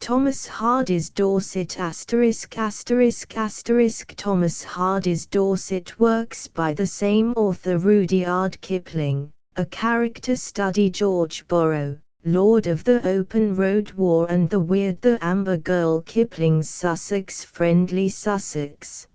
Thomas Hardy's Dorset ******. Thomas Hardy's Dorset works by the same author Rudyard Kipling, a character study George Borrow, Lord of the Open Road War and the Weird the Amber Girl Kipling's Sussex Friendly Sussex.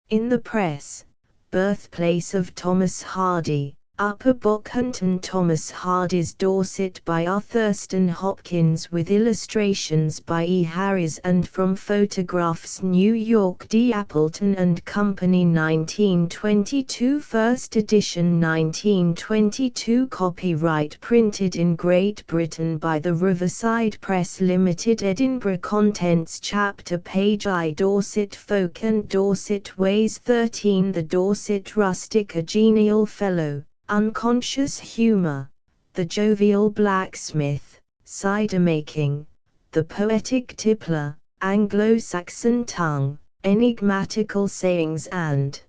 In the press, birthplace of Thomas Hardy, Upper Bockhampton. Thomas Hardy's Dorset by R. Thurston Hopkins with illustrations by E. Harris and from photographs New York D. Appleton and Company 1922 first edition 1922 copyright printed in Great Britain by the Riverside Press Limited Edinburgh Contents Chapter Page I Dorset Folk and Dorset Ways 13 The Dorset Rustic a genial fellow, unconscious humor, the jovial blacksmith, cider making, the poetic tippler, Anglo-Saxon tongue, enigmatical sayings and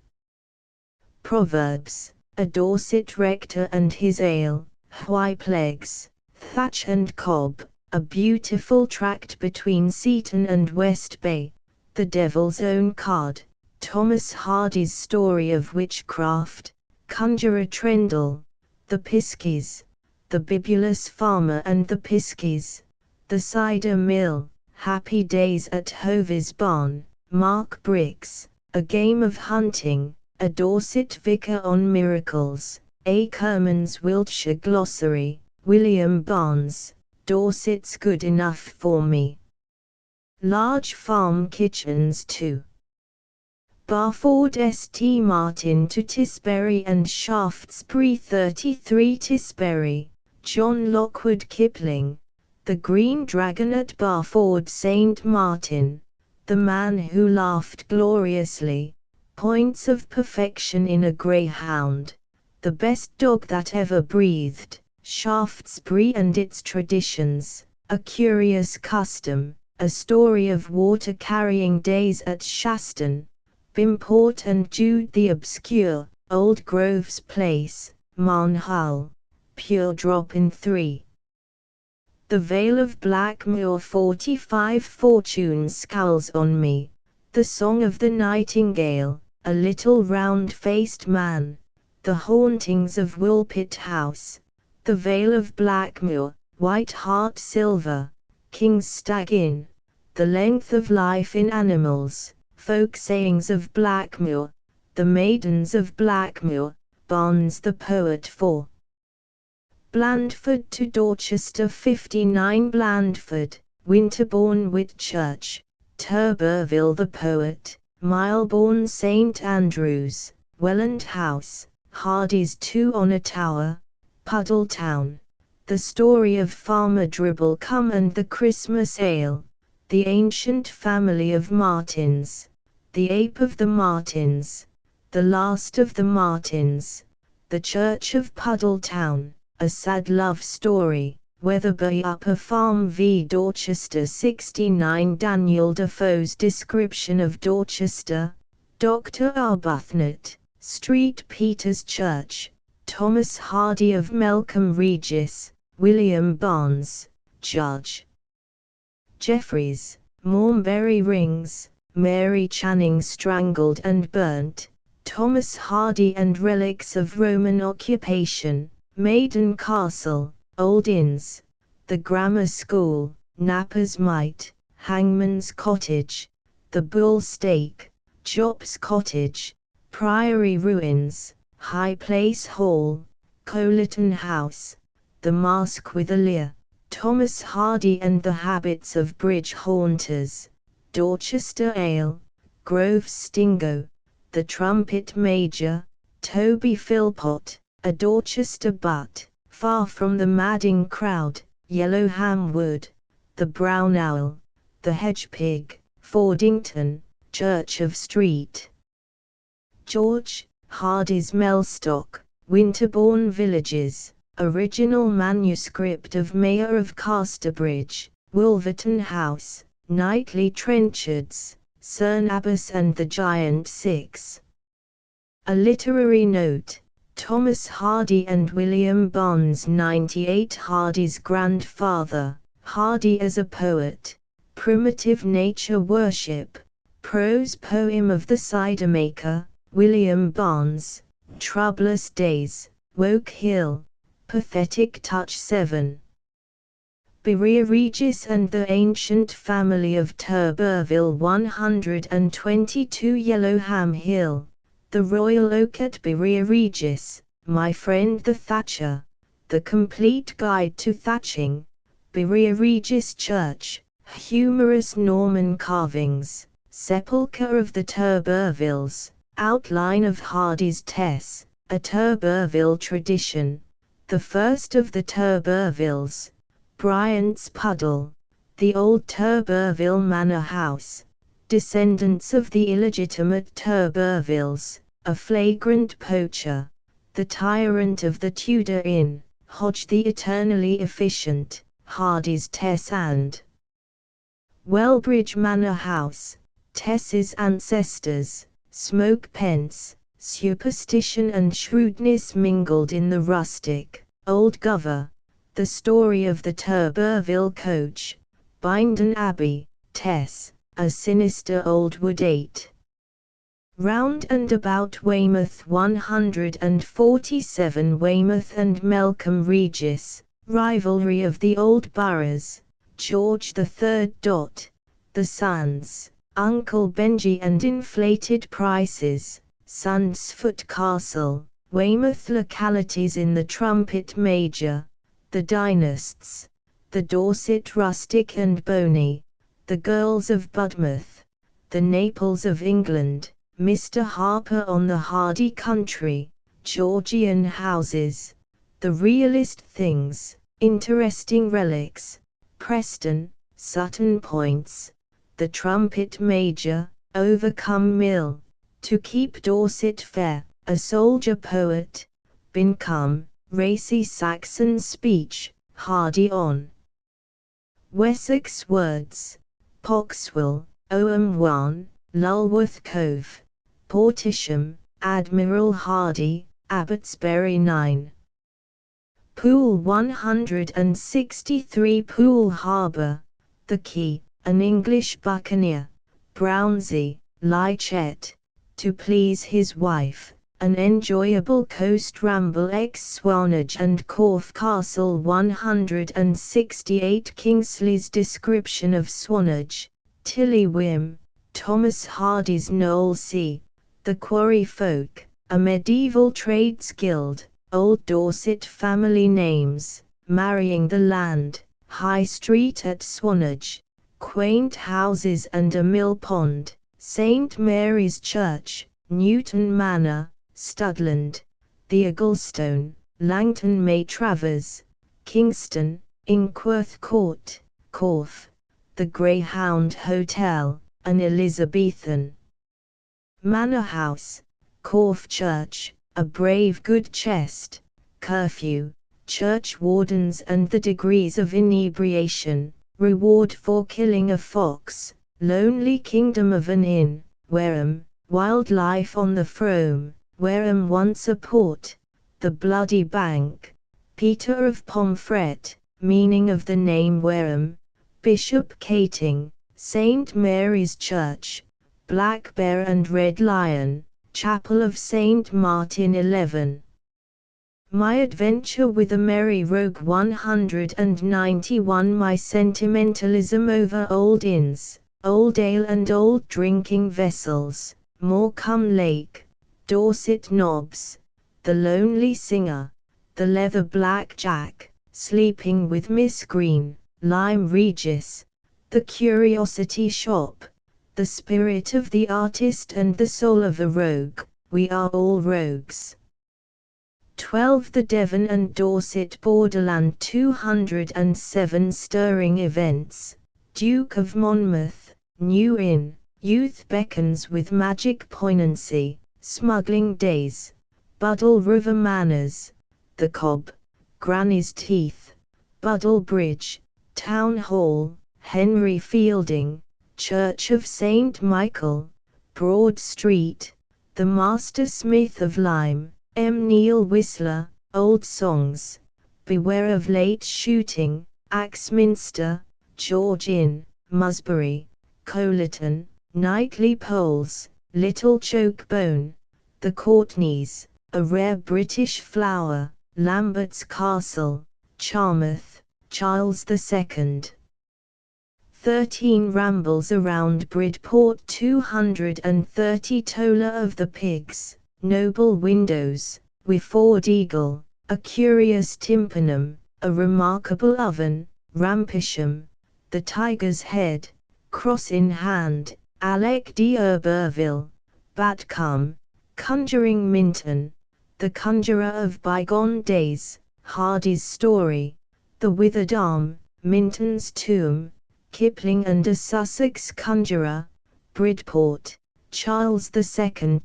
proverbs, a Dorset rector and his ale, white legs, thatch and cob, a beautiful tract between Seaton and West Bay, the devil's own card, Thomas Hardy's story of witchcraft, Conjurer Trendle, the Piskies, the bibulous farmer and the Piskies, the cider mill, Happy Days at Hovey's barn, Mark Briggs, a game of hunting, a Dorset vicar on miracles, A. Kerman's Wiltshire Glossary, William Barnes, Dorset's Good Enough for Me. Large farm kitchens 2. Barford St. Martin to Tisbury and Shaftesbury 33 Tisbury, John Lockwood Kipling, The Green Dragon at Barford St. Martin, The Man Who Laughed Gloriously, Points of Perfection in a Greyhound, The Best Dog That Ever Breathed, Shaftesbury and Its Traditions, A Curious Custom, A Story of Water-Carrying Days at Shaston, Bimport and Jude the Obscure, Old Groves Place, Marnhull, Pure Drop in 3. The Vale of Blackmoor 45 Fortune Scowls on Me, The Song of the Nightingale, A Little Round-Faced Man, The Hauntings of Woolpit House, The Vale of Blackmoor, White Hart Silver, King's Stag Inn, The Length of Life in Animals, Folk Sayings of Blackmoor, The Maidens of Blackmoor, Barnes the Poet 4. Blandford to Dorchester 59 Blandford, Winterbourne Whitchurch, Turberville the Poet, Milebourne St Andrews, Welland House, Hardy's 2 on a Tower, Puddletown, The Story of Farmer Dribblecum and the Christmas Ale, The Ancient Family of Martins, The Ape of the Martins, The Last of the Martins, The Church of Puddletown, A Sad Love Story, Weatherby Upper Farm v Dorchester 69 Daniel Defoe's Description of Dorchester, Dr. Arbuthnot, St. Peter's Church, Thomas Hardy of Melcombe Regis, William Barnes, Judge. Jeffreys, Mornbury Rings, Mary Channing Strangled and Burnt, Thomas Hardy and Relics of Roman Occupation, Maiden Castle, Old Inns, The Grammar School, Napper's Mite, Hangman's Cottage, The Bull Stake, Jop's Cottage, Priory Ruins, High Place Hall, Coleton House, The Mask with a Lear, Thomas Hardy and the Habits of Bridge Haunters, Dorchester Ale, Grove Stingo, The Trumpet Major, Toby Philpott, A Dorchester Butt, Far from the Madding Crowd, Yellowham Wood, The Brown Owl, The Hedge Pig, Fordington, Church of Street. George, Hardy's Mellstock, Winterbourne Villages, Original Manuscript of Mayor of Casterbridge, Wolverton House, Knightley Trenchards, Cerne Abbas and the Giant Six. A Literary Note, Thomas Hardy and William Barnes 98 Hardy's grandfather, Hardy as a poet, Primitive Nature Worship, Prose Poem of the Cidermaker, William Barnes, Troublous Days, Woke Hill, Pathetic Touch 7. Berea Regis and the Ancient Family of Turberville 122 Yellowham Hill, The Royal Oak at Berea Regis, My Friend the Thatcher, The Complete Guide to Thatching, Berea Regis Church, Humorous Norman Carvings, Sepulchre of the Turbervilles, Outline of Hardy's Tess, A Turberville Tradition, The First of the Turbervilles, Bryant's Puddle, The Old Turberville Manor House, Descendants of the Illegitimate Turbervilles, A Flagrant Poacher, The Tyrant of the Tudor Inn, Hodge the Eternally Efficient, Hardy's Tess and Wellbridge Manor House, Tess's Ancestors, Smoke Pence, Superstition and Shrewdness mingled in the rustic, Old Gover, The Story of the Turberville Coach, Bindon Abbey, Tess, A Sinister Old Wood 8. Round and about Weymouth 147 Weymouth and Melcombe Regis, Rivalry of the Old Boroughs, George III. The Sands, Uncle Benji and Inflated Prices, Sandsfoot Castle, Weymouth Localities in the Trumpet Major, The Dynasts, The Dorset Rustic and Boney, The Girls of Budmouth, The Naples of England, Mr. Harper on the Hardy Country, Georgian Houses, The Realist Things, Interesting Relics, Preston, Sutton Points, The Trumpet Major, Overcome Mill, To Keep Dorset Fair, A Soldier Poet, Bincombe, Racy Saxon Speech, Hardy on Wessex Words, Poxwell, Ogham 1, Lulworth Cove, Portisham, Admiral Hardy, Abbotsbury 9. Poole 163 Poole Harbour, The Quay, An English Buccaneer, Brownsea, Lychet, To Please His Wife, An Enjoyable Coast Ramble ex Swanage and Corfe Castle 168 Kingsley's Description of Swanage, Tilly Wim, Thomas Hardy's Knoll C, The Quarry Folk, A Medieval Trades Guild, Old Dorset Family Names, Marrying the Land, High Street at Swanage, Quaint Houses and a Mill Pond, St. Mary's Church, Newton Manor, Studland, The Egglestone, Langton May Travers, Kingston, Inkworth Court, Corfe, The Greyhound Hotel, An Elizabethan Manor House, Corfe Church, A Brave Good Chest, Curfew, Church Wardens and the Degrees of Inebriation, Reward for Killing a Fox, Lonely Kingdom of an Inn, Wareham, Wildlife on the Frome, Wareham once a port, The Bloody Bank, Peter of Pomfret, Meaning of the name Wareham, Bishop Cating, St. Mary's Church, Black Bear and Red Lion, Chapel of St. Martin 11. My Adventure with a Merry Rogue 191 My Sentimentalism over Old Inns, Old Ale and Old Drinking Vessels, Morecambe Lake, Dorset Knobs, The Lonely Singer, The Leather Black Jack, Sleeping with Miss Green, Lyme Regis, The Curiosity Shop, The Spirit of the Artist and the Soul of a Rogue, We Are All Rogues. 12 The Devon and Dorset Borderland 207 Stirring Events, Duke of Monmouth, New Inn, Youth Beckons with Magic Poignancy, Smuggling Days, Buddle River Manners, The Cobb, Granny's Teeth, Buddle Bridge, Town Hall, Henry Fielding, Church of St. Michael, Broad Street, The Master Smith of Lyme, M. Neil Whistler, Old Songs, Beware of Late Shooting, Axminster, George Inn, Musbury, Coleton, Knightley Poles, Little Chokebone, the Courtneys, a rare British flower, Lambert's Castle, Charmouth, Charles II. 13 Rambles around Bridport. 230 Tola of the Pigs, noble windows, Wifford Eagle, a curious tympanum, a remarkable oven, Rampisham, the Tiger's Head, cross in hand, Alec d'Urberville, Batcombe, Conjuring Minton, the Conjurer of Bygone Days, Hardy's Story, the Withered Arm, Minton's Tomb, Kipling and a Sussex Conjurer, Bridport, Charles II.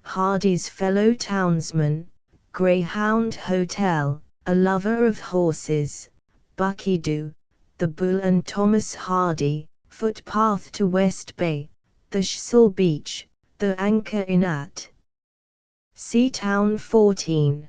Hardy's fellow townsman, Greyhound Hotel, a lover of horses, Buckydoo, the Bull and Thomas Hardy, footpath to West Bay, the Schsel Beach, the Anchor Inn at Seatown. 14.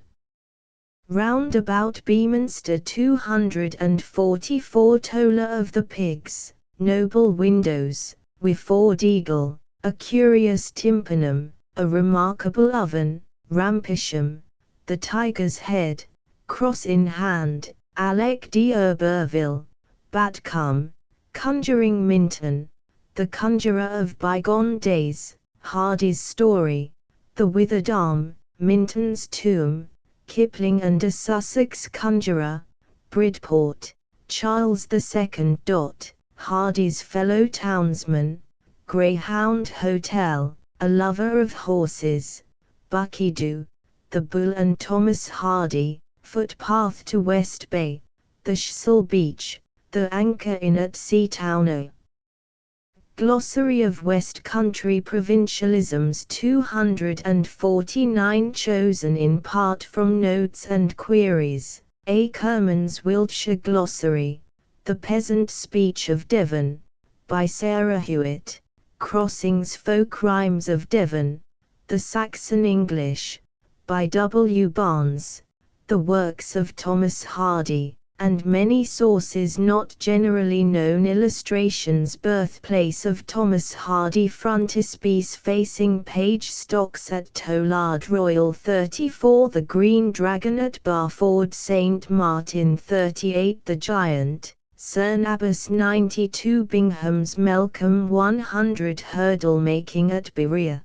Roundabout Beaminster. 244 Tola of the Pigs, noble windows, Wifford Eagle, a curious tympanum, a remarkable oven, Rampisham, the Tiger's Head, cross in hand, Alec d'Urberville, Batcombe, Conjuring Minton, the Conjurer of Bygone Days, Hardy's Story, the Withered Arm, Minton's Tomb, Kipling and a Sussex Conjurer, Bridport, Charles II. Hardy's fellow townsman, Greyhound Hotel, a lover of horses, Buckydoo, the Bull and Thomas Hardy, footpath to West Bay, the Schsel Beach, the Anchor Inn at Seatown. Glossary of West Country Provincialisms. 249 chosen in part from Notes and Queries, A. Kerman's Wiltshire Glossary, The Peasant Speech of Devon, by Sarah Hewitt, Crossings Folk Rhymes of Devon, The Saxon English, by W. Barnes, The Works of Thomas Hardy, and many sources not generally known. Illustrations. Birthplace of Thomas Hardy. Frontispiece facing page. Stocks at Tollard Royal. 34 The Green Dragon at Barford. St. Martin. 38 The Giant, Cerne Abbas. 92 Bingham's Melcombe. 100 Hurdle making at Berea.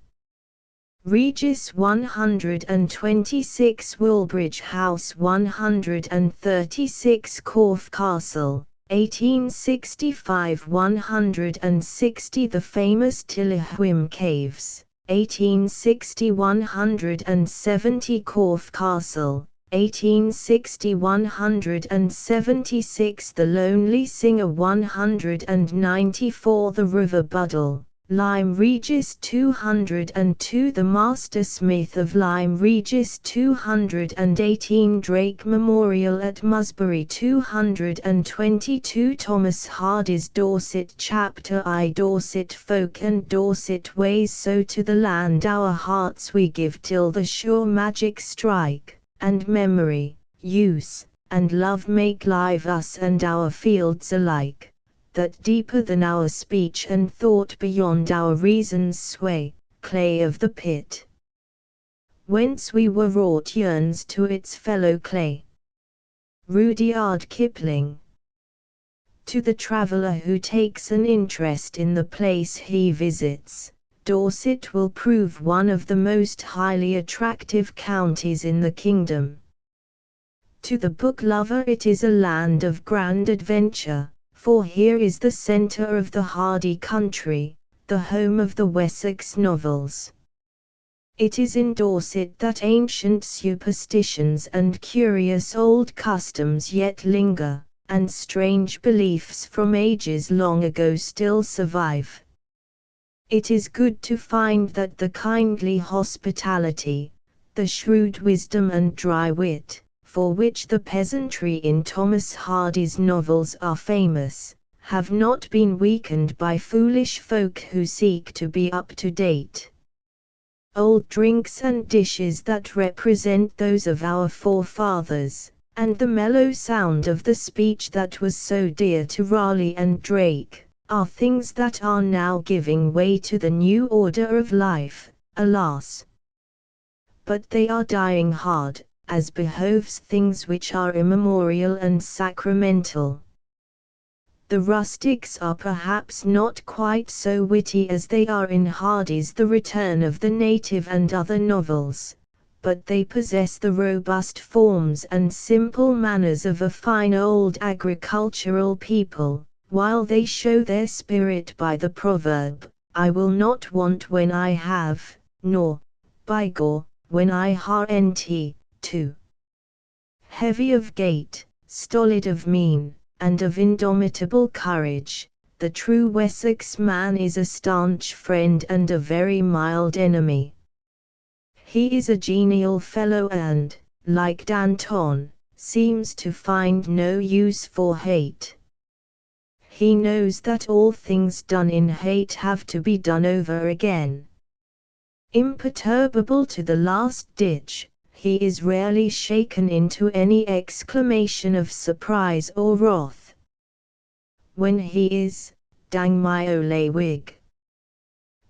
Regis. 126 Woolbridge House. 136 Corfe Castle, 1865. 160 The famous Tillichwim Caves, 1860. 170 Corfe Castle, 1860. 176 The Lonely Singer. 194 The River Buddle, Lyme Regis. 202 The Master Smith of Lyme Regis. 218 Drake Memorial at Musbury. 222 Thomas Hardy's Dorset Chapter. I Dorset folk and Dorset ways, so to the land our hearts we give till the sure magic strike, and memory, use, and love make live us and our fields alike, that deeper than our speech and thought beyond our reason's sway, clay of the pit, whence we were wrought yearns to its fellow clay. Rudyard Kipling. To the traveller who takes an interest in the place he visits, Dorset will prove one of the most highly attractive counties in the kingdom. To the book lover it is a land of grand adventure, for here is the centre of the Hardy country, the home of the Wessex novels. It is in Dorset that ancient superstitions and curious old customs yet linger, and strange beliefs from ages long ago still survive. It is good to find that the kindly hospitality, the shrewd wisdom and dry wit, for which the peasantry in Thomas Hardy's novels are famous, have not been weakened by foolish folk who seek to be up to date. Old drinks and dishes that represent those of our forefathers, and the mellow sound of the speech that was so dear to Raleigh and Drake, are things that are now giving way to the new order of life, alas. But they are dying hard, as behoves things which are immemorial and sacramental. The rustics are perhaps not quite so witty as they are in Hardy's The Return of the Native and other novels, but they possess the robust forms and simple manners of a fine old agricultural people, while they show their spirit by the proverb, "I will not want when I have, nor, by Gore, when I haven't, too." Heavy of gait, stolid of mien, and of indomitable courage, the true Wessex man is a staunch friend and a very mild enemy. He is a genial fellow and, like Danton, seems to find no use for hate. He knows that all things done in hate have to be done over again. Imperturbable to the last ditch, he is rarely shaken into any exclamation of surprise or wrath. When he is, "Dang my ole wig!"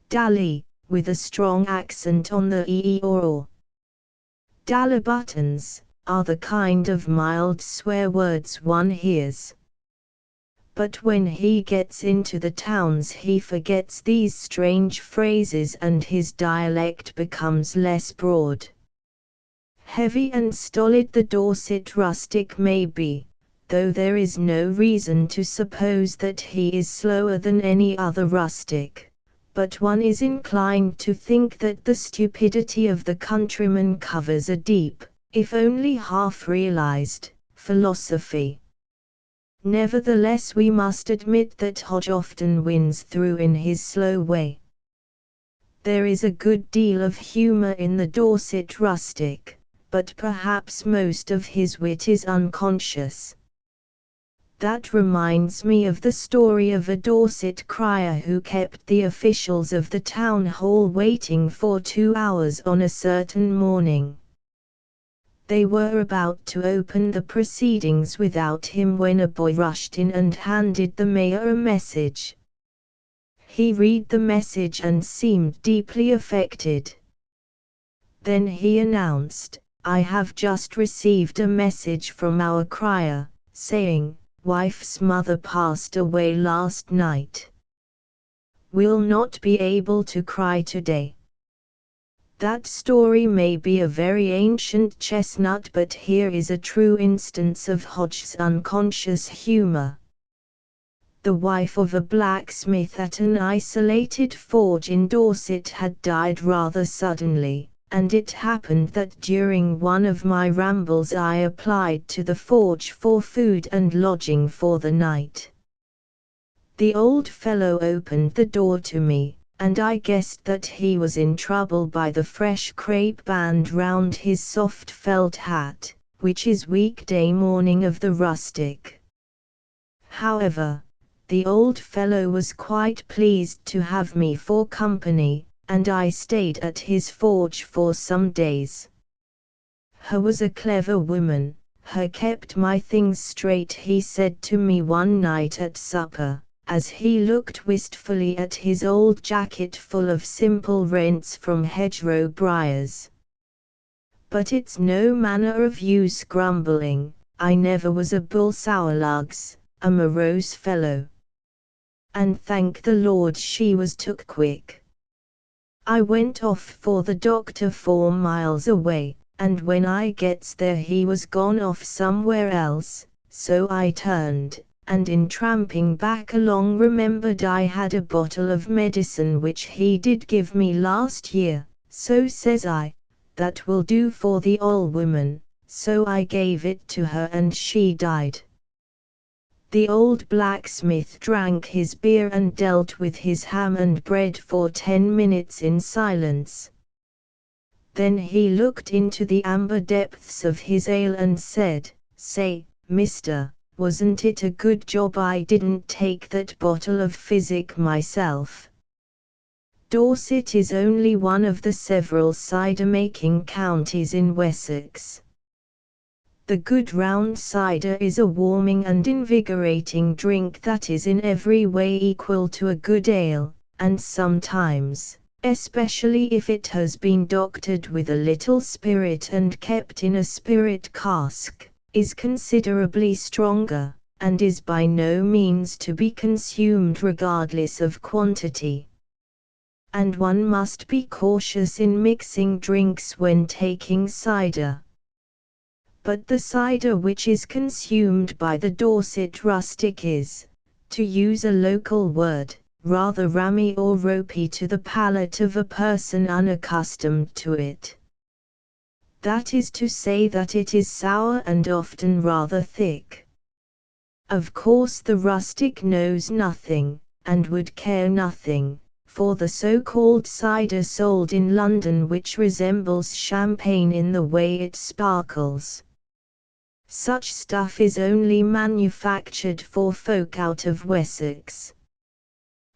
Dally, with a strong accent on the e or o. Dalla buttons, are the kind of mild swear words one hears. But when he gets into the towns he forgets these strange phrases and his dialect becomes less broad. Heavy and stolid the Dorset rustic may be, though there is no reason to suppose that he is slower than any other rustic, but one is inclined to think that the stupidity of the countryman covers a deep, if only half realized, philosophy. Nevertheless we must admit that Hodge often wins through in his slow way. There is a good deal of humor in the Dorset rustic, but perhaps most of his wit is unconscious. That reminds me of the story of a Dorset crier who kept the officials of the town hall waiting for 2 hours on a certain morning. They were about to open the proceedings without him when a boy rushed in and handed the mayor a message. He read the message and seemed deeply affected. Then he announced, "I have just received a message from our crier, saying, wife's mother passed away last night. Will not be able to cry today." That story may be a very ancient chestnut, but here is a true instance of Hodge's unconscious humor. The wife of a blacksmith at an isolated forge in Dorset had died rather suddenly, and it happened that during one of my rambles I applied to the forge for food and lodging for the night. The old fellow opened the door to me, and I guessed that he was in trouble by the fresh crape band round his soft felt hat, which is weekday morning of the rustic. However, the old fellow was quite pleased to have me for company, and I stayed at his forge for some days. Her was a clever woman, her kept my things straight, he said to me one night at supper, as he looked wistfully at his old jacket full of simple rents from hedgerow briars. "But it's no manner of use grumbling, I never was a bull sourlugs, a morose fellow. And thank the Lord she was took quick. I went off for the doctor 4 miles away, and when I gets there he was gone off somewhere else, so I turned, and in tramping back along remembered I had a bottle of medicine which he did give me last year, so says I, that will do for the old woman, so I gave it to her and she died." The old blacksmith drank his beer and dealt with his ham and bread for 10 minutes in silence. Then he looked into the amber depths of his ale and said, "Say, mister, wasn't it a good job I didn't take that bottle of physic myself?" Dorset is only one of the several cider-making counties in Wessex. The good round cider is a warming and invigorating drink that is in every way equal to a good ale, and sometimes, especially if it has been doctored with a little spirit and kept in a spirit cask, is considerably stronger, and is by no means to be consumed regardless of quantity. And one must be cautious in mixing drinks when taking cider. But the cider which is consumed by the Dorset rustic is, to use a local word, rather rammy or ropey to the palate of a person unaccustomed to it. That is to say that it is sour and often rather thick. Of course the rustic knows nothing, and would care nothing, for the so-called cider sold in London which resembles champagne in the way it sparkles. Such stuff is only manufactured for folk out of Wessex.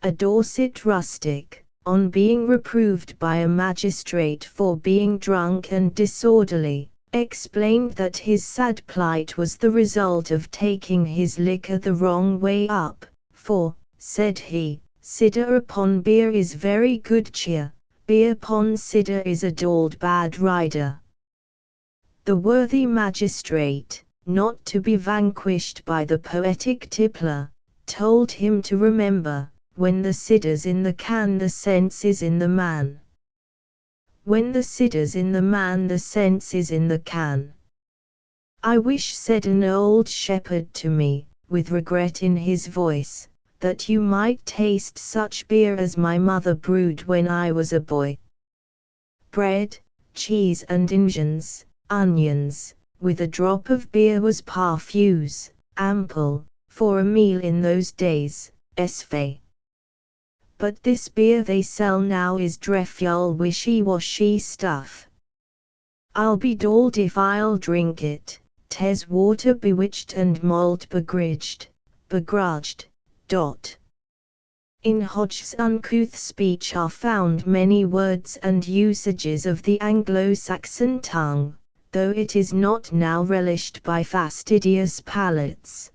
A Dorset rustic, on being reproved by a magistrate for being drunk and disorderly, explained that his sad plight was the result of taking his liquor the wrong way up, for, said he, cider upon beer is very good cheer, beer upon cider is a dalled bad rider. The worthy magistrate, not to be vanquished by the poetic tippler, told him to remember, when the cider's in the can the sense is in the man. When the cider's in the man the sense is in the can. I wish, said an old shepherd to me, with regret in his voice, that you might taste such beer as my mother brewed when I was a boy. Bread, cheese and ingens, onions, with a drop of beer was parfuse, ample, for a meal in those days, esfe. But this beer they sell now is drefful wishy-washy stuff. I'll be dalled if I'll drink it, 'tes water bewitched and malt begrudged. In Hodge's uncouth speech are found many words and usages of the Anglo-Saxon tongue, though it is not now relished by fastidious palates.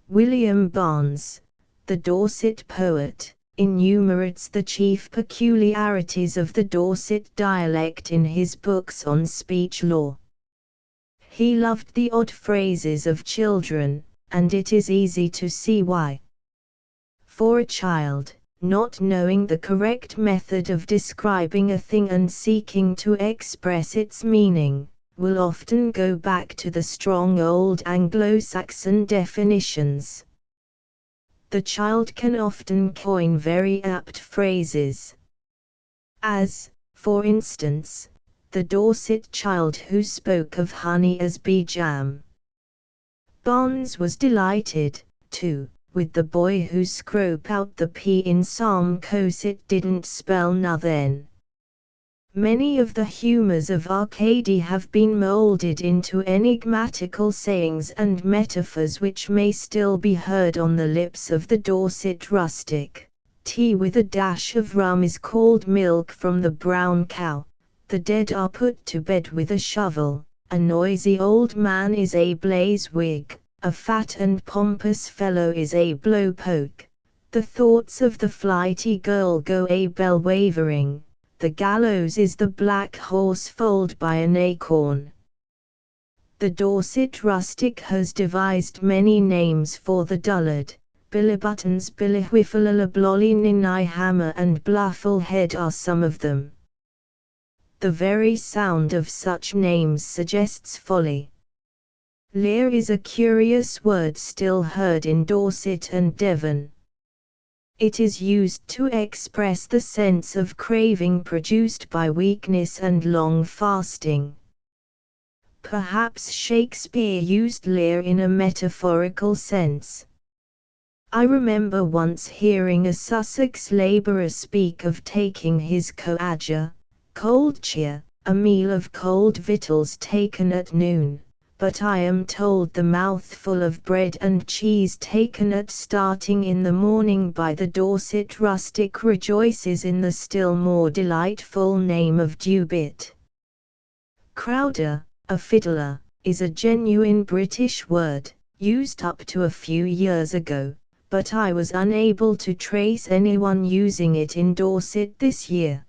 William Barnes, the Dorset poet, enumerates the chief peculiarities of the Dorset dialect in his books on speech law. He loved the odd phrases of children, and it is easy to see why. For a child, not knowing the correct method of describing a thing and seeking to express its meaning, will often go back to the strong old Anglo-Saxon definitions. The child can often coin very apt phrases. As, for instance, the Dorset child who spoke of honey as bee jam. Barnes was delighted, too, with the boy who scrope out the P in some cause it didn't spell nothin'. Many of the humours of Arcady have been moulded into enigmatical sayings and metaphors which may still be heard on the lips of the Dorset rustic. Tea with a dash of rum is called milk from the brown cow, the dead are put to bed with a shovel, a noisy old man is a blaze wig, a fat and pompous fellow is a blow poke, the thoughts of the flighty girl go a bell wavering. The gallows is the black horse foaled by an acorn. The Dorset rustic has devised many names for the dullard. Billybuttons, Billywhiffle, Blolly Ninny Hammer and Blufflehead are some of them. The very sound of such names suggests folly. Leer is a curious word still heard in Dorset and Devon. It is used to express the sense of craving produced by weakness and long fasting. Perhaps Shakespeare used leer in a metaphorical sense. I remember once hearing a Sussex labourer speak of taking his coadger, cold cheer, a meal of cold victuals taken at noon. But I am told the mouthful of bread and cheese taken at starting in the morning by the Dorset rustic rejoices in the still more delightful name of dewbit. Crowder, a fiddler, is a genuine British word, used up to a few years ago, but I was unable to trace anyone using it in Dorset this year.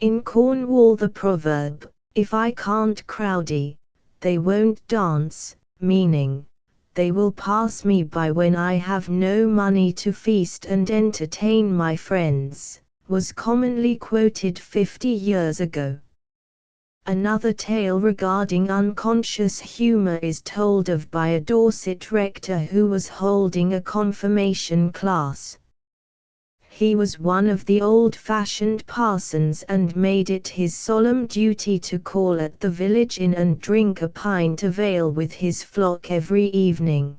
In Cornwall the proverb, "If I can't crowdy, they won't dance," meaning, "They will pass me by when I have no money to feast and entertain my friends," was commonly quoted 50 years ago. Another tale regarding unconscious humor is told of by a Dorset rector who was holding a confirmation class. He was one of the old-fashioned parsons and made it his solemn duty to call at the village inn and drink a pint of ale with his flock every evening.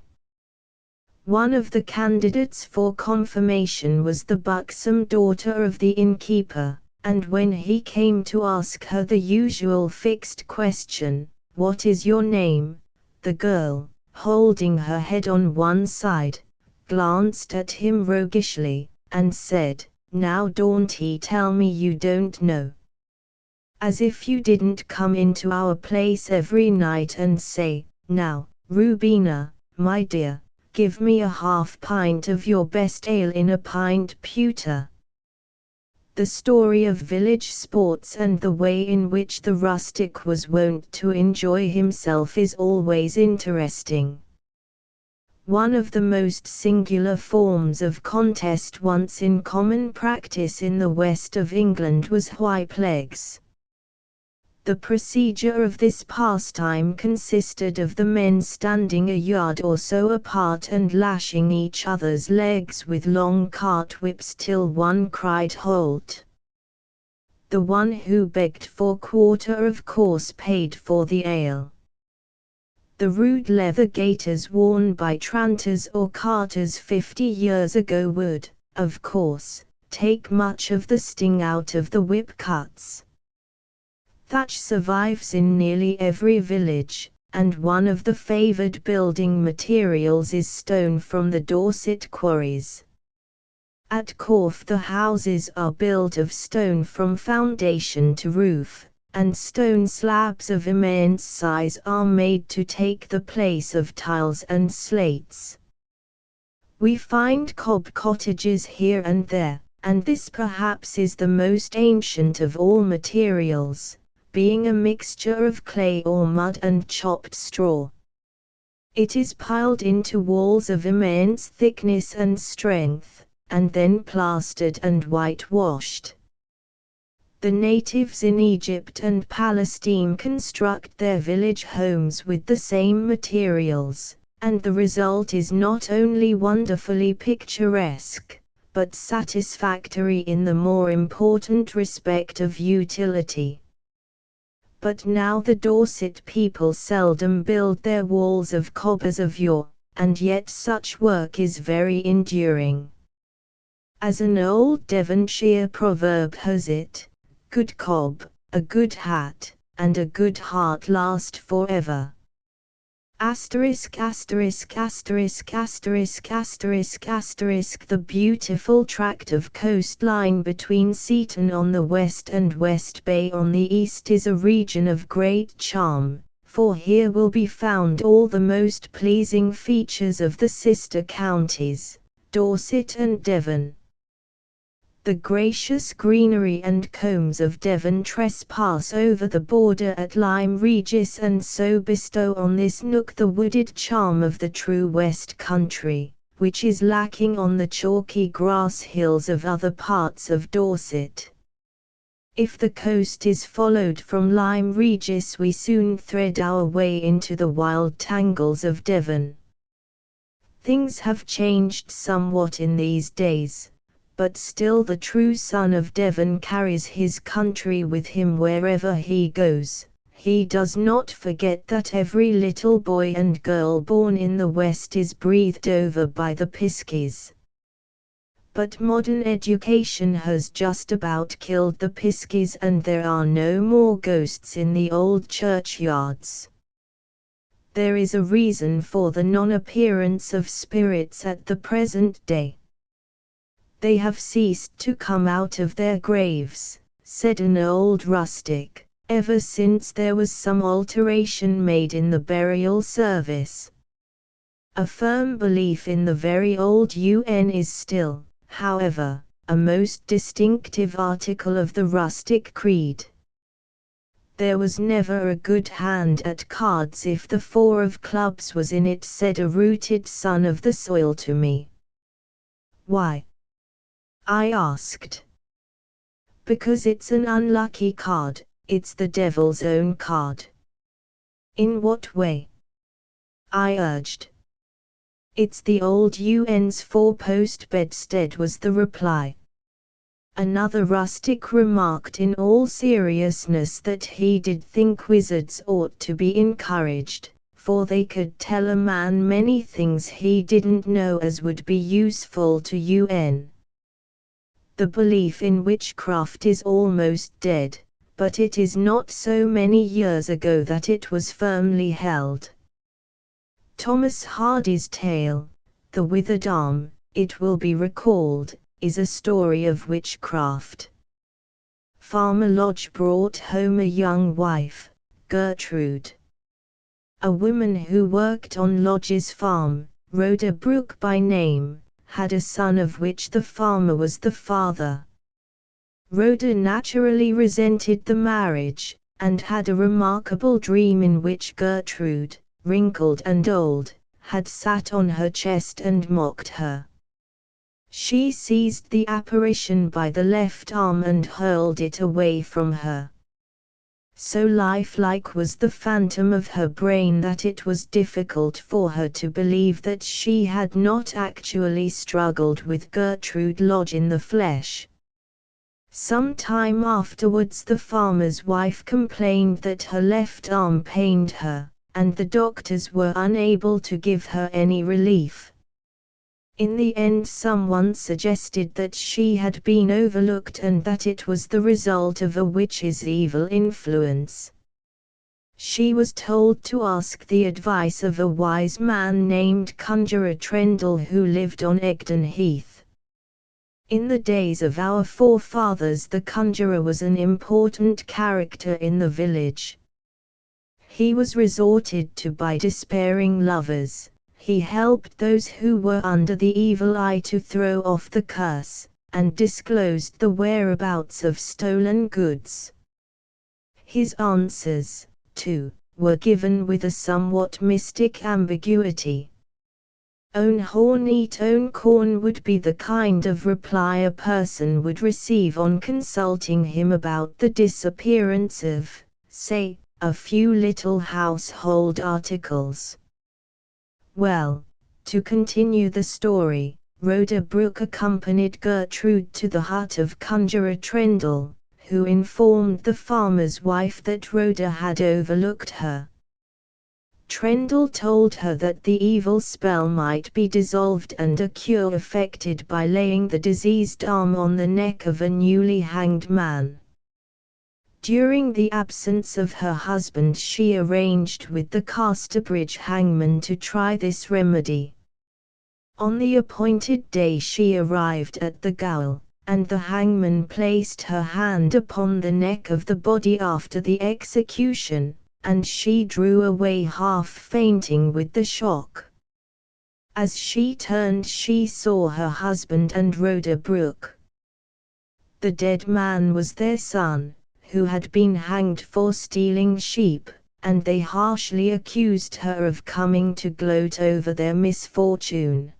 One of the candidates for confirmation was the buxom daughter of the innkeeper, and when he came to ask her the usual fixed question, "What is your name?" the girl, holding her head on one side, glanced at him roguishly, and said, "Now don't ye tell me you don't know. As if you didn't come into our place every night and say, 'Now, Rubina, my dear, give me a half pint of your best ale in a pint pewter.'" The story of village sports and the way in which the rustic was wont to enjoy himself is always interesting. One of the most singular forms of contest once in common practice in the west of England was whiplegs. The procedure of this pastime consisted of the men standing a yard or so apart and lashing each other's legs with long cart whips till one cried "Halt!" The one who begged for quarter of course paid for the ale. The rude leather gaiters worn by tranters or carters 50 years ago would, of course, take much of the sting out of the whip cuts. Thatch survives in nearly every village, and one of the favoured building materials is stone from the Dorset quarries. At Corfe the houses are built of stone from foundation to roof, and stone slabs of immense size are made to take the place of tiles and slates. We find cob cottages here and there, and this perhaps is the most ancient of all materials, being a mixture of clay or mud and chopped straw. It is piled into walls of immense thickness and strength, and then plastered and whitewashed. The natives in Egypt and Palestine construct their village homes with the same materials, and the result is not only wonderfully picturesque, but satisfactory in the more important respect of utility. But now the Dorset people seldom build their walls of cob as of yore, and yet such work is very enduring. As an old Devonshire proverb has it, "Good cob, a good hat, and a good heart last forever." The beautiful tract of coastline between Seaton on the west and West Bay on the east is a region of great charm, for here will be found all the most pleasing features of the sister counties, Dorset and Devon. The gracious greenery and combes of Devon trespass over the border at Lyme Regis and so bestow on this nook the wooded charm of the true West Country, which is lacking on the chalky grass hills of other parts of Dorset. If the coast is followed from Lyme Regis we soon thread our way into the wild tangles of Devon. Things have changed somewhat in these days, but still the true son of Devon carries his country with him wherever he goes. He does not forget that every little boy and girl born in the West is breathed over by the piskies. But modern education has just about killed the piskies and there are no more ghosts in the old churchyards. There is a reason for the non-appearance of spirits at the present day. "They have ceased to come out of their graves," said an old rustic, ever since there was some alteration made in the burial service. A firm belief in the very old UN is still, however, a most distinctive article of the rustic creed. There was never a good hand at cards if the four of clubs was in it, said a rooted son of the soil to me. Why? I asked. Because it's an unlucky card, it's the devil's own card. In what way? I urged. It's the old UN's four-post bedstead, was the reply. Another rustic remarked in all seriousness that he did think wizards ought to be encouraged, for they could tell a man many things he didn't know as would be useful to UN. The belief in witchcraft is almost dead, but it is not so many years ago that it was firmly held. Thomas Hardy's tale, The Withered Arm, it will be recalled, is a story of witchcraft. Farmer Lodge brought home a young wife, Gertrude. A woman who worked on Lodge's farm, Rhoda Brooke by name, had a son of which the farmer was the father. Rhoda naturally resented the marriage, and had a remarkable dream in which Gertrude, wrinkled and old, had sat on her chest and mocked her. She seized the apparition by the left arm and hurled it away from her. So lifelike was the phantom of her brain that it was difficult for her to believe that she had not actually struggled with Gertrude Lodge in the flesh. Some time afterwards the farmer's wife complained that her left arm pained her, and the doctors were unable to give her any relief. In the end someone suggested that she had been overlooked and that it was the result of a witch's evil influence. She was told to ask the advice of a wise man named Conjurer Trendle who lived on Egdon Heath. In the days of our forefathers the conjurer was an important character in the village. He was resorted to by despairing lovers. He helped those who were under the evil eye to throw off the curse, and disclosed the whereabouts of stolen goods. His answers, too, were given with a somewhat mystic ambiguity. Own horn eat own corn would be the kind of reply a person would receive on consulting him about the disappearance of, say, a few little household articles. Well, to continue the story, Rhoda Brooke accompanied Gertrude to the hut of Conjurer Trendle, who informed the farmer's wife that Rhoda had overlooked her. Trendle told her that the evil spell might be dissolved and a cure effected by laying the diseased arm on the neck of a newly hanged man. During the absence of her husband she arranged with the Casterbridge hangman to try this remedy. On the appointed day she arrived at the gaol, and the hangman placed her hand upon the neck of the body after the execution, and she drew away half fainting with the shock. As she turned she saw her husband and Rhoda Brooke. The dead man was their son, who had been hanged for stealing sheep, and they harshly accused her of coming to gloat over their misfortune.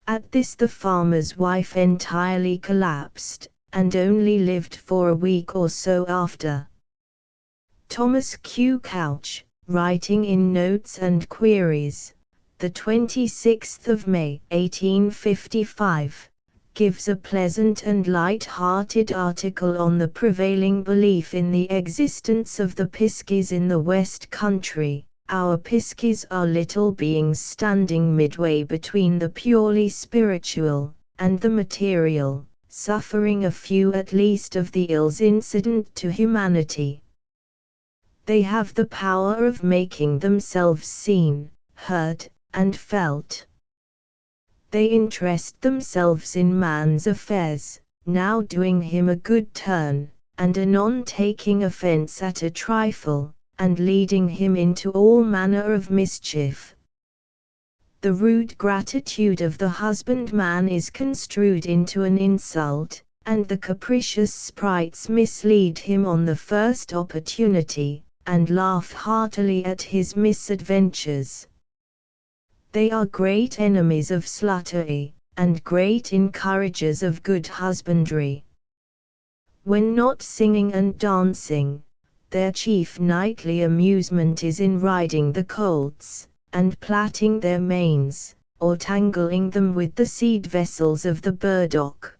At this the farmer's wife entirely collapsed, and only lived for a week or so after. Thomas Q. Couch, writing in Notes and Queries, the 26th of May, 1855, gives a pleasant and light-hearted article on the prevailing belief in the existence of the piskies in the West Country. Our piskies are little beings standing midway between the purely spiritual and the material, suffering a few at least of the ills incident to humanity. They have the power of making themselves seen, heard, and felt. They interest themselves in man's affairs, now doing him a good turn, and anon taking offence at a trifle, and leading him into all manner of mischief. The rude gratitude of the husbandman is construed into an insult, and the capricious sprites mislead him on the first opportunity, and laugh heartily at his misadventures. They are great enemies of sluttery, and great encouragers of good husbandry. When not singing and dancing, their chief nightly amusement is in riding the colts, and plaiting their manes, or tangling them with the seed vessels of the burdock.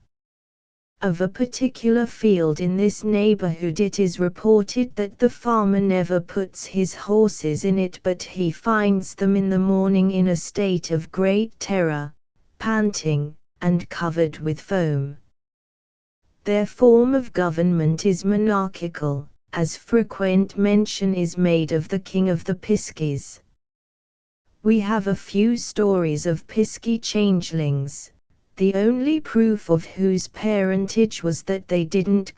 Of a particular field in this neighborhood it is reported that the farmer never puts his horses in it, but he finds them in the morning in a state of great terror, panting, and covered with foam. Their form of government is monarchical, as frequent mention is made of the king of the piskies. We have a few stories of pisky changelings, the only proof of whose parentage was that they didn't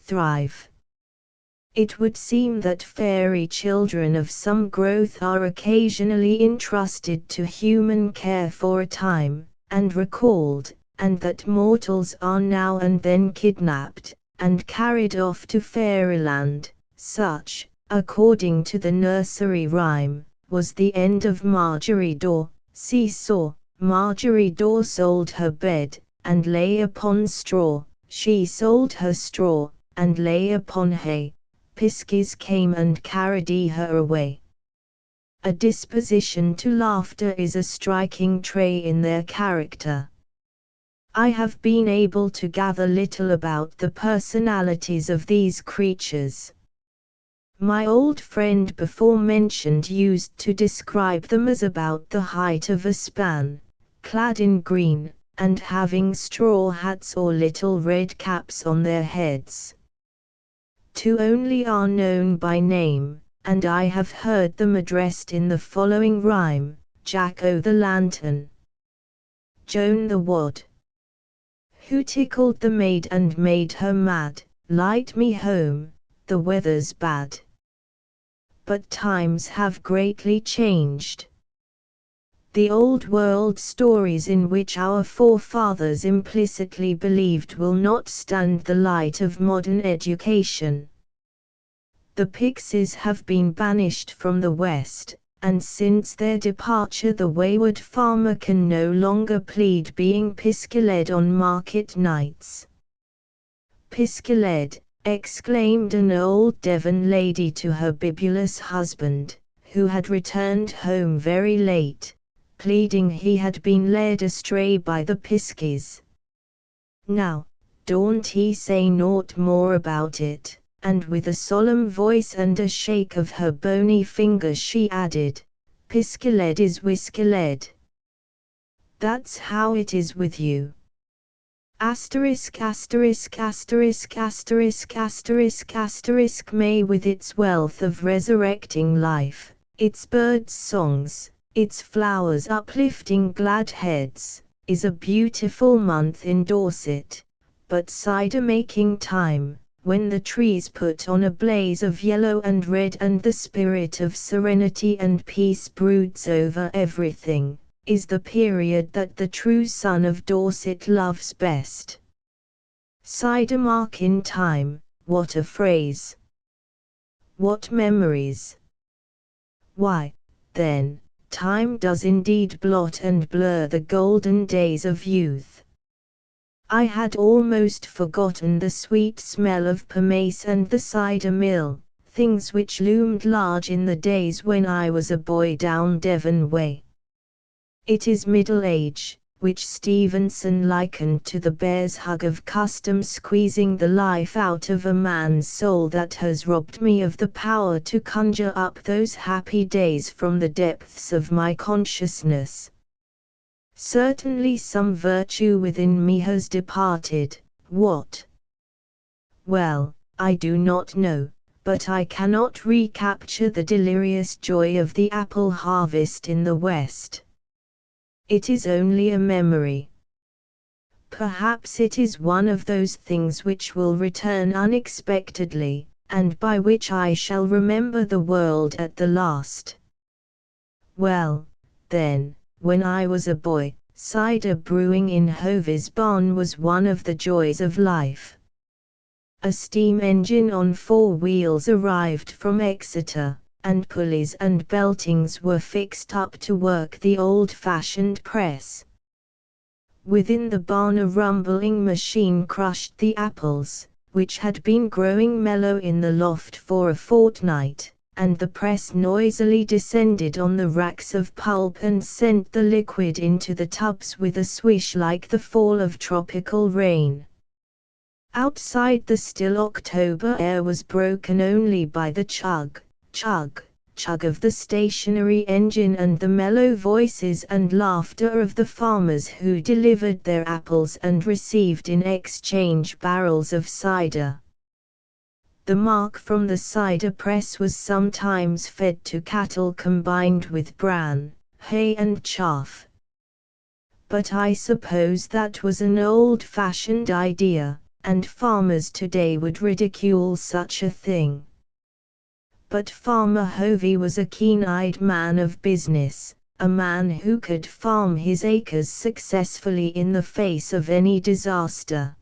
thrive. It would seem that fairy children of some growth are occasionally entrusted to human care for a time, and recalled, and that mortals are now and then kidnapped, and carried off to fairyland. Such, according to the nursery rhyme, was the end of Margery Daw. Seesaw. Margery Daw sold her bed, and lay upon straw. She sold her straw, and lay upon hay. Piskies came and carried her away. A disposition to laughter is a striking trait in their character. I have been able to gather little about the personalities of these creatures. My old friend before mentioned used to describe them as about the height of a span, clad in green, and having straw hats or little red caps on their heads. Two only are known by name, and I have heard them addressed in the following rhyme: Jack o' the Lantern, Joan the Wad, who tickled the maid and made her mad, light me home, the weather's bad. But times have greatly changed. The old world stories in which our forefathers implicitly believed will not stand the light of modern education. The pixies have been banished from the West, and since their departure the wayward farmer can no longer plead being piskiled on market nights. Piskiled, exclaimed an old Devon lady to her bibulous husband, who had returned home very late, pleading he had been led astray by the piskies. Now, don't he say naught more about it? And with a solemn voice and a shake of her bony fingers she added, Piskiled is whiskiled. That's how it is with you. Asterisk asterisk asterisk asterisk asterisk asterisk May with its wealth of resurrecting life, its birds' songs, its flowers uplifting glad heads, is a beautiful month in Dorset, but cider-making time, when the trees put on a blaze of yellow and red and the spirit of serenity and peace broods over everything, is the period that the true son of Dorset loves best. Cider-mark in time, what a phrase! What memories! Why, then, time does indeed blot and blur the golden days of youth. I had almost forgotten the sweet smell of pomace and the cider mill, things which loomed large in the days when I was a boy down Devon way. It is middle age, which Stevenson likened to the bear's hug of custom squeezing the life out of a man's soul, that has robbed me of the power to conjure up those happy days from the depths of my consciousness. Certainly some virtue within me has departed. What? Well, I do not know, but I cannot recapture the delirious joy of the apple harvest in the West. It is only a memory. Perhaps it is one of those things which will return unexpectedly, and by which I shall remember the world at the last. Well, then, when I was a boy, cider brewing in Hovey's barn was one of the joys of life. A steam engine on 4 wheels arrived from Exeter, and pulleys and beltings were fixed up to work the old-fashioned press. Within the barn a rumbling machine crushed the apples, which had been growing mellow in the loft for a fortnight, and the press noisily descended on the racks of pulp and sent the liquid into the tubs with a swish like the fall of tropical rain. Outside the still October air was broken only by the chug, chug, chug of the stationary engine and the mellow voices and laughter of the farmers who delivered their apples and received in exchange barrels of cider. The marc from the cider press was sometimes fed to cattle combined with bran, hay and chaff. But I suppose that was an old-fashioned idea, and farmers today would ridicule such a thing. But Farmer Hovey was a keen-eyed man of business, a man who could farm his acres successfully in the face of any disaster.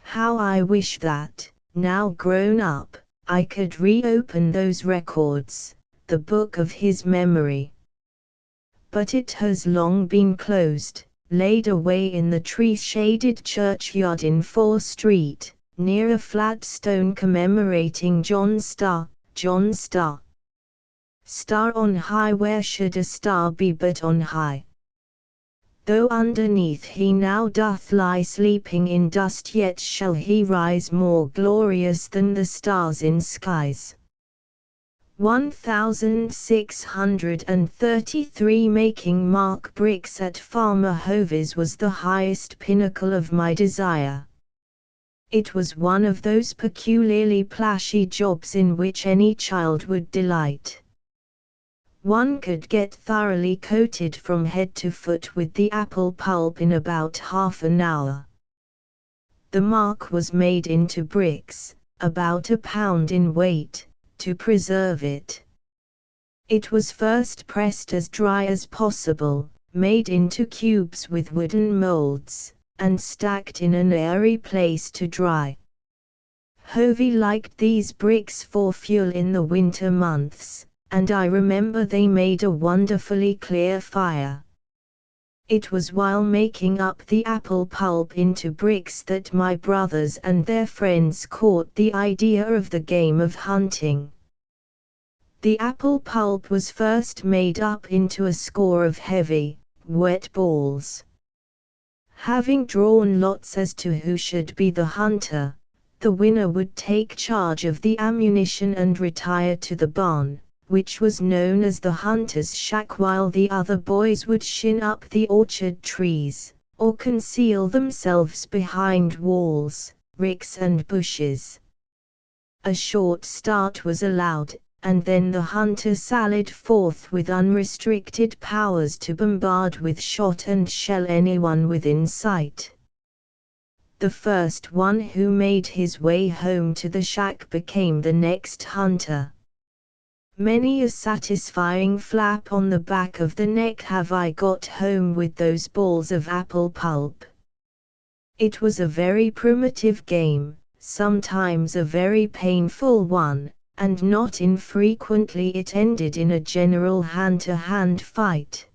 How I wish that, now grown up, I could reopen those records, the book of his memory. But it has long been closed, laid away in the tree-shaded churchyard in Fore Street, near a flat stone commemorating John Star. John Star. Star on high, where should a star be but on high? Though underneath he now doth lie sleeping in dust, yet shall he rise more glorious than the stars in skies. 1633. Making mark bricks at Farmer Hovey's was the highest pinnacle of my desire. It was one of those peculiarly plashy jobs in which any child would delight. One could get thoroughly coated from head to foot with the apple pulp in about half an hour. The marc was made into bricks, about a pound in weight, to preserve it. It was first pressed as dry as possible, made into cubes with wooden molds, and stacked in an airy place to dry. Hovey liked these bricks for fuel in the winter months, and I remember they made a wonderfully clear fire. It was while making up the apple pulp into bricks that my brothers and their friends caught the idea of the game of hunting. The apple pulp was first made up into a score of heavy, wet balls. Having drawn lots as to who should be the hunter, the winner would take charge of the ammunition and retire to the barn, which was known as the hunter's shack, while the other boys would shin up the orchard trees, or conceal themselves behind walls, ricks and bushes. A short start was allowed, and then the hunter sallied forth with unrestricted powers to bombard with shot and shell anyone within sight. The first one who made his way home to the shack became the next hunter. Many a satisfying flap on the back of the neck have I got home with those balls of apple pulp. It was a very primitive game, sometimes a very painful one, and not infrequently it ended in a general hand-to-hand fight.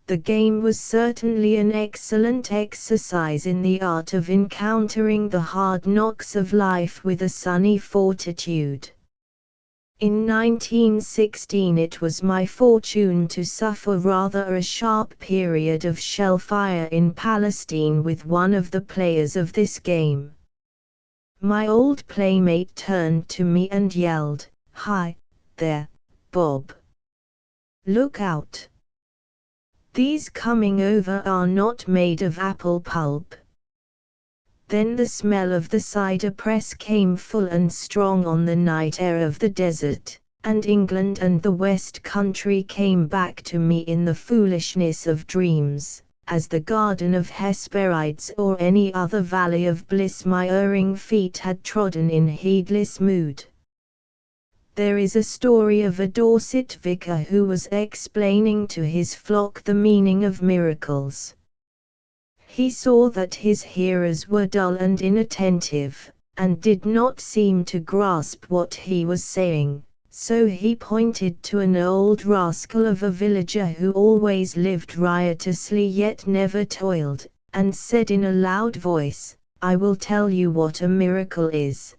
The game was certainly an excellent exercise in the art of encountering the hard knocks of life with a sunny fortitude. In 1916 it was my fortune to suffer rather a sharp period of shell fire in Palestine with one of the players of this game. My old playmate turned to me and yelled, "Hi, there, Bob. Look out. These coming over are not made of apple pulp." Then the smell of the cider press came full and strong on the night air of the desert, and England and the West Country came back to me in the foolishness of dreams, as the Garden of Hesperides or any other valley of bliss my erring feet had trodden in heedless mood. There is a story of a Dorset vicar who was explaining to his flock the meaning of miracles. He saw that his hearers were dull and inattentive, and did not seem to grasp what he was saying, so he pointed to an old rascal of a villager who always lived riotously yet never toiled, and said in a loud voice, "I will tell you what a miracle is.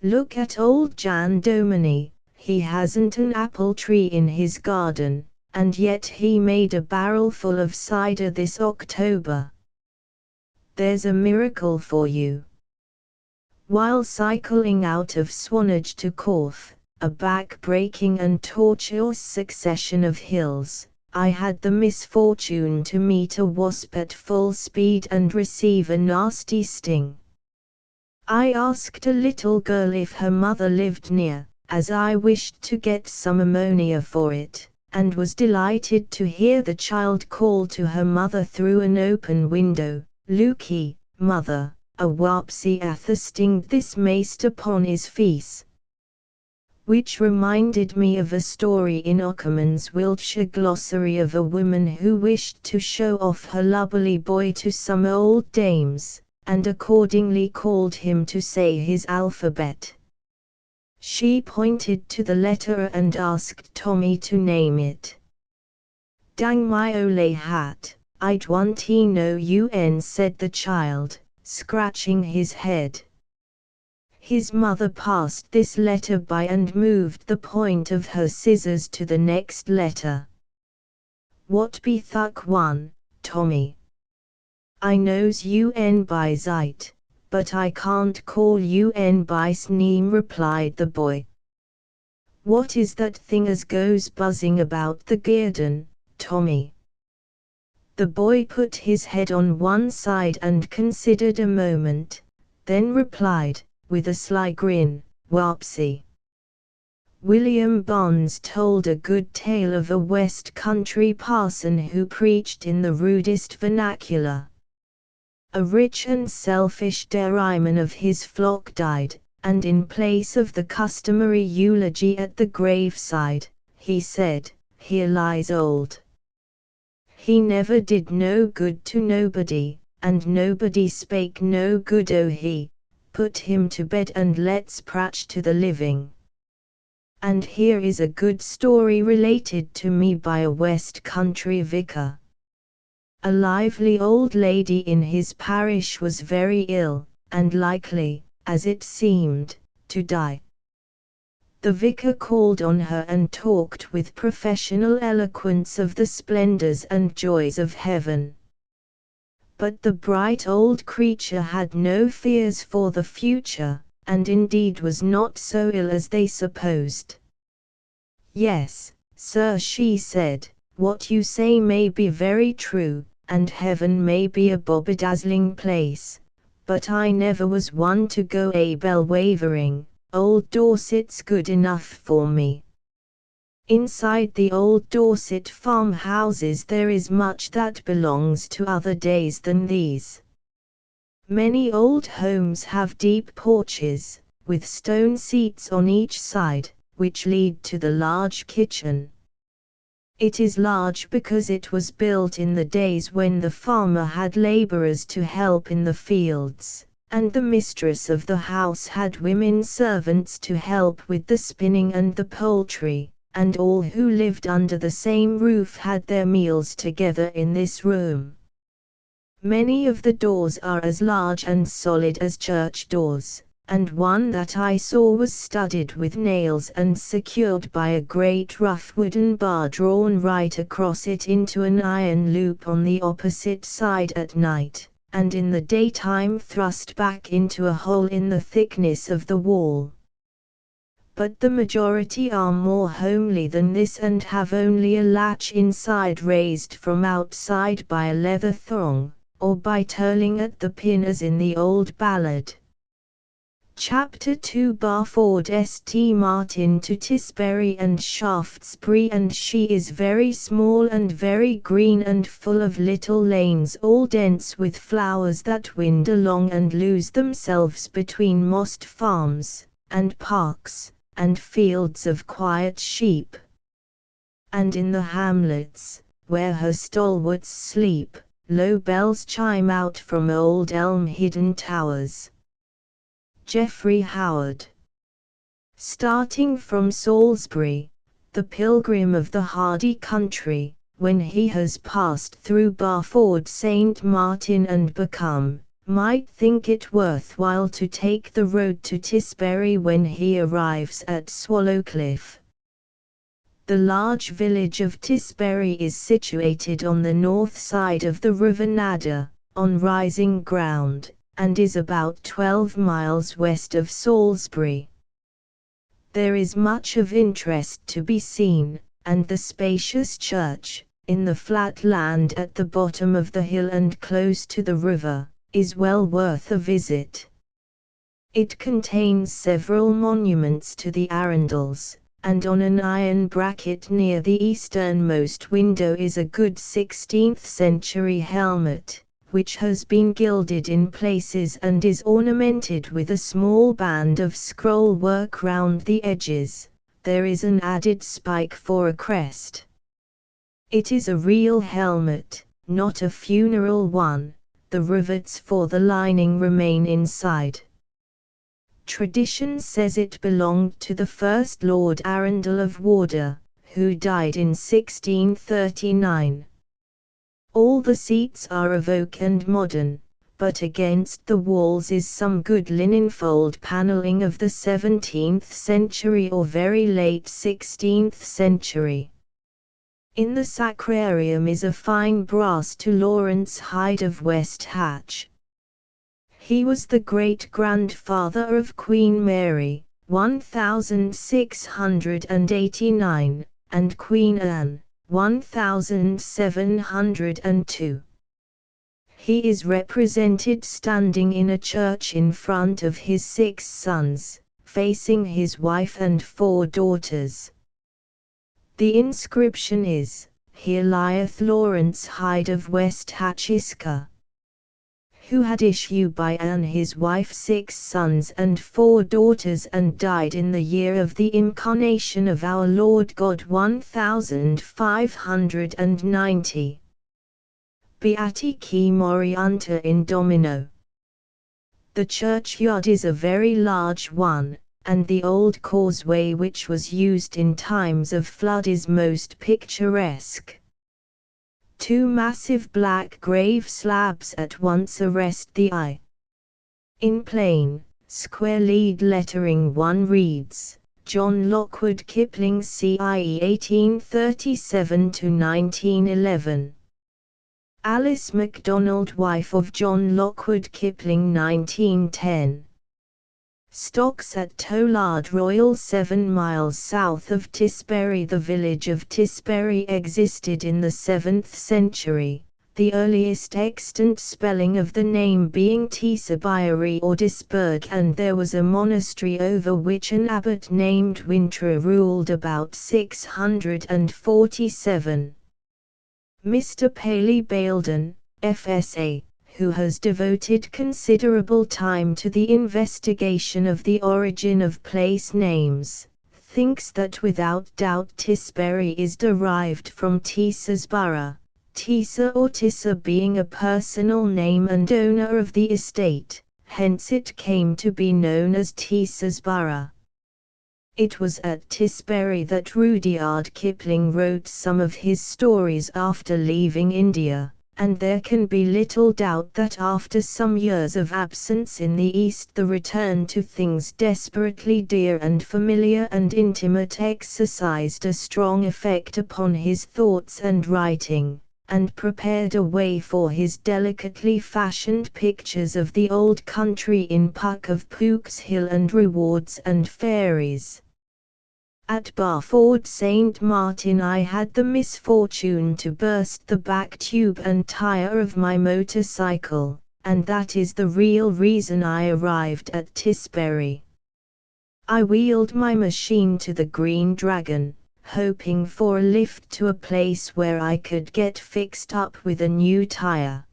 Look at old Jan Domini, he hasn't an apple tree in his garden, and yet he made a barrel full of cider this October. There's a miracle for you." While cycling out of Swanage to Corfe, a back-breaking and tortuous succession of hills, I had the misfortune to meet a wasp at full speed and receive a nasty sting. I asked a little girl if her mother lived near, as I wished to get some ammonia for it, and was delighted to hear the child call to her mother through an open window, "Lukey, mother, a wapsie hath a stinged this maist upon his feece." Which reminded me of a story in Ockerman's Wiltshire Glossary of a woman who wished to show off her lubberly boy to some old dames, and accordingly called him to say his alphabet. She pointed to the letter and asked Tommy to name it. "Dang my ole hat, I don't know UN," said the child, scratching his head. His mother passed this letter by and moved the point of her scissors to the next letter. "What be thuck one, Tommy?" "I knows UN by sight, but I can't call UN by name," replied the boy. "What is that thing as goes buzzing about the garden, Tommy?" The boy put his head on one side and considered a moment, then replied, with a sly grin, "Wapsie." William Barnes told a good tale of a West Country parson who preached in the rudest vernacular. A rich and selfish dairyman of his flock died, and in place of the customary eulogy at the graveside, he said, "Here lies old. He never did no good to nobody, and nobody spake no good o' he. Put him to bed and let's pratch to the living." And here is a good story related to me by a West Country vicar. A lively old lady in his parish was very ill, and likely, as it seemed, to die. The vicar called on her and talked with professional eloquence of the splendors and joys of heaven. But the bright old creature had no fears for the future, and indeed was not so ill as they supposed. "Yes, sir," she said, "what you say may be very true, and heaven may be a bobbedazzling place, but I never was one to go a bell-wavering. Old Dorset's good enough for me." Inside the old Dorset farmhouses there is much that belongs to other days than these. Many old homes have deep porches, with stone seats on each side, which lead to the large kitchen. It is large because it was built in the days when the farmer had laborers to help in the fields, and the mistress of the house had women servants to help with the spinning and the poultry, and all who lived under the same roof had their meals together in this room. Many of the doors are as large and solid as church doors, and one that I saw was studded with nails and secured by a great rough wooden bar drawn right across it into an iron loop on the opposite side at night, and in the daytime thrust back into a hole in the thickness of the wall. But the majority are more homely than this and have only a latch inside raised from outside by a leather thong, or by turling at the pin as in the old ballad. Chapter 2 Barford St Martin to Tisbury and Shaftesbury, and she is very small and very green and full of little lanes all dense with flowers that wind along and lose themselves between mossed farms, and parks, and fields of quiet sheep. And in the hamlets, where her stalwarts sleep, low bells chime out from old elm-hidden towers. Geoffrey Howard. Starting from Salisbury, the pilgrim of the hardy country, when he has passed through Barford St Martin and become, might think it worthwhile to take the road to Tisbury when he arrives at Swallowcliffe. The large village of Tisbury is situated on the north side of the River Nadder, on rising ground, and is about 12 miles west of Salisbury. There is much of interest to be seen, and the spacious church, in the flat land at the bottom of the hill and close to the river, is well worth a visit. It contains several monuments to the Arundels, and on an iron bracket near the easternmost window is a good 16th-century helmet, which has been gilded in places and is ornamented with a small band of scroll work round the edges. There is an added spike for a crest. It is a real helmet, not a funeral one. The rivets for the lining remain inside. Tradition says it belonged to the first Lord Arundel of Wardour, who died in 1639. All the seats are of oak and modern, but against the walls is some good linen fold panelling of the 17th century or very late 16th century. In the sacrarium is a fine brass to Lawrence Hyde of West Hatch. He was the great-grandfather of Queen Mary, 1689, and Queen Anne, 1702. He is represented standing in a church in front of his 6 sons, facing his wife and 4 daughters. The inscription is, "Here lieth Lawrence Hyde of West Hatchiska, who had issue by Anne his wife 6 sons and 4 daughters and died in the year of the incarnation of our Lord God 1590. Beatici moriuntur in Domino." The churchyard is a very large one, and the old causeway which was used in times of flood is most picturesque. 2 massive black grave slabs at once arrest the eye. In plain, square lead lettering one reads, John Lockwood Kipling CIE 1837–1911. Alice MacDonald, wife of John Lockwood Kipling 1910. Stocks at Tollard Royal 7 miles south of Tisbury. The village of Tisbury existed in the 7th century, the earliest extant spelling of the name being Tisbury or Disburg, and there was a monastery over which an abbot named Wintra ruled about 647. Mr. Paley Baildon, FSA, who has devoted considerable time to the investigation of the origin of place names, thinks that without doubt Tisbury is derived from Tisesborough, Tisa or Tissa being a personal name and owner of the estate, hence it came to be known as Tisesborough. It was at Tisbury that Rudyard Kipling wrote some of his stories after leaving India, and there can be little doubt that after some years of absence in the East the return to things desperately dear and familiar and intimate exercised a strong effect upon his thoughts and writing, and prepared a way for his delicately fashioned pictures of the old country in Puck of Pook's Hill and Rewards and Fairies. At Barford St Martin I had the misfortune to burst the back tube and tyre of my motorcycle, and that is the real reason I arrived at Tisbury. I wheeled my machine to the Green Dragon, hoping for a lift to a place where I could get fixed up with a new tire.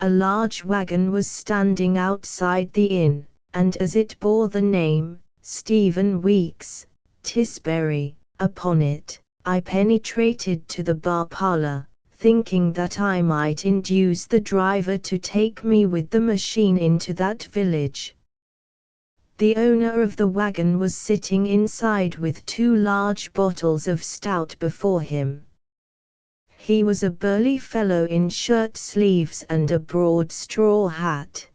A large wagon was standing outside the inn, and as it bore the name, Stephen Weeks, Tisbury, upon it, I penetrated to the bar parlour, thinking that I might induce the driver to take me with the machine into that village. The owner of the wagon was sitting inside with 2 large bottles of stout before him. He was a burly fellow in shirt sleeves and a broad straw hat.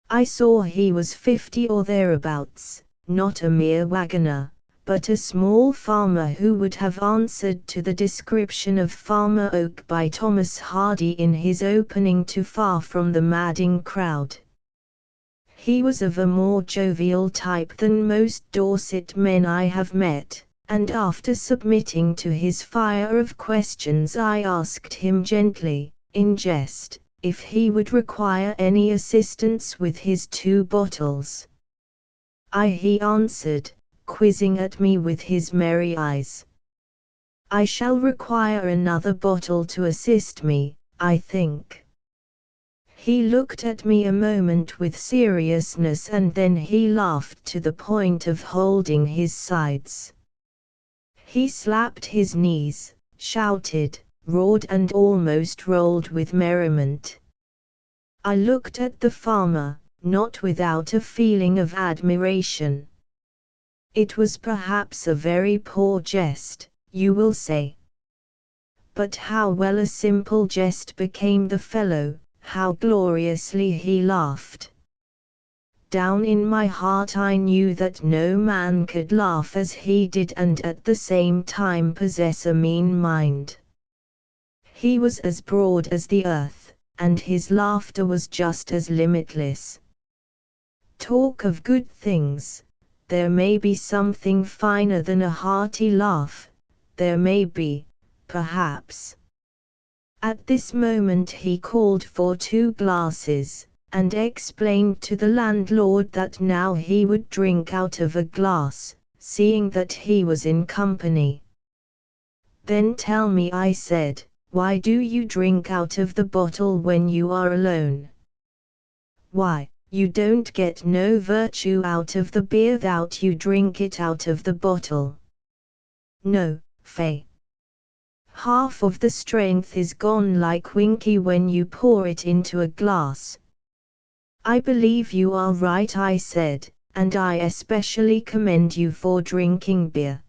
I saw he was 50 or thereabouts, not a mere wagoner, but a small farmer who would have answered to the description of Farmer Oak by Thomas Hardy in his opening to Far from the Madding Crowd. He was of a more jovial type than most Dorset men I have met, and after submitting to his fire of questions I asked him gently, in jest, if he would require any assistance with his 2 bottles. "Aye," he answered, quizzing at me with his merry eyes. "I shall require another bottle to assist me, I think." He looked at me a moment with seriousness and then he laughed to the point of holding his sides. He slapped his knees, shouted, roared and almost rolled with merriment. I looked at the farmer, not without a feeling of admiration. It was perhaps a very poor jest, you will say. But how well a simple jest became the fellow, how gloriously he laughed. Down in my heart I knew that no man could laugh as he did and at the same time possess a mean mind. He was as broad as the earth, and his laughter was just as limitless. Talk of good things, there may be something finer than a hearty laugh, there may be, perhaps. At this moment he called for 2 glasses, and explained to the landlord that now he would drink out of a glass, seeing that he was in company. "Then tell me," I said, "why do you drink out of the bottle when you are alone?" "Why, you don't get no virtue out of the beer thout you drink it out of the bottle." "No, fay. Half of the strength is gone like winky when you pour it into a glass." "I believe you are right," I said, "and I especially commend you for drinking beer.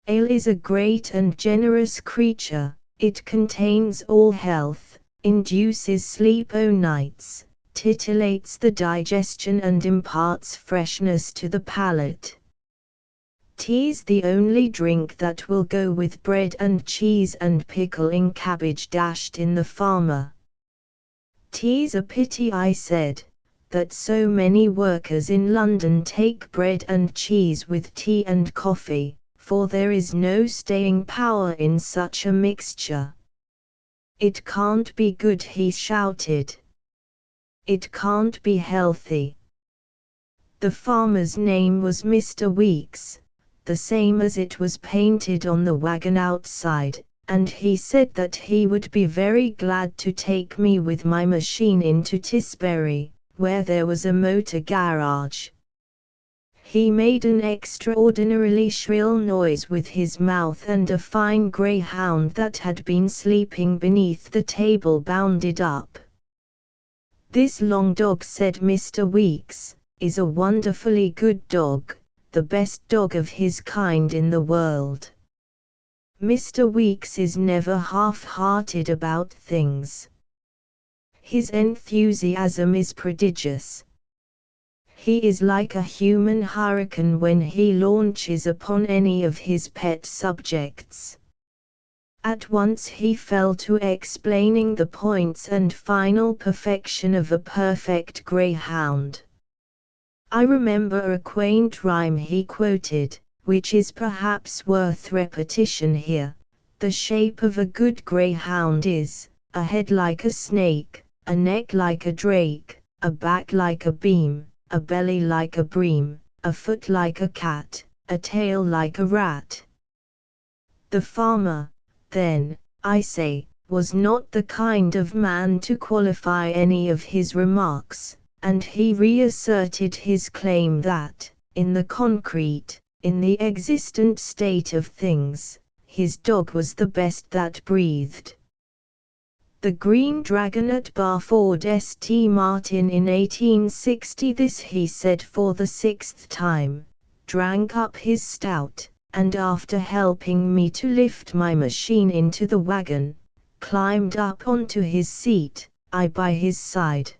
Ale is a great and generous creature, it contains all health, induces sleep o' nights, titillates the digestion and imparts freshness to the palate. Tea's the only drink that will go with bread and cheese and pickling cabbage dashed in the farmer." "Tea's a pity," I said, "that so many workers in London take bread and cheese with tea and coffee, for there is no staying power in such a mixture. It can't be good," he shouted. "It can't be healthy." The farmer's name was Mr. Weeks, the same as it was painted on the wagon outside, and he said that he would be very glad to take me with my machine into Tisbury, where there was a motor garage. He made an extraordinarily shrill noise with his mouth and a fine greyhound that had been sleeping beneath the table bounded up. "This long dog," said Mr. Weeks, "is a wonderfully good dog, the best dog of his kind in the world. Mr. Weeks is never half-hearted about things. His enthusiasm is prodigious. He is like a human hurricane when he launches upon any of his pet subjects." At once he fell to explaining the points and final perfection of a perfect greyhound. I remember a quaint rhyme he quoted, which is perhaps worth repetition here. "The shape of a good greyhound is, a head like a snake, a neck like a drake, a back like a beam, a belly like a bream, a foot like a cat, a tail like a rat. The farmer, then, I say, was not the kind of man to qualify any of his remarks, and he reasserted his claim that, in the concrete, in the existent state of things, his dog was the best that breathed. The Green Dragon at Barford St. Martin in 1860. This he said for the 6th time, drank up his stout, and after helping me to lift my machine into the wagon, climbed up onto his seat, I by his side.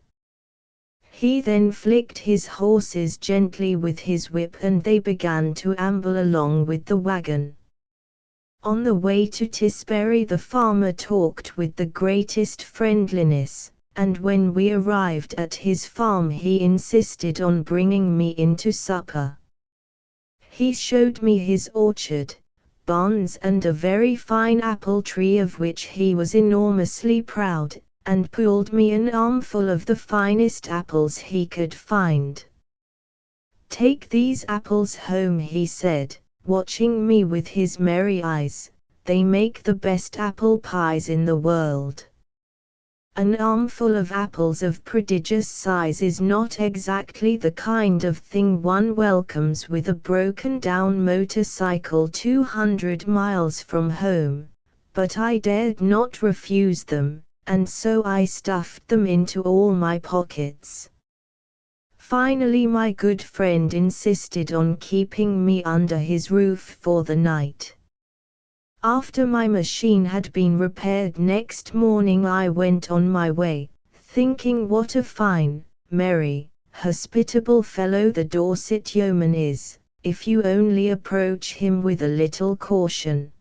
He then flicked his horses gently with his whip and they began to amble along with the wagon. On the way to Tisbury the farmer talked with the greatest friendliness, and when we arrived at his farm he insisted on bringing me in to supper. He showed me his orchard, barns and a very fine apple tree of which he was enormously proud, and pulled me an armful of the finest apples he could find. "Take these apples home," he said, watching me with his merry eyes, "they make the best apple pies in the world." An armful of apples of prodigious size is not exactly the kind of thing one welcomes with a broken-down motorcycle 200 miles from home, but I dared not refuse them, and so I stuffed them into all my pockets. Finally my good friend insisted on keeping me under his roof for the night. After my machine had been repaired next morning I went on my way, thinking what a fine, merry, hospitable fellow the Dorset yeoman is, if you only approach him with a little caution.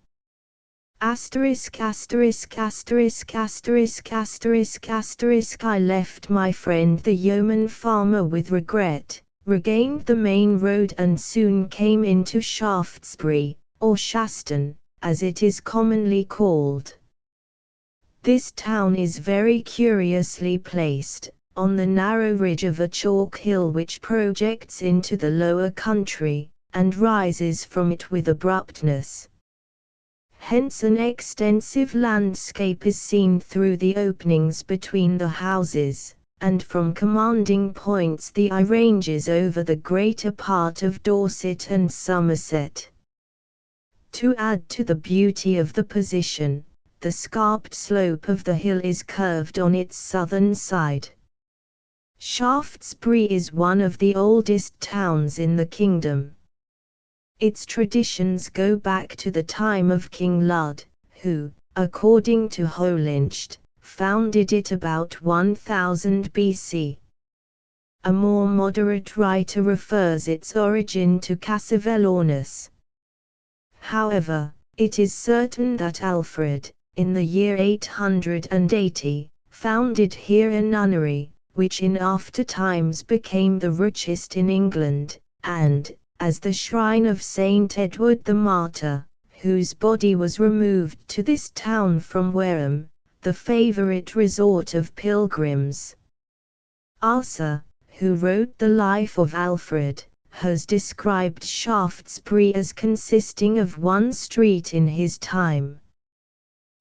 Asterisk asterisk asterisk asterisk asterisk asterisk. I left my friend the yeoman farmer with regret, regained the main road and soon came into Shaftesbury, or Shaston, as it is commonly called. This town is very curiously placed, on the narrow ridge of a chalk hill which projects into the lower country, and rises from it with abruptness. Hence an extensive landscape is seen through the openings between the houses, and from commanding points the eye ranges over the greater part of Dorset and Somerset. To add to the beauty of the position, the scarped slope of the hill is curved on its southern side. Shaftesbury is one of the oldest towns in the kingdom. Its traditions go back to the time of King Lud, who, according to Holinshedh, founded it about 1000 BC. A more moderate writer refers its origin to Cassivellornis. However, it is certain that Alfred, in the year 880, founded here a nunnery, which in after times became the richest in England, and, as the shrine of Saint Edward the Martyr, whose body was removed to this town from Wareham, the favourite resort of pilgrims. Arthur, who wrote the life of Alfred, has described Shaftesbury as consisting of one street in his time.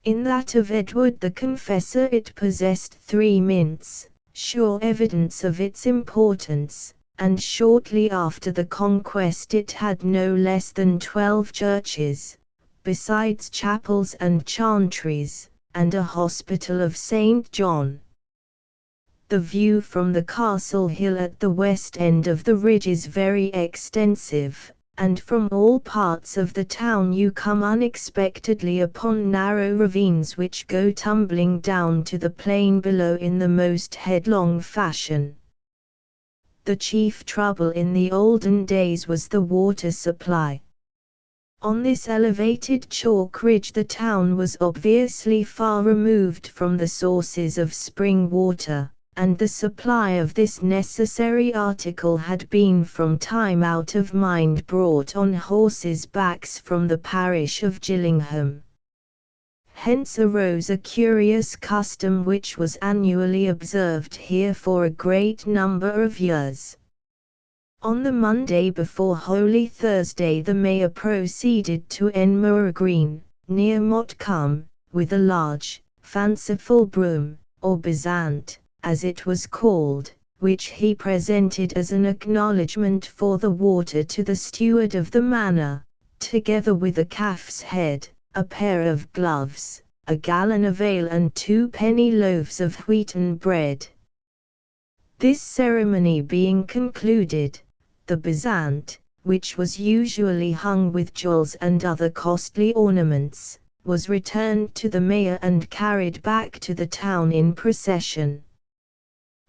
In that of Edward the Confessor it possessed 3 mints, sure evidence of its importance, and shortly after the conquest it had no less than 12 churches, besides chapels and chantries, and a hospital of St. John. The view from the castle hill at the west end of the ridge is very extensive, and from all parts of the town you come unexpectedly upon narrow ravines which go tumbling down to the plain below in the most headlong fashion. The chief trouble in the olden days was the water supply. On this elevated chalk ridge the town was obviously far removed from the sources of spring water, and the supply of this necessary article had been from time out of mind brought on horses' backs from the parish of Gillingham. Hence arose a curious custom which was annually observed here for a great number of years. On the Monday before Holy Thursday the mayor proceeded to Enmore Green, near Motcombe, with a large, fanciful broom, or bezant, as it was called, which he presented as an acknowledgment for the water to the steward of the manor, together with a calf's head, a pair of gloves, a gallon of ale and 2 penny loaves of wheaten bread. This ceremony being concluded, the bezant, which was usually hung with jewels and other costly ornaments, was returned to the mayor and carried back to the town in procession.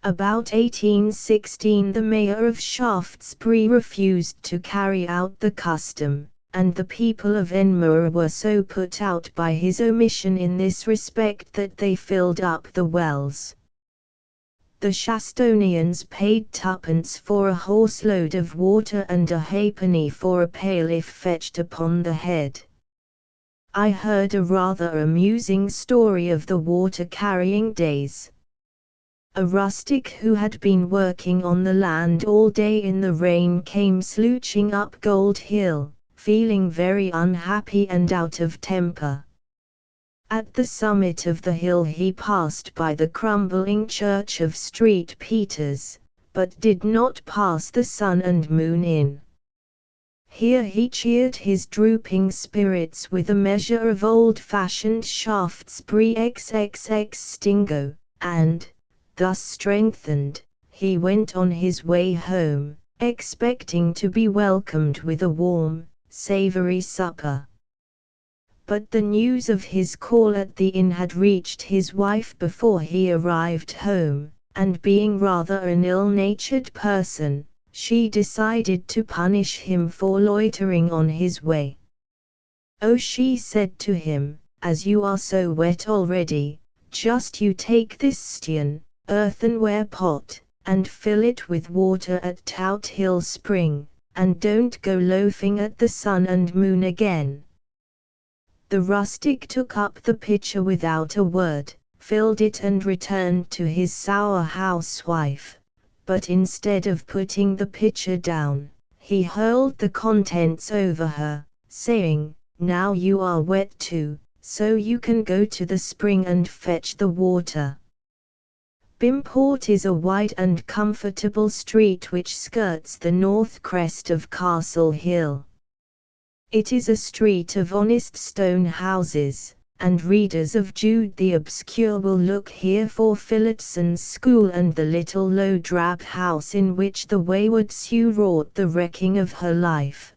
About 1816 the mayor of Shaftesbury refused to carry out the custom, and the people of Enmore were so put out by his omission in this respect that they filled up the wells. The Shastonians paid 2d for a horse-load of water and a halfpenny for a pail if fetched upon the head. I heard a rather amusing story of the water-carrying days. A rustic who had been working on the land all day in the rain came slouching up Gold Hill, feeling very unhappy and out of temper. At the summit of the hill he passed by the crumbling church of St. Peter's, but did not pass the Sun and Moon Inn. Here he cheered his drooping spirits with a measure of old-fashioned Shaftesbury XXX Stingo, and, thus strengthened, he went on his way home, expecting to be welcomed with a warm, savoury supper. But the news of his call at the inn had reached his wife before he arrived home, and being rather an ill-natured person, she decided to punish him for loitering on his way. "Oh," she said to him, "as you are so wet already, just you take this stone, earthenware pot, and fill it with water at Tout Hill Spring, and don't go loafing at the Sun and Moon again." The rustic took up the pitcher without a word, filled it and returned to his sour housewife, but instead of putting the pitcher down, he hurled the contents over her, saying, "Now you are wet too, so you can go to the spring and fetch the water." Bimport is a wide and comfortable street which skirts the north crest of Castle Hill. It is a street of honest stone houses, and readers of Jude the Obscure will look here for Phillickson's School and the little low drab house in which the wayward Sue wrought the wrecking of her life.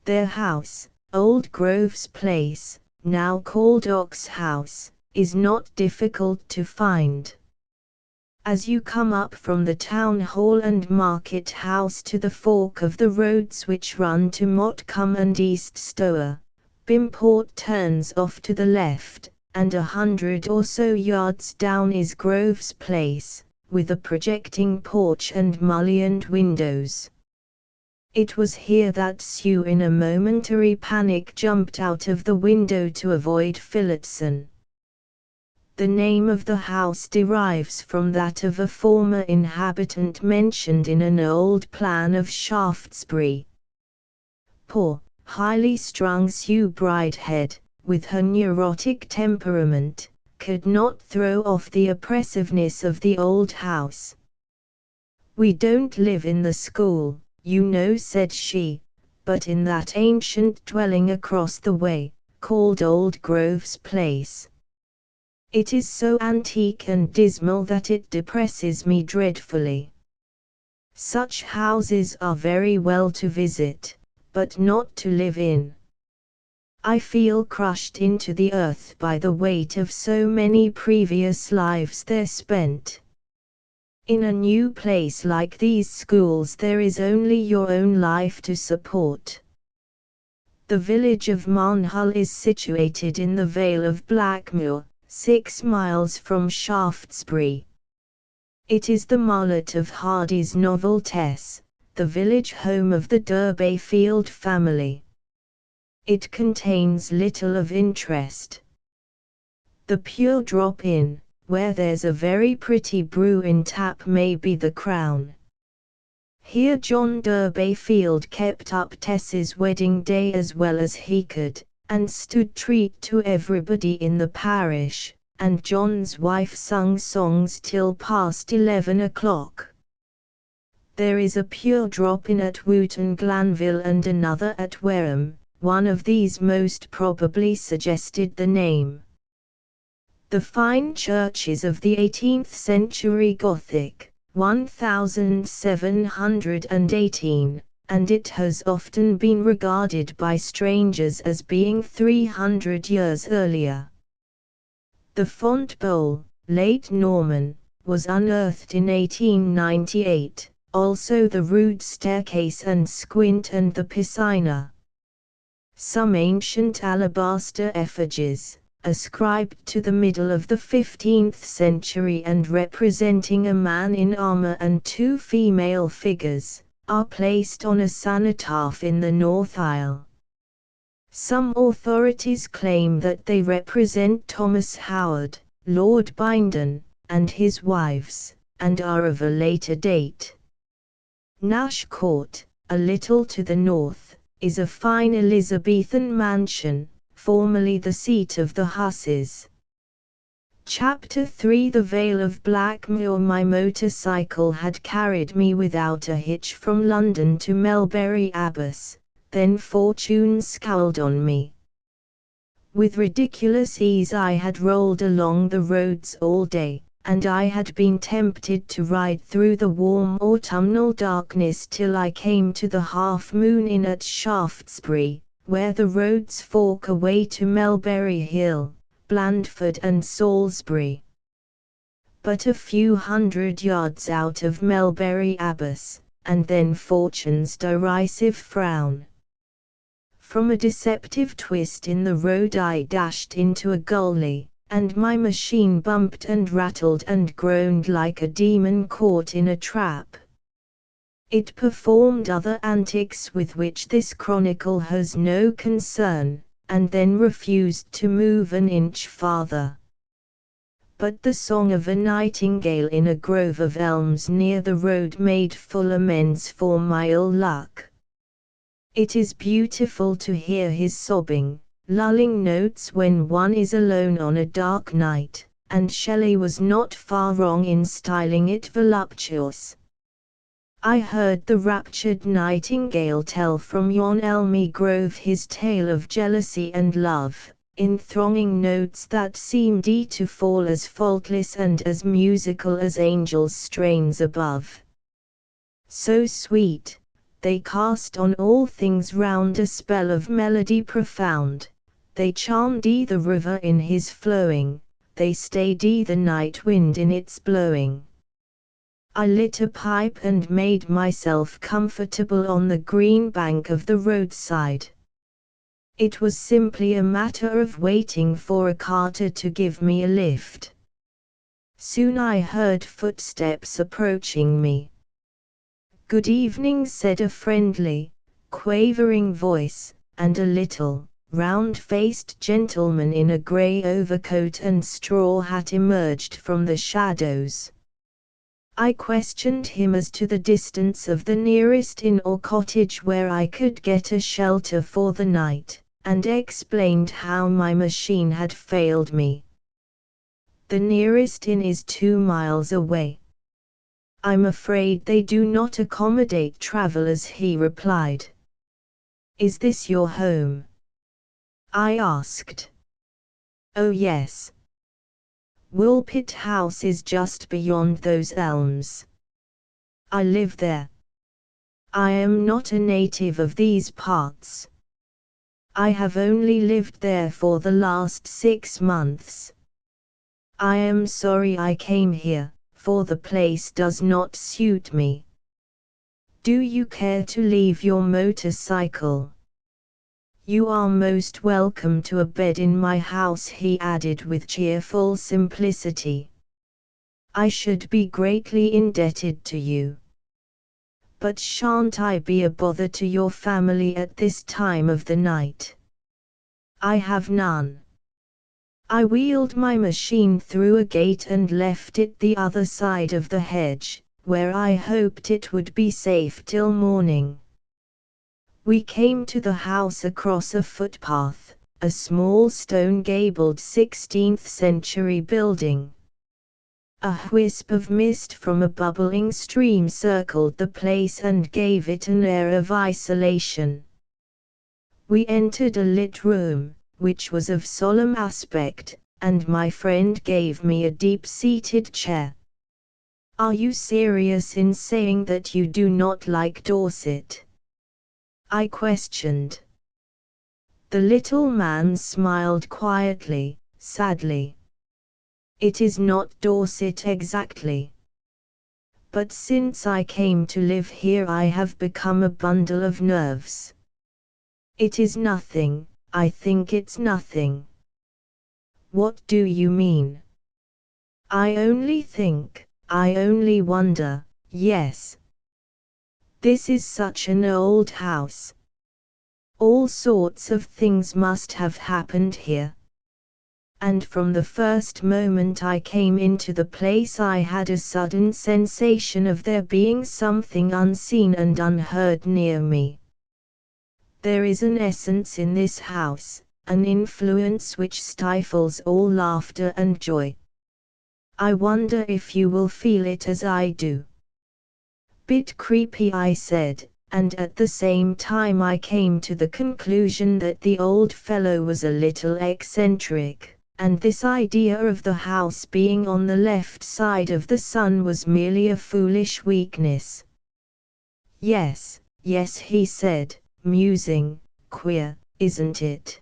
Their house, Old Grove's Place, now called Ox House, is not difficult to find. As you come up from the Town Hall and Market House to the fork of the roads which run to Motcombe and East Stour, Bimport turns off to the left, and 100 or so yards down is Grove's Place, with a projecting porch and mullioned windows. It was here that Sue in a momentary panic jumped out of the window to avoid Phillotson. The name of the house derives from that of a former inhabitant mentioned in an old plan of Shaftesbury. Poor, highly strung Sue Bridehead, with her neurotic temperament, could not throw off the oppressiveness of the old house. "We don't live in the school, you know," said she, "but in that ancient dwelling across the way, called Old Grove's Place. It is so antique and dismal that it depresses me dreadfully. Such houses are very well to visit, but not to live in. I feel crushed into the earth by the weight of so many previous lives there spent. In a new place like these schools there is only your own life to support." The village of Marnhull is situated in the Vale of Blackmoor, 6 miles from Shaftesbury. It is the Mullet of Hardy's novel Tess, the village home of the Durbeyfield family. It contains little of interest. The Pure Drop Inn, where there's a very pretty brew in tap, may be the crown. Here John Durbeyfield kept up Tess's wedding day as well as he could, and stood treat to everybody in the parish, and John's wife sung songs till past 11 o'clock. There is a Pure Drop Inn at Wootton Glanville and another at Wareham. One of these most probably suggested the name. The fine churches of the 18th century Gothic, 1718, and it has often been regarded by strangers as being 300 years earlier. The font bowl, late Norman, was unearthed in 1898, also the rood staircase and squint and the piscina. Some ancient alabaster effigies, ascribed to the middle of the 15th century and representing a man in armor and two female figures, are placed on a cenotaph in the north aisle. Some authorities claim that they represent Thomas Howard, Lord Bindon, and his wives, and are of a later date. Nash Court, a little to the north, is a fine Elizabethan mansion, formerly the seat of the Husses. Chapter 3 The Vale of Blackmoor. My motorcycle had carried me without a hitch from London to Melbury Abbas, then fortune scowled on me. With ridiculous ease I had rolled along the roads all day, and I had been tempted to ride through the warm autumnal darkness till I came to the Half Moon Inn at Shaftesbury, where the roads fork away to Melbury Hill, Blandford and Salisbury. But a few hundred yards out of Melbury Abbas, and then fortune's derisive frown. From a deceptive twist in the road I dashed into a gully, and my machine bumped and rattled and groaned like a demon caught in a trap. It performed other antics with which this chronicle has no concern, and then refused to move an inch farther. But the song of a nightingale in a grove of elms near the road made full amends for my ill luck. It is beautiful to hear his sobbing, lulling notes when one is alone on a dark night, and Shelley was not far wrong in styling it voluptuous. I heard the raptured nightingale tell from yon elmy grove his tale of jealousy and love, in thronging notes that seemed to fall as faultless and as musical as angels' strains above. So sweet, they cast on all things round a spell of melody profound. They charmed the river in his flowing, they stayed the night wind in its blowing. I lit a pipe and made myself comfortable on the green bank of the roadside. It was simply a matter of waiting for a carter to give me a lift. Soon I heard footsteps approaching me. "Good evening," said a friendly, quavering voice, and a little, round-faced gentleman in a grey overcoat and straw hat emerged from the shadows. I questioned him as to the distance of the nearest inn or cottage where I could get a shelter for the night, and explained how my machine had failed me. "The nearest inn is 2 miles away. I'm afraid they do not accommodate travellers," he replied. "Is this your home?" I asked. "Oh yes. Woolpit House is just beyond those elms. I live there. I am not a native of these parts. I have only lived there for the last 6 months. I am sorry I came here, for the place does not suit me. Do you care to leave your motorcycle? You are most welcome to a bed in my house," he added with cheerful simplicity. "I should be greatly indebted to you. But shan't I be a bother to your family at this time of the night?" "I have none. I wheeled my machine through a gate and left it the other side of the hedge, where I hoped it would be safe till morning. We came to the house across a footpath, a small stone-gabled 16th-century building. A wisp of mist from a bubbling stream circled the place and gave it an air of isolation. We entered a lit room, which was of solemn aspect, and my friend gave me a deep-seated chair. "Are you serious in saying that you do not like Dorset?" I questioned. The little man smiled quietly, sadly. "It is not Dorset exactly. But since I came to live here I have become a bundle of nerves. It is nothing, I think it's nothing." "What do you mean?" "I only think, I only wonder, yes. This is such an old house. All sorts of things must have happened here. And from the first moment I came into the place I had a sudden sensation of there being something unseen and unheard near me. There is an essence in this house, an influence which stifles all laughter and joy. I wonder if you will feel it as I do." "Bit creepy," I said, and at the same time I came to the conclusion that the old fellow was a little eccentric, and this idea of the house being on the left side of the sun was merely a foolish weakness. Yes, he said, musing, "queer, isn't it?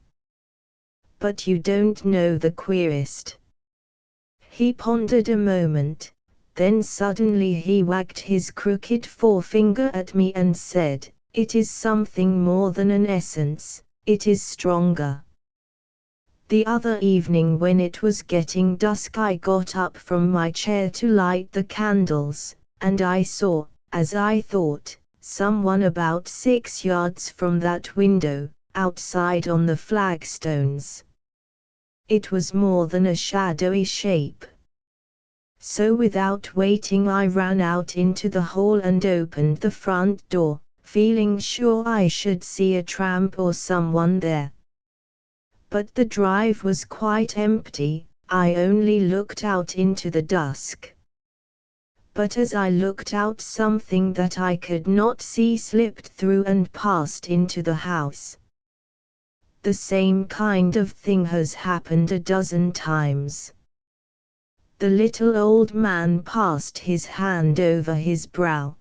But you don't know the queerest." He pondered a moment, then suddenly he wagged his crooked forefinger at me and said, "It is something more than an essence, it is stronger." The other evening when it was getting dusk I got up from my chair to light the candles, and I saw, as I thought, someone about 6 yards from that window, outside on the flagstones. It was more than a shadowy shape. So without waiting I ran out into the hall and opened the front door, feeling sure I should see a tramp or someone there. But the drive was quite empty, I only looked out into the dusk. But as I looked out something that I could not see slipped through and passed into the house. The same kind of thing has happened a dozen times. The little old man passed his hand over his brow.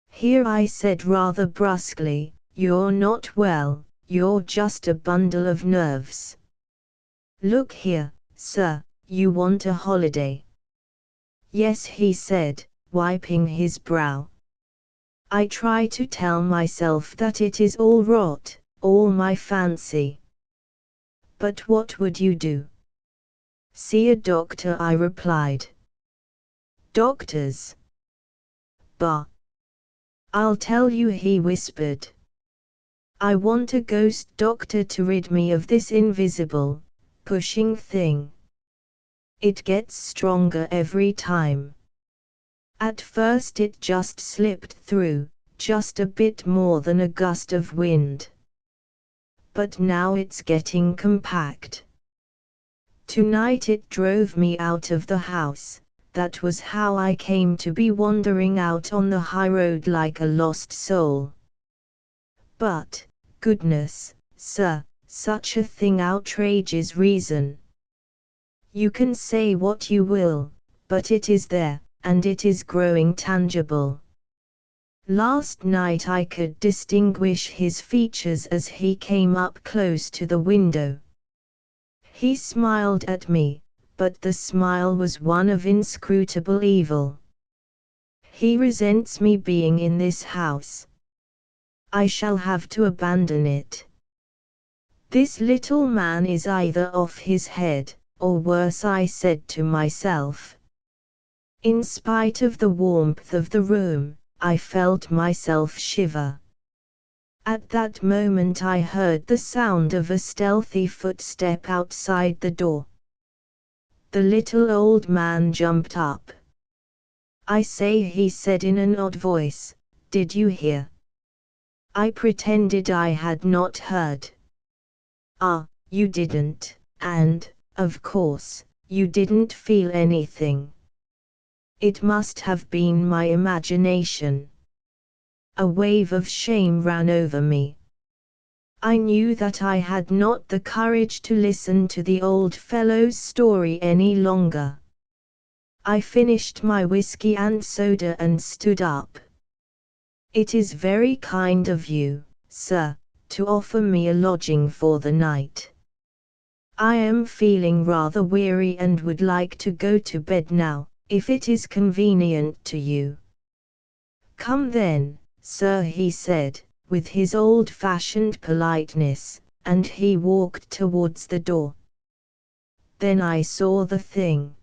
"Here," I said rather brusquely, "you're not well, you're just a bundle of nerves. Look here, sir, you want a holiday." "Yes," he said, wiping his brow. "I try to tell myself that it is all rot, all my fancy. But what would you do?" "See a doctor," I replied. "Doctors? Bah! I'll tell you," he whispered. "I want a ghost doctor to rid me of this invisible, pushing thing. It gets stronger every time. At first it just slipped through, just a bit more than a gust of wind. But now it's getting compact. Tonight it drove me out of the house. That was how I came to be wandering out on the high road like a lost soul. But, goodness, sir, such a thing outrages reason. You can say what you will, but it is there, and it is growing tangible. Last night I could distinguish his features as he came up close to the window. He smiled at me, but the smile was one of inscrutable evil. He resents me being in this house. I shall have to abandon it. This little man is either off his head, or worse, I said to myself. In spite of the warmth of the room, I felt myself shiver. At that moment I heard the sound of a stealthy footstep outside the door. The little old man jumped up. "I say," he said in an odd voice, "did you hear?" I pretended I had not heard. "Ah, you didn't, and, of course, you didn't feel anything." It must have been my imagination. A wave of shame ran over me. I knew that I had not the courage to listen to the old fellow's story any longer. I finished my whiskey and soda and stood up. "It is very kind of you, sir, to offer me a lodging for the night. I am feeling rather weary and would like to go to bed now, if it is convenient to you." "Come then, sir," he said, with his old-fashioned politeness, and he walked towards the door. Then I saw the thing.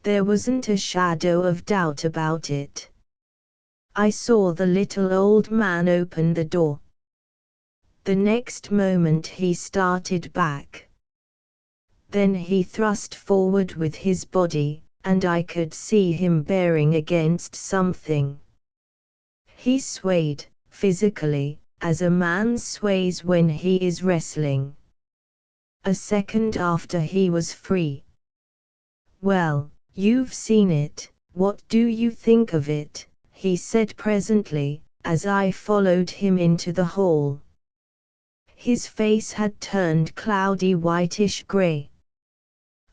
There wasn't a shadow of doubt about it. I saw the little old man open the door. The next moment he started back. Then he thrust forward with his body, and I could see him bearing against something. He swayed, physically, as a man sways when he is wrestling. A second after he was free. "Well, you've seen it, what do you think of it?" he said presently, as I followed him into the hall. His face had turned cloudy whitish grey.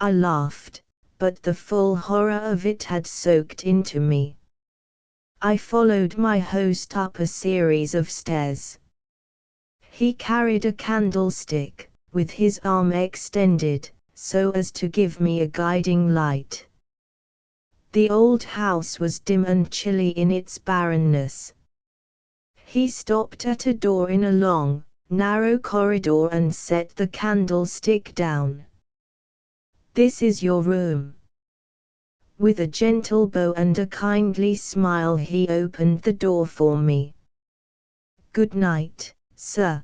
I laughed, but the full horror of it had soaked into me. I followed my host up a series of stairs. He carried a candlestick, with his arm extended, so as to give me a guiding light. The old house was dim and chilly in its barrenness. He stopped at a door in a long, narrow corridor and set the candlestick down. "This is your room." With a gentle bow and a kindly smile he opened the door for me. "Good night, sir."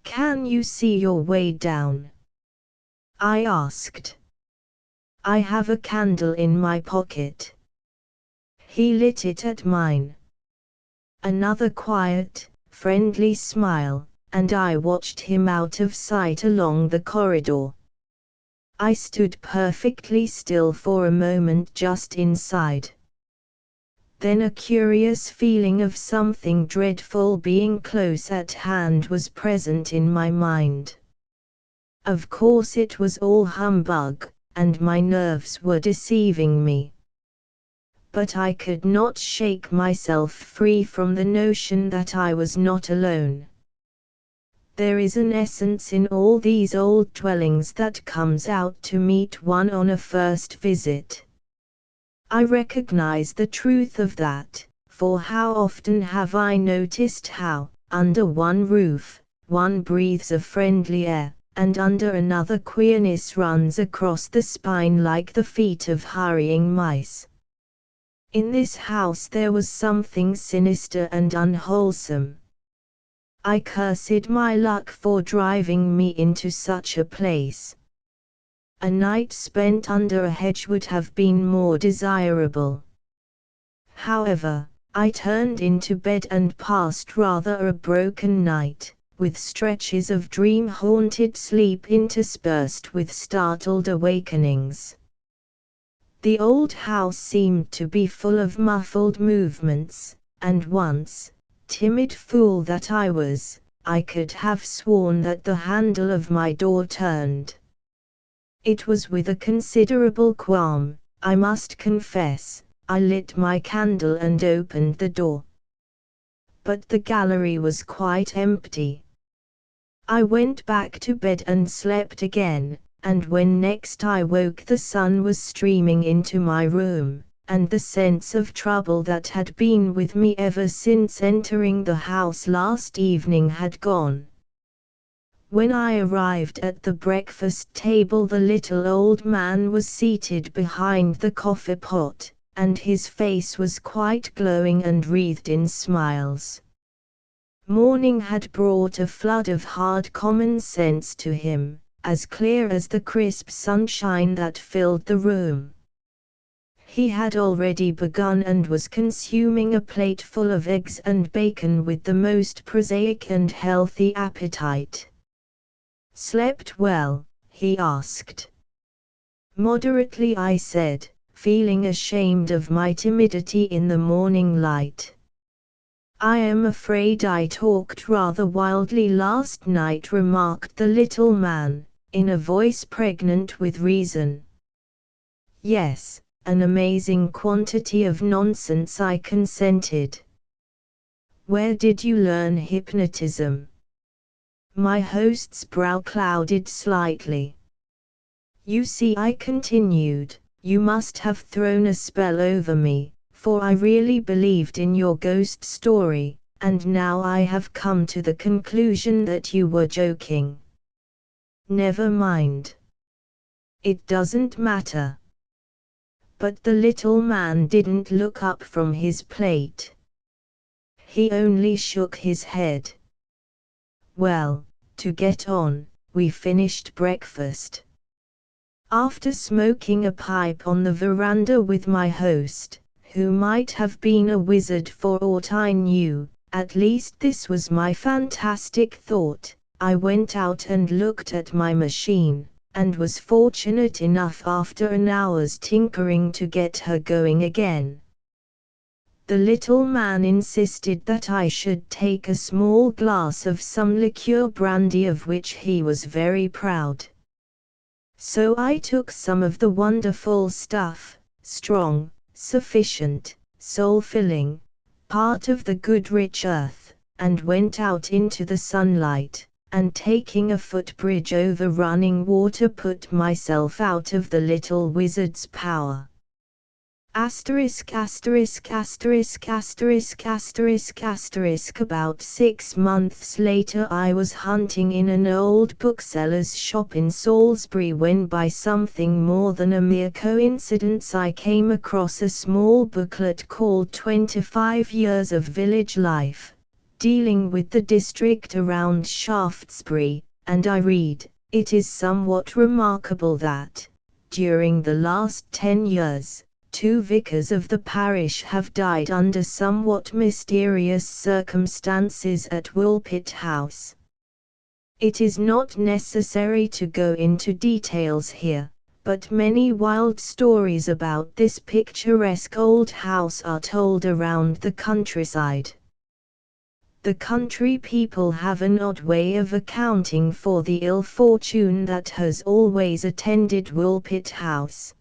"Can you see your way down?" I asked. "I have a candle in my pocket." He lit it at mine. Another quiet, friendly smile, and I watched him out of sight along the corridor. I stood perfectly still for a moment just inside. Then a curious feeling of something dreadful being close at hand was present in my mind. Of course it was all humbug, and my nerves were deceiving me. But I could not shake myself free from the notion that I was not alone. There is an essence in all these old dwellings that comes out to meet one on a first visit. I recognize the truth of that, for how often have I noticed how, under one roof, one breathes a friendly air, and under another queerness runs across the spine like the feet of hurrying mice. In this house there was something sinister and unwholesome. I cursed my luck for driving me into such a place. A night spent under a hedge would have been more desirable. However, I turned into bed and passed rather a broken night, with stretches of dream-haunted sleep interspersed with startled awakenings. The old house seemed to be full of muffled movements, and once, timid fool that I was, I could have sworn that the handle of my door turned. It was with a considerable qualm, I must confess, I lit my candle and opened the door. But the gallery was quite empty. I went back to bed and slept again, and when next I woke the sun was streaming into my room, and the sense of trouble that had been with me ever since entering the house last evening had gone. When I arrived at the breakfast table the little old man was seated behind the coffee pot, and his face was quite glowing and wreathed in smiles. Morning had brought a flood of hard common sense to him, as clear as the crisp sunshine that filled the room. He had already begun and was consuming a plate full of eggs and bacon with the most prosaic and healthy appetite. "Slept well?" he asked. "Moderately," I said, feeling ashamed of my timidity in the morning light. "I am afraid I talked rather wildly last night," remarked the little man, in a voice pregnant with reason. "Yes, an amazing quantity of nonsense," I consented. "Where did you learn hypnotism?" My host's brow clouded slightly. "You see," I continued, "you must have thrown a spell over me, for I really believed in your ghost story, and now I have come to the conclusion that you were joking." "Never mind. It doesn't matter." But the little man didn't look up from his plate. He only shook his head. Well, to get on, we finished breakfast. After smoking a pipe on the veranda with my host, who might have been a wizard for aught I knew, at least this was my fantastic thought, I went out and looked at my machine, and was fortunate enough after an hour's tinkering to get her going again. The little man insisted that I should take a small glass of some liqueur brandy of which he was very proud. So I took some of the wonderful stuff, strong, sufficient, soul-filling, part of the good rich earth, and went out into the sunlight, and taking a footbridge over running water put myself out of the little wizard's power. About 6 months later I was hunting in an old bookseller's shop in Salisbury when by something more than a mere coincidence I came across a small booklet called 25 Years of Village Life, dealing with the district around Shaftesbury, and I read, "It is somewhat remarkable that, during the last 10 years, 2 vicars of the parish have died under somewhat mysterious circumstances at Woolpit House." It is not necessary to go into details here, but many wild stories about this picturesque old house are told around the countryside. The country people have an odd way of accounting for the ill fortune that has always attended Woolpit House.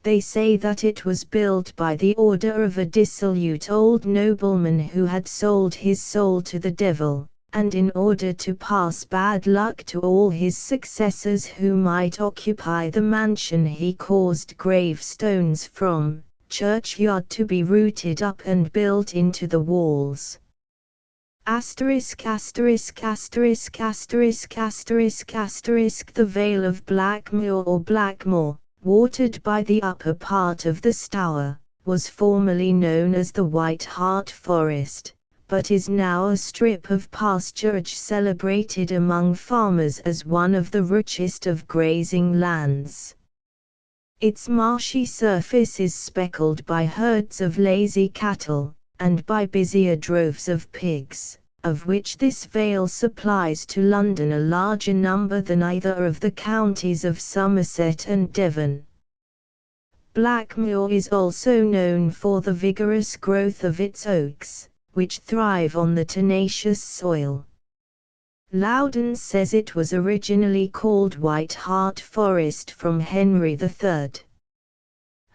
They say that it was built by the order of a dissolute old nobleman who had sold his soul to the devil, and in order to pass bad luck to all his successors who might occupy the mansion he caused gravestones from churchyard to be rooted up and built into the walls. The Vale of Blackmoor or Blackmoor, watered by the upper part of the Stour, was formerly known as the White Hart Forest, but is now a strip of pasturage celebrated among farmers as one of the richest of grazing lands. Its marshy surface is speckled by herds of lazy cattle, and by busier droves of pigs, of which this vale supplies to London a larger number than either of the counties of Somerset and Devon. Blackmoor is also known for the vigorous growth of its oaks, which thrive on the tenacious soil. Loudon says it was originally called White Hart Forest from Henry III.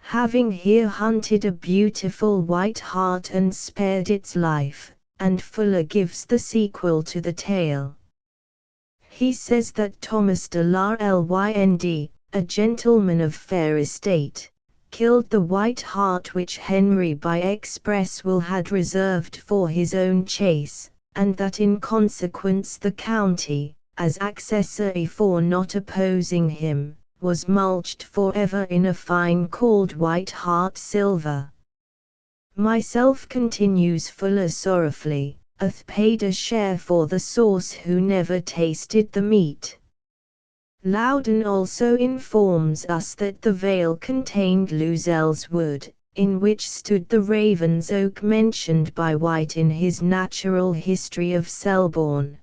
Having here hunted a beautiful white hart and spared its life, and Fuller gives the sequel to the tale. He says that Thomas de la Lynd, a gentleman of fair estate, killed the white hart which Henry by express will had reserved for his own chase, and that in consequence the county, as accessory for not opposing him, was mulched forever in a fine called White Hart silver. Myself, continues Fuller sorrowfully, hath paid a share for the sauce who never tasted the meat. Loudon also informs us that the vale contained Lozel's Wood, in which stood the Raven's Oak mentioned by White in his Natural History of Selborne.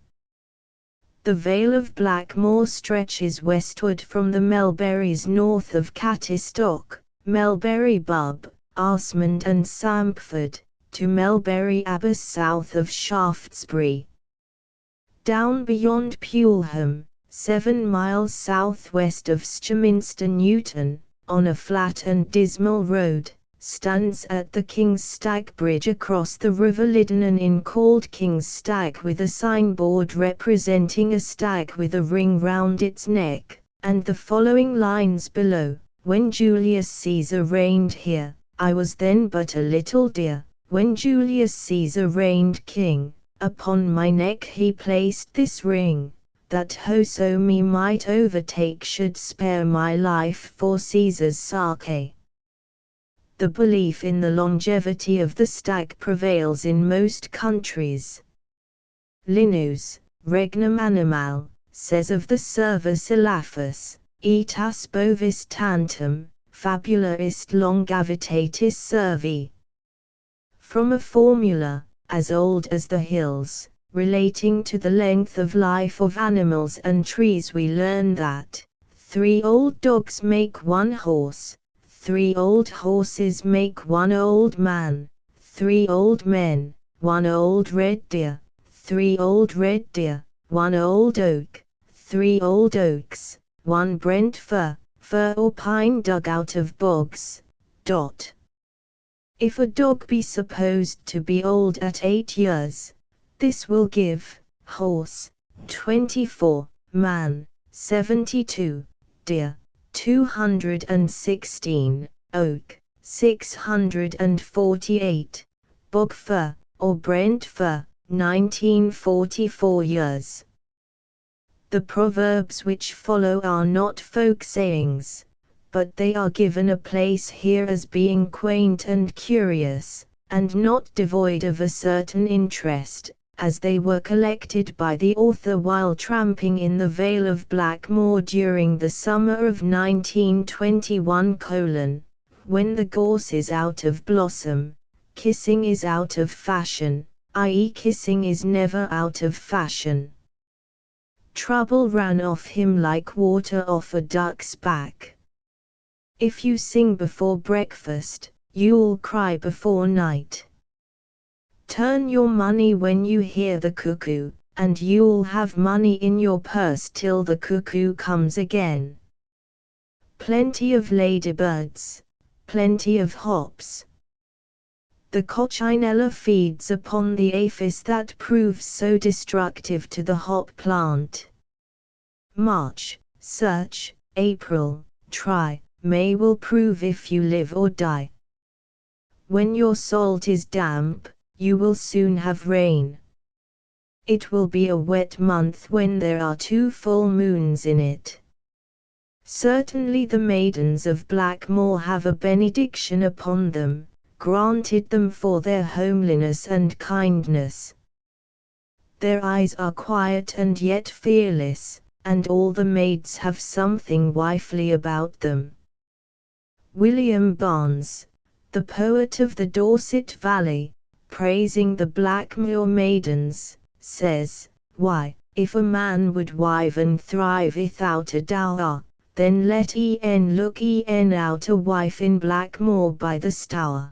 The Vale of Blackmoor stretches westward from the Melberries north of Cattistock, Melbury Bub, Arsmond and Sampford, to Melbury Abbas south of Shaftesbury. Down beyond Pulham, 7 miles southwest of Sturminster Newton, on a flat and dismal road, stands at the King's Stag Bridge across the River Liddon an inn called King's Stag with a signboard representing a stag with a ring round its neck, and the following lines below: "When Julius Caesar reigned here, I was then but a little deer. When Julius Caesar reigned king, upon my neck he placed this ring, that whoso me might overtake should spare my life for Caesar's sake." The belief in the longevity of the stag prevails in most countries. Linnus, Regnum Animal, says of the Cervus elaphus, "Etas bovis tantum, fabula ist longavitatis cervi." From a formula, as old as the hills, relating to the length of life of animals and trees, we learn that 3 old dogs make 1 horse, 3 old horses make 1 old man, 3 old men, 1 old red deer, 3 old red deer, 1 old oak, 3 old oaks, 1 Brent fir, fir or pine dug out of bogs. If a dog be supposed to be old at 8 years, this will give horse 24, man 72, deer 216, oak 648, bog fir or Brent fir 1944 years. The proverbs which follow are not folk sayings, but they are given a place here as being quaint and curious, and not devoid of a certain interest, as they were collected by the author while tramping in the Vale of Blackmoor during the summer of 1921: "When the gorse is out of blossom, kissing is out of fashion, i.e. kissing is never out of fashion. Trouble ran off him like water off a duck's back. If you sing before breakfast, you'll cry before night. Turn your money when you hear the cuckoo, and you'll have money in your purse till the cuckoo comes again. Plenty of ladybirds, plenty of hops. The coccinella feeds upon the aphis that proves so destructive to the hop plant. March, search, April, try, May will prove if you live or die. When your salt is damp, you will soon have rain. It will be a wet month when there are 2 full moons in it. Certainly the maidens of Blackmoor have a benediction upon them, granted them for their homeliness and kindness. Their eyes are quiet and yet fearless, and all the maids have something wifely about them." William Barnes, the poet of the Dorset Valley, praising the Blackmoor maidens, says, "Why, if a man would wive and thrive without a dower, then let en look en out a wife in Blackmoor by the Stour."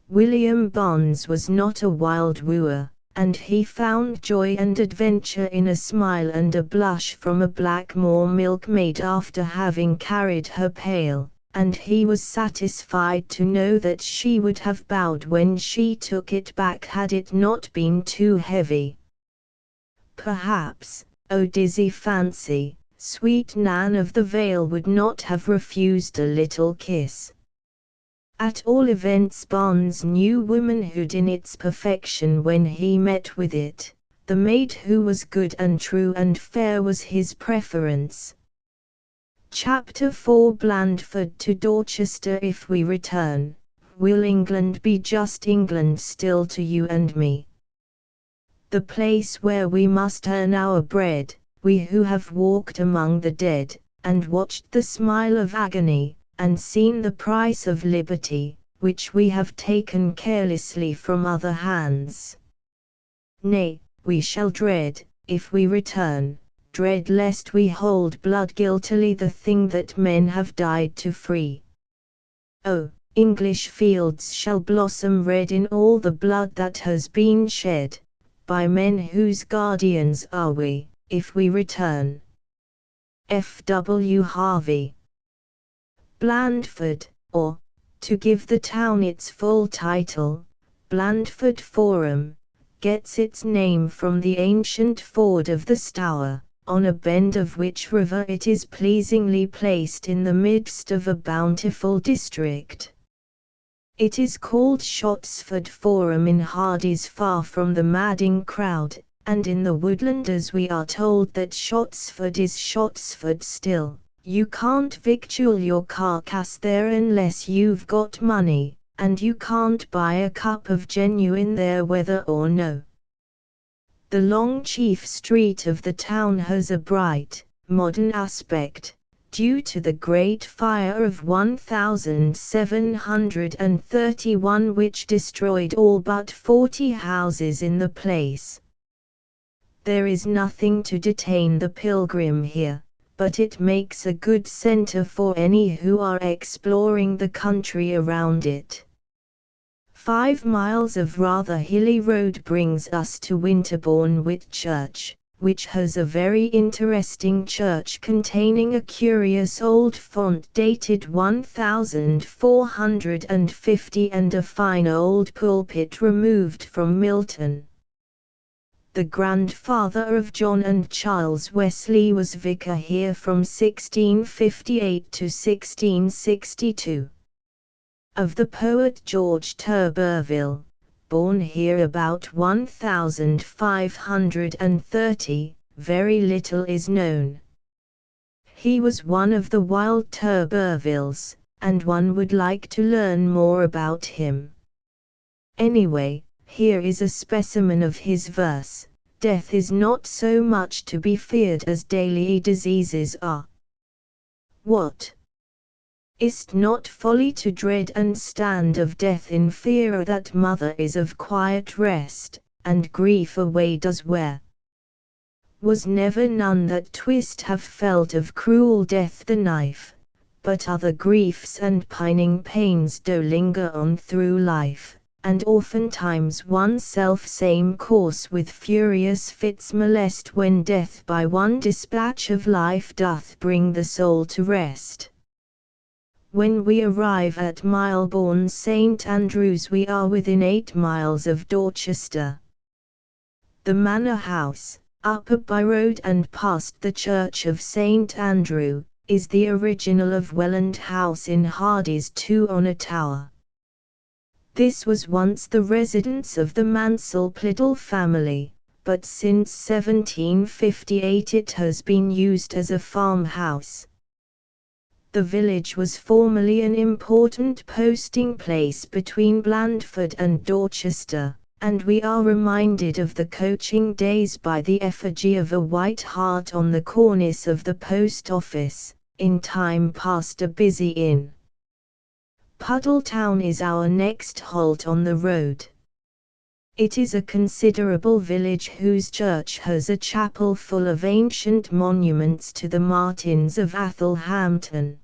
William Barnes was not a wild wooer, and he found joy and adventure in a smile and a blush from a Blackmoor milkmaid after having carried her pail, and he was satisfied to know that she would have bowed when she took it back had it not been too heavy. Perhaps, oh dizzy fancy, sweet Nan of the Vale would not have refused a little kiss. At all events Barnes knew womanhood in its perfection when he met with it. The maid who was good and true and fair was his preference. Chapter 4 Blandford to Dorchester. If we return, will England be just England still to you and me? The place where we must earn our bread, we who have walked among the dead, and watched the smile of agony, and seen the price of liberty, which we have taken carelessly from other hands. Nay, we shall dread, if we return, dread lest we hold blood guiltily the thing that men have died to free. Oh, English fields shall blossom red in all the blood that has been shed, by men whose guardians are we, if we return. F. W. Harvey. Blandford, or, to give the town its full title, Blandford Forum, gets its name from the ancient ford of the Stour, on a bend of which river it is pleasingly placed in the midst of a bountiful district. It is called Shottsford Forum in Hardy's far from the madding crowd, and in the woodland as we are told that Shottsford is Shottsford still. You can't victual your carcass there unless you've got money, and you can't buy a cup of genuine there whether or no. The long chief street of the town has a bright, modern aspect, due to the great fire of 1731 which destroyed all but 40 houses in the place. There is nothing to detain the pilgrim here, but it makes a good centre for any who are exploring the country around it. 5 miles of rather hilly road brings us to Winterbourne Whitchurch, which has a very interesting church containing a curious old font dated 1450 and a fine old pulpit removed from Milton. The grandfather of John and Charles Wesley was vicar here from 1658 to 1662. Of the poet George Turberville, born here about 1530, very little is known. He was one of the wild Turbervilles, and one would like to learn more about him. Anyway, here is a specimen of his verse. Death is not so much to be feared as daily diseases are. What? Is't not folly to dread and stand of death in fear that mother is of quiet rest, and grief away does wear? Was never none that twist have felt of cruel death the knife, but other griefs and pining pains do linger on through life, and oftentimes oneself same course with furious fits molest when death by one dispatch of life doth bring the soul to rest. When we arrive at Milebourne St. Andrews we are within 8 miles of Dorchester. The manor house, up a by-road and past the church of St. Andrew, is the original of Welland House in Hardy's 2 on a tower. This was once the residence of the Mansell-Pliddle family, but since 1758 it has been used as a farmhouse. The village was formerly an important posting place between Blandford and Dorchester, and we are reminded of the coaching days by the effigy of a white hart on the cornice of the post office, in time past a busy inn. Puddletown is our next halt on the road. It is a considerable village whose church has a chapel full of ancient monuments to the Martins of Athelhampton.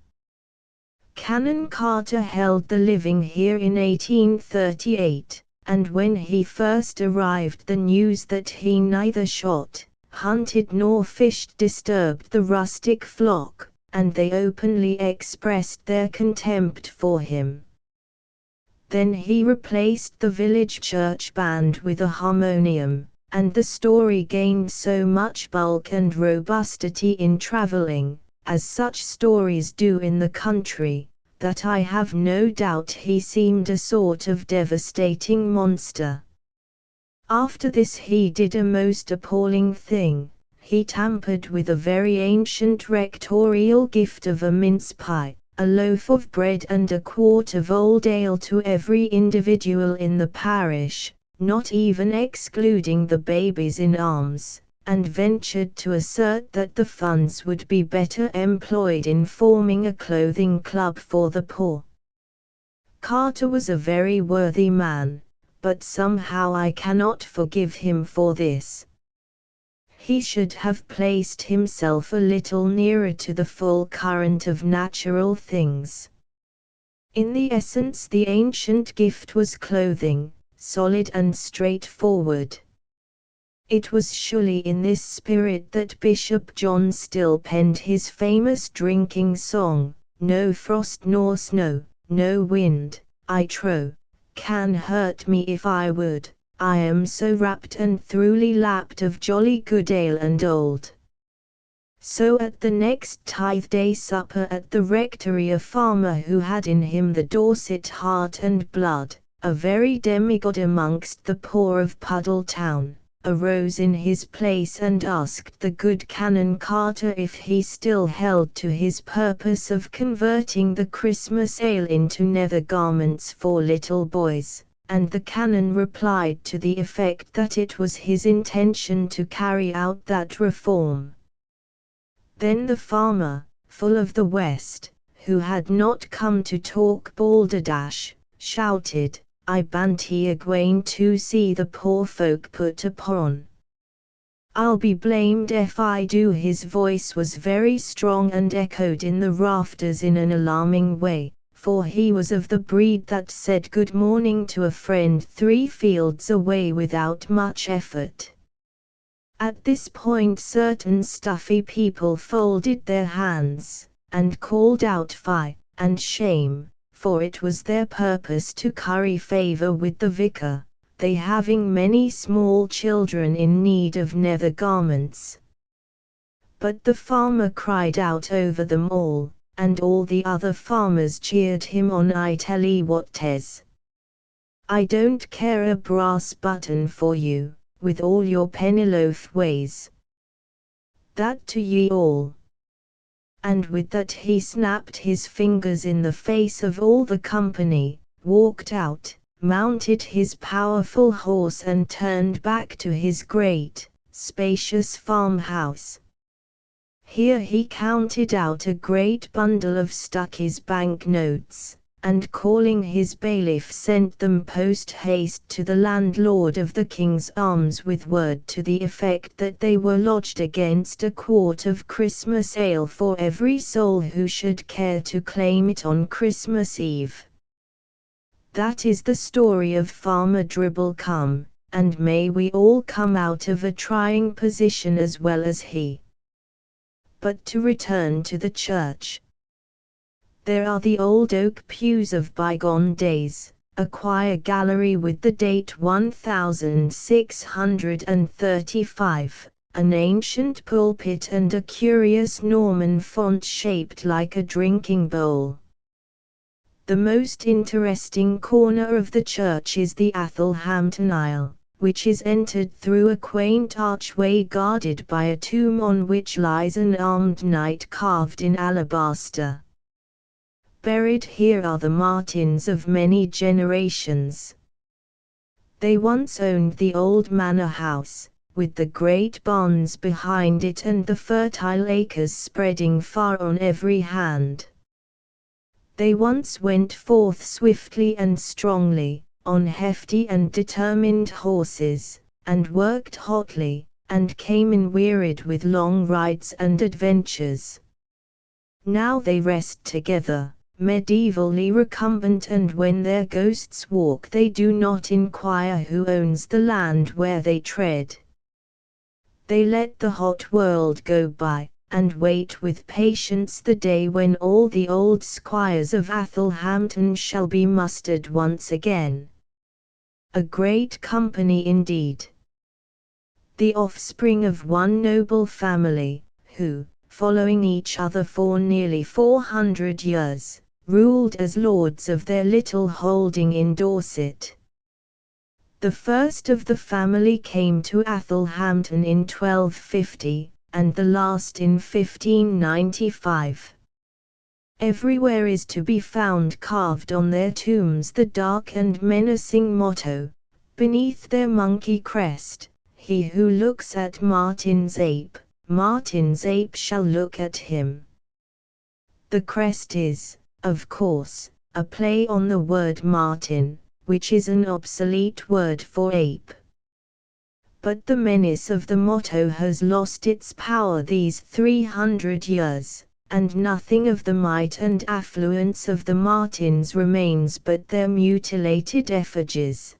Canon Carter held the living here in 1838, and when he first arrived the news that he neither shot, hunted nor fished disturbed the rustic flock, and they openly expressed their contempt for him. Then he replaced the village church band with a harmonium, and the story gained so much bulk and robustity in travelling, as such stories do in the country, that I have no doubt he seemed a sort of devastating monster. After this he did a most appalling thing. He tampered with a very ancient rectorial gift of a mince pie, a loaf of bread and a quart of old ale to every individual in the parish, not even excluding the babies in arms, and ventured to assert that the funds would be better employed in forming a clothing club for the poor. Carter was a very worthy man, but somehow I cannot forgive him for this. He should have placed himself a little nearer to the full current of natural things. In the essence, the ancient gift was clothing, solid and straightforward. It was surely in this spirit that Bishop John Still penned his famous drinking song, "No frost nor snow, no wind, I trow, can hurt me if I would. I am so wrapped and thoroughly lapped of jolly good ale and old." So at the next Tithe Day supper at the rectory, a farmer who had in him the Dorset heart and blood, a very demigod amongst the poor of Puddle Town, arose in his place and asked the good Canon Carter if he still held to his purpose of converting the Christmas ale into nether garments for little boys, and the Canon replied to the effect that it was his intention to carry out that reform. Then the farmer, full of the West, who had not come to talk balderdash, shouted, "I banty agwain to see the poor folk put upon. I'll be blamed if I do." His voice was very strong and echoed in the rafters in an alarming way, for he was of the breed that said good morning to a friend 3 fields away without much effort. At this point certain stuffy people folded their hands, and called out fie, and shame, for it was their purpose to curry favor with the vicar, they having many small children in need of nether garments. But the farmer cried out over them all, and all the other farmers cheered him on. "I tell 'ee what 'tes. I don't care a brass button for you, with all your pennyloaf ways. That to ye all." And with that he snapped his fingers in the face of all the company, walked out, mounted his powerful horse and turned back to his great, spacious farmhouse. Here he counted out a great bundle of Stuckey's bank notes, and calling his bailiff sent them post-haste to the landlord of the King's Arms with word to the effect that they were lodged against a quart of Christmas ale for every soul who should care to claim it on Christmas Eve. That is the story of Farmer Dribble come, and may we all come out of a trying position as well as he. But to return to the church. There are the old oak pews of bygone days, a choir gallery with the date 1635, an ancient pulpit and a curious Norman font shaped like a drinking bowl. The most interesting corner of the church is the Athelhampton aisle, which is entered through a quaint archway guarded by a tomb on which lies an armed knight carved in alabaster. Buried here are the Martins of many generations. They once owned the old manor house, with the great barns behind it and the fertile acres spreading far on every hand. They once went forth swiftly and strongly, on hefty and determined horses, and worked hotly, and came in wearied with long rides and adventures. Now they rest together, medievally recumbent, and when their ghosts walk they do not inquire who owns the land where they tread. They let the hot world go by, and wait with patience the day when all the old squires of Athelhampton shall be mustered once again. A great company indeed. The offspring of one noble family, who, following each other for nearly 400 years, ruled as lords of their little holding in Dorset. The first of the family came to Athelhampton in 1250, and the last in 1595. Everywhere is to be found carved on their tombs the dark and menacing motto, beneath their monkey crest, He who looks at Martin's ape shall look at him. The crest is, of course, a play on the word Martin, which is an obsolete word for ape. But the menace of the motto has lost its power these 300 years, and nothing of the might and affluence of the Martins remains but their mutilated effigies.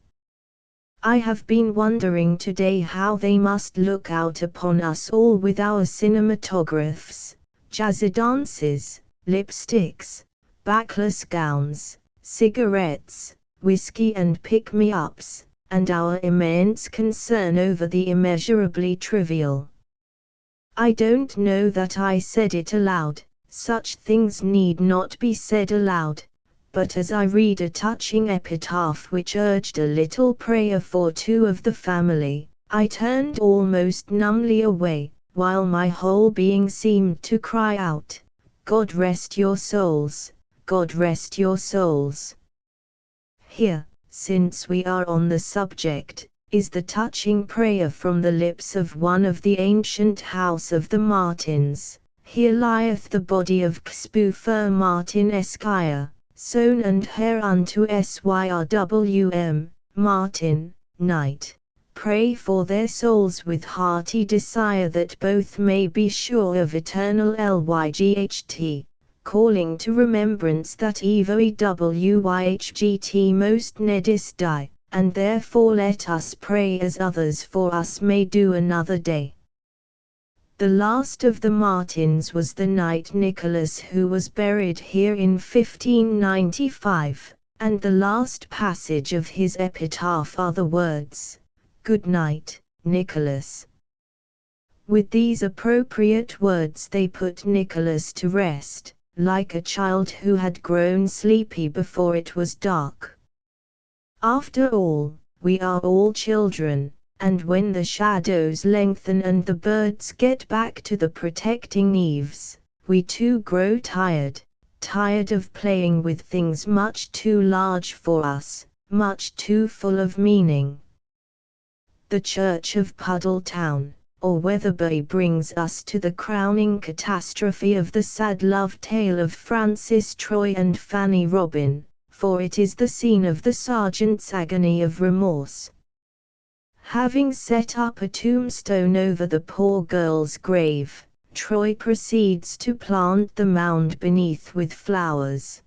I have been wondering today how they must look out upon us all with our cinematographs, jazzy dances, lipsticks, backless gowns, cigarettes, whiskey and pick-me-ups, and our immense concern over the immeasurably trivial. I don't know that I said it aloud, such things need not be said aloud, but as I read a touching epitaph which urged a little prayer for two of the family, I turned almost numbly away, while my whole being seemed to cry out, God rest your souls, God rest your souls. Here, since we are on the subject, is the touching prayer from the lips of one of the ancient house of the Martins. Here lieth the body of Xbufer Martin Esquire, sown and heir unto Syrwm, Martin, Knight. Pray for their souls with hearty desire that both may be sure of eternal lyght, calling to remembrance that evo wyhgt most nedis die, and therefore let us pray as others for us may do another day. The last of the Martins was the knight Nicholas, who was buried here in 1595, and the last passage of his epitaph are the words, Good night, Nicholas. With these appropriate words they put Nicholas to rest, like a child who had grown sleepy before it was dark. After all, we are all children, and when the shadows lengthen and the birds get back to the protecting eaves, we too grow tired of playing with things much too large for us, much too full of meaning. The Church of Puddletown, or Wetherby, brings us to the crowning catastrophe of the sad love tale of Francis Troy and Fanny Robin, for it is the scene of the sergeant's agony of remorse. Having set up a tombstone over the poor girl's grave, Troy proceeds to plant the mound beneath with flowers.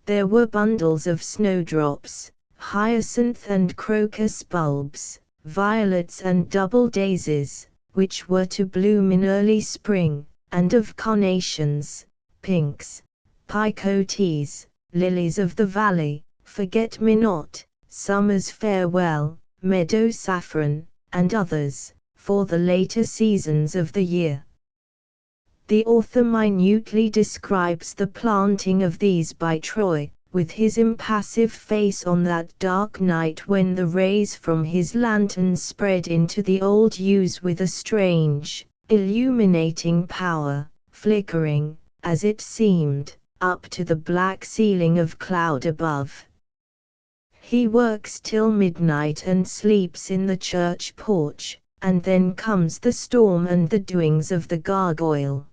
There were bundles of snowdrops, hyacinth and crocus bulbs, violets and double daisies, which were to bloom in early spring, and of carnations, pinks, picotees, lilies of the valley, forget-me-not, summer's farewell, meadow saffron, and others, for the later seasons of the year. The author minutely describes the planting of these by Troy, with his impassive face on that dark night when the rays from his lantern spread into the old yews with a strange, illuminating power, flickering, as it seemed, up to the black ceiling of cloud above. He works till midnight and sleeps in the church porch, and then comes the storm and the doings of the gargoyle.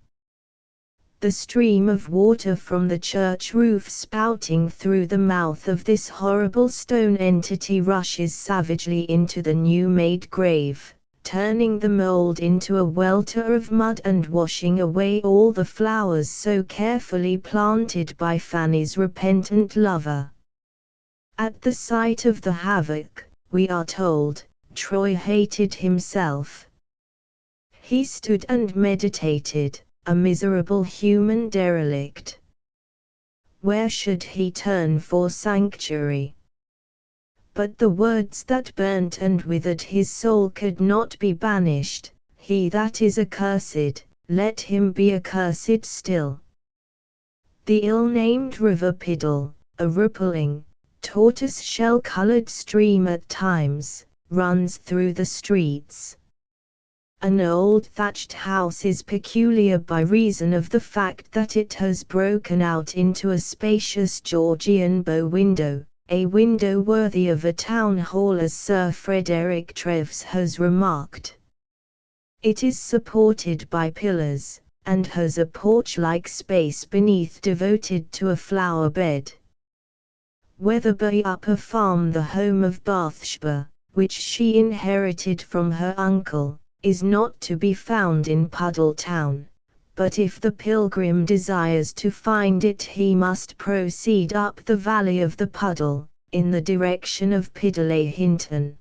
The stream of water from the church roof spouting through the mouth of this horrible stone entity rushes savagely into the new-made grave, turning the mold into a welter of mud and washing away all the flowers so carefully planted by Fanny's repentant lover. At the sight of the havoc, we are told, Troy hated himself. He stood and meditated, a miserable human derelict. Where should he turn for sanctuary? But the words that burnt and withered his soul could not be banished. He that is accursed, let him be accursed still. The ill-named river Piddle, a rippling, tortoise-shell-colored stream at times, runs through the streets. An old thatched house is peculiar by reason of the fact that it has broken out into a spacious Georgian bow window, a window worthy of a town hall, as Sir Frederick Treves has remarked. It is supported by pillars, and has a porch-like space beneath devoted to a flower bed. Wetherby Upper Farm, the home of Bathsheba, which she inherited from her uncle, is not to be found in Puddle Town, but if the pilgrim desires to find it he must proceed up the valley of the Puddle, in the direction of Piddley Hinton.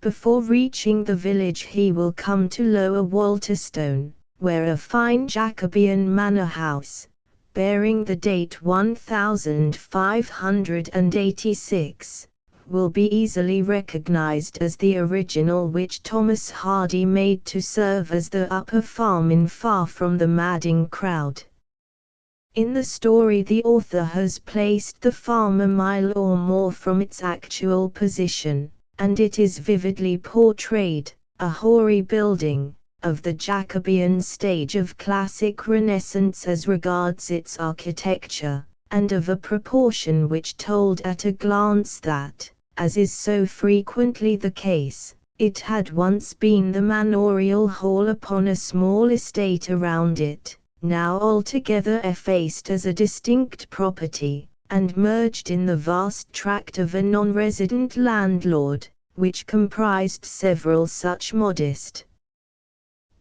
Before reaching the village he will come to Lower Walterstone, where a fine Jacobean manor house, bearing the date 1586, will be easily recognized as the original which Thomas Hardy made to serve as the Upper Farm in Far From the Madding Crowd. In the story the author has placed the farm a mile or more from its actual position, and it is vividly portrayed, a hoary building, of the Jacobean stage of classic Renaissance as regards its architecture, and of a proportion which told at a glance that, as is so frequently the case, it had once been the manorial hall upon a small estate around it, now altogether effaced as a distinct property, and merged in the vast tract of a non-resident landlord, which comprised several such modest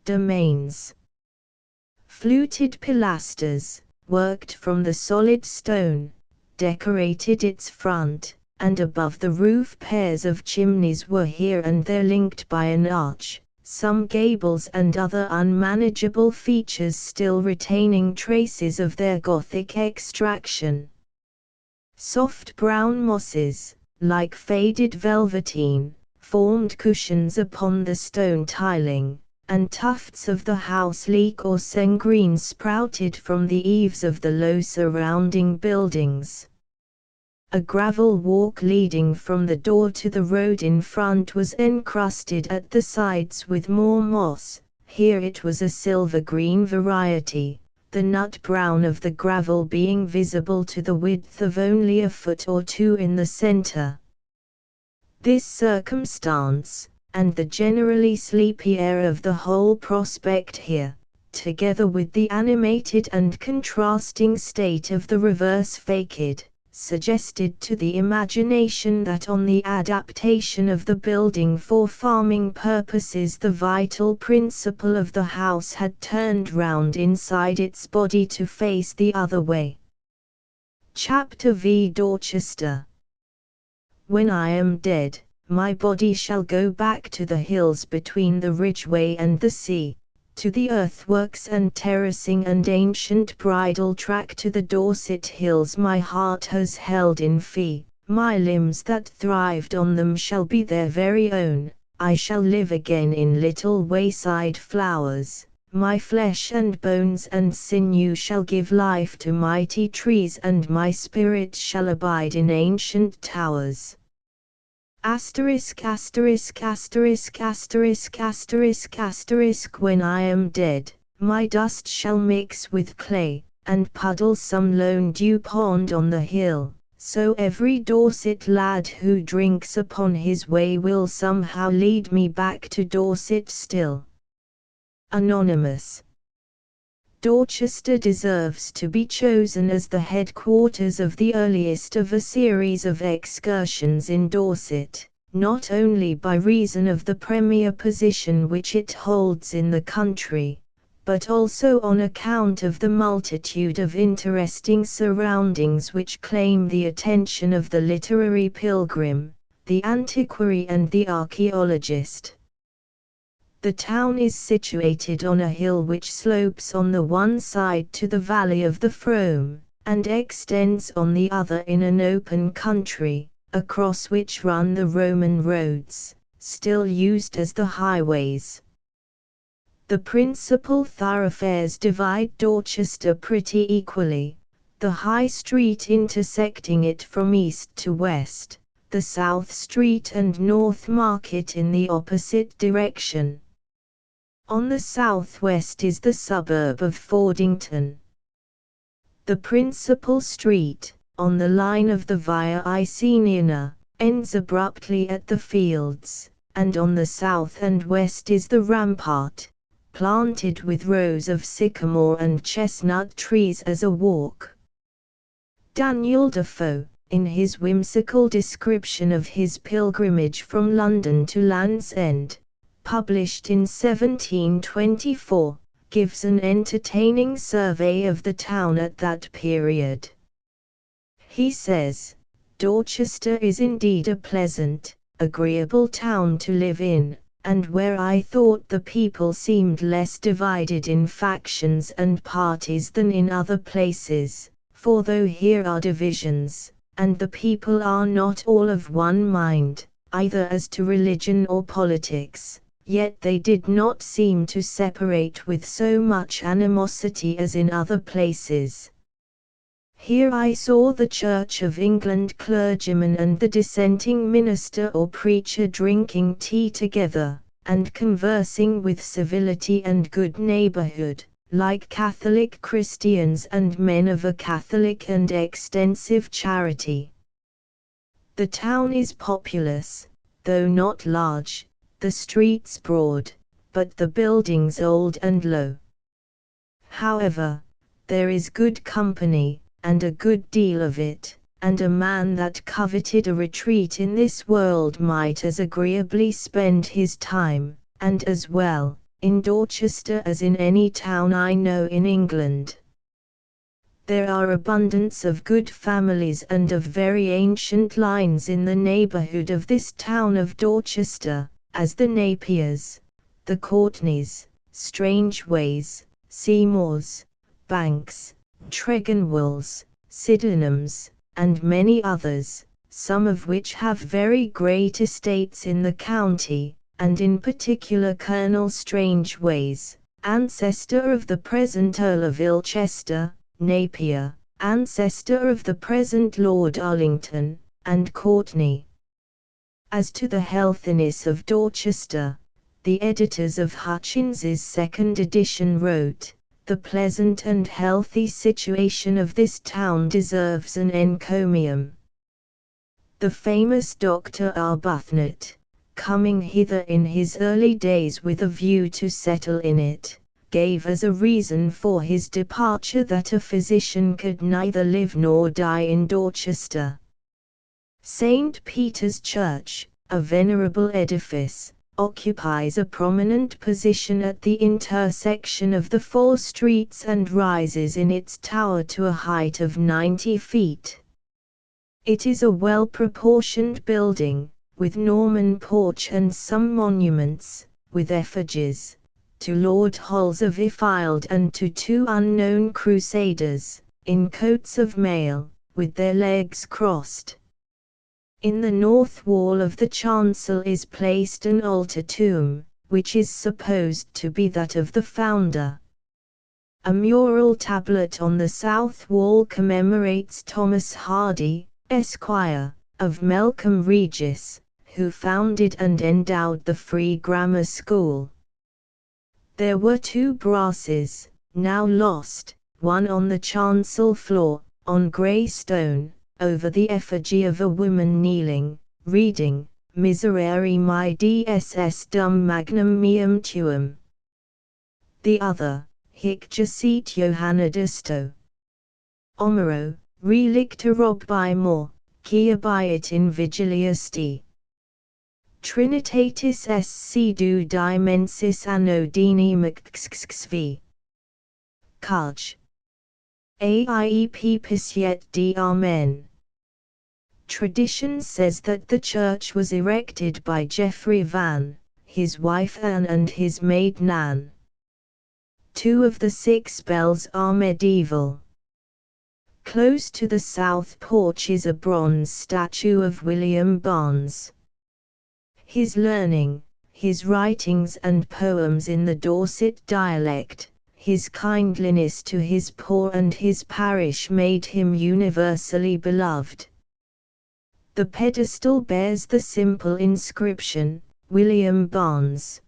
domains. Fluted pilasters, worked from the solid stone, decorated its front, and above the roof pairs of chimneys were here and there linked by an arch, some gables and other unmanageable features still retaining traces of their Gothic extraction. Soft brown mosses, like faded velveteen, formed cushions upon the stone tiling, and tufts of the house-leek or sengreen sprouted from the eaves of the low surrounding buildings. A gravel walk leading from the door to the road in front was encrusted at the sides with more moss. Here it was a silver-green variety, the nut brown of the gravel being visible to the width of only a foot or two in the center. This circumstance, and the generally sleepy air of the whole prospect here, together with the animated and contrasting state of the reverse facade, suggested to the imagination that on the adaptation of the building for farming purposes the vital principle of the house had turned round inside its body to face the other way. Chapter v. Dorchester. When I am dead, my body shall go back to the hills between the Ridgeway and the sea, to the earthworks and terracing and ancient bridle track, to the Dorset hills my heart has held in fee. My limbs that thrived on them shall be their very own. I shall live again in little wayside flowers. My flesh and bones and sinew shall give life to mighty trees, and my spirit shall abide in ancient towers. *********** When I am dead, my dust shall mix with clay, and puddle some lone dew pond on the hill, so every Dorset lad who drinks upon his way will somehow lead me back to Dorset still. Anonymous. Dorchester deserves to be chosen as the headquarters of the earliest of a series of excursions in Dorset, not only by reason of the premier position which it holds in the country, but also on account of the multitude of interesting surroundings which claim the attention of the literary pilgrim, the antiquary and the archaeologist. The town is situated on a hill which slopes on the one side to the valley of the Frome, and extends on the other in an open country, across which run the Roman roads, still used as the highways. The principal thoroughfares divide Dorchester pretty equally, the High Street intersecting it from east to west, the South Street and North Market in the opposite direction. On the southwest is the suburb of Fordington. The principal street, on the line of the Via Iceniana, ends abruptly at the fields, and on the south and west is the rampart, planted with rows of sycamore and chestnut trees as a walk. Daniel Defoe, in his whimsical description of his pilgrimage from London to Land's End, published in 1724, gives an entertaining survey of the town at that period. He says, "Dorchester is indeed a pleasant, agreeable town to live in, and where I thought the people seemed less divided in factions and parties than in other places, for though here are divisions, and the people are not all of one mind, either as to religion or politics, yet they did not seem to separate with so much animosity as in other places. Here I saw the Church of England clergyman and the dissenting minister or preacher drinking tea together, and conversing with civility and good neighbourhood, like Catholic Christians and men of a Catholic and extensive charity. The town is populous, though not large, the streets broad, but the buildings old and low. However, there is good company, and a good deal of it, and a man that coveted a retreat in this world might as agreeably spend his time, and as well, in Dorchester as in any town I know in England. There are abundance of good families and of very ancient lines in the neighbourhood of this town of Dorchester, as the Napiers, the Courtenays, Strangeways, Seymours, Banks, Tregonwells, Sydenhams, and many others, some of which have very great estates in the county, and in particular Colonel Strangeways, ancestor of the present Earl of Ilchester, Napier, ancestor of the present Lord Arlington, and Courtenay. As to the healthiness of Dorchester, the editors of Hutchins's second edition wrote, "The pleasant and healthy situation of this town deserves an encomium." The famous Dr. Arbuthnot, coming hither in his early days with a view to settle in it, gave as a reason for his departure that a physician could neither live nor die in Dorchester. St. Peter's Church, a venerable edifice, occupies a prominent position at the intersection of the four streets and rises in its tower to a height of 90 feet. It is a well-proportioned building, with Norman porch and some monuments, with effigies, to Lord Holles of Iffilde and to two unknown crusaders, in coats of mail, with their legs crossed. In the north wall of the chancel is placed an altar tomb, which is supposed to be that of the founder. A mural tablet on the south wall commemorates Thomas Hardy, Esquire, of Melcombe Regis, who founded and endowed the Free Grammar School. There were two brasses, now lost, one on the chancel floor, on grey stone, over the effigy of a woman kneeling, reading, Miserere me DSS dum magnum meum tuum. The other, hic jacet Johanna Dusto. Omero, relicta robi mor, qui abiet in vigilia sti. Trinitatis sc du dimensis anodini mxxvi. Kaj. Aiep Pisiet d Amen. Tradition says that the church was erected by Geoffrey Van, his wife Anne and his maid Nan. Two of the 6 bells are medieval. Close to the south porch is a bronze statue of William Barnes. His learning, his writings and poems in the Dorset dialect, his kindliness to his poor and his parish made him universally beloved. The pedestal bears the simple inscription, William Barnes,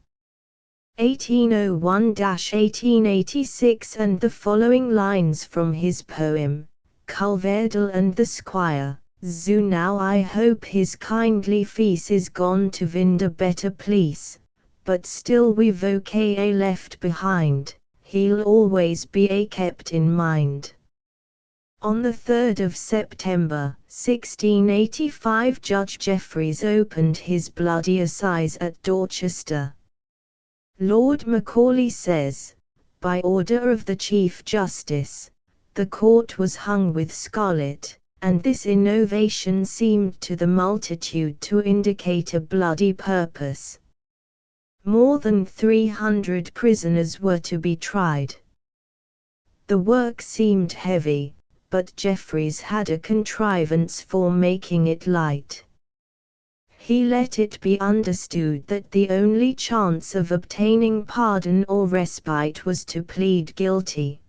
1801–1886, and the following lines from his poem, Culvedel and the squire, Zoo now I hope his kindly fees is gone to vind a better place, but still we've OK left behind, he'll always be a kept in mind. On the 3rd of September, 1685 Judge Jeffreys opened his bloody assize at Dorchester. Lord Macaulay says, by order of the Chief Justice, the court was hung with scarlet, and this innovation seemed to the multitude to indicate a bloody purpose. More than 300 prisoners were to be tried. The work seemed heavy, but Jeffreys had a contrivance for making it light. He let it be understood that the only chance of obtaining pardon or respite was to plead guilty.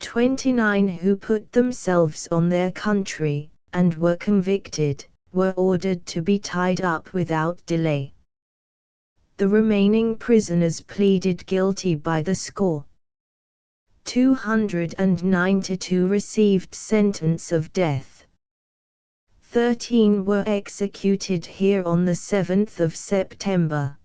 29 who put themselves on their country, and were convicted, were ordered to be tied up without delay. The remaining prisoners pleaded guilty by the score. 292 received sentence of death. 13 were executed here on the 7th of September.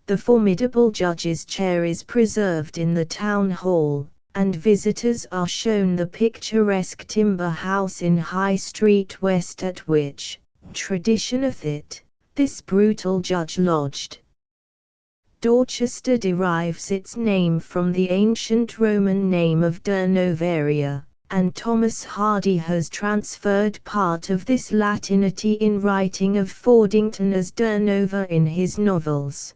The formidable judge's chair is preserved in the town hall, and visitors are shown the picturesque timber house in High Street West at which, traditioneth it, this brutal judge lodged. Dorchester derives its name from the ancient Roman name of Durnovaria, and Thomas Hardy has transferred part of this Latinity in writing of Fordington as Durnover in his novels.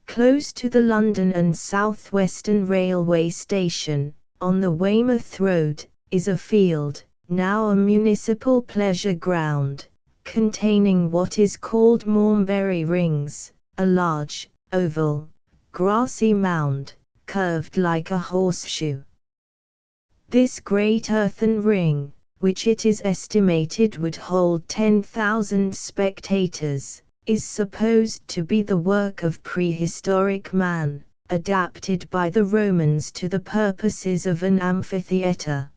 Close to the London and South Western Railway Station, on the Weymouth Road, is a field, now a municipal pleasure ground, containing what is called Mornbury Rings, a large, oval, grassy mound, curved like a horseshoe. This great earthen ring, which it is estimated would hold 10,000 spectators, is supposed to be the work of prehistoric man, adapted by the Romans to the purposes of an amphitheatre.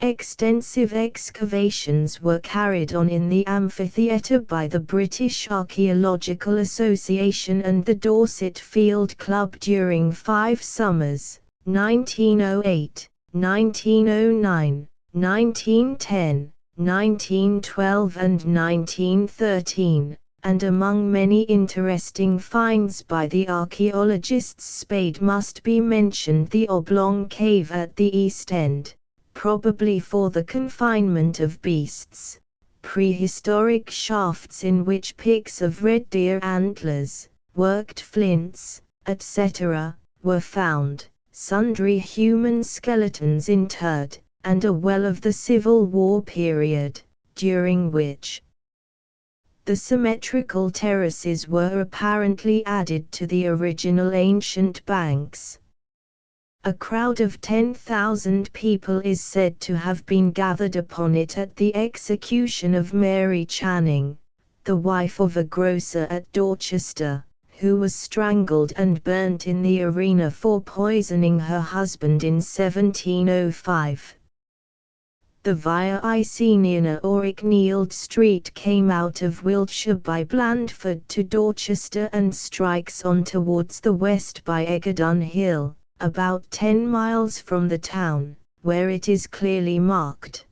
Extensive excavations were carried on in the amphitheatre by the British Archaeological Association and the Dorset Field Club during 5 summers, 1908, 1909, 1910, 1912 and 1913, and among many interesting finds by the archaeologists Spade must be mentioned the oblong cave at the East End, probably for the confinement of beasts, prehistoric shafts in which picks of red deer antlers, worked flints, etc., were found, sundry human skeletons interred, and a well of the Civil War period, during which the symmetrical terraces were apparently added to the original ancient banks. A crowd of 10,000 people is said to have been gathered upon it at the execution of Mary Channing, the wife of a grocer at Dorchester, who was strangled and burnt in the arena for poisoning her husband in 1705. The Via Iceniana or Icknield Street came out of Wiltshire by Blandford to Dorchester and strikes on towards the west by Eggerdun Hill, about 10 miles from the town, where it is clearly marked.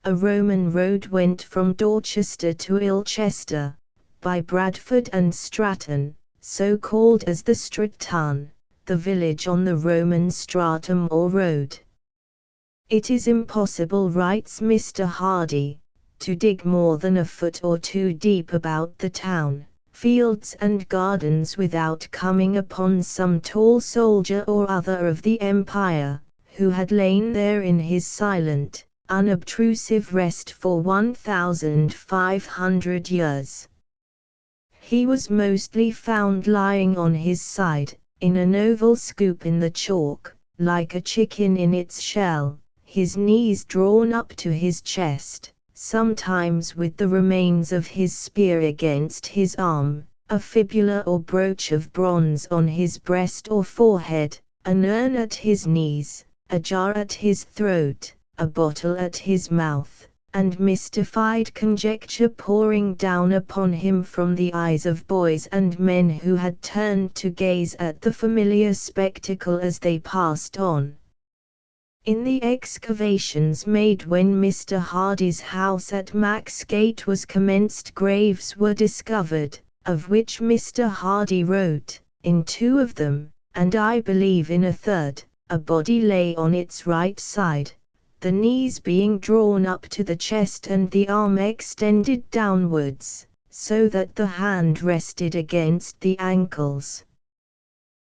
A Roman road went from Dorchester to Ilchester, by Bradford and Stratton, so called as the Straton, the village on the Roman stratum or road. It is impossible, writes Mr. Hardy, to dig more than a foot or two deep about the town, fields and gardens without coming upon some tall soldier or other of the empire, who had lain there in his silent, unobtrusive rest for 1,500 years. He was mostly found lying on his side, in an oval scoop in the chalk, like a chicken in its shell, his knees drawn up to his chest, sometimes with the remains of his spear against his arm, a fibula or brooch of bronze on his breast or forehead, an urn at his knees, a jar at his throat, a bottle at his mouth, and mystified conjecture pouring down upon him from the eyes of boys and men who had turned to gaze at the familiar spectacle as they passed on. In the excavations made when Mr. Hardy's house at Maxgate was commenced, graves were discovered, of which Mr. Hardy wrote. In 2 of them, and I believe in a 3rd, a body lay on its right side, the knees being drawn up to the chest and the arm extended downwards, so that the hand rested against the ankles.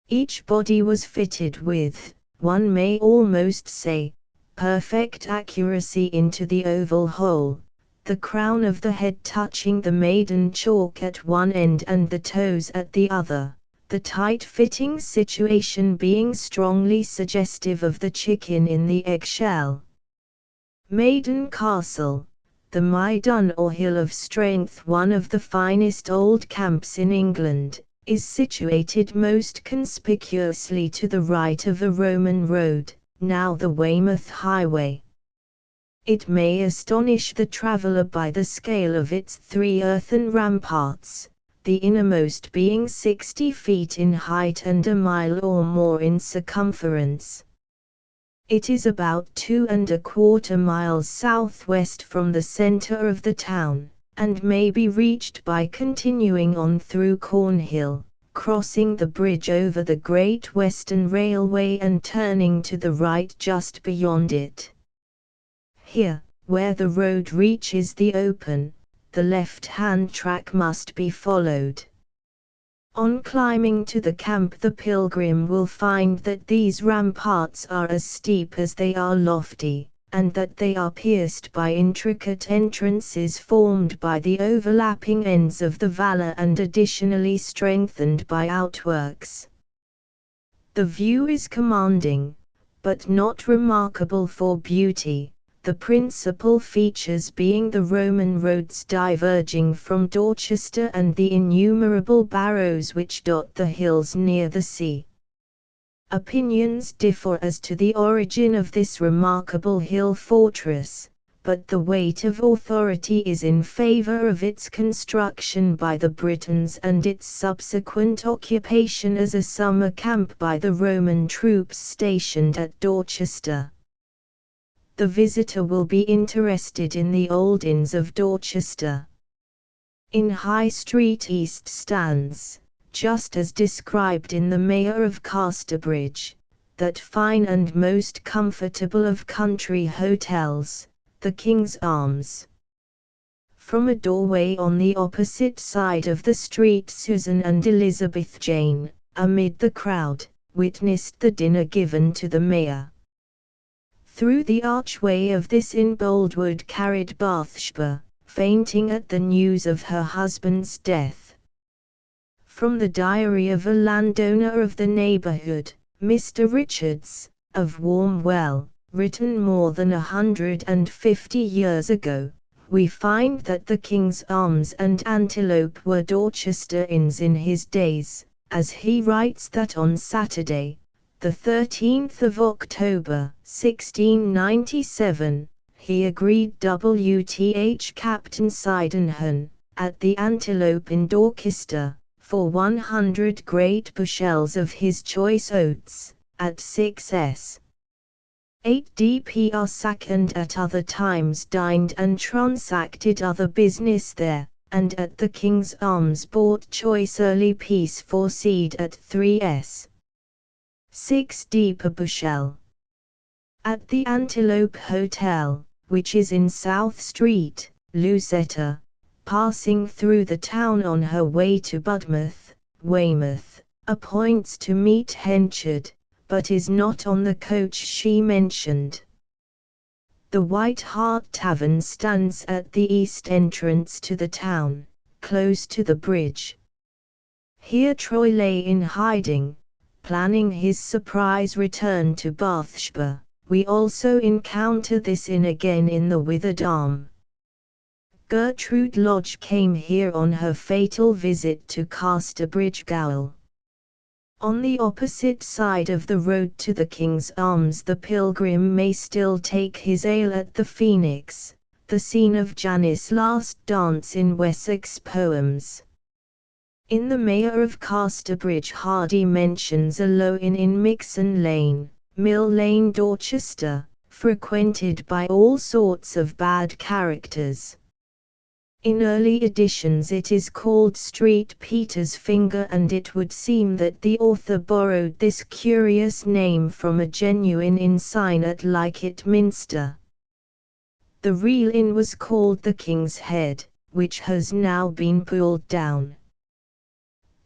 Each body was fitted with, one may almost say, perfect accuracy into the oval hole, the crown of the head touching the maiden chalk at one end and the toes at the other, the tight-fitting situation being strongly suggestive of the chicken in the eggshell. Maiden Castle, the Maidan or Hill of Strength, one of the finest old camps in England, is situated most conspicuously to the right of a Roman road, now the Weymouth Highway. It may astonish the traveller by the scale of its 3 earthen ramparts, the innermost being 60 feet in height and a mile or more in circumference. It is about 2¼ miles southwest from the centre of the town, and may be reached by continuing on through Cornhill, crossing the bridge over the Great Western Railway and turning to the right just beyond it. Here, where the road reaches the open, the left-hand track must be followed. On climbing to the camp, the pilgrim will find that these ramparts are as steep as they are lofty, and that they are pierced by intricate entrances formed by the overlapping ends of the valour and additionally strengthened by outworks. The view is commanding, but not remarkable for beauty, the principal features being the Roman roads diverging from Dorchester and the innumerable barrows which dot the hills near the sea. Opinions differ as to the origin of this remarkable hill fortress, but the weight of authority is in favour of its construction by the Britons and its subsequent occupation as a summer camp by the Roman troops stationed at Dorchester. The visitor will be interested in the old inns of Dorchester. In High Street East stands, just as described in the Mayor of Casterbridge, that fine and most comfortable of country hotels, the King's Arms. From a doorway on the opposite side of the street, Susan and Elizabeth Jane, amid the crowd, witnessed the dinner given to the Mayor. Through the archway of this inn Boldwood carried Bathsheba, fainting at the news of her husband's death. From the diary of a landowner of the neighbourhood, Mr. Richards, of Warmwell, written more than 150 years ago, we find that the King's Arms and Antelope were Dorchester inns in his days, as he writes that on Saturday, the 13th of October, 1697, he agreed W.Th. Captain Sydenham, at the Antelope in Dorchester, for 100 great bushels of his choice oats, at 6s. 8 dpr sack, and at other times dined and transacted other business there, and at the King's Arms bought choice early pease for seed at 3s. 6d per bushel. At the Antelope Hotel, which is in South Street, Lucetta, passing through the town on her way to Budmouth, Weymouth, appoints to meet Henchard, but is not on the coach she mentioned. The White Hart Tavern stands at the east entrance to the town, close to the bridge. Here Troy lay in hiding, planning his surprise return to Bathsheba. We also encounter this inn again in the Withered Arm. Gertrude Lodge came here on her fatal visit to Casterbridge Gaol. On the opposite side of the road to the King's Arms the pilgrim may still take his ale at the Phoenix, the scene of Janice's last dance in Wessex poems. In The Mayor of Casterbridge Hardy mentions a low inn in Mixon Lane, Mill Lane, Dorchester, frequented by all sorts of bad characters. In early editions it is called Street Peter's Finger, and it would seem that the author borrowed this curious name from a genuine inn sign at Leigh Minster. The real inn was called the King's Head, which has now been pulled down.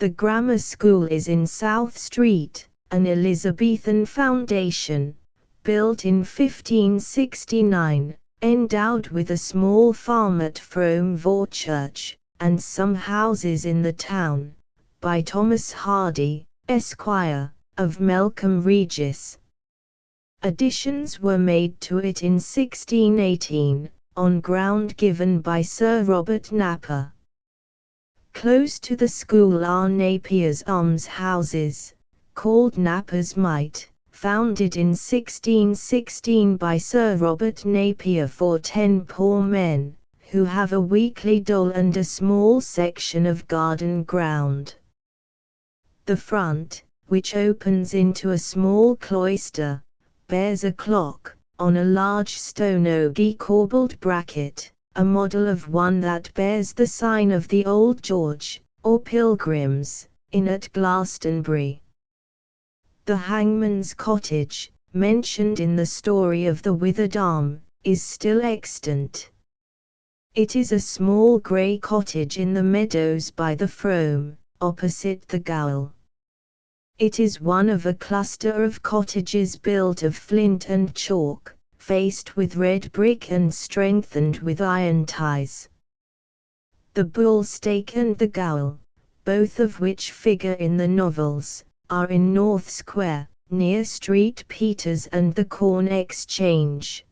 The grammar school is in South Street, an Elizabethan foundation, built in 1569, endowed with a small farm at Frome Church, and some houses in the town, by Thomas Hardy, Esquire, of Melcombe Regis. Additions were made to it in 1618, on ground given by Sir Robert Napper. Close to the school are Napier's almshouses, called Napper's Mite, founded in 1616 by Sir Robert Napier for 10 poor men, who have a weekly dole and a small section of garden ground. The front, which opens into a small cloister, bears a clock, on a large stone ogee corbelled bracket, a model of one that bears the sign of the Old George, or Pilgrims, Inn at Glastonbury. The hangman's cottage, mentioned in the story of the withered arm, is still extant. It is a small grey cottage in the meadows by the Frome, opposite the Gowl. It is one of a cluster of cottages built of flint and chalk, faced with red brick and strengthened with iron ties. The Bull Stake and the Gowl, both of which figure in the novels, are in North Square, near Street Peters and the Corn Exchange.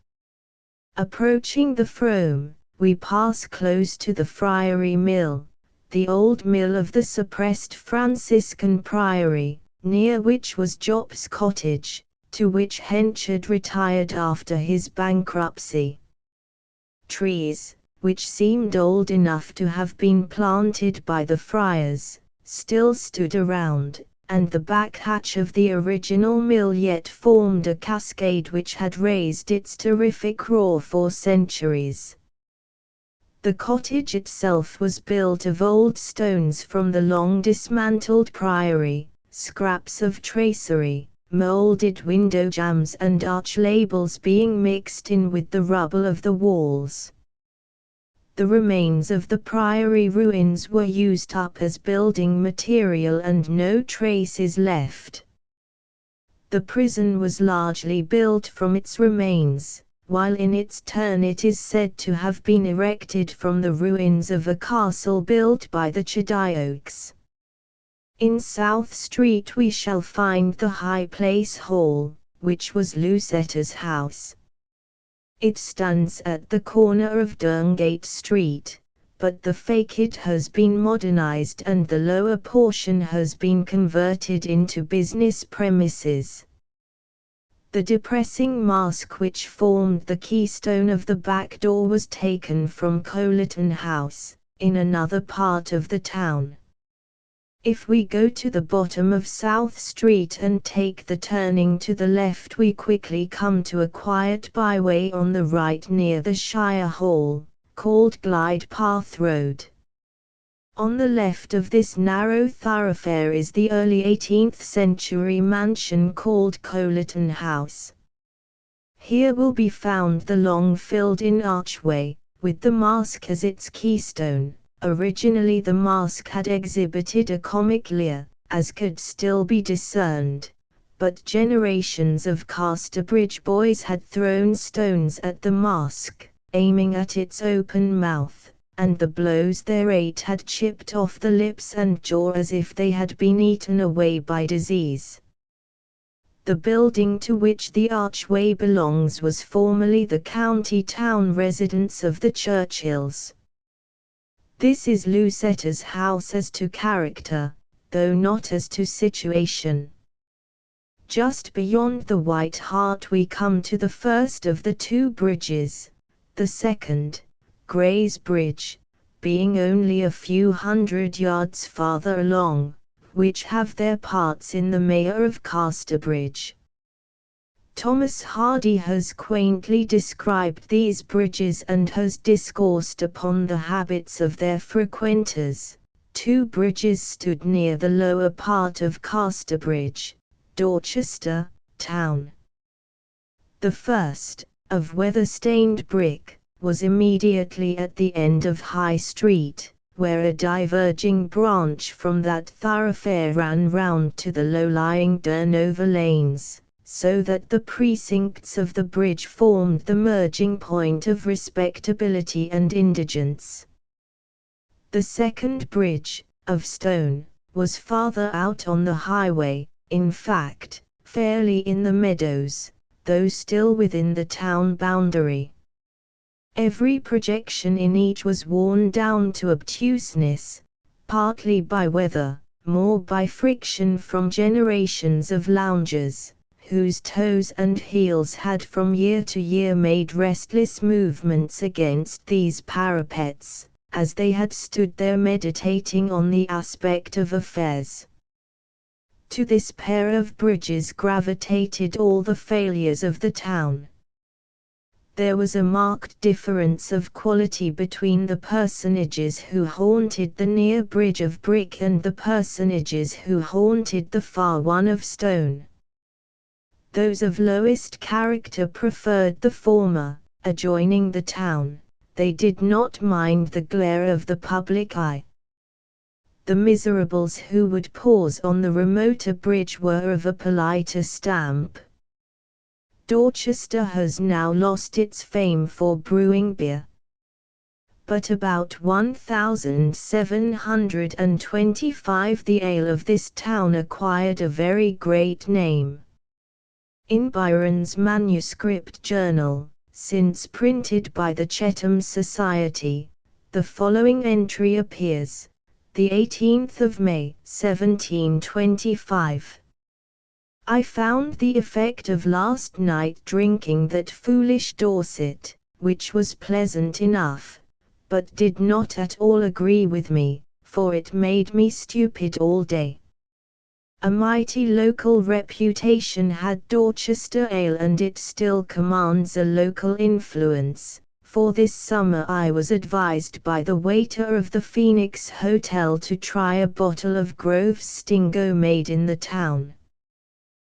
Approaching the Frome, we pass close to the Friary Mill, the old mill of the suppressed Franciscan Priory, near which was Jop's cottage, to which Henchard retired after his bankruptcy. Trees, which seemed old enough to have been planted by the friars, still stood around, and the back hatch of the original mill yet formed a cascade which had raised its terrific roar for centuries. The cottage itself was built of old stones from the long dismantled priory, scraps of tracery, moulded window jambs and arch labels being mixed in with the rubble of the walls. The remains of the priory ruins were used up as building material and no trace is left. The prison was largely built from its remains, while in its turn it is said to have been erected from the ruins of a castle built by the Chedaioks. In South Street we shall find the High Place Hall, which was Lucetta's house. It stands at the corner of Durngate Street, but the facade has been modernized and the lower portion has been converted into business premises. The depressing mask which formed the keystone of the back door was taken from Coleton House, in another part of the town. If we go to the bottom of South Street and take the turning to the left, we quickly come to a quiet byway on the right near the Shire Hall, called Glide Path Road. On the left of this narrow thoroughfare is the early 18th century mansion called Coleton House. Here will be found the long filled-in archway, with the mask as its keystone. Originally the mask had exhibited a comic leer, as could still be discerned, but generations of Casterbridge boys had thrown stones at the mask, aiming at its open mouth, and the blows thereat had chipped off the lips and jaw as if they had been eaten away by disease. The building to which the archway belongs was formerly the county town residence of the Churchills. This is Lucetta's house as to character, though not as to situation. Just beyond the White Hart we come to the first of the two bridges, the second, Gray's Bridge, being only a few hundred yards farther along, which have their parts in the Mayor of Casterbridge. Thomas Hardy has quaintly described these bridges and has discoursed upon the habits of their frequenters. Two bridges stood near the lower part of Casterbridge, Dorchester town. The first, of weather-stained brick, was immediately at the end of High Street, where a diverging branch from that thoroughfare ran round to the low-lying Durnover lanes, so that the precincts of the bridge formed the merging point of respectability and indigence. The second bridge, of stone, was farther out on the highway, in fact, fairly in the meadows, though still within the town boundary. Every projection in each was worn down to obtuseness, partly by weather, more by friction from generations of loungers, whose toes and heels had from year to year made restless movements against these parapets, as they had stood there meditating on the aspect of affairs. To this pair of bridges gravitated all the failures of the town. There was a marked difference of quality between the personages who haunted the near bridge of brick and the personages who haunted the far one of stone. Those of lowest character preferred the former, adjoining the town. They did not mind the glare of the public eye. The miserables who would pause on the remoter bridge were of a politer stamp. Dorchester has now lost its fame for brewing beer. But about 1725 the ale of this town acquired a very great name. In Byron's manuscript journal, since printed by the Chetham Society, the following entry appears: the 18th of May, 1725. I found the effect of last night drinking that foolish Dorset, which was pleasant enough, but did not at all agree with me, for it made me stupid all day. A mighty local reputation had Dorchester ale, and it still commands a local influence. For this summer I was advised by the waiter of the Phoenix Hotel to try a bottle of Grove's Stingo made in the town.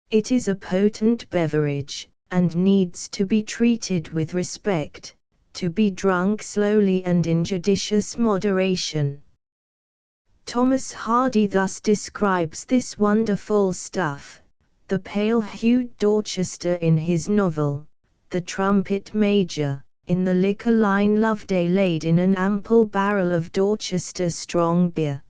It is a potent beverage, and needs to be treated with respect, to be drunk slowly and in judicious moderation. Thomas Hardy thus describes this wonderful stuff: the pale-hued Dorchester in his novel, The Trumpet Major. In the liquor line Loveday laid in an ample barrel of Dorchester strong beer.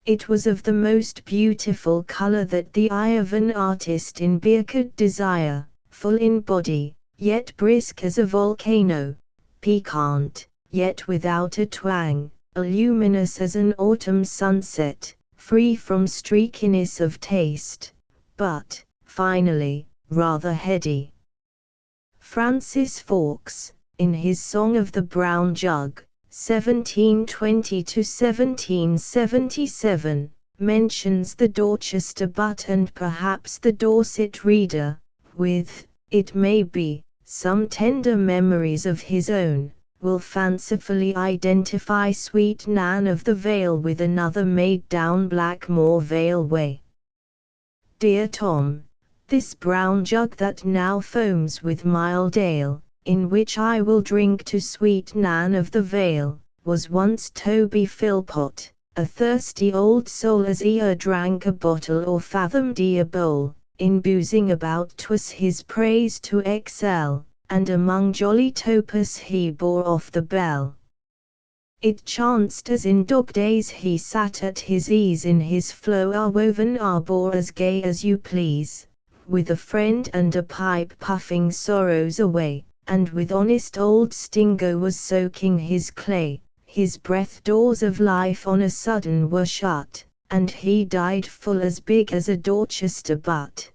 It was of the most beautiful colour that the eye of an artist in beer could desire, full in body, yet brisk as a volcano, piquant, yet without a twang, luminous as an autumn sunset, free from streakiness of taste, but, finally, rather heady. Francis Fawkes, in his Song of the Brown Jug, 1720–1777, mentions the Dorchester butt, and perhaps the Dorset reader, with, it may be, some tender memories of his own, will fancifully identify Sweet Nan of the Vale with another made down Blackmore Vale way. Dear Tom, this brown jug that now foams with mild ale, in which I will drink to Sweet Nan of the Vale, was once Toby Philpot, a thirsty old soul as e'er drank a bottle or fathomed a bowl. In boozing about 'twas his praise to excel, and among jolly topers he bore off the bell. It chanced as in dog days he sat at his ease in his flower-woven arbour as gay as you please, with a friend and a pipe puffing sorrows away, and with honest old Stingo was soaking his clay. His breath doors of life on a sudden were shut, and he died full as big as a Dorchester butt.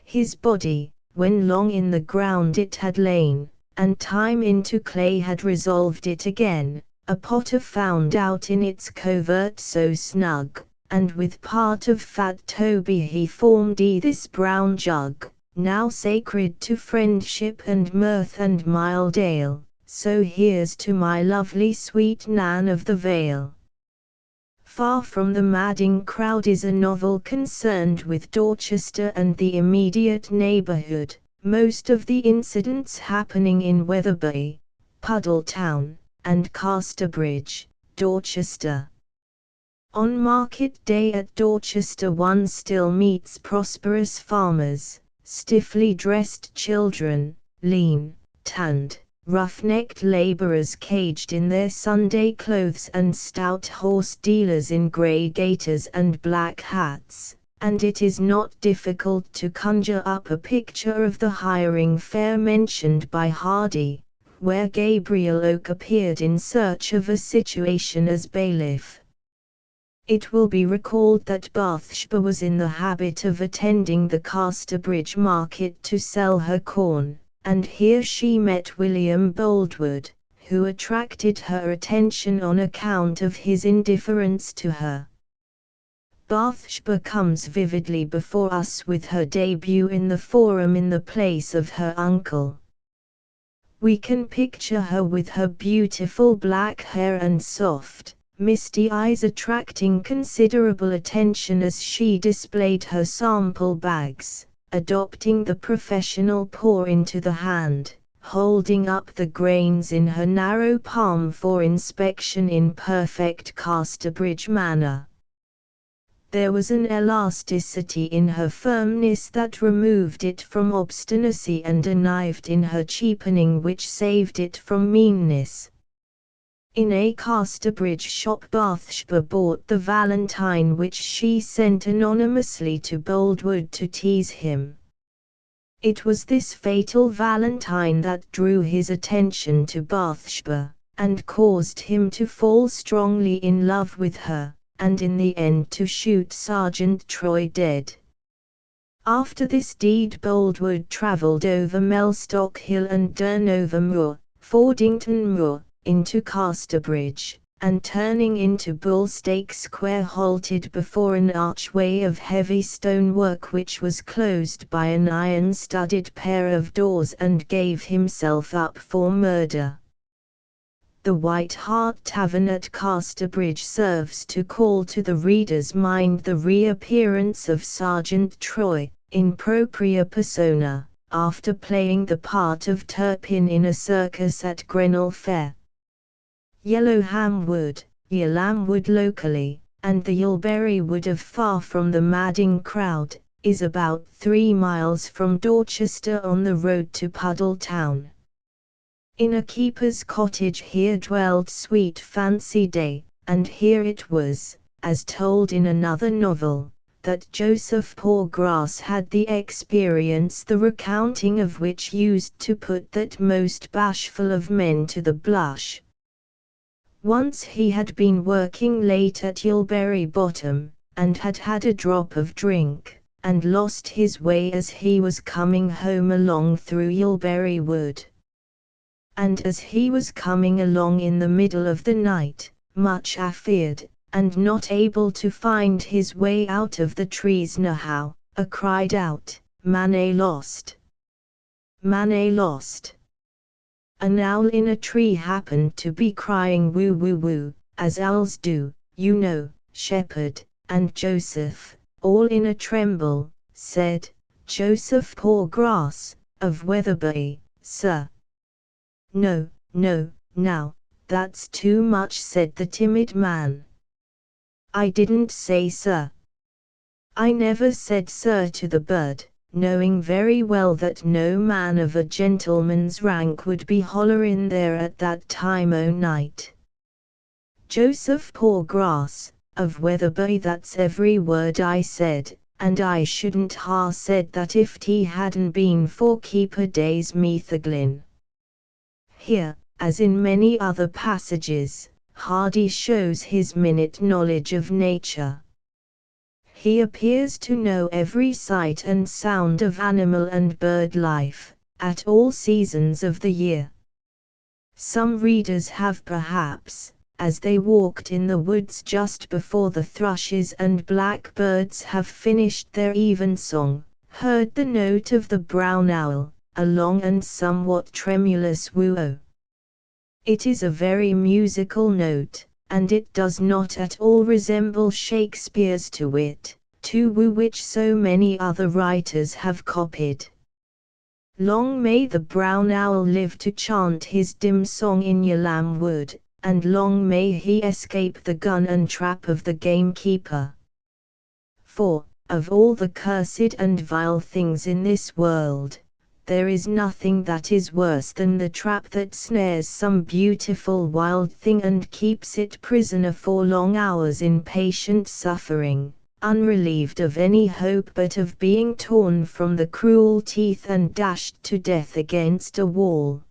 His body, when long in the ground it had lain, and time into clay had resolved it again, a potter found out in its covert so snug, and with part of fat Toby he formed this brown jug, now sacred to friendship and mirth and mild ale, so here's to my lovely sweet Nan of the Vale. Far from the madding crowd is a novel concerned with Dorchester and the immediate neighborhood, most of the incidents happening in Wetherby, Puddletown, and Casterbridge, Dorchester. On market day at Dorchester one still meets prosperous farmers, stiffly dressed children, lean, tanned, rough-necked laborers caged in their Sunday clothes and stout horse dealers in grey gaiters and black hats, and it is not difficult to conjure up a picture of the hiring fair mentioned by Hardy, where Gabriel Oak appeared in search of a situation as bailiff. It will be recalled that Bathsheba was in the habit of attending the Casterbridge market to sell her corn, and here she met William Boldwood, who attracted her attention on account of his indifference to her. Bathsheba comes vividly before us with her debut in the Forum in the place of her uncle. We can picture her with her beautiful black hair and soft, misty eyes attracting considerable attention as she displayed her sample bags, adopting the professional pour into the hand, holding up the grains in her narrow palm for inspection in perfect Casterbridge manner. There was an elasticity in her firmness that removed it from obstinacy and a knife in her cheapening which saved it from meanness. In a Casterbridge shop Bathsheba bought the valentine which she sent anonymously to Boldwood to tease him. It was this fatal valentine that drew his attention to Bathsheba, and caused him to fall strongly in love with her, and in the end to shoot Sergeant Troy dead. After this deed Boldwood travelled over Mellstock Hill and Durnover Moor, Fordington Moor, into Casterbridge, and turning into Bullstake Square halted before an archway of heavy stonework which was closed by an iron-studded pair of doors and gave himself up for murder. The White Hart Tavern at Casterbridge serves to call to the reader's mind the reappearance of Sergeant Troy, in propria persona, after playing the part of Turpin in a circus at Grenell Fair. Yellowham Wood, Yelam Wood locally, and the Yulberry Wood of Far from the Madding Crowd, is about 3 miles from Dorchester on the road to Puddletown. In a keeper's cottage here dwelled sweet Fancy Day, and here it was, as told in another novel, that Joseph Poorgrass had the experience the recounting of which used to put that most bashful of men to the blush. Once he had been working late at Yulberry Bottom, and had had a drop of drink, and lost his way as he was coming home along through Yulberry Wood. And as he was coming along in the middle of the night, much afeard, and not able to find his way out of the trees nohow, a cried out, "Man a lost! Man a lost!" An owl in a tree happened to be crying woo woo woo, as owls do, you know, shepherd, and Joseph, all in a tremble, said, "Joseph Poorgrass, of Wetherby, sir." "No, no, now, that's too much," said the timid man. "I didn't say sir. I never said sir to the bird, knowing very well that no man of a gentleman's rank would be hollerin' there at that time o' night. Joseph Poorgrass, of Wetherby, that's every word I said, and I shouldn't ha' said that if 't hadn't been for Keeper Day's Metheglin." Here, as in many other passages, Hardy shows his minute knowledge of nature. He appears to know every sight and sound of animal and bird life, at all seasons of the year. Some readers have perhaps, as they walked in the woods just before the thrushes and blackbirds have finished their evensong, heard the note of the brown owl, a long and somewhat tremulous woo-oh. It is a very musical note, and it does not at all resemble Shakespeare's to wit, to woo which so many other writers have copied. Long may the brown owl live to chant his dim song in Yalam Wood, and long may he escape the gun and trap of the gamekeeper. For, of all the cursed and vile things in this world, there is nothing that is worse than the trap that snares some beautiful wild thing and keeps it prisoner for long hours in patient suffering, unrelieved of any hope but of being torn from the cruel teeth and dashed to death against a wall.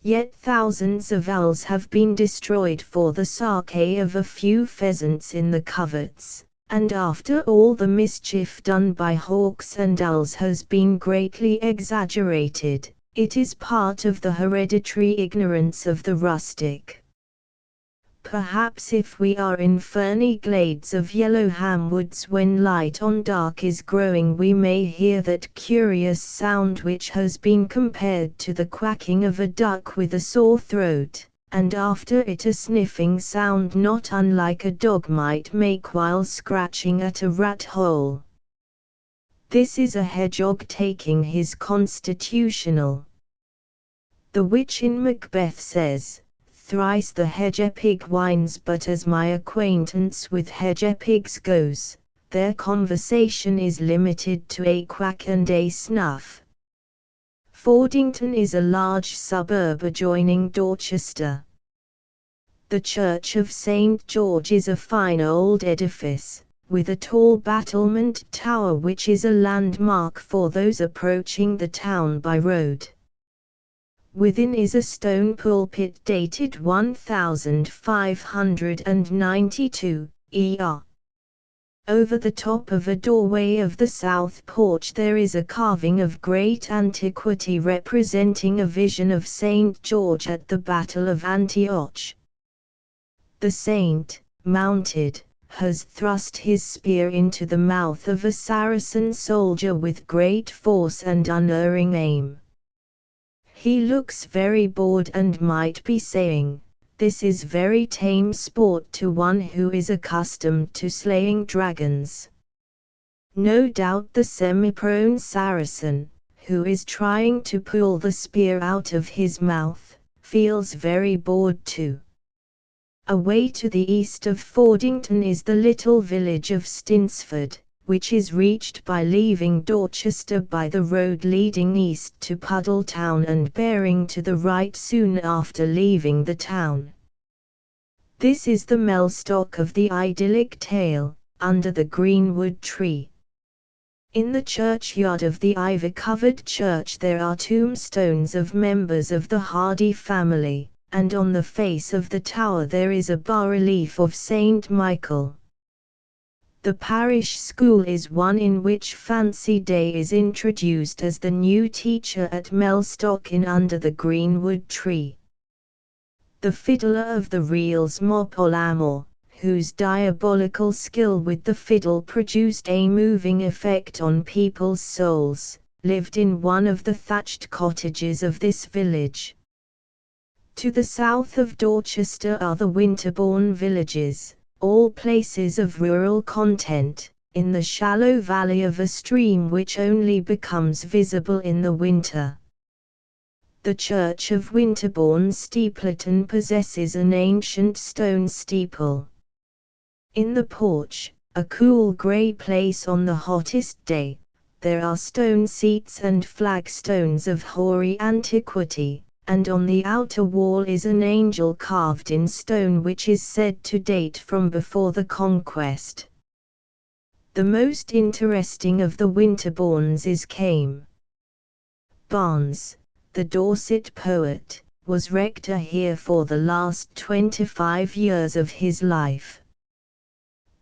Yet thousands of owls have been destroyed for the sake of a few pheasants in the coverts, and after all the mischief done by hawks and owls has been greatly exaggerated, it is part of the hereditary ignorance of the rustic. Perhaps if we are in ferny glades of Yellowham woods when light on dark is growing, we may hear that curious sound which has been compared to the quacking of a duck with a sore throat, and after it a sniffing sound not unlike a dog might make while scratching at a rat hole. This is a hedgehog taking his constitutional. The witch in Macbeth says, "Thrice the hedgepig whines, but as my acquaintance with hedgepigs goes, their conversation is limited to a quack and a snuff." Fordington is a large suburb adjoining Dorchester. The Church of St. George is a fine old edifice, with a tall battlement tower which is a landmark for those approaching the town by road. Within is a stone pulpit dated 1592 er. Over the top of a doorway of the south porch there is a carving of great antiquity representing a vision of St. George at the Battle of Antioch. The saint, mounted, has thrust his spear into the mouth of a Saracen soldier with great force and unerring aim. He looks very bored and might be saying, "This is very tame sport to one who is accustomed to slaying dragons." No doubt the semi-prone Saracen, who is trying to pull the spear out of his mouth, feels very bored too. Away to the east of Fordington is the little village of Stinsford, which is reached by leaving Dorchester by the road leading east to Puddletown and bearing to the right soon after leaving the town. This is the Mellstock of the idyllic tale, under the greenwood tree. In the churchyard of the ivy-covered church there are tombstones of members of the Hardy family, and on the face of the tower there is a bas-relief of Saint Michael. The parish school is one in which Fancy Day is introduced as the new teacher at Mellstock in under the greenwood tree. The fiddler of the reels Mop Olamor, whose diabolical skill with the fiddle produced a moving effect on people's souls, lived in one of the thatched cottages of this village. To the south of Dorchester are the Winterbourne villages, all places of rural content, in the shallow valley of a stream which only becomes visible in the winter. The church of Winterbourne Steepleton possesses an ancient stone steeple. In the porch, a cool grey place on the hottest day, there are stone seats and flagstones of hoary antiquity, and on the outer wall is an angel carved in stone which is said to date from before the Conquest. The most interesting of the Winterbournes is Came. Barnes, the Dorset poet, was rector here for the last 25 years of his life.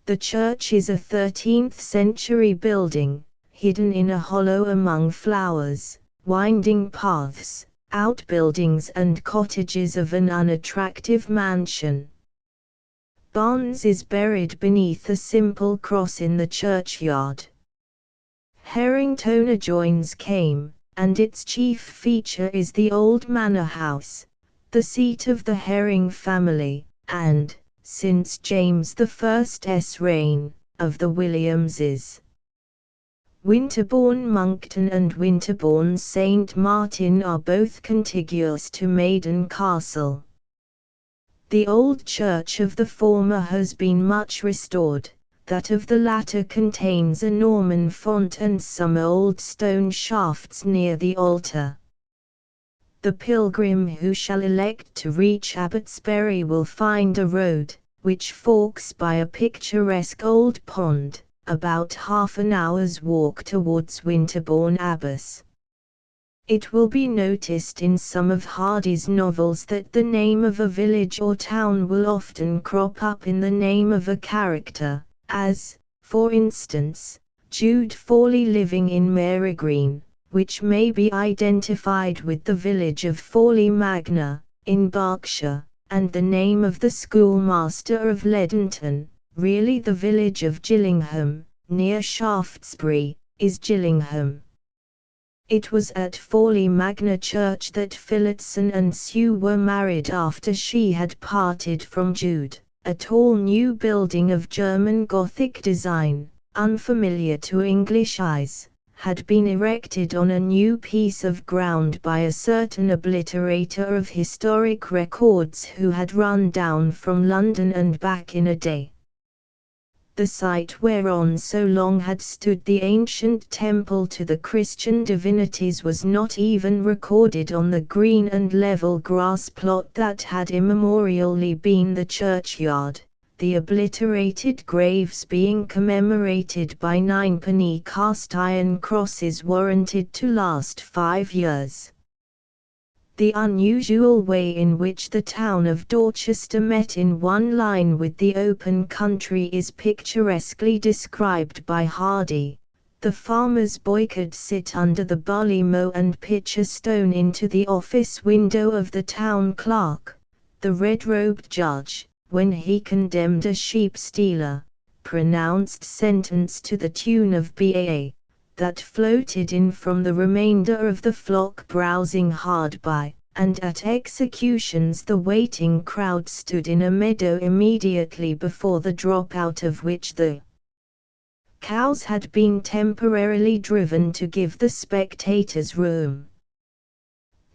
The church is a 13th-century building, hidden in a hollow among flowers, winding paths, outbuildings and cottages of an unattractive mansion. Barnes is buried beneath a simple cross in the churchyard. Herrington adjoins Came, and its chief feature is the old manor house, the seat of the Herring family, and, since James I's reign, of the Williamses. Winterbourne Monkton and Winterbourne St Martin are both contiguous to Maiden Castle. The old church of the former has been much restored, that of the latter contains a Norman font and some old stone shafts near the altar. The pilgrim who shall elect to reach Abbotsbury will find a road, which forks by a picturesque old pond, about half an hour's walk towards Winterbourne Abbas. It will be noticed in some of Hardy's novels that the name of a village or town will often crop up in the name of a character, as, for instance, Jude Fawley living in Marygreen, which may be identified with the village of Fawley Magna, in Berkshire, and the name of the schoolmaster of Leadington, really the village of Gillingham, near Shaftesbury, is Gillingham. It was at Fawley Magna Church that Phillotson and Sue were married after she had parted from Jude. A tall new building of German Gothic design, unfamiliar to English eyes, had been erected on a new piece of ground by a certain obliterator of historic records who had run down from London and back in a day. The site whereon so long had stood the ancient temple to the Christian divinities was not even recorded on the green and level grass plot that had immemorially been the churchyard, the obliterated graves being commemorated by 9-penny cast iron crosses warranted to last 5 years. The unusual way in which the town of Dorchester met in one line with the open country is picturesquely described by Hardy. The farmer's boy could sit under the barley mow and pitch a stone into the office window of the town clerk. The red-robed judge, when he condemned a sheep stealer, pronounced sentence to the tune of BAA. That floated in from the remainder of the flock browsing hard by, and at executions the waiting crowd stood in a meadow immediately before the drop out of which the cows had been temporarily driven to give the spectators room.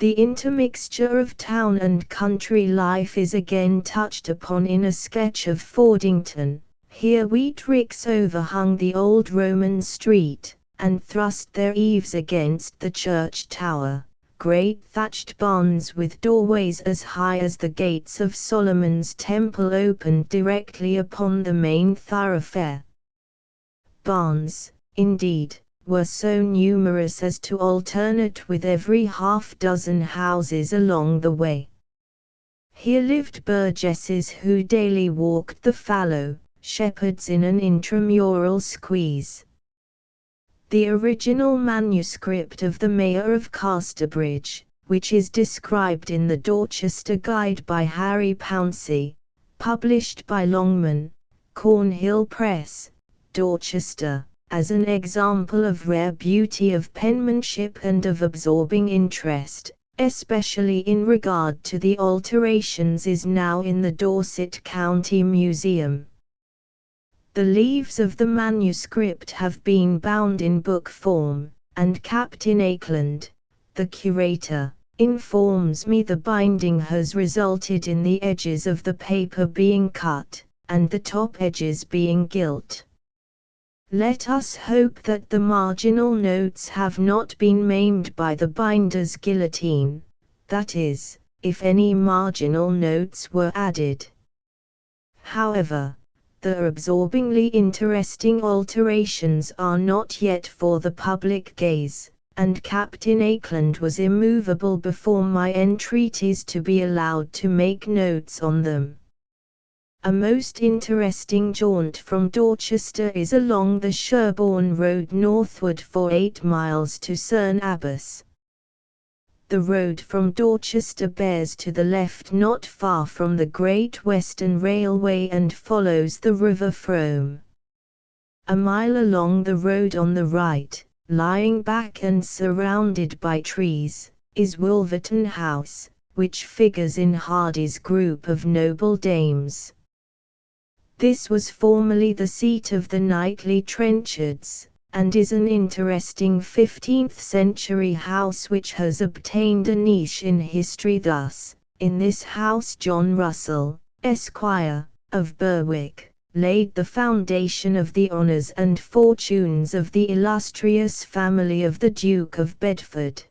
The intermixture of town and country life is again touched upon in a sketch of Fordington. Here wheat ricks overhung the old Roman street, and thrust their eaves against the church tower, great thatched barns with doorways as high as the gates of Solomon's temple opened directly upon the main thoroughfare. Barns, indeed, were so numerous as to alternate with every half-dozen houses along the way. Here lived burgesses who daily walked the fallow, shepherds in an intramural squeeze. The original manuscript of the Mayor of Casterbridge, which is described in the Dorchester Guide by Harry Pouncey, published by Longman, Cornhill Press, Dorchester, as an example of rare beauty of penmanship and of absorbing interest, especially in regard to the alterations, is now in the Dorset County Museum. The leaves of the manuscript have been bound in book form, and Captain Akeland, the curator, informs me the binding has resulted in the edges of the paper being cut, and the top edges being gilt. Let us hope that the marginal notes have not been maimed by the binder's guillotine, that is, if any marginal notes were added. However, the absorbingly interesting alterations are not yet for the public gaze, and Captain Ackland was immovable before my entreaties to be allowed to make notes on them. A most interesting jaunt from Dorchester is along the Sherborne Road northward for 8 miles to Cerne Abbas. The road from Dorchester bears to the left not far from the Great Western Railway and follows the River Frome. A mile along the road on the right, lying back and surrounded by trees, is Wolverton House, which figures in Hardy's group of noble dames. This was formerly the seat of the knightly Trenchards, and is an interesting 15th-century house which has obtained a niche in history thus. In this house John Russell, Esquire, of Berwick, laid the foundation of the honours and fortunes of the illustrious family of the Duke of Bedford.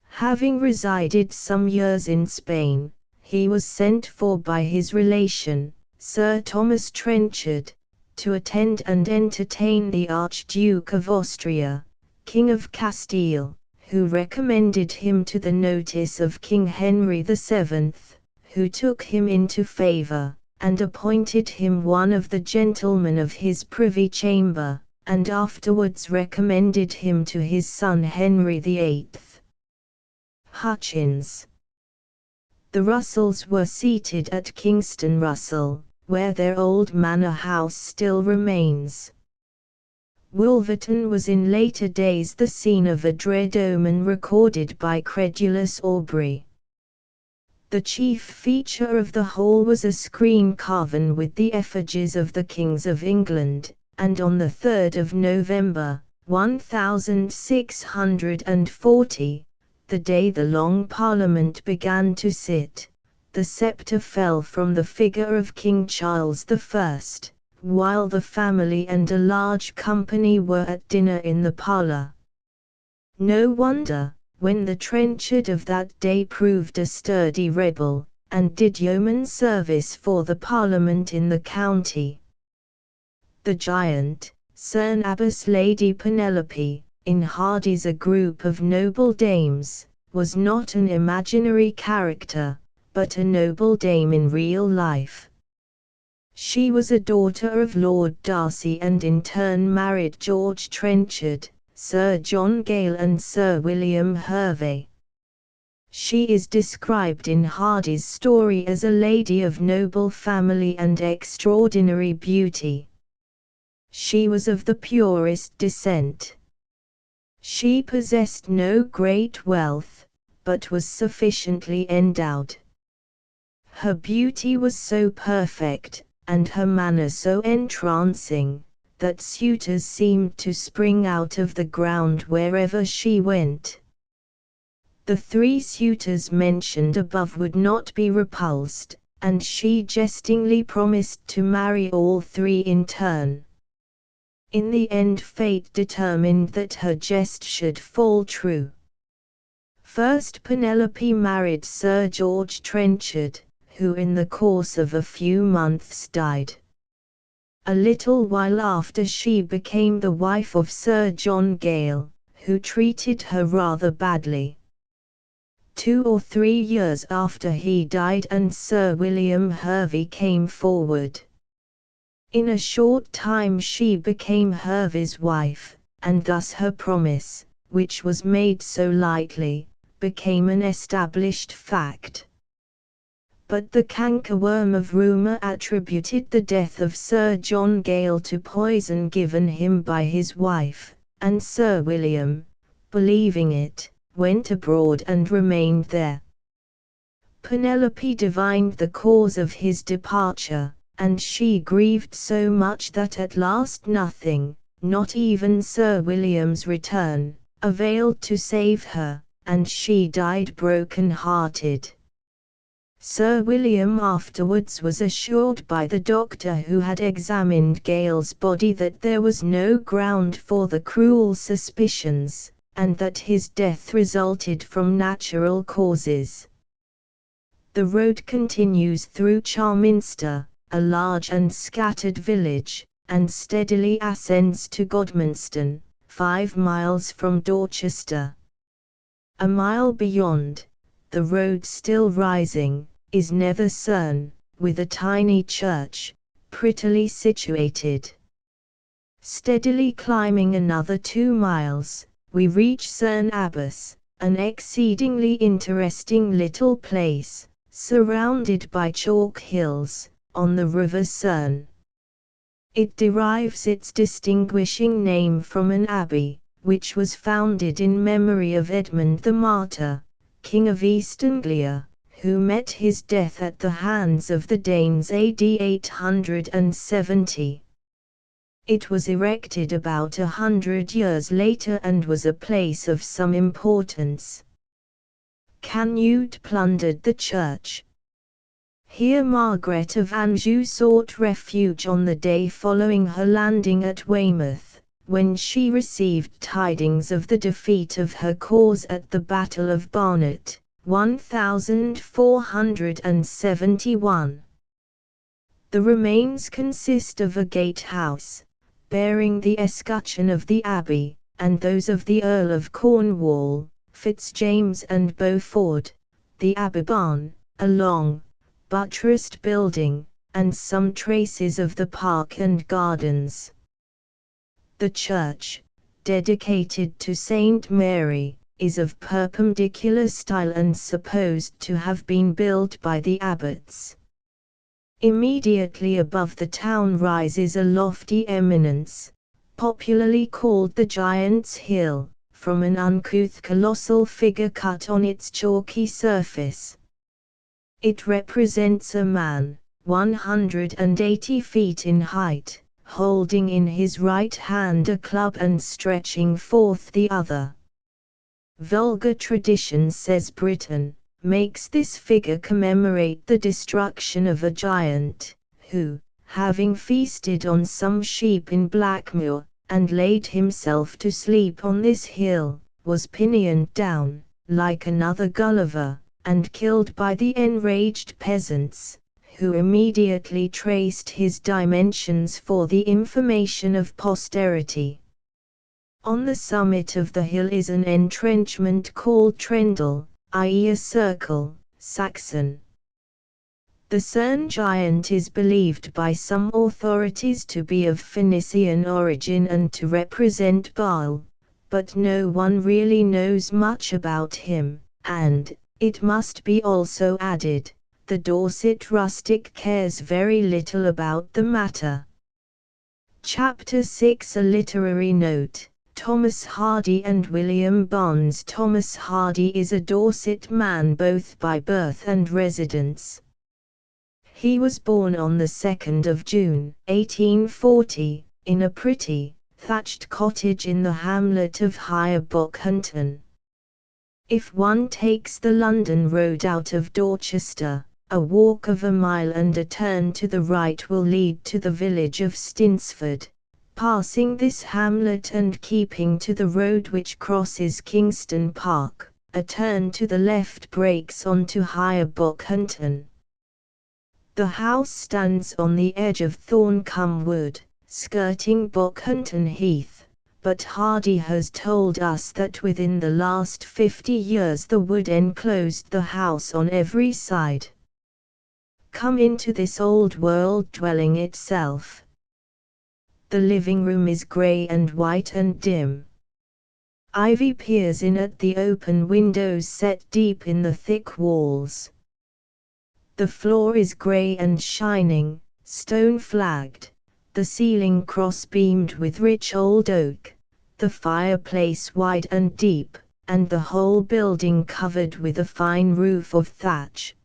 Having resided some years in Spain, he was sent for by his relation, Sir Thomas Trenchard, to attend and entertain the Archduke of Austria, King of Castile, who recommended him to the notice of King Henry VII, who took him into favour, and appointed him one of the gentlemen of his privy chamber, and afterwards recommended him to his son Henry VIII. Hutchins. The Russells were seated at Kingston Russell, where their old manor house still remains. Wolverton was in later days the scene of a dread omen recorded by credulous Aubrey. The chief feature of the whole was a screen carven with the effigies of the kings of England, and on the 3rd of November, 1640, the day the Long Parliament began to sit, the sceptre fell from the figure of King Charles I, while the family and a large company were at dinner in the parlour. No wonder, when the Trenchard of that day proved a sturdy rebel, and did yeoman service for the Parliament in the county. The giant, Cerne Abbas Lady Penelope, in Hardy's A Group of Noble Dames, was not an imaginary character, but a noble dame in real life. She was a daughter of Lord Darcy and in turn married George Trenchard, Sir John Gale and Sir William Hervey. She is described in Hardy's story as a lady of noble family and extraordinary beauty. She was of the purest descent. She possessed no great wealth, but was sufficiently endowed. Her beauty was so perfect, and her manner so entrancing, that suitors seemed to spring out of the ground wherever she went. The 3 suitors mentioned above would not be repulsed, and she jestingly promised to marry all 3 in turn. In the end fate determined that her jest should fall true. First Penelope married Sir George Trenchard, who in the course of a few months died. A little while after she became the wife of Sir John Gale, who treated her rather badly. 2 or 3 years after he died and Sir William Hervey came forward. In a short time she became Hervey's wife, and thus her promise, which was made so lightly, became an established fact. But the cankerworm of rumour attributed the death of Sir John Gale to poison given him by his wife, and Sir William, believing it, went abroad and remained there. Penelope divined the cause of his departure, and she grieved so much that at last nothing, not even Sir William's return, availed to save her, and she died broken-hearted. Sir William afterwards was assured by the doctor who had examined Gale's body that there was no ground for the cruel suspicions, and that his death resulted from natural causes. The road continues through Charminster, a large and scattered village, and steadily ascends to Godmanston, 5 miles from Dorchester. A mile beyond, the road still rising, is Nethercerne, with a tiny church, prettily situated. Steadily climbing another 2 miles, we reach Cerne Abbas, an exceedingly interesting little place, surrounded by chalk hills, on the River Cerne. It derives its distinguishing name from an abbey, which was founded in memory of Edmund the Martyr, King of East Anglia, who met his death at the hands of the Danes AD 870. It was erected about 100 years later and was a place of some importance. Canute plundered the church. Here Margaret of Anjou sought refuge on the day following her landing at Weymouth, when she received tidings of the defeat of her cause at the Battle of Barnet, 1471. The remains consist of a gatehouse, bearing the escutcheon of the abbey, and those of the Earl of Cornwall, Fitzjames and Beaufort, the abbey barn, a long, buttressed building, and some traces of the park and gardens. The church, dedicated to Saint Mary, is of Perpendicular style and supposed to have been built by the abbots. Immediately above the town rises a lofty eminence, popularly called the Giant's Hill, from an uncouth colossal figure cut on its chalky surface. It represents a man, 180 feet in height, holding in his right hand a club and stretching forth the other. Vulgar tradition, says Britain, makes this figure commemorate the destruction of a giant, who, having feasted on some sheep in Blackmoor, and laid himself to sleep on this hill, was pinioned down, like another Gulliver, and killed by the enraged peasants, who immediately traced his dimensions for the information of posterity. On the summit of the hill is an entrenchment called Trendle, i.e. a circle, Saxon. The Cerne giant is believed by some authorities to be of Phoenician origin and to represent Baal, but no one really knows much about him, and, it must be also added, the Dorset rustic cares very little about the matter. Chapter 6, a literary note. Thomas Hardy and William Barnes. Thomas Hardy is a Dorset man both by birth and residence. He was born on the 2nd of June, 1840, in a pretty, thatched cottage in the hamlet of Higher Bockhampton. If one takes the London road out of Dorchester, a walk of a mile and a turn to the right will lead to the village of Stinsford. Passing this hamlet and keeping to the road which crosses Kingston Park, a turn to the left breaks onto Higher Bockhampton. The house stands on the edge of Thorncombe Wood, skirting Bockhampton Heath, but Hardy has told us that within the last 50 years the wood enclosed the house on every side. Come into this old-world dwelling itself. The living room is grey and white and dim. Ivy peers in at the open windows set deep in the thick walls. The floor is grey and shining, stone-flagged, the ceiling cross-beamed with rich old oak, the fireplace wide and deep, and the whole building covered with a fine roof of thatch.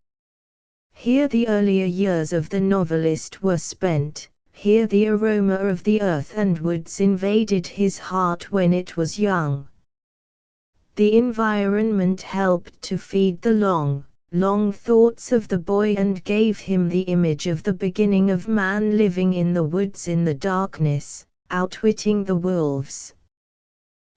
Here the earlier years of the novelist were spent. Here the aroma of the earth and woods invaded his heart when it was young. The environment helped to feed the long thoughts of the boy and gave him the image of the beginning of man living in the woods in the darkness, outwitting the wolves.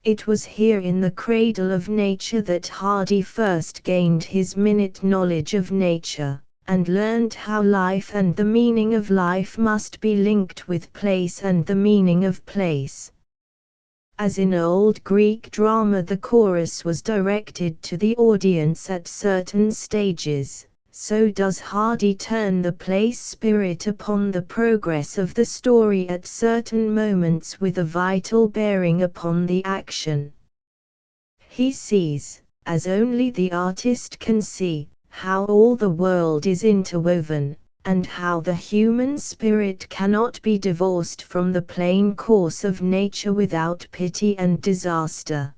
It was here in the cradle of nature that Hardy first gained his minute knowledge of nature, and learned how life and the meaning of life must be linked with place and the meaning of place. As in old Greek drama, the chorus was directed to the audience at certain stages, so does Hardy turn the play's spirit upon the progress of the story at certain moments with a vital bearing upon the action. He sees, as only the artist can see, how all the world is interwoven, and how the human spirit cannot be divorced from the plain course of nature without pity and disaster.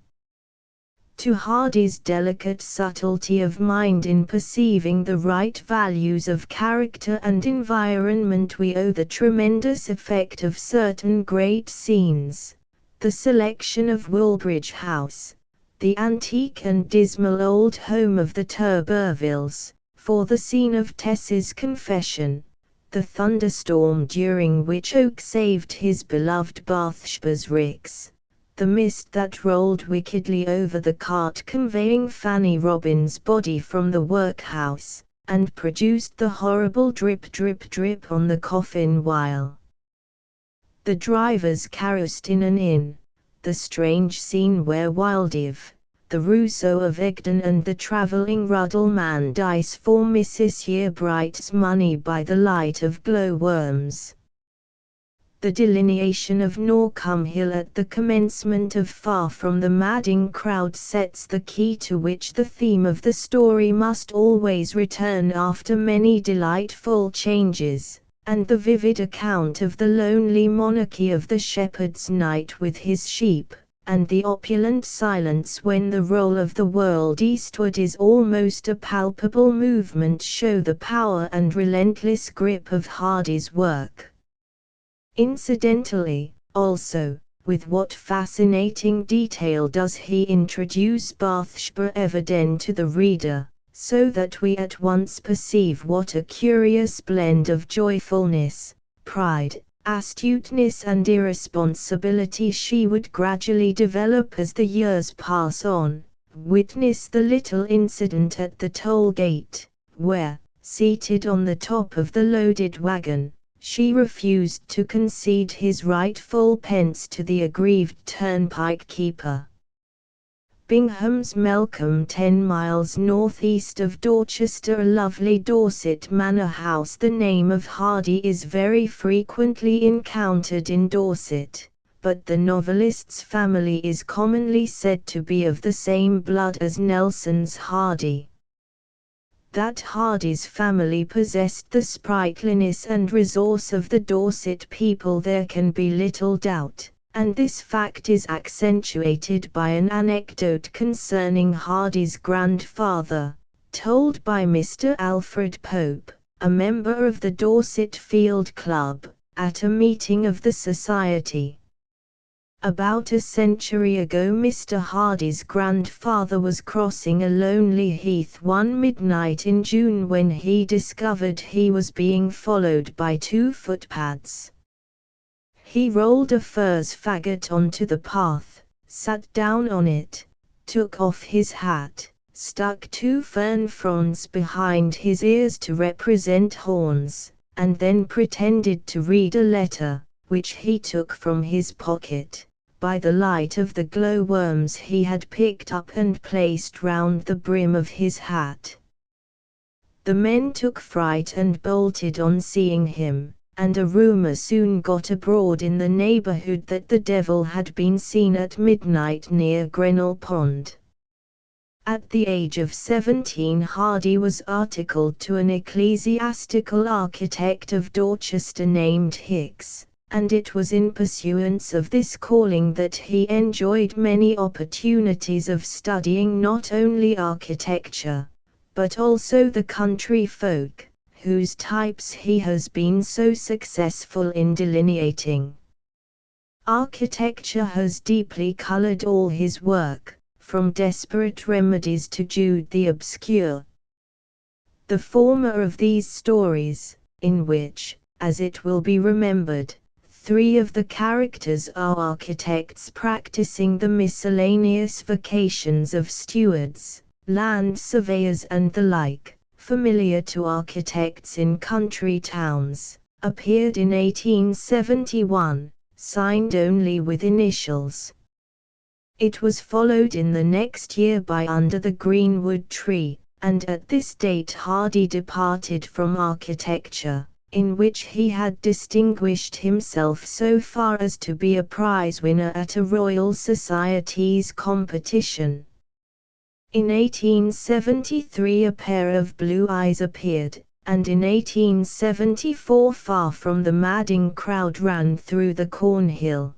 To Hardy's delicate subtlety of mind in perceiving the right values of character and environment we owe the tremendous effect of certain great scenes, the selection of Woolbridge House, the antique and dismal old home of the Turbervilles, for the scene of Tess's confession, the thunderstorm during which Oak saved his beloved Bathsheba's ricks, the mist that rolled wickedly over the cart conveying Fanny Robin's body from the workhouse, and produced the horrible drip drip drip on the coffin while the drivers caroused in an inn, the strange scene where Wildive, the Rousseau of Egdon, and the travelling Ruddleman dice for Mrs. Yearbright's money by the light of glow-worms. The delineation of Norcombe Hill at the commencement of Far From the Madding Crowd sets the key to which the theme of the story must always return after many delightful changes, and the vivid account of the lonely monarchy of the shepherd's night with his sheep, and the opulent silence when the roll of the world eastward is almost a palpable movement show the power and relentless grip of Hardy's work. Incidentally, also, with what fascinating detail does he introduce Bathsheba Everdene to the reader, so that we at once perceive what a curious blend of joyfulness, pride, astuteness and irresponsibility she would gradually develop as the years pass on. Witness the little incident at the toll gate, where, seated on the top of the loaded wagon, she refused to concede his rightful pence to the aggrieved turnpike keeper. Bingham's Melcombe, 10 miles northeast of Dorchester, a lovely Dorset manor house. The name of Hardy is very frequently encountered in Dorset, but the novelist's family is commonly said to be of the same blood as Nelson's Hardy. That Hardy's family possessed the sprightliness and resource of the Dorset people there can be little doubt, and this fact is accentuated by an anecdote concerning Hardy's grandfather, told by Mr. Alfred Pope, a member of the Dorset Field Club, at a meeting of the Society. About a century ago Mr. Hardy's grandfather was crossing a lonely heath one midnight in June when he discovered he was being followed by 2 footpads. He rolled a furze faggot onto the path, sat down on it, took off his hat, stuck 2 fern fronds behind his ears to represent horns, and then pretended to read a letter, which he took from his pocket, by the light of the glow-worms he had picked up and placed round the brim of his hat. The men took fright and bolted on seeing him, and a rumour soon got abroad in the neighbourhood that the devil had been seen at midnight near Grenell Pond. At the age of 17 Hardy was articled to an ecclesiastical architect of Dorchester named Hicks, and it was in pursuance of this calling that he enjoyed many opportunities of studying not only architecture, but also the country folk, whose types he has been so successful in delineating. Architecture has deeply colored all his work, from Desperate Remedies to Jude the Obscure. The former of these stories, in which, as it will be remembered, 3 of the characters are architects practicing the miscellaneous vocations of stewards, land surveyors and the like, familiar to architects in country towns, appeared in 1871, signed only with initials. It was followed in the next year by Under the Greenwood Tree, and at this date Hardy departed from architecture, in which he had distinguished himself so far as to be a prize winner at a Royal Society's competition. In 1873 A Pair of Blue Eyes appeared, and in 1874 Far from the Madding Crowd ran through the Cornhill.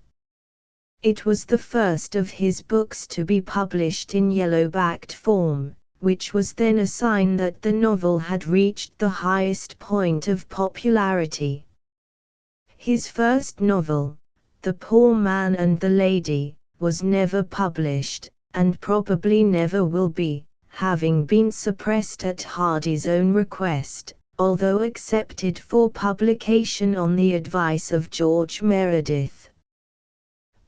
It was the first of his books to be published in yellow-backed form, which was then a sign that the novel had reached the highest point of popularity. His first novel, The Poor Man and the Lady, was never published, and probably never will be, having been suppressed at Hardy's own request, although accepted for publication on the advice of George Meredith.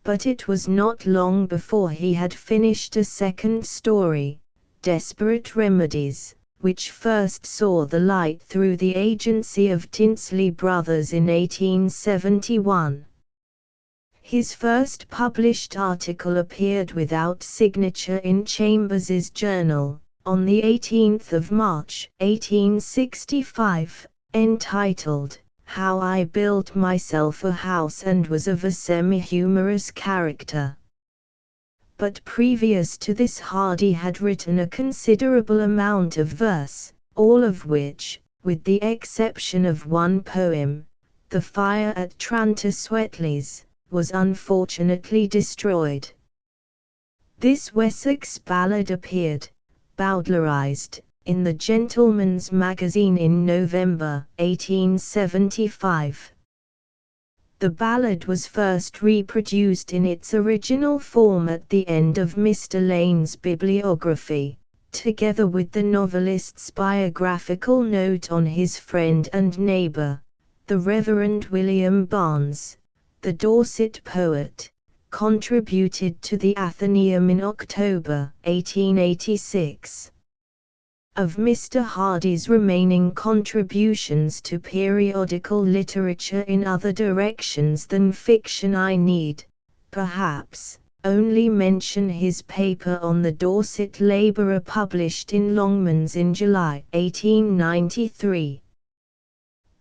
But it was not long before he had finished a second story, Desperate Remedies, which first saw the light through the agency of Tinsley Brothers in 1871. His first published article appeared without signature in Chambers's Journal, on the 18th of March, 1865, entitled, How I Built Myself a House, and was of a semi-humorous character. But previous to this Hardy had written a considerable amount of verse, all of which, with the exception of one poem, The Fire at Tranter Swetley's, was unfortunately destroyed. This Wessex ballad appeared, Bowdlerized, in the Gentleman's Magazine in November 1875. The ballad was first reproduced in its original form at the end of Mr. Lane's bibliography, together with the novelist's biographical note on his friend and neighbour, the Reverend William Barnes, the Dorset poet, contributed to the Athenaeum in October 1886. Of Mr. Hardy's remaining contributions to periodical literature in other directions than fiction I need, perhaps, only mention his paper on the Dorset Labourer published in Longmans in July 1893.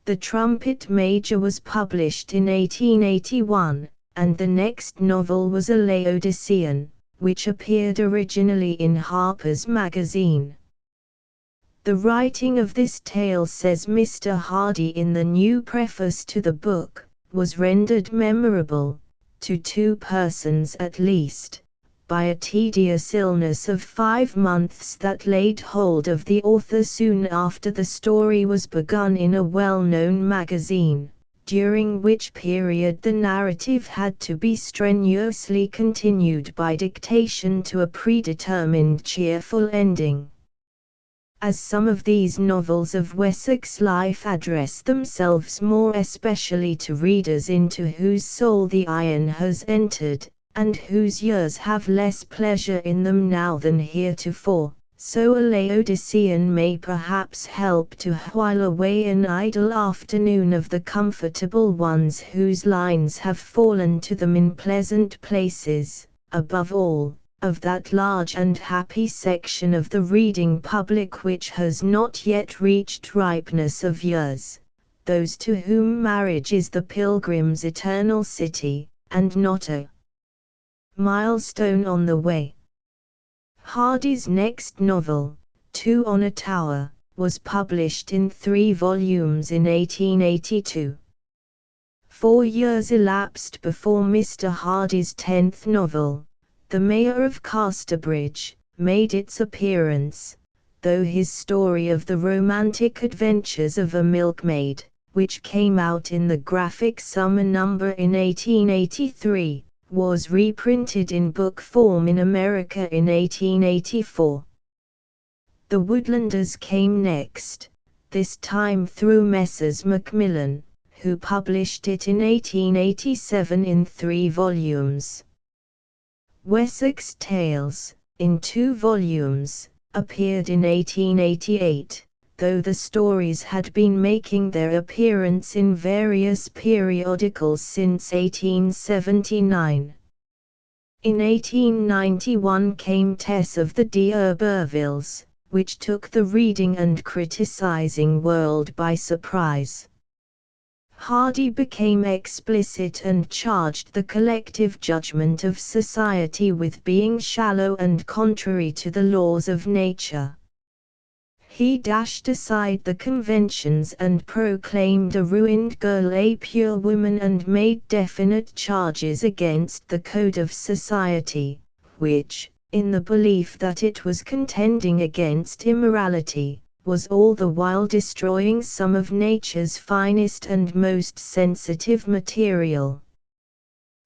The Trumpet Major was published in 1881, and the next novel was A Laodicean, which appeared originally in Harper's Magazine. The writing of this tale, says Mr. Hardy in the new preface to the book, was rendered memorable, to two persons at least, by a tedious illness of 5 months that laid hold of the author soon after the story was begun in a well-known magazine, during which period the narrative had to be strenuously continued by dictation to a predetermined cheerful ending. As some of these novels of Wessex life address themselves more especially to readers into whose soul the iron has entered, and whose years have less pleasure in them now than heretofore, so A Laodicean may perhaps help to while away an idle afternoon of the comfortable ones whose lines have fallen to them in pleasant places, above all, of that large and happy section of the reading public which has not yet reached ripeness of years, those to whom marriage is the pilgrim's eternal city, and not a milestone on the way. Hardy's next novel, Two on a Tower, was published in 3 volumes in 1882. 4 years elapsed before Mr. Hardy's 10th novel, The Mayor of Casterbridge, made its appearance, though his story of the romantic adventures of a milkmaid, which came out in the Graphic Summer number in 1883, was reprinted in book form in America in 1884. The Woodlanders came next, this time through Messrs. Macmillan, who published it in 1887 in 3 volumes. Wessex Tales, in 2 volumes, appeared in 1888, though the stories had been making their appearance in various periodicals since 1879. In 1891 came Tess of the D'Urbervilles, which took the reading and criticizing world by surprise. Hardy became explicit and charged the collective judgment of society with being shallow and contrary to the laws of nature. He dashed aside the conventions and proclaimed a ruined girl a pure woman and made definite charges against the code of society, which, in the belief that it was contending against immorality, was all the while destroying some of nature's finest and most sensitive material.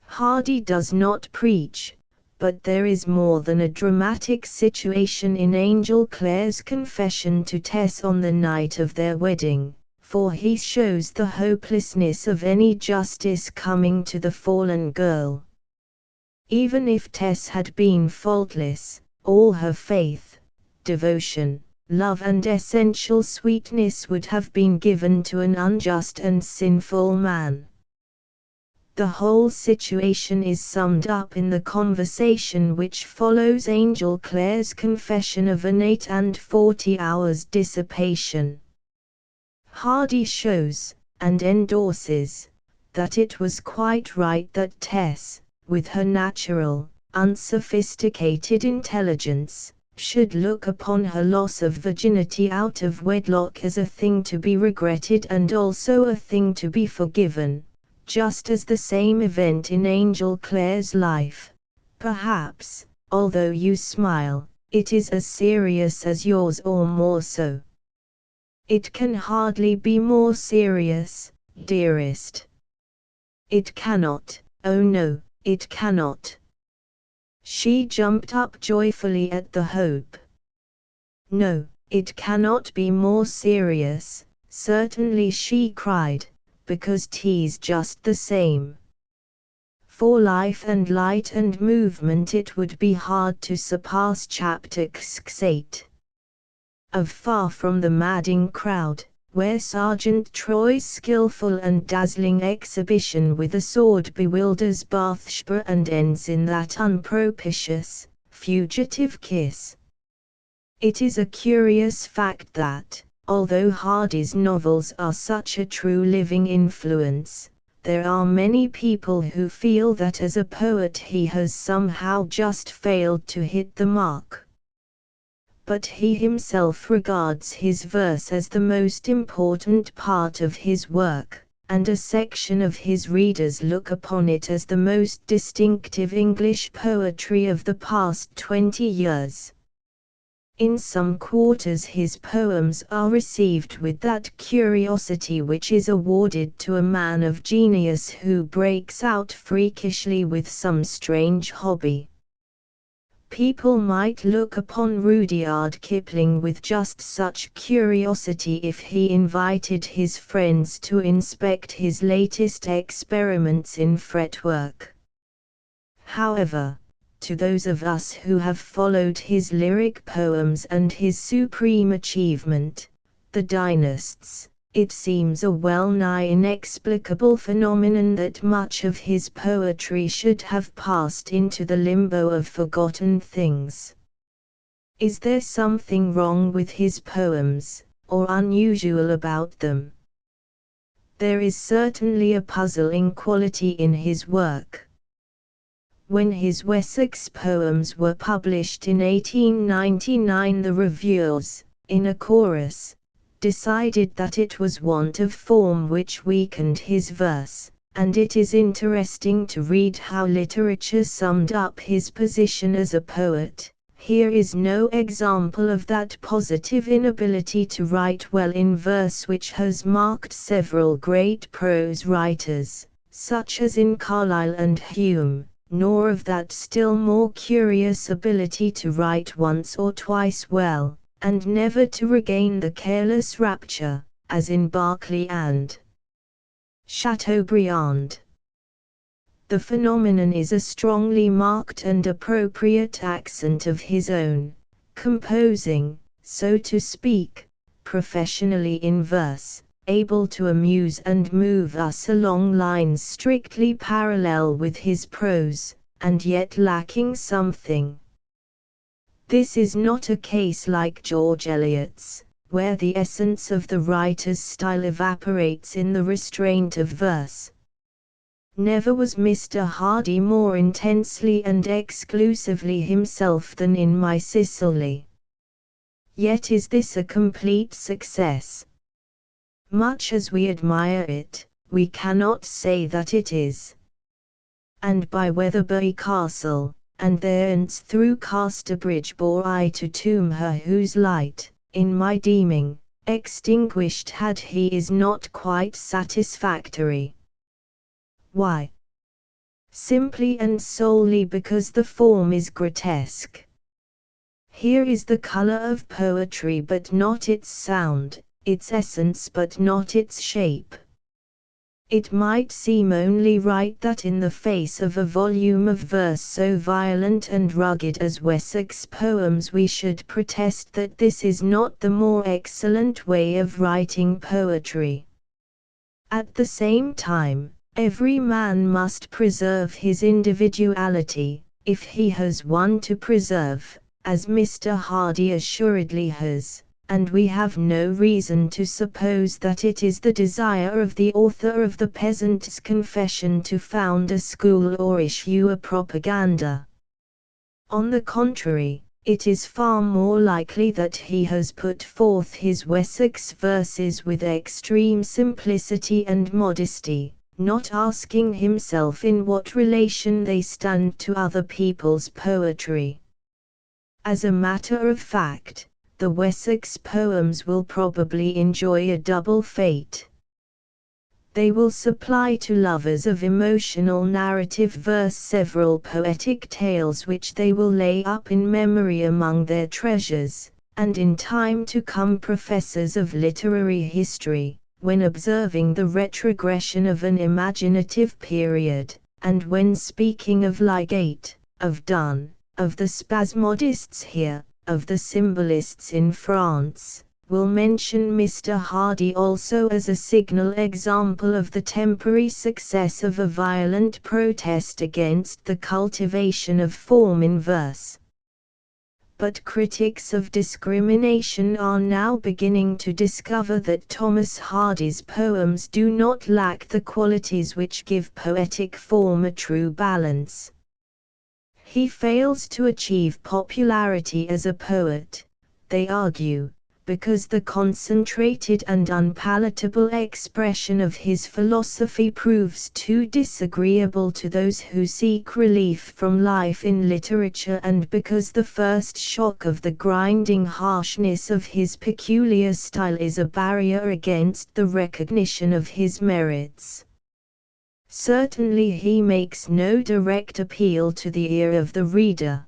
Hardy does not preach, but there is more than a dramatic situation in Angel Clare's confession to Tess on the night of their wedding, for he shows the hopelessness of any justice coming to the fallen girl. Even if Tess had been faultless, all her faith, devotion, love and essential sweetness would have been given to an unjust and sinful man. The whole situation is summed up in the conversation which follows Angel Clare's confession of an 8 and 40 hours dissipation. Hardy shows, and endorses, that it was quite right that Tess, with her natural, unsophisticated intelligence, should look upon her loss of virginity out of wedlock as a thing to be regretted and also a thing to be forgiven, just as the same event in Angel Clare's life. Perhaps, although you smile, it is as serious as yours or more so. It can hardly be more serious, dearest. It cannot, oh no, it cannot. She jumped up joyfully at the hope. No, it cannot be more serious, certainly, she cried, because 'tis just the same. For life and light and movement it would be hard to surpass chapter 8. Of Far from the Madding Crowd, where Sergeant Troy's skillful and dazzling exhibition with a sword bewilders Bathsheba and ends in that unpropitious, fugitive kiss. It is a curious fact that, although Hardy's novels are such a true living influence, there are many people who feel that as a poet he has somehow just failed to hit the mark. But he himself regards his verse as the most important part of his work, and a section of his readers look upon it as the most distinctive English poetry of the past 20 years. In some quarters his poems are received with that curiosity which is awarded to a man of genius who breaks out freakishly with some strange hobby. People might look upon Rudyard Kipling with just such curiosity if he invited his friends to inspect his latest experiments in fretwork. However, to those of us who have followed his lyric poems and his supreme achievement, the dynasts, it seems a well-nigh inexplicable phenomenon that much of his poetry should have passed into the limbo of forgotten things. Is there something wrong with his poems, or unusual about them? There is certainly a puzzling quality in his work. When his Wessex poems were published in 1899, the reviewers, in a chorus, decided that it was want of form which weakened his verse, and it is interesting to read how literature summed up his position as a poet. Here is no example of that positive inability to write well in verse which has marked several great prose writers, such as in Carlyle and Hume, nor of that still more curious ability to write once or twice well, and never to regain the careless rapture, as in Berkeley and Chateaubriand. The phenomenon is a strongly marked and appropriate accent of his own, composing, so to speak, professionally in verse, able to amuse and move us along lines strictly parallel with his prose, and yet lacking something. This is not a case like George Eliot's, where the essence of the writer's style evaporates in the restraint of verse. Never was Mr. Hardy more intensely and exclusively himself than in My Cicely. Yet is this a complete success? Much as we admire it, we cannot say that it is. And by Weatherbury Castle, and thence through Casterbridge bore I to tomb her whose light, in my deeming, extinguished had he is not quite satisfactory. Why? Simply and solely because the form is grotesque. Here is the color of poetry but not its sound, its essence but not its shape. It might seem only right that in the face of a volume of verse so violent and rugged as Wessex poems we should protest that this is not the more excellent way of writing poetry. At the same time, every man must preserve his individuality, if he has one to preserve, as Mr. Hardy assuredly has. And we have no reason to suppose that it is the desire of the author of The Peasant's Confession to found a school or issue a propaganda. On the contrary, it is far more likely that he has put forth his Wessex verses with extreme simplicity and modesty, not asking himself in what relation they stand to other people's poetry. As a matter of fact, the Wessex poems will probably enjoy a double fate. They will supply to lovers of emotional narrative verse several poetic tales which they will lay up in memory among their treasures, and in time to come professors of literary history, when observing the retrogression of an imaginative period, and when speaking of Lygate, of Donne, of the spasmodists here, of the symbolists in France, will mention Mr. Hardy also as a signal example of the temporary success of a violent protest against the cultivation of form in verse. But critics of discrimination are now beginning to discover that Thomas Hardy's poems do not lack the qualities which give poetic form a true balance. He fails to achieve popularity as a poet, they argue, because the concentrated and unpalatable expression of his philosophy proves too disagreeable to those who seek relief from life in literature, and because the first shock of the grinding harshness of his peculiar style is a barrier against the recognition of his merits. Certainly he makes no direct appeal to the ear of the reader.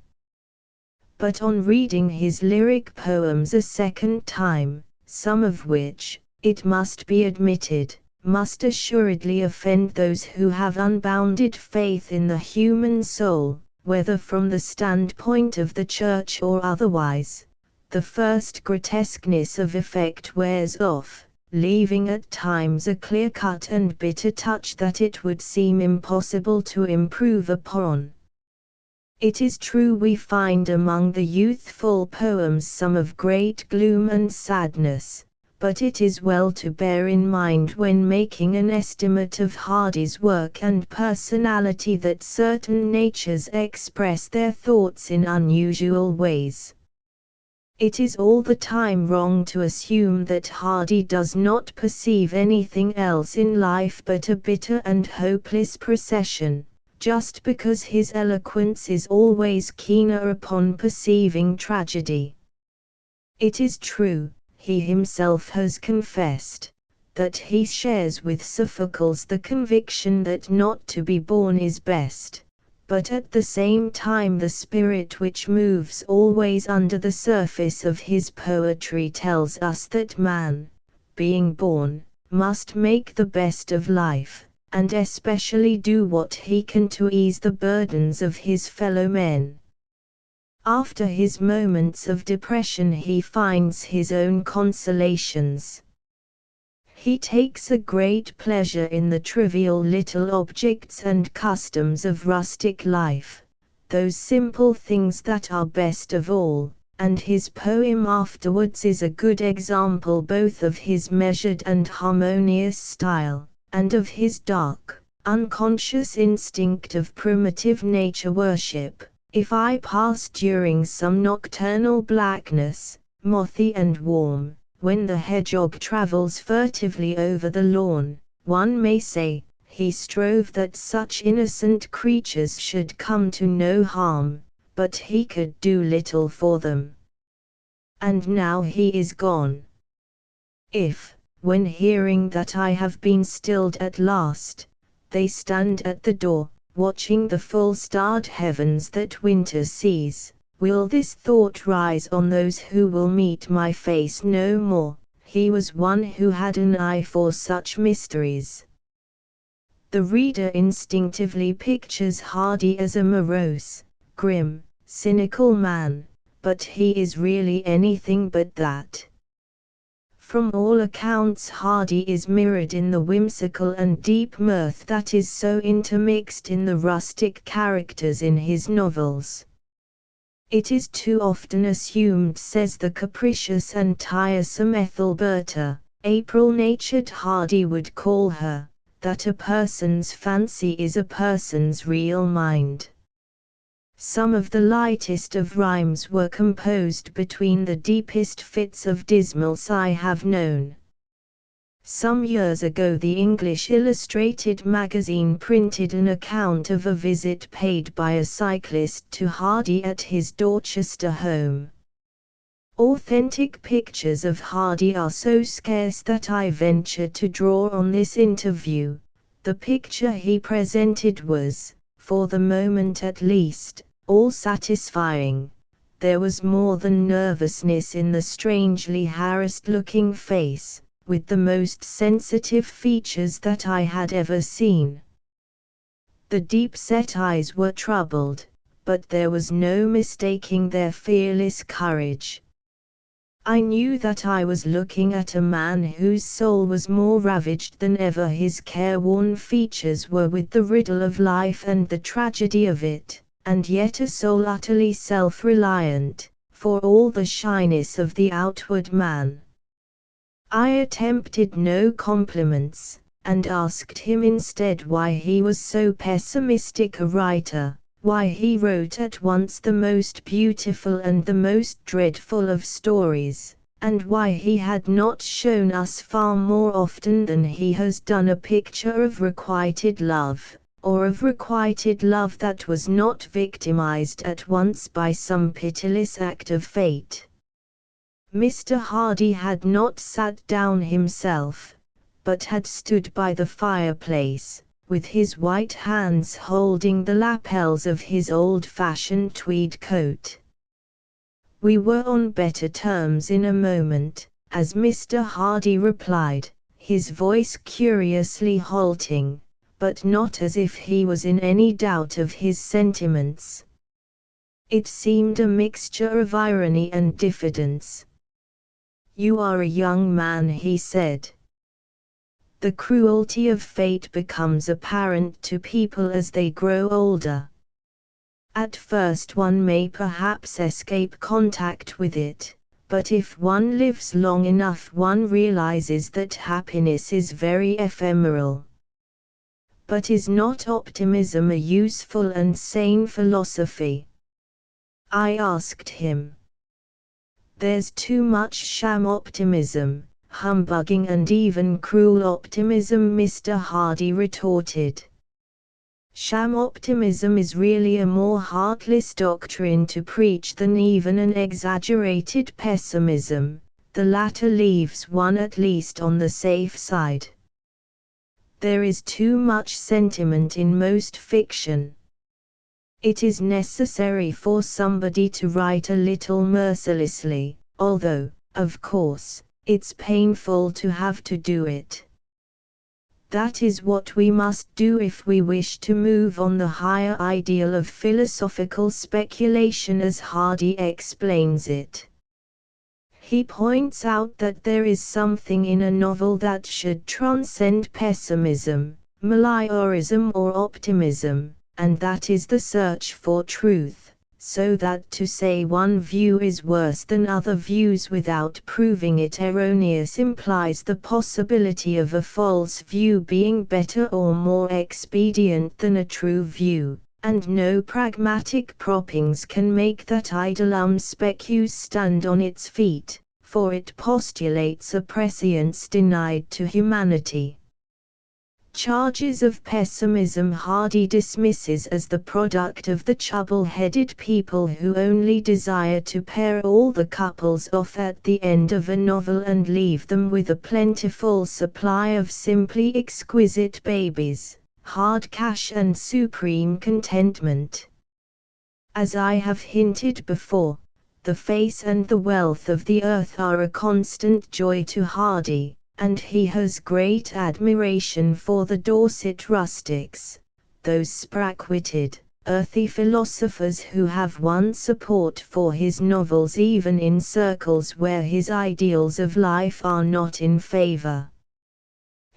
But on reading his lyric poems a second time, some of which, it must be admitted, must assuredly offend those who have unbounded faith in the human soul, whether from the standpoint of the Church or otherwise, the first grotesqueness of effect wears off, leaving at times a clear-cut and bitter touch that it would seem impossible to improve upon. It is true we find among the youthful poems some of great gloom and sadness, but it is well to bear in mind when making an estimate of Hardy's work and personality that certain natures express their thoughts in unusual ways. It is all the time wrong to assume that Hardy does not perceive anything else in life but a bitter and hopeless procession, just because his eloquence is always keener upon perceiving tragedy. It is true, he himself has confessed, that he shares with Sophocles the conviction that not to be born is best. But at the same time the spirit which moves always under the surface of his poetry tells us that man, being born, must make the best of life, and especially do what he can to ease the burdens of his fellow men. After his moments of depression he finds his own consolations. He takes a great pleasure in the trivial little objects and customs of rustic life, those simple things that are best of all, and his poem afterwards is a good example both of his measured and harmonious style, and of his dark, unconscious instinct of primitive nature worship. If I pass during some nocturnal blackness, mothy and warm, when the hedgehog travels furtively over the lawn, one may say, he strove that such innocent creatures should come to no harm, but he could do little for them. And now he is gone. If, when hearing that I have been stilled at last, they stand at the door, watching the full-starred heavens that winter sees, will this thought rise on those who will meet my face no more, he was one who had an eye for such mysteries. The reader instinctively pictures Hardy as a morose, grim, cynical man, but he is really anything but that. From all accounts Hardy is mirrored in the whimsical and deep mirth that is so intermixed in the rustic characters in his novels. It is too often assumed, says the capricious and tiresome Ethelberta, April-natured Hardy would call her, that a person's fancy is a person's real mind. Some of the lightest of rhymes were composed between the deepest fits of dismal sigh have known. Some years ago the English Illustrated magazine printed an account of a visit paid by a cyclist to Hardy at his Dorchester home. Authentic pictures of Hardy are so scarce that I venture to draw on this interview. The picture he presented was, for the moment at least, all satisfying. There was more than nervousness in the strangely harassed-looking face, with the most sensitive features that I had ever seen. The deep-set eyes were troubled, but there was no mistaking their fearless courage. I knew that I was looking at a man whose soul was more ravaged than ever. His careworn features were with the riddle of life and the tragedy of it, and yet a soul utterly self-reliant, for all the shyness of the outward man. I attempted no compliments, and asked him instead why he was so pessimistic a writer, why he wrote at once the most beautiful and the most dreadful of stories, and why he had not shown us far more often than he has done a picture of requited love, or of requited love that was not victimized at once by some pitiless act of fate. Mr. Hardy had not sat down himself, but had stood by the fireplace, with his white hands holding the lapels of his old-fashioned tweed coat. We were on better terms in a moment, as Mr. Hardy replied, his voice curiously halting, but not as if he was in any doubt of his sentiments. It seemed a mixture of irony and diffidence. "You are a young man," he said. The cruelty of fate becomes apparent to people as they grow older. At first one may perhaps escape contact with it, but if one lives long enough one realizes that happiness is very ephemeral. But is not optimism a useful and sane philosophy? I asked him. There's too much sham optimism, humbugging and even cruel optimism, Mr. Hardy retorted. Sham optimism is really a more heartless doctrine to preach than even an exaggerated pessimism. The latter leaves one at least on the safe side. There is too much sentiment in most fiction. It is necessary for somebody to write a little mercilessly, although, of course, it's painful to have to do it. That is what we must do if we wish to move on the higher ideal of philosophical speculation as Hardy explains it. He points out that there is something in a novel that should transcend pessimism, meliorism or optimism, and that is the search for truth, so that to say one view is worse than other views without proving it erroneous implies the possibility of a false view being better or more expedient than a true view, and no pragmatic proppings can make that idolum specus stand on its feet, for it postulates a prescience denied to humanity. Charges of pessimism Hardy dismisses as the product of the trouble-headed people who only desire to pair all the couples off at the end of a novel and leave them with a plentiful supply of simply exquisite babies, hard cash and supreme contentment. As I have hinted before, the face and the wealth of the earth are a constant joy to Hardy, and he has great admiration for the Dorset rustics, those sprack-witted, earthy philosophers who have won support for his novels even in circles where his ideals of life are not in favor.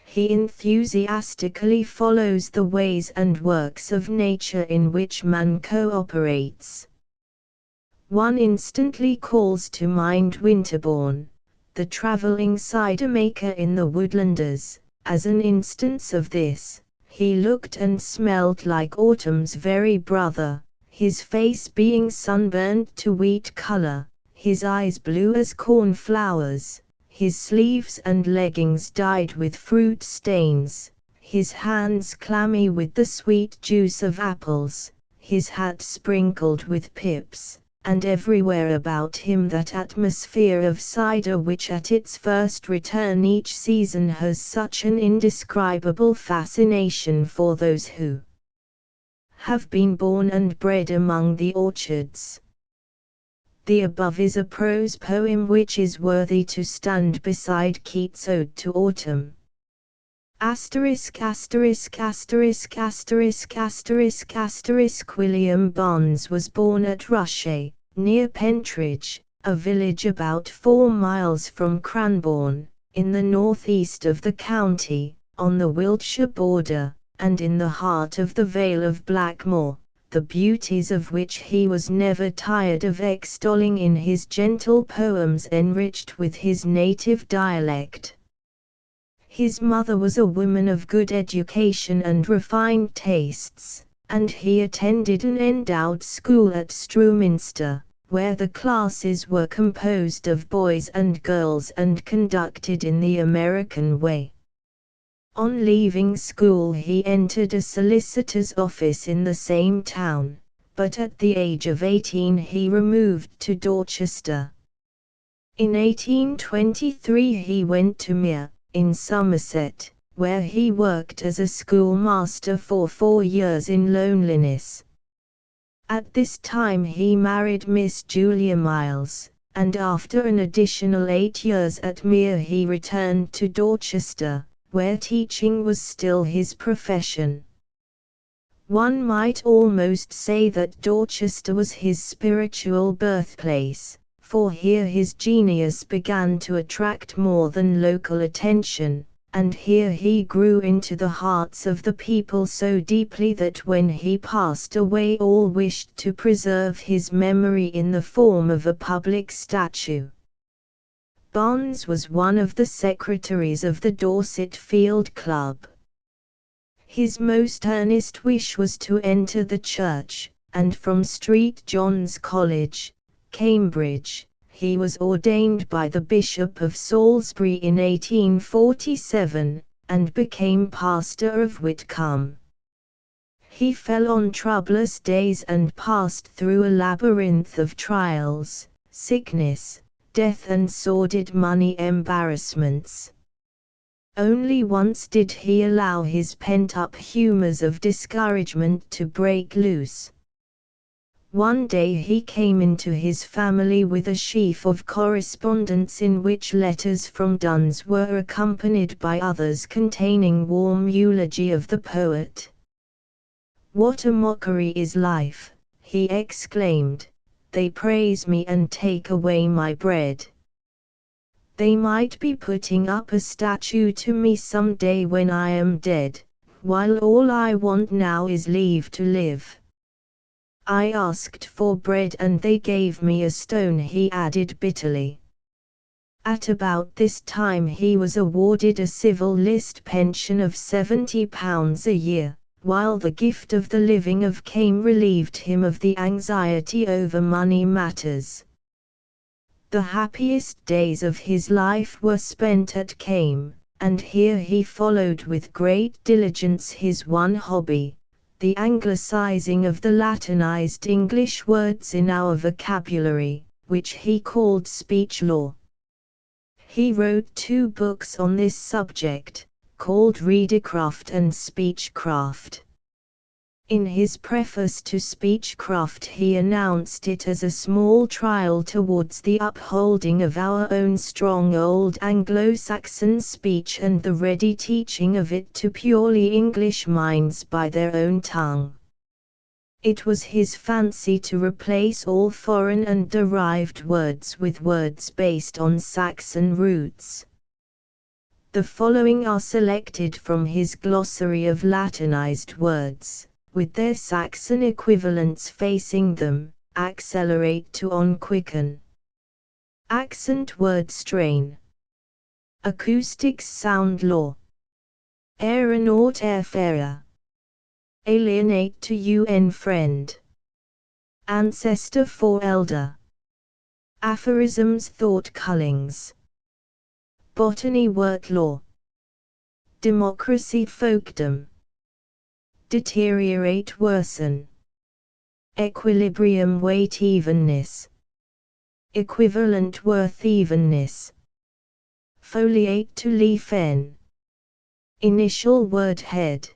He enthusiastically follows the ways and works of nature in which man cooperates. One instantly calls to mind Winterbourne, the travelling cider-maker in the Woodlanders. As an instance of this, he looked and smelled like autumn's very brother, his face being sunburned to wheat colour, his eyes blue as cornflowers, his sleeves and leggings dyed with fruit stains, his hands clammy with the sweet juice of apples, his hat sprinkled with pips, and everywhere about him that atmosphere of cider which at its first return each season has such an indescribable fascination for those who have been born and bred among the orchards. The above is a prose poem which is worthy to stand beside Keats' Ode to Autumn. William Barnes was born at Rushay, near Pentridge, a village about 4 miles from Cranbourne, in the northeast of the county, on the Wiltshire border, and in the heart of the Vale of Blackmore, the beauties of which he was never tired of extolling in his gentle poems enriched with his native dialect. His mother was a woman of good education and refined tastes, and he attended an endowed school at Struminster, where the classes were composed of boys and girls and conducted in the American way. On leaving school he entered a solicitor's office in the same town, but at the age of 18 he removed to Dorchester. In 1823 he went to Mere, in Somerset, where he worked as a schoolmaster for 4 years in loneliness. At this time he married Miss Julia Miles, and after an additional 8 years at Mere he returned to Dorchester, where teaching was still his profession. One might almost say that Dorchester was his spiritual birthplace, for here his genius began to attract more than local attention, and here he grew into the hearts of the people so deeply that when he passed away all wished to preserve his memory in the form of a public statue. Barnes was one of the secretaries of the Dorset Field Club. His most earnest wish was to enter the church, and from St. John's College, Cambridge, he was ordained by the Bishop of Salisbury in 1847, and became pastor of Whitcombe. He fell on troublous days and passed through a labyrinth of trials, sickness, death and sordid money embarrassments. Only once did he allow his pent-up humors of discouragement to break loose. One day he came into his family with a sheaf of correspondence in which letters from Duns were accompanied by others containing warm eulogy of the poet. "What a mockery is life," he exclaimed. "They praise me and take away my bread. They might be putting up a statue to me some day when I am dead, while all I want now is leave to live. I asked for bread and they gave me a stone, he added bitterly. At about this time he was awarded a civil list pension of £70 a year, while the gift of the living of Came relieved him of the anxiety over money matters. The happiest days of his life were spent at Came, and here he followed with great diligence his one hobby, the anglicizing of the Latinized English words in our vocabulary, which he called speech law. He wrote 2 books on this subject, called Readercraft and Speechcraft. In his preface to Speechcraft he announced it as a small trial towards the upholding of our own strong old Anglo-Saxon speech and the ready teaching of it to purely English minds by their own tongue. It was his fancy to replace all foreign and derived words with words based on Saxon roots. The following are selected from his glossary of Latinized words, with their Saxon equivalents facing them: accelerate to unquicken, accent word strain, acoustics sound law, aeronaut airfarer, alienate to UN friend, ancestor for elder, aphorisms thought cullings, botany word law, democracy folkdom, deteriorate worsen, equilibrium weight evenness, equivalent worth evenness, foliate to leaf n, initial word head.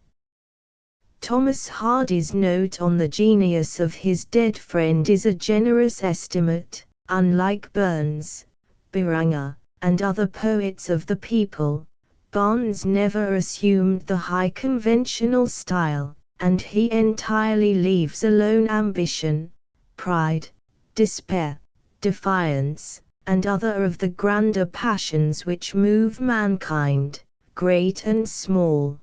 Thomas Hardy's note on the genius of his dead friend is a generous estimate. Unlike Burns, Beranger, and other poets of the people, Barnes never assumed the high conventional style, and he entirely leaves alone ambition, pride, despair, defiance, and other of the grander passions which move mankind, great and small.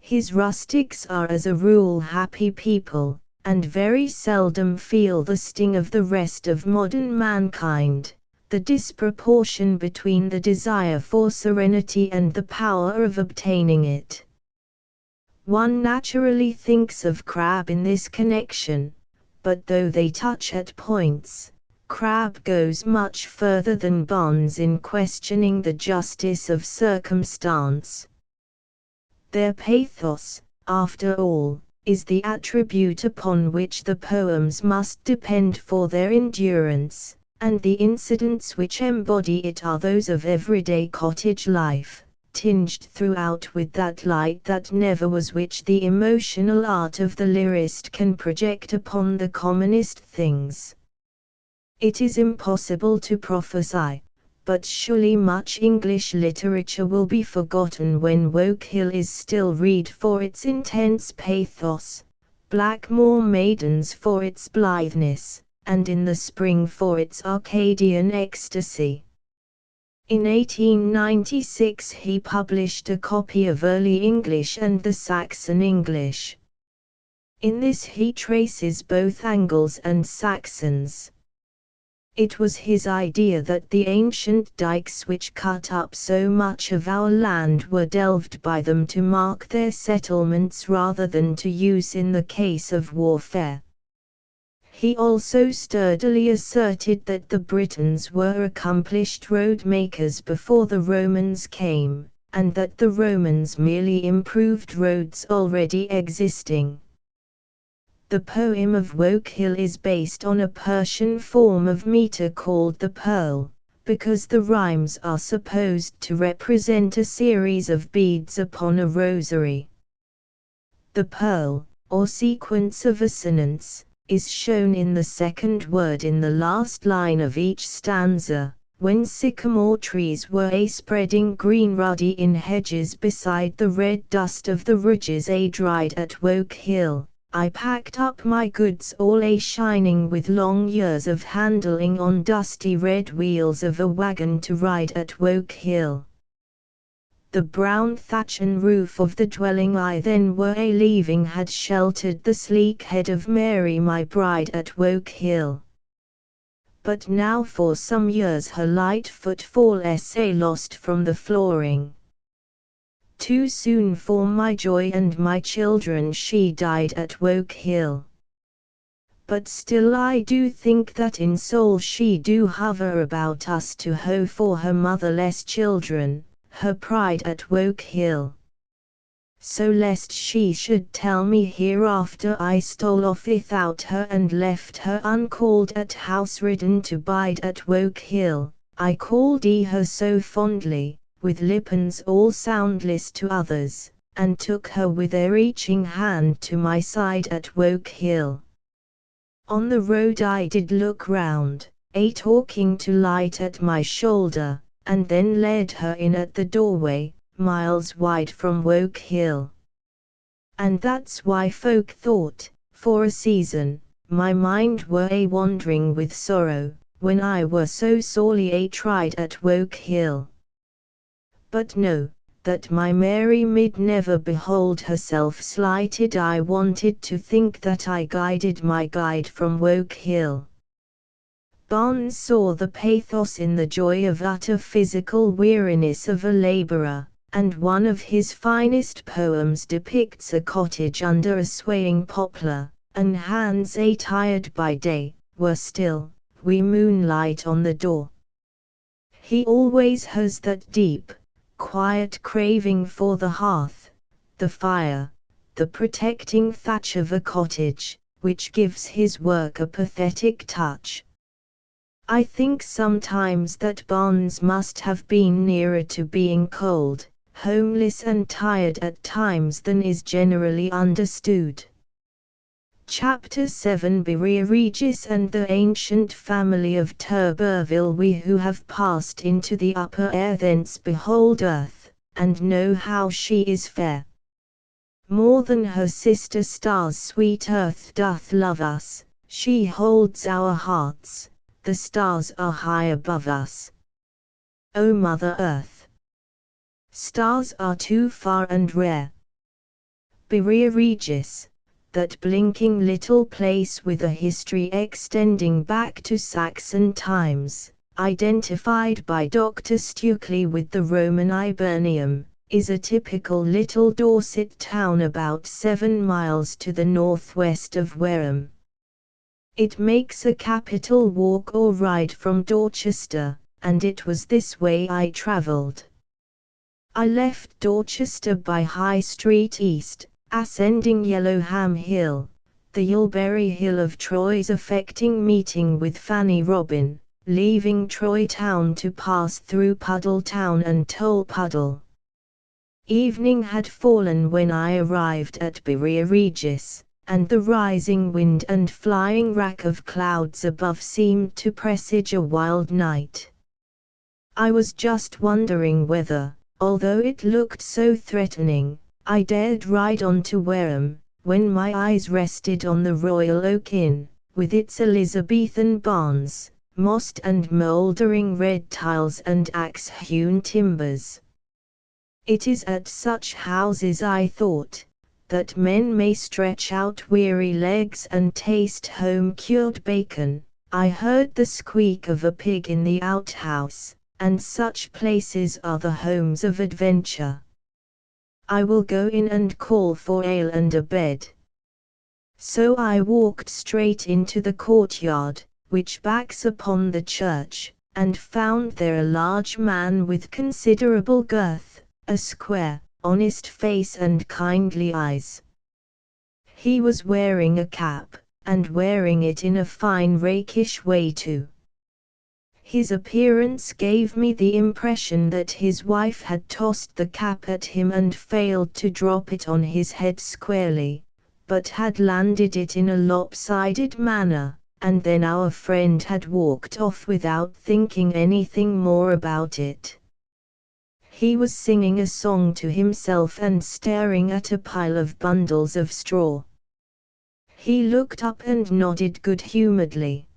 His rustics are as a rule happy people, and very seldom feel the sting of the rest of modern mankind, the disproportion between the desire for serenity and the power of obtaining it. One naturally thinks of Crabbe in this connection, but though they touch at points, Crabbe goes much further than Barnes in questioning the justice of circumstance. Their pathos, after all, is the attribute upon which the poems must depend for their endurance, and the incidents which embody it are those of everyday cottage life, tinged throughout with that light that never was, which the emotional art of the lyrist can project upon the commonest things. It is impossible to prophesy, but surely much English literature will be forgotten when Woke Hill is still read for its intense pathos, Blackmore Maidens for its blitheness, and In the Spring for its Arcadian ecstasy. In 1896 he published a copy of Early English and the Saxon English. In this he traces both Angles and Saxons. It was his idea that the ancient dikes which cut up so much of our land were delved by them to mark their settlements rather than to use in the case of warfare. He also sturdily asserted that the Britons were accomplished road makers before the Romans came, and that the Romans merely improved roads already existing. The poem of Woke Hill is based on a Persian form of meter called the pearl, because the rhymes are supposed to represent a series of beads upon a rosary. The pearl, or sequence of assonance, is shown in the second word in the last line of each stanza. When sycamore trees were a-spreading green ruddy in hedges beside the red dust of the ridges a-dried at Woke Hill, I packed up my goods all a-shining with long years of handling on dusty red wheels of a wagon to ride at Woke Hill. The brown thatch and roof of the dwelling I then were leaving had sheltered the sleek head of Mary my bride at Woke Hill. But now for some years her light footfall lost from the flooring. Too soon for my joy and my children she died at Woke Hill. But still I do think that in soul she do hover about us to hoe for her motherless children, her pride at Woke Hill. So lest she should tell me hereafter I stole off without her and left her uncalled at house ridden to bide at Woke Hill, I called her so fondly, with lippens all soundless to others, and took her with a reaching hand to my side at Woke Hill. On the road I did look round, talking to light at my shoulder, and then led her in at the doorway, miles wide from Woke Hill. And that's why folk thought, for a season, my mind were wandering with sorrow, when I were so sorely tried at Woke Hill. But no, that my Mary mid never behold herself slighted I wanted to think that I guided my guide from Woke Hill. Barnes saw the pathos in the joy of utter physical weariness of a labourer, and one of his finest poems depicts a cottage under a swaying poplar, and hands tired by day, were still, wi' moonlight on the door. He always has that deep, quiet craving for the hearth, the fire, the protecting thatch of a cottage, which gives his work a pathetic touch. I think sometimes that Barnes must have been nearer to being cold, homeless and tired at times than is generally understood. Chapter 7 Berea Regis and the ancient family of Turberville. We who have passed into the upper air thence behold earth, and know how she is fair. More than her sister stars sweet earth doth love us, she holds our hearts, the stars are high above us. O Mother Earth! Stars are too far and rare. Berea Regis, that blinking little place with a history extending back to Saxon times, identified by Dr. Stukely with the Roman Hibernium, is a typical little Dorset town about 7 miles to the northwest of Wareham. It makes a capital walk or ride from Dorchester, and it was this way I travelled. I left Dorchester by High Street East, ascending Yellowham Hill, the Yulberry Hill of Troy's affecting meeting with Fanny Robin, leaving Troy Town to pass through Puddle Town and Toll Puddle. Evening had fallen when I arrived at Berea Regis, and the rising wind and flying rack of clouds above seemed to presage a wild night. I was just wondering whether, although it looked so threatening, I dared ride on to Wareham, when my eyes rested on the Royal Oak Inn, with its Elizabethan barns, mossed and mouldering red tiles and axe-hewn timbers. It is at such houses, I thought, that men may stretch out weary legs and taste home-cured bacon. I heard the squeak of a pig in the outhouse, and such places are the homes of adventure. I will go in and call for ale and a bed. So I walked straight into the courtyard, which backs upon the church, and found there a large man with considerable girth, a square, honest face and kindly eyes. He was wearing a cap, and wearing it in a fine rakish way too. His appearance gave me the impression that his wife had tossed the cap at him and failed to drop it on his head squarely, but had landed it in a lopsided manner, and then our friend had walked off without thinking anything more about it. He was singing a song to himself and staring at a pile of bundles of straw. He looked up and nodded good-humouredly.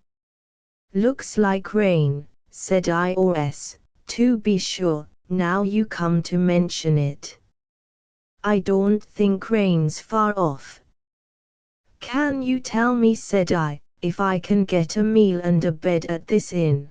"Looks like rain," said I. "To be sure, now you come to mention it. I don't think rain's far off. Can you tell me, said I, if I can get a meal and a bed at this inn?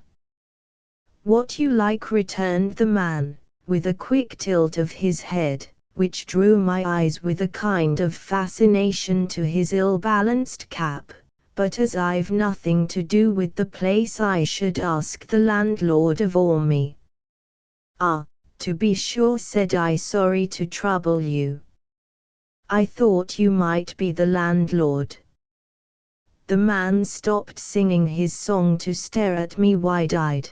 What you like, returned the man, with a quick tilt of his head, which drew my eyes with a kind of fascination to his ill-balanced cap. But as I've nothing to do with the place, I should ask the landlord of me. Ah, to be sure, said I, sorry to trouble you. I thought you might be the landlord. The man stopped singing his song to stare at me wide-eyed.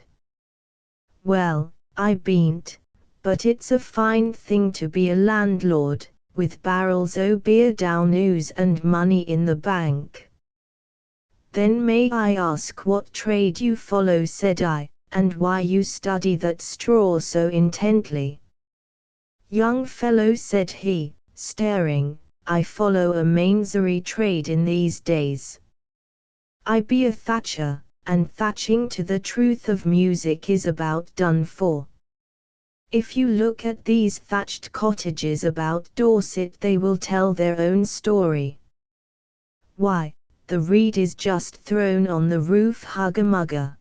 Well, I bean't, but it's a fine thing to be a landlord, with barrels o' beer down ooze and money in the bank. Then may I ask what trade you follow, said I, and why you study that straw so intently? Young fellow, said he, staring, I follow a mainzery trade in these days. I be a thatcher, and thatching, to the truth of music, is about done for. If you look at these thatched cottages about Dorset, they will tell their own story. Why, the reed is just thrown on the roof hugger-mugger.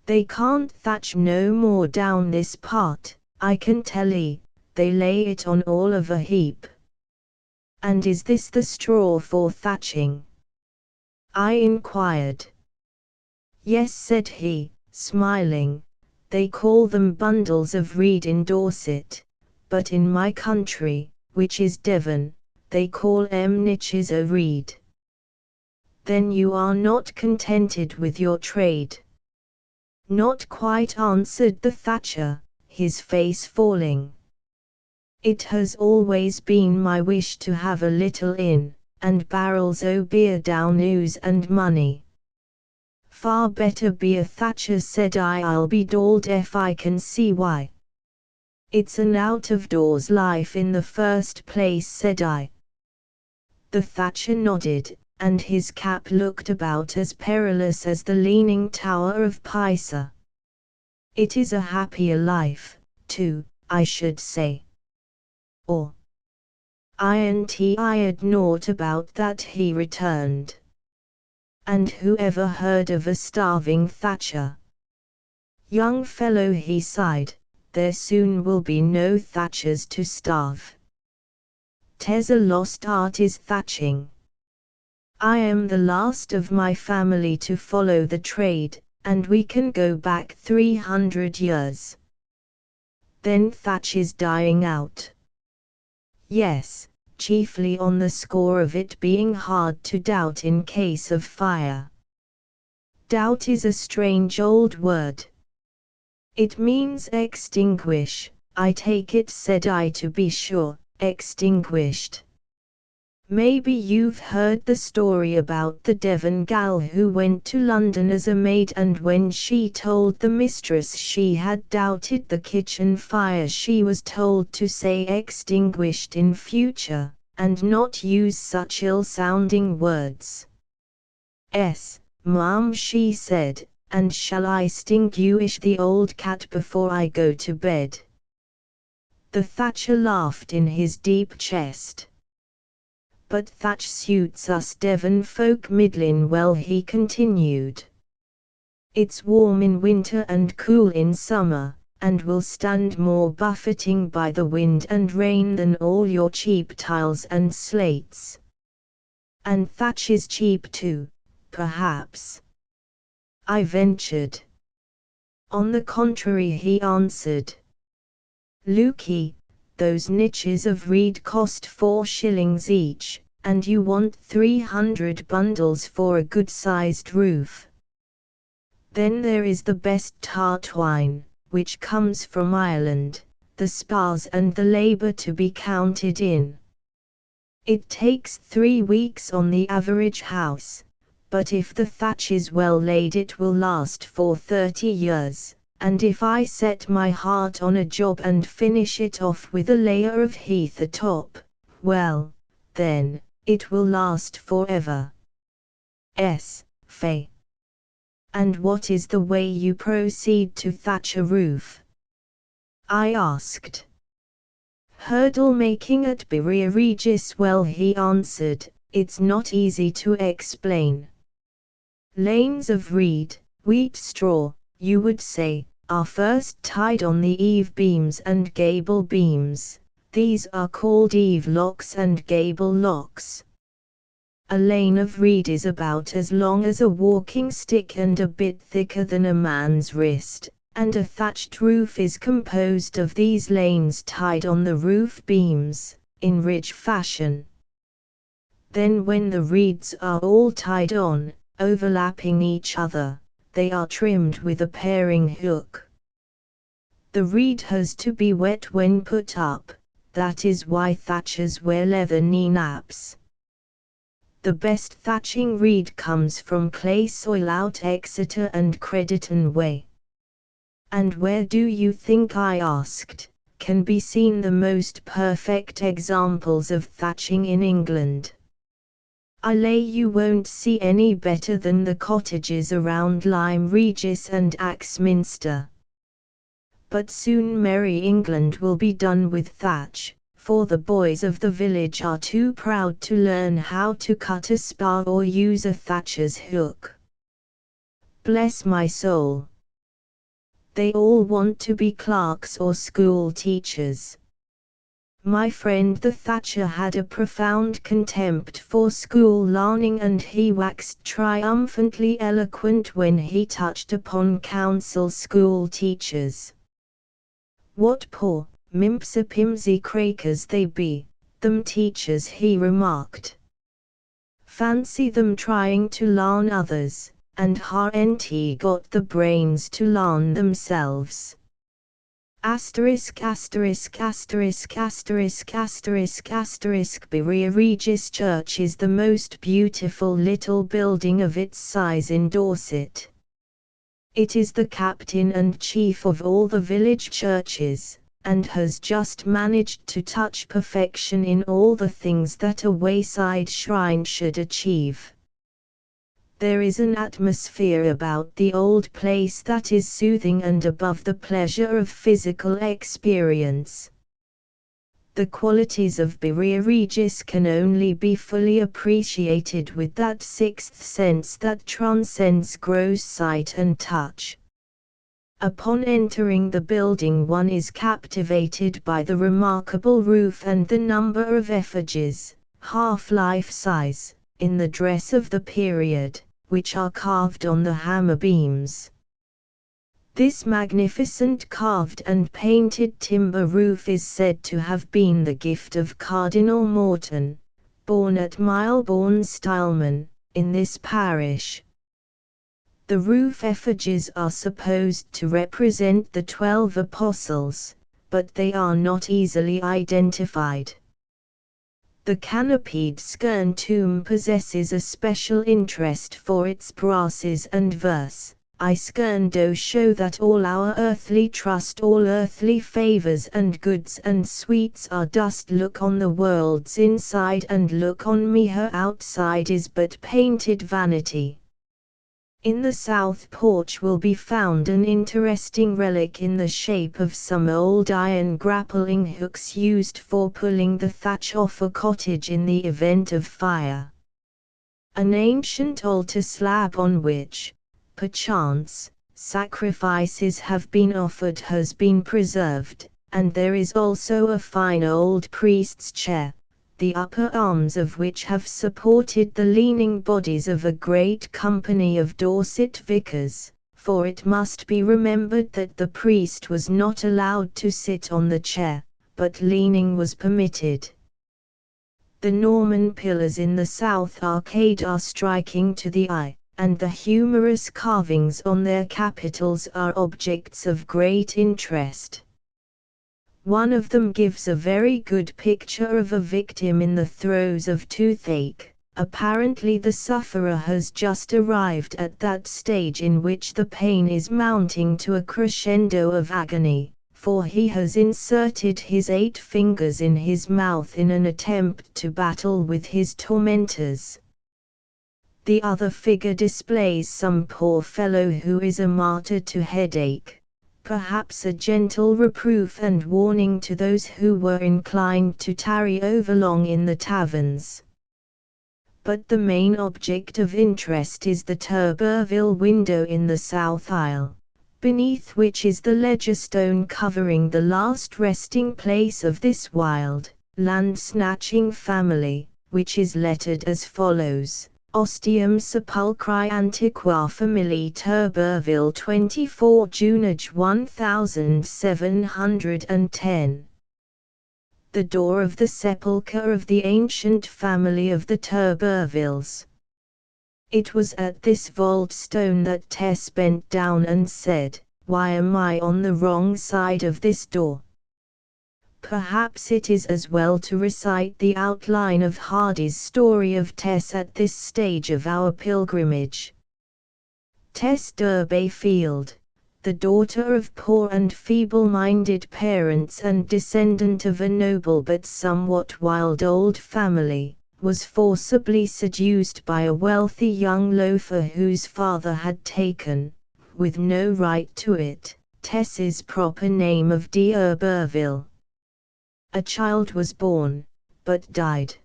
They can't thatch no more down this part, I can tell 'ee, they lay it on all of a heap. And is this the straw for thatching? I inquired. Yes, said he, smiling, they call them bundles of reed in Dorset, but in my country, which is Devon, they call niches o' reed. Then you are not contented with your trade? Not quite, answered the thatcher, his face falling. It has always been my wish to have a little inn, and barrels o' beer down ooze and money. Far better be a thatcher, said I. I'll be dalled if I can see why. It's an out-of-doors life in the first place, said I. The thatcher nodded, and his cap looked about as perilous as the Leaning Tower of Pisa. It is a happier life, too, I should say. Or I'd naught about that, he returned. And who ever heard of a starving thatcher? Young fellow, he sighed, there soon will be no thatchers to starve. 'Tis a lost art is thatching. I am the last of my family to follow the trade, and we can go back 300 years. Then thatch is dying out. Yes, chiefly on the score of it being hard to doubt in case of fire. Doubt is a strange old word. It means extinguish, I take it, said I. To be sure, extinguished. Maybe you've heard the story about the Devon gal who went to London as a maid, and when she told the mistress she had doubted the kitchen fire, she was told to say extinguished in future, and not use such ill-sounding words. Ma'am, she said, and shall I stinguish the old cat before I go to bed? The thatcher laughed in his deep chest. But thatch suits us Devon folk middlin' well, he continued. It's warm in winter and cool in summer, and will stand more buffeting by the wind and rain than all your cheap tiles and slates. And thatch is cheap too, perhaps? I ventured. On the contrary, he answered. Look'ee, those niches of reed cost 4 shillings each, and you want 300 bundles for a good-sized roof. Then there is the best tart wine, which comes from Ireland, the spars and the labour to be counted in. It takes 3 weeks on the average house, but if the thatch is well laid it will last for 30 years. And if I set my heart on a job and finish it off with a layer of heath atop, well, then, it will last forever. Fay. And what is the way you proceed to thatch a roof? I asked. Hurdle making at Berea Regis? Well, he answered, it's not easy to explain. Lanes of reed, wheat straw, you would say, are first tied on the eave beams and gable beams. These are called eave locks and gable locks. A lane of reed is about as long as a walking stick and a bit thicker than a man's wrist, and a thatched roof is composed of these lanes tied on the roof beams, in ridge fashion. Then when the reeds are all tied on, overlapping each other, they are trimmed with a paring hook. The reed has to be wet when put up, that is why thatchers wear leather knee-naps. The best thatching reed comes from clay soil out Exeter and Crediton Way. And where do you think, I asked, can be seen the most perfect examples of thatching in England? I lay you won't see any better than the cottages around Lyme Regis and Axminster. But soon merry England will be done with thatch, for the boys of the village are too proud to learn how to cut a spar or use a thatcher's hook. Bless my soul! They all want to be clerks or school teachers. My friend the thatcher had a profound contempt for school learning, and he waxed triumphantly eloquent when he touched upon council school teachers. What poor, mimpsy-pimsy crakers they be, them teachers, he remarked. Fancy them trying to learn others, and haven't got the brains to learn themselves. *********** Berea Regis Church is the most beautiful little building of its size in Dorset. It is the captain and chief of all the village churches, and has just managed to touch perfection in all the things that a wayside shrine should achieve. There is an atmosphere about the old place that is soothing and above the pleasure of physical experience. The qualities of Berea Regis can only be fully appreciated with that sixth sense that transcends gross sight and touch. Upon entering the building, one is captivated by the remarkable roof and the number of effigies, half life-size, in the dress of the period, which are carved on the hammer beams. This magnificent carved and painted timber roof is said to have been the gift of Cardinal Morton, born at Milebourne Stileman, in this parish. The roof effigies are supposed to represent the 12 apostles, but they are not easily identified. The canopied Skern tomb possesses a special interest for its brasses and verse. I Skern do show that all our earthly trust, all earthly favors and goods and sweets are dust. Look on the world's inside and look on me, her outside is but painted vanity. In the south porch will be found an interesting relic in the shape of some old iron grappling hooks used for pulling the thatch off a cottage in the event of fire. An ancient altar slab on which, perchance, sacrifices have been offered has been preserved, and there is also a fine old priest's chair, the upper arms of which have supported the leaning bodies of a great company of Dorset vicars, for it must be remembered that the priest was not allowed to sit on the chair, but leaning was permitted. The Norman pillars in the south arcade are striking to the eye, and the humorous carvings on their capitals are objects of great interest. One of them gives a very good picture of a victim in the throes of toothache. Apparently the sufferer has just arrived at that stage in which the pain is mounting to a crescendo of agony, for he has inserted his 8 fingers in his mouth in an attempt to battle with his tormentors. The other figure displays some poor fellow who is a martyr to headache, perhaps a gentle reproof and warning to those who were inclined to tarry overlong in the taverns. But the main object of interest is the Turberville window in the south aisle, beneath which is the ledger stone covering the last resting place of this wild, land-snatching family, which is lettered as follows: Ostium Sepulchri Antiqua Familiae Turberville 24 Junage 1710. The door of the sepulchre of the ancient family of the Turbervilles. It was at this vault stone that Tess bent down and said, "Why am I on the wrong side of this door?" Perhaps it is as well to recite the outline of Hardy's story of Tess at this stage of our pilgrimage. Tess Durbayfield, the daughter of poor and feeble-minded parents and descendant of a noble but somewhat wild old family, was forcibly seduced by a wealthy young loafer whose father had taken, with no right to it, Tess's proper name of d'Urberville. A child was born, but died.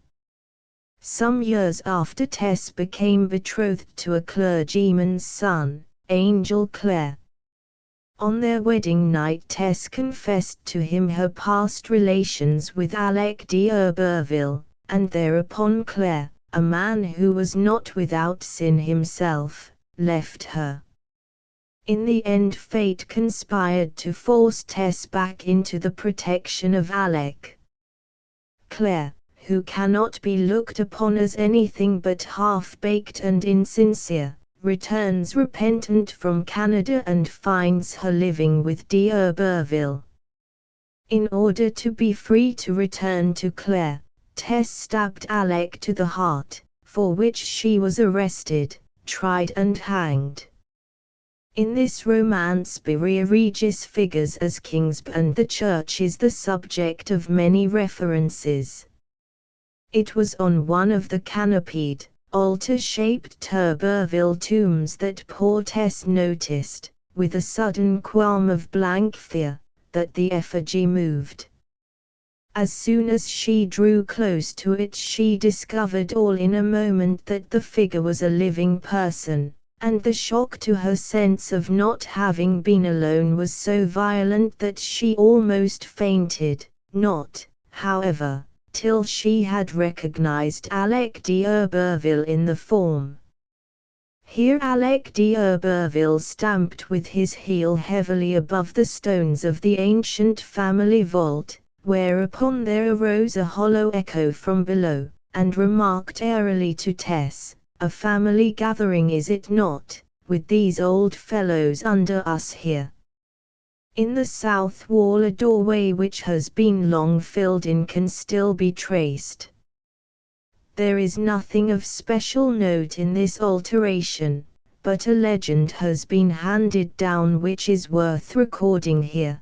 Some years after Tess became betrothed to a clergyman's son, Angel Clare. On their wedding night Tess confessed to him her past relations with Alec d'Urberville, and thereupon Clare, a man who was not without sin himself, left her. In the end fate conspired to force Tess back into the protection of Alec. Clare, who cannot be looked upon as anything but half-baked and insincere, returns repentant from Canada and finds her living with d'Urberville. In order to be free to return to Clare, Tess stabbed Alec to the heart, for which she was arrested, tried and hanged. In this romance Berea Regis figures as Kingsb, and the church is the subject of many references. It was on one of the canopied, altar-shaped Turberville tombs that poor Tess noticed, with a sudden qualm of blank fear, that the effigy moved. As soon as she drew close to it she discovered all in a moment that the figure was a living person, and the shock to her sense of not having been alone was so violent that she almost fainted, not, however, till she had recognized Alec d'Urberville in the form. Here Alec d'Urberville stamped with his heel heavily above the stones of the ancient family vault, whereupon there arose a hollow echo from below, and remarked airily to Tess, "A family gathering, is it not, with these old fellows under us here?" In the south wall a doorway which has been long filled in can still be traced. There is nothing of special note in this alteration, but a legend has been handed down which is worth recording here.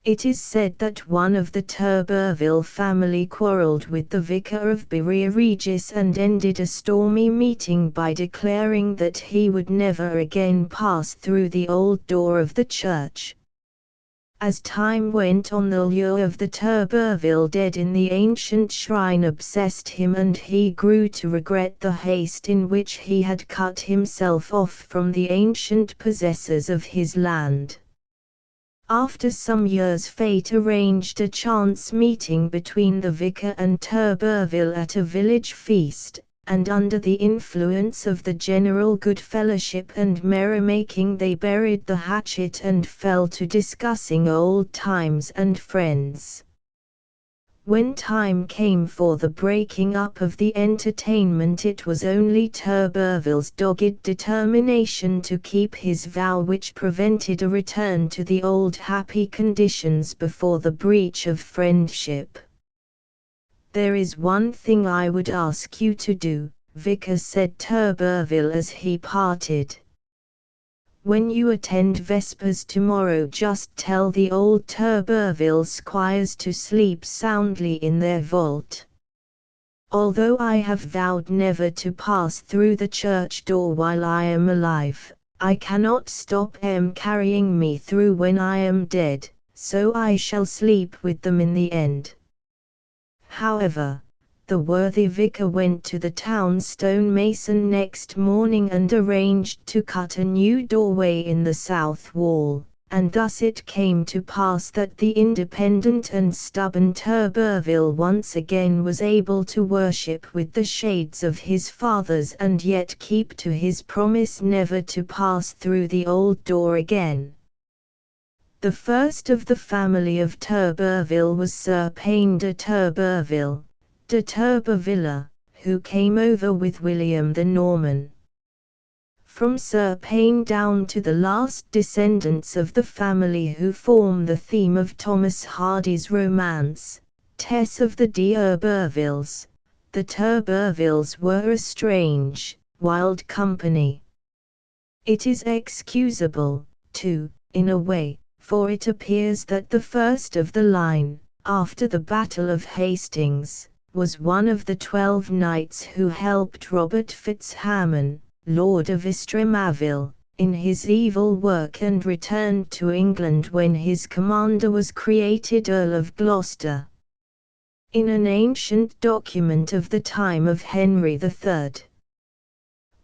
It is said that one of the Turberville family quarrelled with the vicar of Berea Regis and ended a stormy meeting by declaring that he would never again pass through the old door of the church. As time went on, the lure of the Turberville dead in the ancient shrine obsessed him, and he grew to regret the haste in which he had cut himself off from the ancient possessors of his land. After some years fate arranged a chance meeting between the vicar and Turberville at a village feast, and under the influence of the general good fellowship and merrymaking they buried the hatchet and fell to discussing old times and friends. When time came for the breaking up of the entertainment, it was only Turberville's dogged determination to keep his vow which prevented a return to the old happy conditions before the breach of friendship. "There is one thing I would ask you to do," Vicar said Turberville as he parted. "When you attend Vespers tomorrow, just tell the old Turberville squires to sleep soundly in their vault. Although I have vowed never to pass through the church door while I am alive, I cannot stop carrying me through when I am dead, so I shall sleep with them in the end. However, the worthy vicar went to the town stonemason next morning and arranged to cut a new doorway in the south wall, and thus it came to pass that the independent and stubborn Turberville once again was able to worship with the shades of his fathers and yet keep to his promise never to pass through the old door again. The first of the family of Turberville was Sir Payne de Turberville, de Turberville, who came over with William the Norman. From Sir Payne down to the last descendants of the family who form the theme of Thomas Hardy's romance, Tess of the D'Urbervilles, the Turbervilles were a strange, wild company. It is excusable, too, in a way, for it appears that the first of the line, after the Battle of Hastings, was one of the 12 knights who helped Robert Fitzhamon, Lord of Estremadville, in his evil work and returned to England when his commander was created Earl of Gloucester. In an ancient document of the time of Henry III,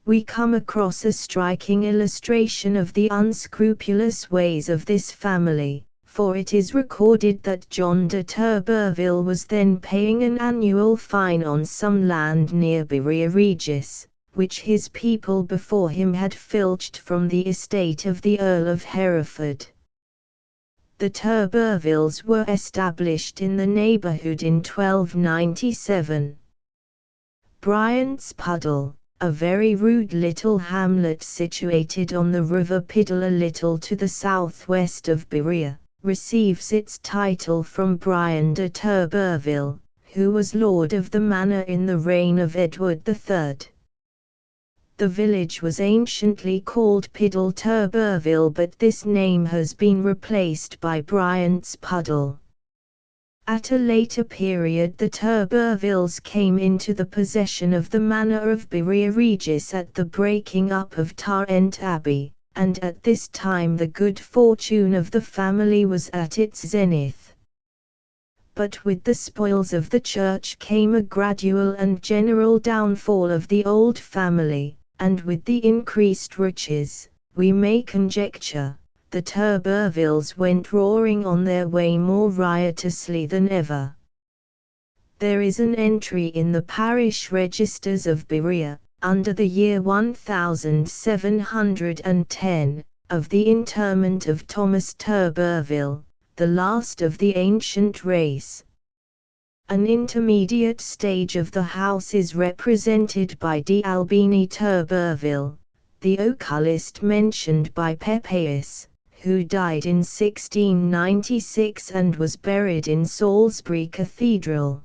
we come across a striking illustration of the unscrupulous ways of this family, for it is recorded that John de Turberville was then paying an annual fine on some land near Bury Regis, which his people before him had filched from the estate of the Earl of Hereford. The Turbervilles were established in the neighbourhood in 1297. Bryant's Puddle, a very rude little hamlet situated on the River Piddle a little to the southwest of Bury, receives its title from Brian de Turberville, who was lord of the manor in the reign of Edward III. The village was anciently called Piddle Turberville, but this name has been replaced by Bryant's Puddle. At a later period the Turbervilles came into the possession of the manor of Bury Regis at the breaking up of Tarrant Abbey, and at this time the good fortune of the family was at its zenith. But with the spoils of the church came a gradual and general downfall of the old family, and with the increased riches, we may conjecture, the Turbervilles went roaring on their way more riotously than ever. There is an entry in the parish registers of Bury, under the year 1710, of the interment of Thomas Turberville, the last of the ancient race. An intermediate stage of the house is represented by D'Albini Turberville, the oculist mentioned by Pepys, who died in 1696 and was buried in Salisbury Cathedral.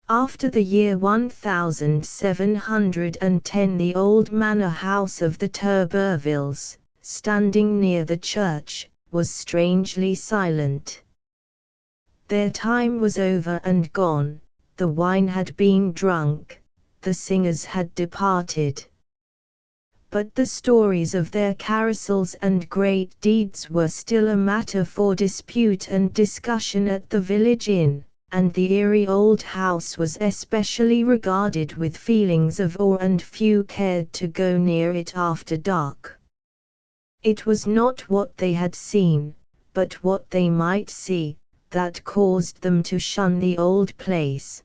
After the year 1710 the old manor house of the Turbervilles, standing near the church, was strangely silent. Their time was over and gone, the wine had been drunk, the singers had departed. But the stories of their carousels and great deeds were still a matter for dispute and discussion at the village inn, and the eerie old house was especially regarded with feelings of awe, and few cared to go near it after dark. It was not what they had seen, but what they might see, that caused them to shun the old place.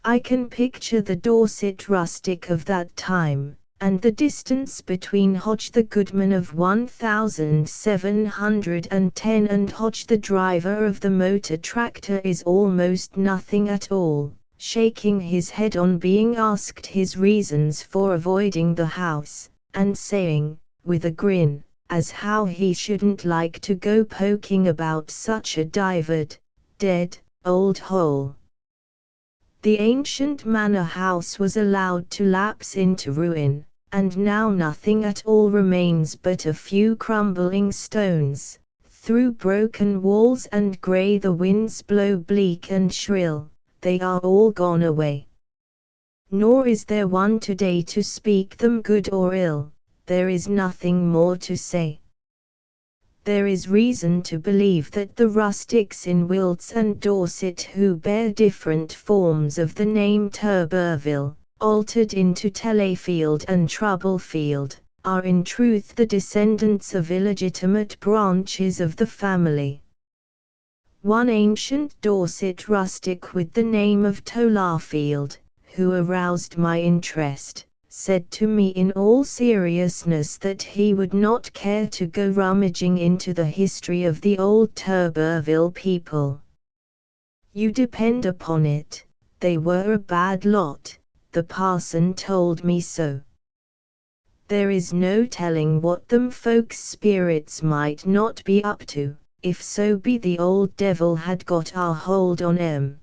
I can picture the Dorset rustic of that time, and the distance between Hodge the goodman of 1710 and Hodge the driver of the motor tractor is almost nothing at all, shaking his head on being asked his reasons for avoiding the house, and saying, with a grin, as how he shouldn't like to go poking about such a dived, dead, old hole. The ancient manor house was allowed to lapse into ruin, and now nothing at all remains but a few crumbling stones. Through broken walls and grey the winds blow bleak and shrill, they are all gone away. Nor is there one today to speak them good or ill. there is nothing more to say. There is reason to believe that the rustics in Wilts and Dorset who bear different forms of the name Turberville, altered into Tellayfield and Troublefield, are in truth the descendants of illegitimate branches of the family. One ancient Dorset rustic with the name of Tolarfield, who aroused my interest, said to me in all seriousness that he would not care to go rummaging into the history of the old Turberville people. You depend upon it, they were a bad lot, the parson told me so. There is no telling what them folks' spirits might not be up to, if so be the old devil had got our hold on 'em.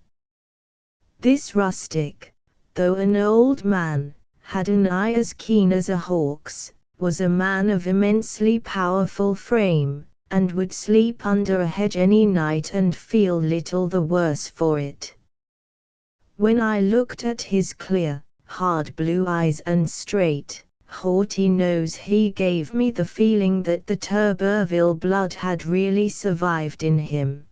This rustic, though an old man, had an eye as keen as a hawk's, was a man of immensely powerful frame, and would sleep under a hedge any night and feel little the worse for it. When I looked at his clear, hard blue eyes and straight, haughty nose, he gave me the feeling that the Turberville blood had really survived in him.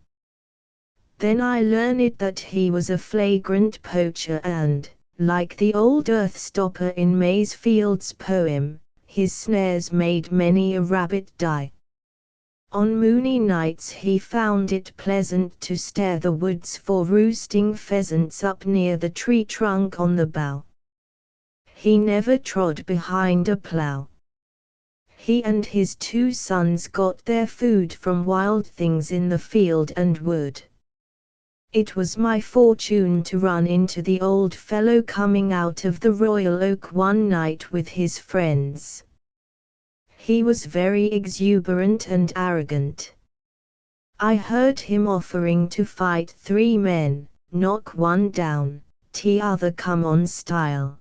Then I learned that he was a flagrant poacher and, like the old earth-stopper in Maysfield's poem, his snares made many a rabbit die. On moony nights he found it pleasant to stare the woods for roosting pheasants up near the tree trunk on the bough. He never trod behind a plough. He and his 2 sons got their food from wild things in the field and wood. It was my fortune to run into the old fellow coming out of the Royal Oak one night with his friends. He was very exuberant and arrogant. I heard him offering to fight 3 men, knock one down, t'other come on style.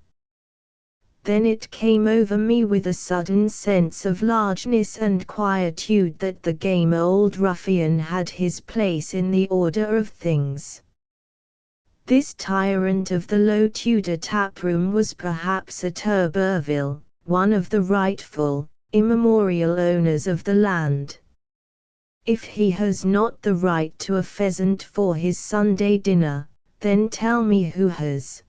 Then it came over me with a sudden sense of largeness and quietude that the game old ruffian had his place in the order of things. This tyrant of the low Tudor taproom was perhaps a Turberville, one of the rightful, immemorial owners of the land. If he has not the right to a pheasant for his Sunday dinner, then tell me who has.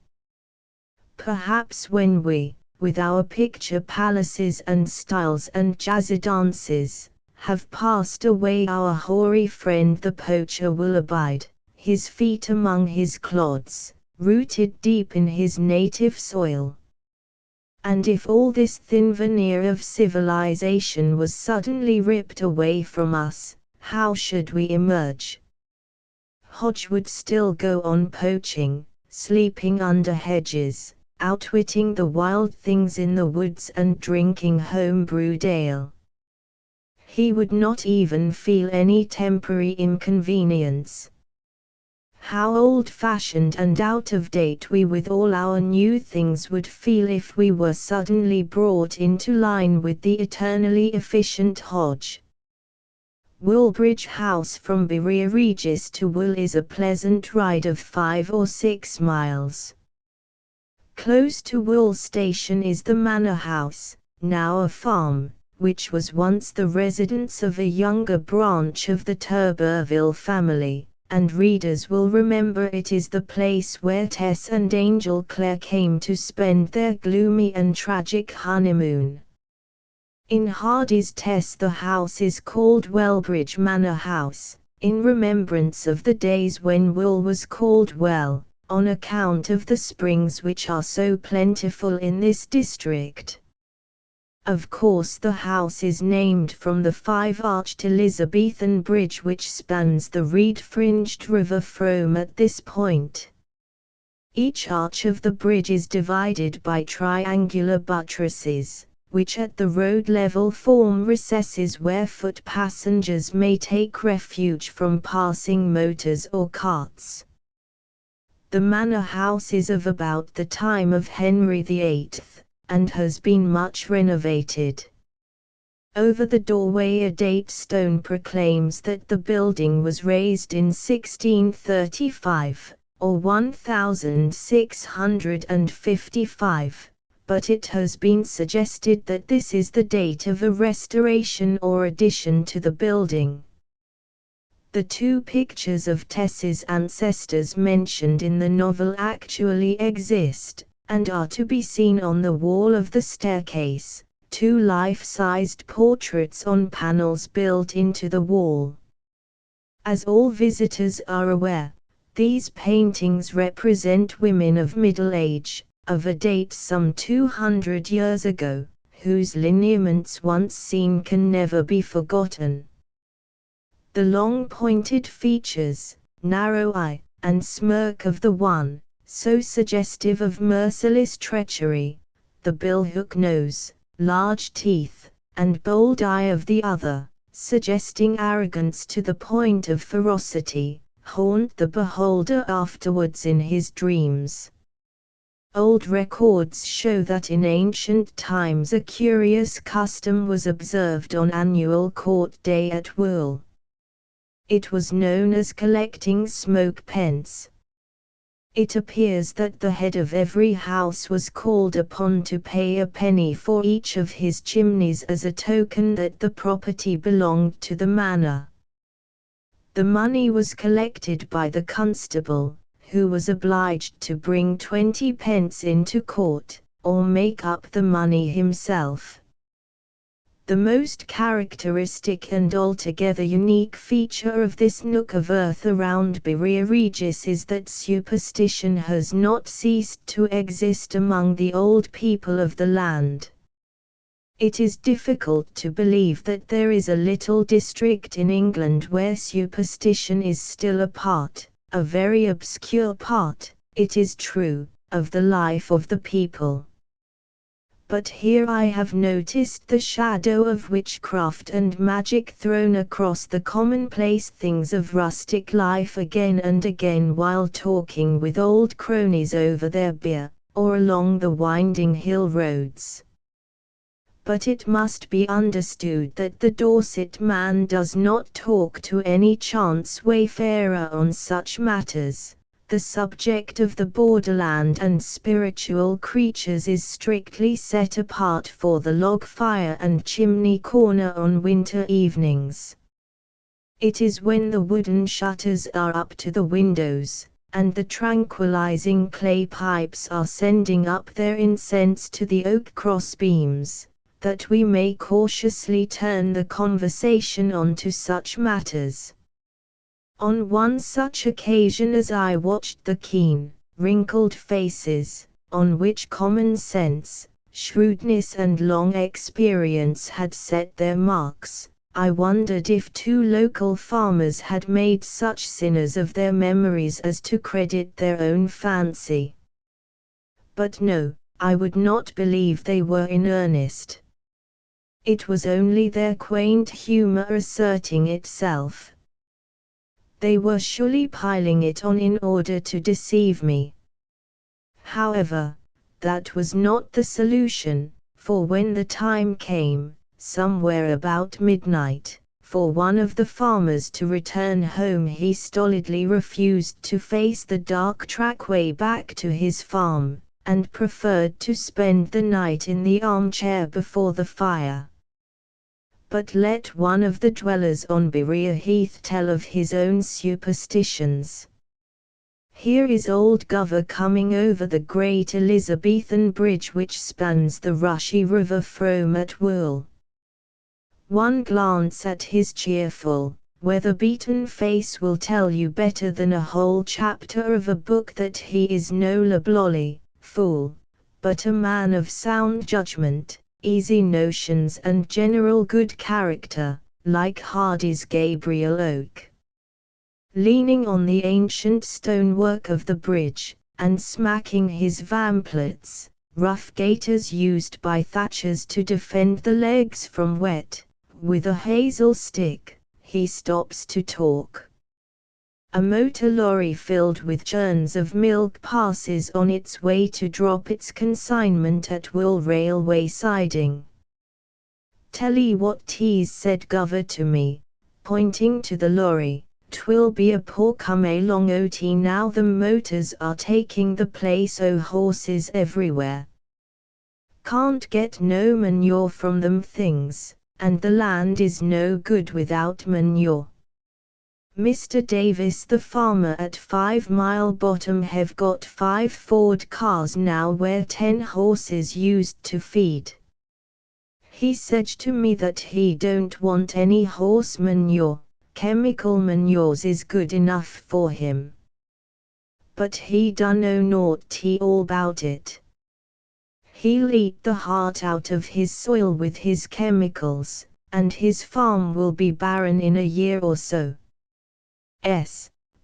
Perhaps when we, with our picture palaces and styles and jazzy dances, have passed away, our hoary friend the poacher will abide, his feet among his clods, rooted deep in his native soil. And if all this thin veneer of civilization was suddenly ripped away from us, how should we emerge? Hodge would still go on poaching, sleeping under hedges, outwitting the wild things in the woods and drinking home-brewed ale. He would not even feel any temporary inconvenience. How old-fashioned and out of date we with all our new things would feel if we were suddenly brought into line with the eternally efficient Hodge. Woolbridge House from Bury Regis to Wool is a pleasant ride of 5 or 6 miles. Close to Wool Station is the Manor House, now a farm, which was once the residence of a younger branch of the Turberville family, and readers will remember it is the place where Tess and Angel Clare came to spend their gloomy and tragic honeymoon. In Hardy's Tess the house is called Wellbridge Manor House, in remembrance of the days when Wool was called Well, on account of the springs which are so plentiful in this district. Of course the house is named from the 5-arched Elizabethan bridge which spans the reed-fringed river Frome at this point. Each arch of the bridge is divided by triangular buttresses, which at the road level form recesses where foot passengers may take refuge from passing motors or carts. The manor house is of about the time of Henry VIII, and has been much renovated. Over the doorway a date stone proclaims that the building was raised in 1635, or 1655, but it has been suggested that this is the date of a restoration or addition to the building. The two pictures of Tess's ancestors mentioned in the novel actually exist, and are to be seen on the wall of the staircase, two life-sized portraits on panels built into the wall. As all visitors are aware, these paintings represent women of middle age, of a date some 200 years ago, whose lineaments once seen can never be forgotten. The long pointed features, narrow eye, and smirk of the one, so suggestive of merciless treachery, the billhook nose, large teeth, and bold eye of the other, suggesting arrogance to the point of ferocity, haunt the beholder afterwards in his dreams. Old records show that in ancient times a curious custom was observed on annual court day at Wool. It was known as collecting smoke pence. It appears that the head of every house was called upon to pay a penny for each of his chimneys as a token that the property belonged to the manor. The money was collected by the constable, who was obliged to bring 20 pence into court, or make up the money himself. The most characteristic and altogether unique feature of this nook of earth around Berea Regis is that superstition has not ceased to exist among the old people of the land. It is difficult to believe that there is a little district in England where superstition is still a part, a very obscure part, it is true, of the life of the people. But here I have noticed the shadow of witchcraft and magic thrown across the commonplace things of rustic life again and again while talking with old cronies over their beer, or along the winding hill roads. But it must be understood that the Dorset man does not talk to any chance wayfarer on such matters. The subject of the borderland and spiritual creatures is strictly set apart for the log fire and chimney corner on winter evenings. It is when the wooden shutters are up to the windows, and the tranquilizing clay pipes are sending up their incense to the oak crossbeams, that we may cautiously turn the conversation on to such matters. On one such occasion as I watched the keen, wrinkled faces, on which common sense, shrewdness and long experience had set their marks, I wondered if two local farmers had made such sinners of their memories as to credit their own fancy. But no, I would not believe they were in earnest. It was only their quaint humor asserting itself. They were surely piling it on in order to deceive me. However, that was not the solution, for when the time came, somewhere about midnight, for one of the farmers to return home, he stolidly refused to face the dark trackway back to his farm, and preferred to spend the night in the armchair before the fire. But let one of the dwellers on Berea Heath tell of his own superstitions. Here is old Gover coming over the great Elizabethan bridge which spans the rushy river Frome at Wool. One glance at his cheerful, weather-beaten face will tell you better than a whole chapter of a book that he is no loblolly fool, but a man of sound judgment, easy notions and general good character, like Hardy's Gabriel Oak. Leaning on the ancient stonework of the bridge, and smacking his vamplets, rough gaiters used by thatchers to defend the legs from wet, with a hazel stick, he stops to talk. A motor lorry filled with churns of milk passes on its way to drop its consignment at Wool railway siding. "Tell 'ee what 'tis," said Gover to me, pointing to the lorry, "'twill be a poor come along ot now the motors are taking the place o' horses everywhere." can't get no manure from them things, and the land is no good without manure. Mr. Davis the farmer at 5 Mile Bottom have got 5 Ford cars now where 10 horses used to feed. He said to me that he don't want any horse manure, chemical manures is good enough for him. But he dunno naught all about it. He'll eat the heart out of his soil with his chemicals, and his farm will be barren in a year or so.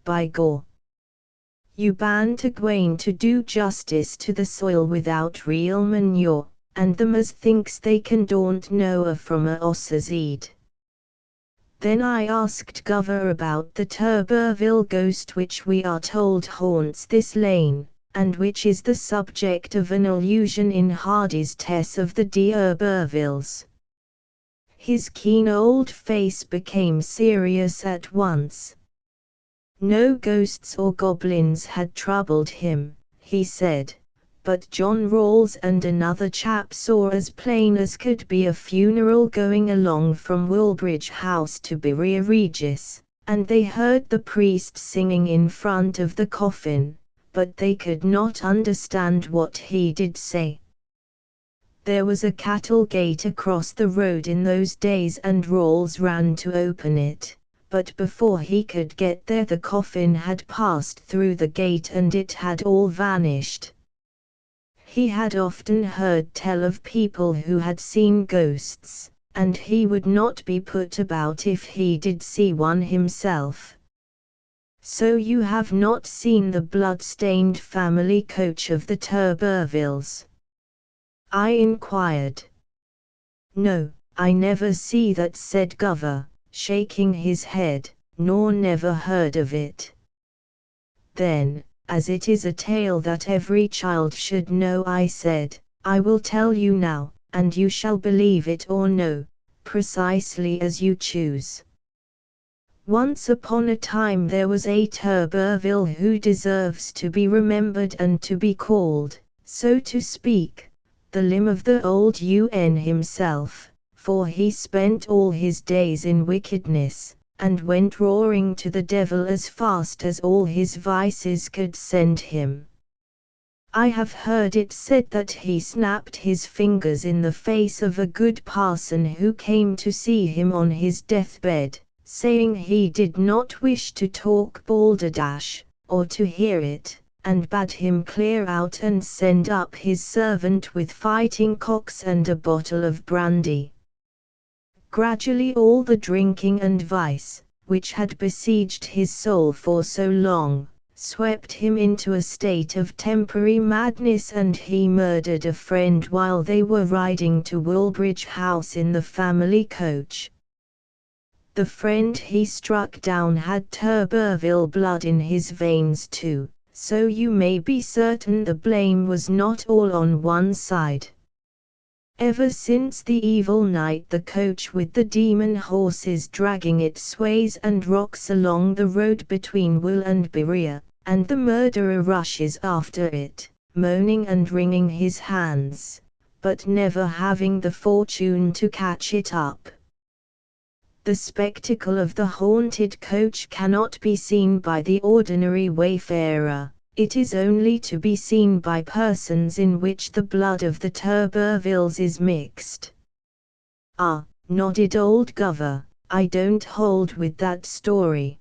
By gor. You ban't agwain to do justice to the soil without real manure, and them as thinks they can don't know a from a osses eat. Then I asked Gover about the Turberville ghost which we are told haunts this lane, and which is the subject of an allusion in Hardy's Tess of the D'Urbervilles. His keen old face became serious at once. No ghosts or goblins had troubled him, he said, but John Rawls and another chap saw as plain as could be a funeral going along from Woolbridge House to Bury Regis, and they heard the priest singing in front of the coffin, but they could not understand what he did say. There was a cattle gate across the road in those days and Rawls ran to open it. But before he could get there the coffin had passed through the gate and it had all vanished. He had often heard tell of people who had seen ghosts, and he would not be put about if he did see one himself. So you have not seen the blood-stained family coach of the Turbervilles? I inquired. No, I never see that, said Gover, shaking his head, nor never heard of it. Then, as it is a tale that every child should know, I said, I will tell you now, and you shall believe it or no, precisely as you choose. Once upon a time there was a Turberville who deserves to be remembered and to be called, so to speak, the limb of the old UN himself. For he spent all his days in wickedness, and went roaring to the devil as fast as all his vices could send him. I have heard it said that he snapped his fingers in the face of a good parson who came to see him on his deathbed, saying he did not wish to talk balderdash, or to hear it, and bade him clear out and send up his servant with fighting cocks and a bottle of brandy. Gradually all the drinking and vice, which had besieged his soul for so long, swept him into a state of temporary madness and he murdered a friend while they were riding to Woolbridge House in the family coach. The friend he struck down had Turberville blood in his veins too, so you may be certain the blame was not all on one side. Ever since the evil night the coach with the demon horses dragging it sways and rocks along the road between Wool and Bury, and the murderer rushes after it, moaning and wringing his hands, but never having the fortune to catch it up. The spectacle of the haunted coach cannot be seen by the ordinary wayfarer. It is only to be seen by persons in which the blood of the Turbervilles is mixed. Ah, nodded old Gover, I don't hold with that story.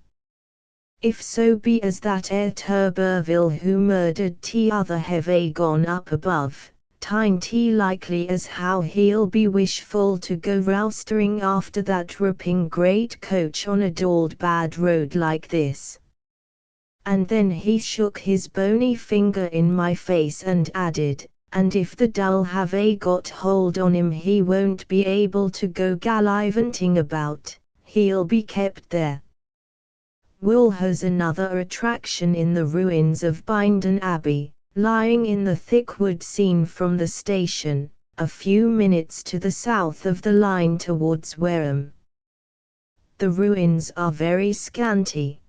If so be as that Turberville who murdered t'other have gone up above, tain't likely as how he'll be wishful to go roustering after that ripping great coach on a dulled bad road like this. And then he shook his bony finger in my face and added, and if the dull have got hold on him he won't be able to go gallivanting about, he'll be kept there. Wool has another attraction in the ruins of Bindon Abbey, lying in the thick wood seen from the station, a few minutes to the south of the line towards Wareham. The ruins are very scanty.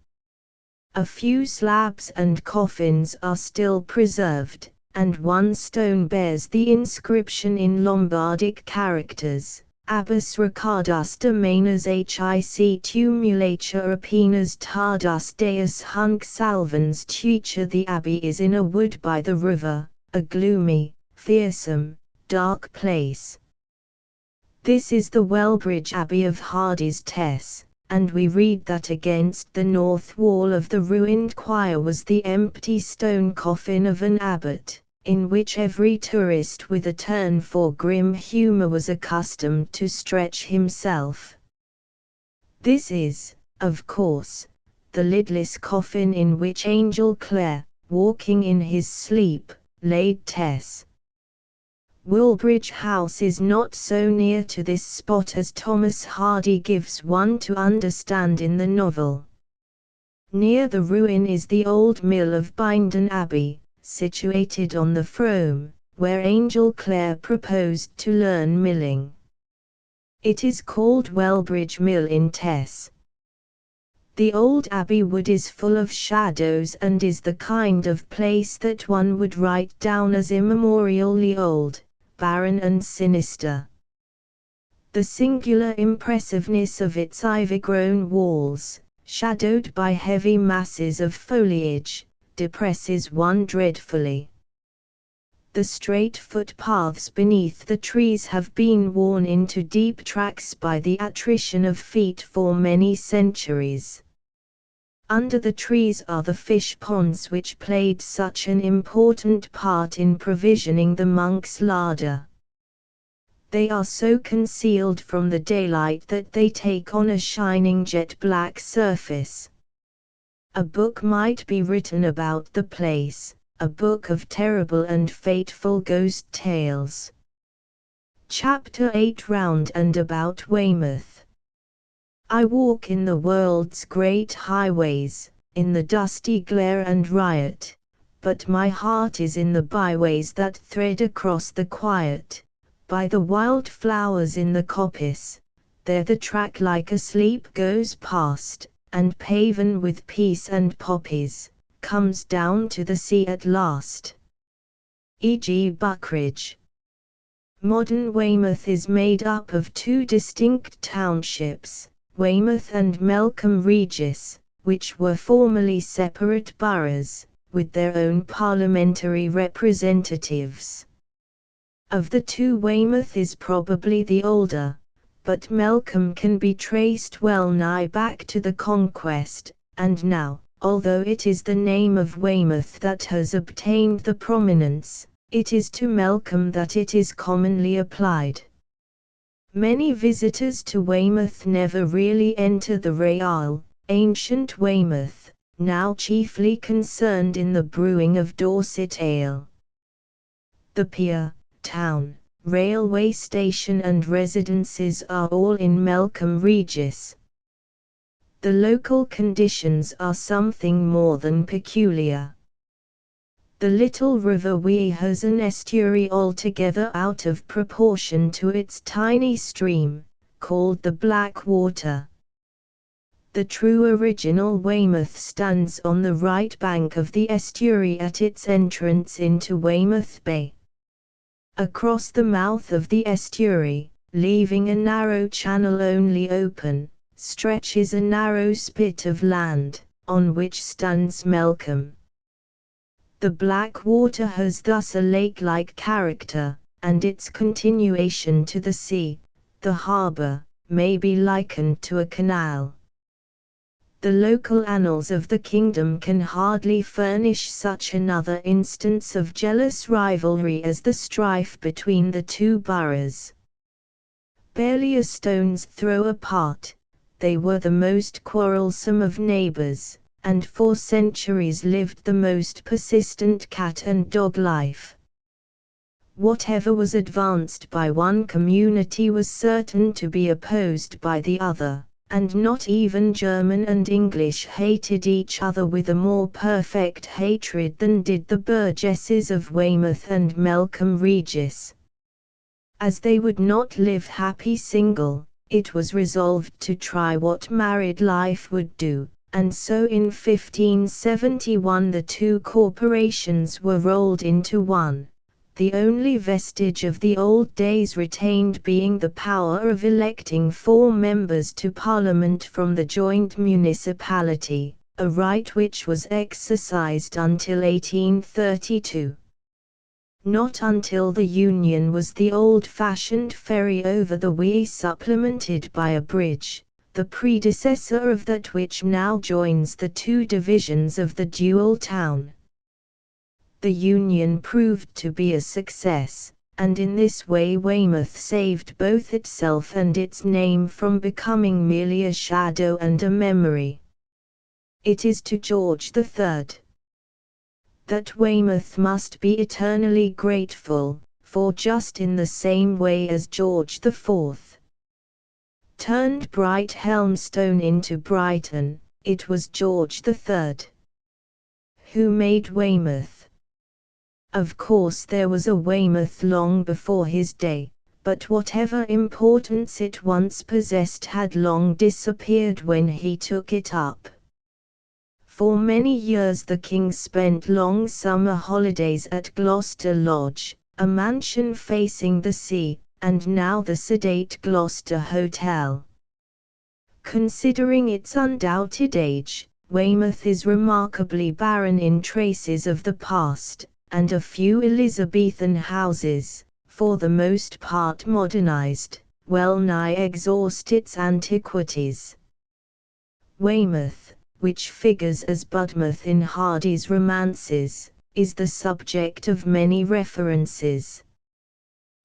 A few slabs and coffins are still preserved, and one stone bears the inscription in Lombardic characters, Abbas Ricardus de Manas hic tumulatur apenas tardus deus hunc salvans tuitur. The abbey is in a wood by the river, a gloomy, fearsome, dark place. This is the Wellbridge Abbey of Hardy's Tess, and we read that against the north wall of the ruined choir was the empty stone coffin of an abbot, in which every tourist with a turn for grim humour was accustomed to stretch himself. This is, of course, the lidless coffin in which Angel Clare, walking in his sleep, laid Tess. Woolbridge House is not so near to this spot as Thomas Hardy gives one to understand in the novel. Near the ruin is the old mill of Bindon Abbey, situated on the Frome, where Angel Clare proposed to learn milling. It is called Wellbridge Mill in Tess. The old abbey wood is full of shadows and is the kind of place that one would write down as immemorially old, barren and sinister. The singular impressiveness of its ivy-grown walls, shadowed by heavy masses of foliage, depresses one dreadfully. The straight footpaths beneath the trees have been worn into deep tracks by the attrition of feet for many centuries. Under the trees are the fish ponds which played such an important part in provisioning the monks' larder. They are so concealed from the daylight that they take on a shining jet-black surface. A book might be written about the place, a book of terrible and fateful ghost tales. Chapter 8 Round and about Weymouth. I walk in the world's great highways, in the dusty glare and riot, but my heart is in the byways that thread across the quiet, by the wild flowers in the coppice. There the track like a sleep goes past, and paven with peace and poppies, comes down to the sea at last. E.G. Buckridge. Modern Weymouth is made up of two distinct townships, Weymouth and Melcombe Regis, which were formerly separate boroughs, with their own parliamentary representatives. Of the two, Weymouth is probably the older, but Melcombe can be traced well nigh back to the Conquest, and now, although it is the name of Weymouth that has obtained the prominence, it is to Melcombe that it is commonly applied. Many visitors to Weymouth never really enter the Real, ancient Weymouth, now chiefly concerned in the brewing of Dorset ale. The pier, town, railway station and residences are all in Melcombe Regis. The local conditions are something more than peculiar. The little river Wye has an estuary altogether out of proportion to its tiny stream, called the Blackwater. The true original Weymouth stands on the right bank of the estuary at its entrance into Weymouth Bay. Across the mouth of the estuary, leaving a narrow channel only open, stretches a narrow spit of land, on which stands Melcombe. The Blackwater has thus a lake-like character, and its continuation to the sea, the harbour, may be likened to a canal. The local annals of the kingdom can hardly furnish such another instance of jealous rivalry as the strife between the two boroughs. Barely a stone's throw apart, they were the most quarrelsome of neighbours, and for centuries lived the most persistent cat and dog life. Whatever was advanced by one community was certain to be opposed by the other, and not even German and English hated each other with a more perfect hatred than did the burgesses of Weymouth and Melcombe Regis. As they would not live happy single, it was resolved to try what married life would do, and so in 1571 the two corporations were rolled into one, the only vestige of the old days retained being the power of electing 4 members to Parliament from the joint municipality, a right which was exercised until 1832. Not until the Union was the old-fashioned ferry over the Wye supplemented by a bridge, the predecessor of that which now joins the two divisions of the dual town. The Union proved to be a success, and in this way Weymouth saved both itself and its name from becoming merely a shadow and a memory. It is to George III that Weymouth must be eternally grateful, for just in the same way as George IV turned Brighthelmstone into Brighton, it was George III who made Weymouth. Of course there was a Weymouth long before his day, but whatever importance it once possessed had long disappeared when he took it up. For many years the king spent long summer holidays at Gloucester Lodge, a mansion facing the sea, and now the sedate Gloucester Hotel. Considering its undoubted age, Weymouth is remarkably barren in traces of the past, and a few Elizabethan houses, for the most part modernized, well nigh exhaust its antiquities. Weymouth, which figures as Budmouth in Hardy's romances, is the subject of many references.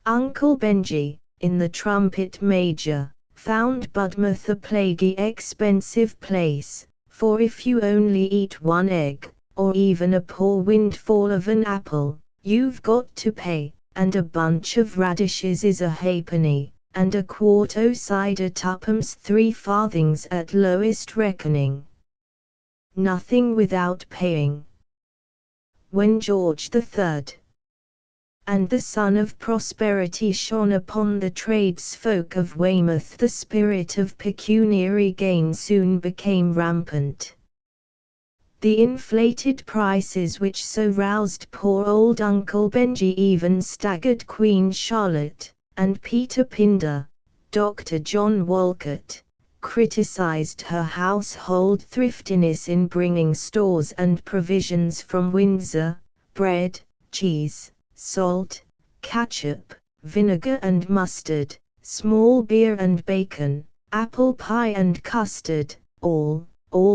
Uncle Benjy, in the Trumpet Major, found Budmouth a plaguey expensive place, for if you only eat one egg, or even a poor windfall of an apple, you've got to pay, and a bunch of radishes is a halfpenny, and a quart o' cider 2 3 farthings at lowest reckoning. Nothing without paying. When George III and the sun of prosperity shone upon the tradesfolk of Weymouth, the spirit of pecuniary gain soon became rampant. The inflated prices which so roused poor old Uncle Benjy even staggered Queen Charlotte, and Peter Pinder, Dr. John Walcott, criticized her household thriftiness in bringing stores and provisions from Windsor, bread, cheese, salt, catsup, vinegar and mustard, small beer and bacon, apple pie and custard, all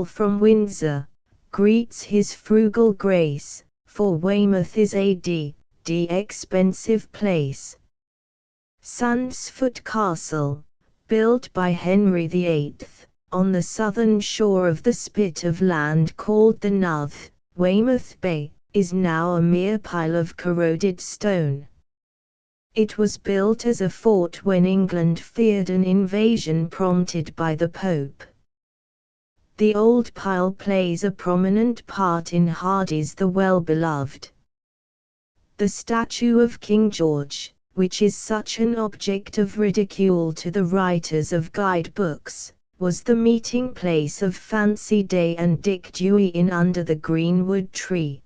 from Windsor. Greets his frugal grace, for Weymouth is a expensive place. Sandsfoot Castle, built by Henry VIII, on the southern shore of the spit of land called the Nothe, Weymouth Bay, is now a mere pile of corroded stone. It was built as a fort when England feared an invasion prompted by the Pope. The old pile plays a prominent part in Hardy's The Well-Beloved. The statue of King George, which is such an object of ridicule to the writers of guidebooks, was the meeting place of Fancy Day and Dick Dewey in Under the Greenwood Tree.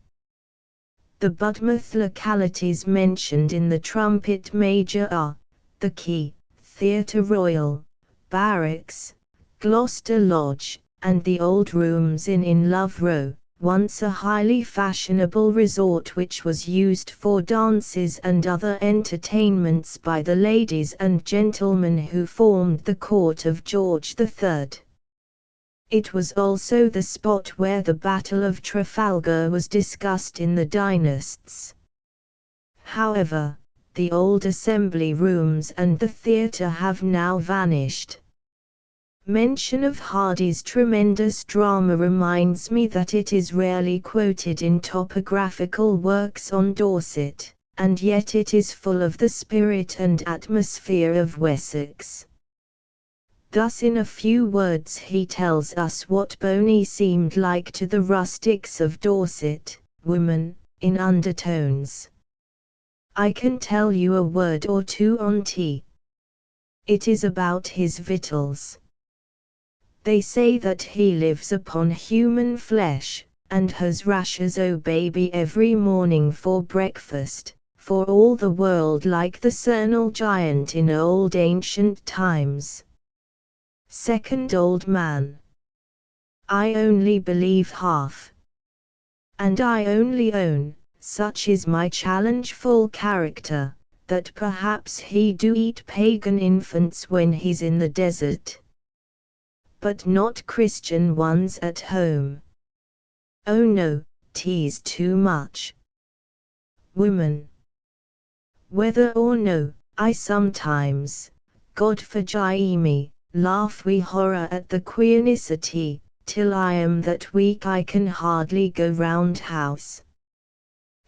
The Budmouth localities mentioned in the Trumpet Major are the Quay, Theatre Royal, Barracks, Gloucester Lodge, and the Old Rooms Inn in Love Row, once a highly fashionable resort which was used for dances and other entertainments by the ladies and gentlemen who formed the court of George III. It was also the spot where the Battle of Trafalgar was discussed in the Dynasts. However, the old assembly rooms and the theatre have now vanished. Mention of Hardy's tremendous drama reminds me that it is rarely quoted in topographical works on Dorset, and yet it is full of the spirit and atmosphere of Wessex. Thus in a few words he tells us what Boney seemed like to the rustics of Dorset, woman, in undertones. I can tell you a word or two on tea. It is about his victuals. They say that he lives upon human flesh, and has rashers o' baby every morning for breakfast, for all the world like the Cernal giant in old ancient times. Second old man. I only believe half. And I only own, such is my challengeful character, that perhaps he do eat pagan infants when he's in the desert. But not Christian ones at home. Oh no, 'tis too much. Woman. Whether or no, I sometimes, God forgive me, laugh wi' horror at the queernicity, till I am that weak I can hardly go round house.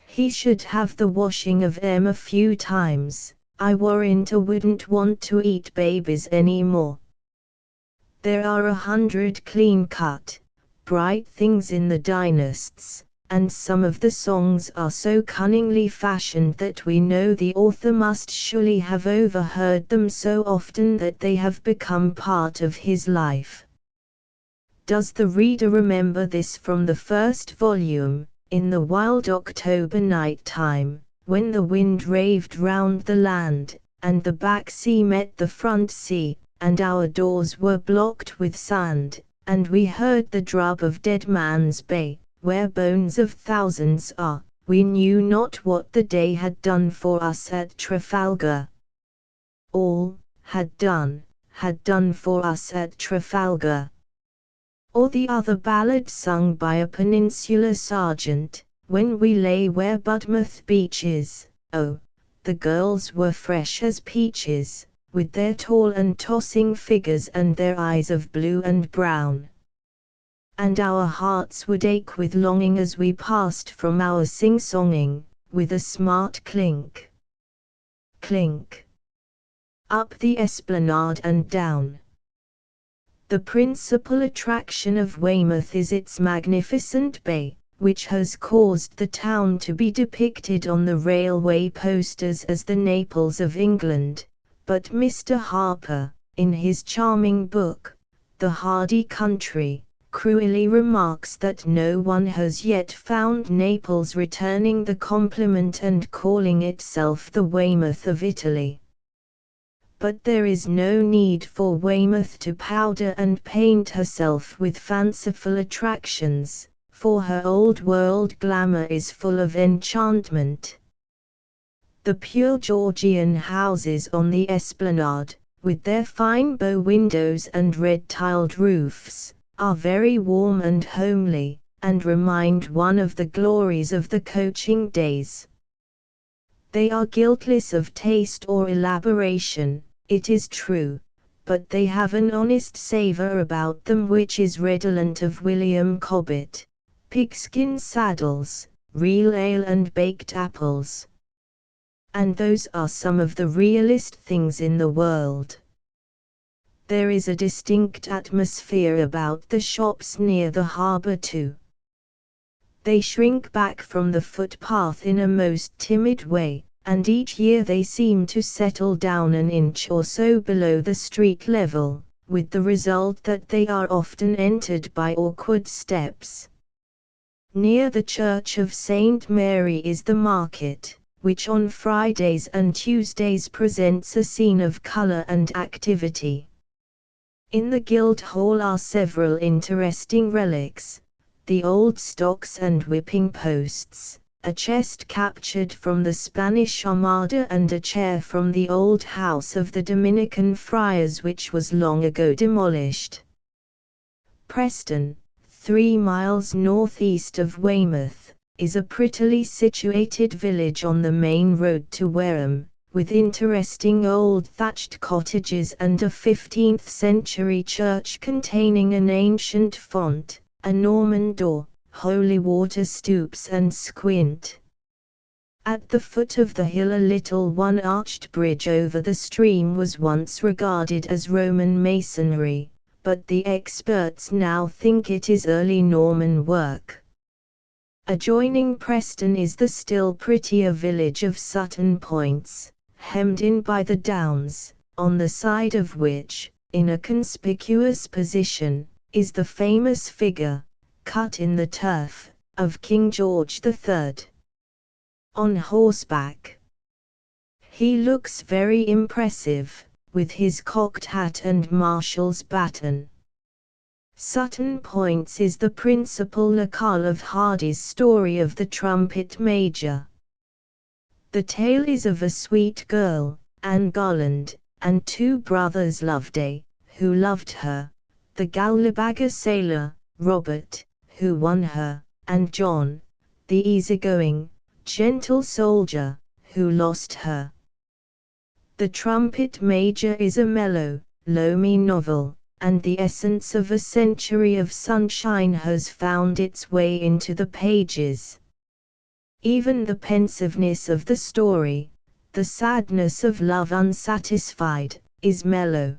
He should have the washing of 'em a few times, I warrant I wouldn't want to eat babies any more. There are 100 clean-cut, bright things in the dynasts, and some of the songs are so cunningly fashioned that we know the author must surely have overheard them so often that they have become part of his life. Does the reader remember this from the first volume, in the wild October night time, when the wind raved round the land, and the back sea met the front sea, and our doors were blocked with sand, and we heard the drub of Dead Man's Bay, where bones of thousands are, we knew not what the day had done for us at Trafalgar. All had done for us at Trafalgar. Or the other ballad sung by a peninsular sergeant, when we lay where Budmouth beach is, oh, the girls were fresh as peaches, with their tall and tossing figures and their eyes of blue and brown. And our hearts would ache with longing as we passed from our sing-songing, with a smart clink, clink, up the esplanade and down. The principal attraction of Weymouth is its magnificent bay, which has caused the town to be depicted on the railway posters as the Naples of England, but Mr. Harper, in his charming book, The Hardy Country, cruelly remarks that no one has yet found Naples returning the compliment and calling itself the Weymouth of Italy. But there is no need for Weymouth to powder and paint herself with fanciful attractions, for her old-world glamour is full of enchantment. The pure Georgian houses on the esplanade, with their fine bow windows and red-tiled roofs, are very warm and homely, and remind one of the glories of the coaching days. They are guiltless of taste or elaboration, it is true, but they have an honest savour about them which is redolent of William Cobbett, pigskin saddles, real ale and baked apples. And those are some of the realest things in the world. There is a distinct atmosphere about the shops near the harbour too. They shrink back from the footpath in a most timid way, and each year they seem to settle down an inch or so below the street level, with the result that they are often entered by awkward steps. Near the Church of St. Mary is the market, which on Fridays and Tuesdays presents a scene of colour and activity. In the Guildhall are several interesting relics, the old stocks and whipping posts, a chest captured from the Spanish Armada and a chair from the old house of the Dominican friars which was long ago demolished. Preston, 3 miles northeast of Weymouth, is a prettily situated village on the main road to Wareham, with interesting old thatched cottages and a 15th-century church containing an ancient font, a Norman door, holy water stoups and squint. At the foot of the hill a little one-arched bridge over the stream was once regarded as Roman masonry, but the experts now think it is early Norman work. Adjoining Preston is the still prettier village of Sutton Points, hemmed in by the Downs, on the side of which, in a conspicuous position, is the famous figure, cut in the turf, of King George III. On horseback. He looks very impressive, with his cocked hat and marshal's baton. Sutton Points is the principal locale of Hardy's story of the Trumpet Major. The tale is of a sweet girl, Anne Garland, and two brothers Loveday, who loved her, the Gallibagger sailor, Robert, who won her, and John, the easygoing, gentle soldier, who lost her. The Trumpet Major is a mellow, loamy novel, and the essence of a century of sunshine has found its way into the pages. Even the pensiveness of the story, the sadness of love unsatisfied, is mellow.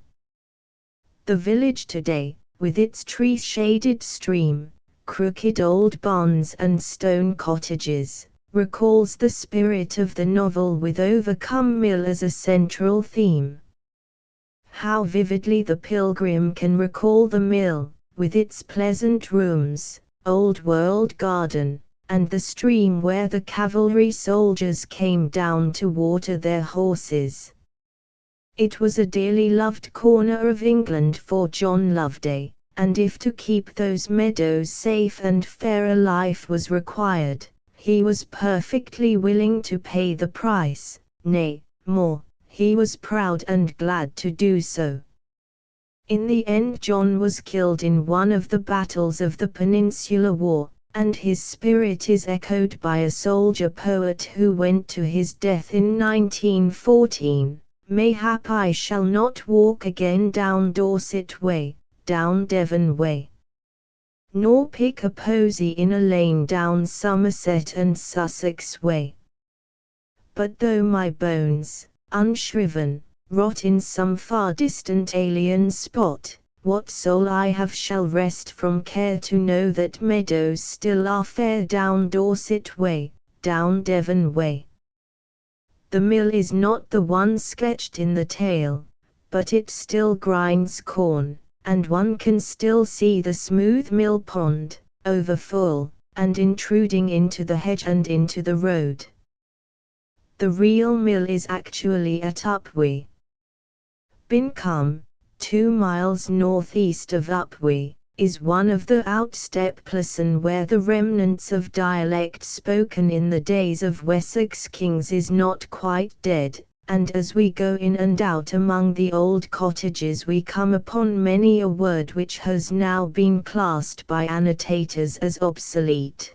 The village today, with its tree-shaded stream, crooked old barns and stone cottages, recalls the spirit of the novel with Overcombe Mill as a central theme. How vividly the pilgrim can recall the mill, with its pleasant rooms, old-world garden, and the stream where the cavalry soldiers came down to water their horses. It was a dearly loved corner of England for John Loveday, and if to keep those meadows safe and fair a life was required, he was perfectly willing to pay the price, nay, more, he was proud and glad to do so. In the end John was killed in one of the battles of the Peninsular War, and his spirit is echoed by a soldier poet who went to his death in 1914, "Mayhap I shall not walk again down Dorset way, down Devon way, nor pick a posy in a lane down Somerset and Sussex way. But though my bones, unshriven, rot in some far distant alien spot, what soul I have shall rest from care to know that meadows still are fair down Dorset way, down Devon way." The mill is not the one sketched in the tale, but it still grinds corn, and one can still see the smooth mill pond, overfull, and intruding into the hedge and into the road. The real mill is actually at Upwey. Bincombe, 2 miles northeast of Upwey, is one of the outstep places where the remnants of dialect spoken in the days of Wessex kings is not quite dead, and as we go in and out among the old cottages we come upon many a word which has now been classed by annotators as obsolete.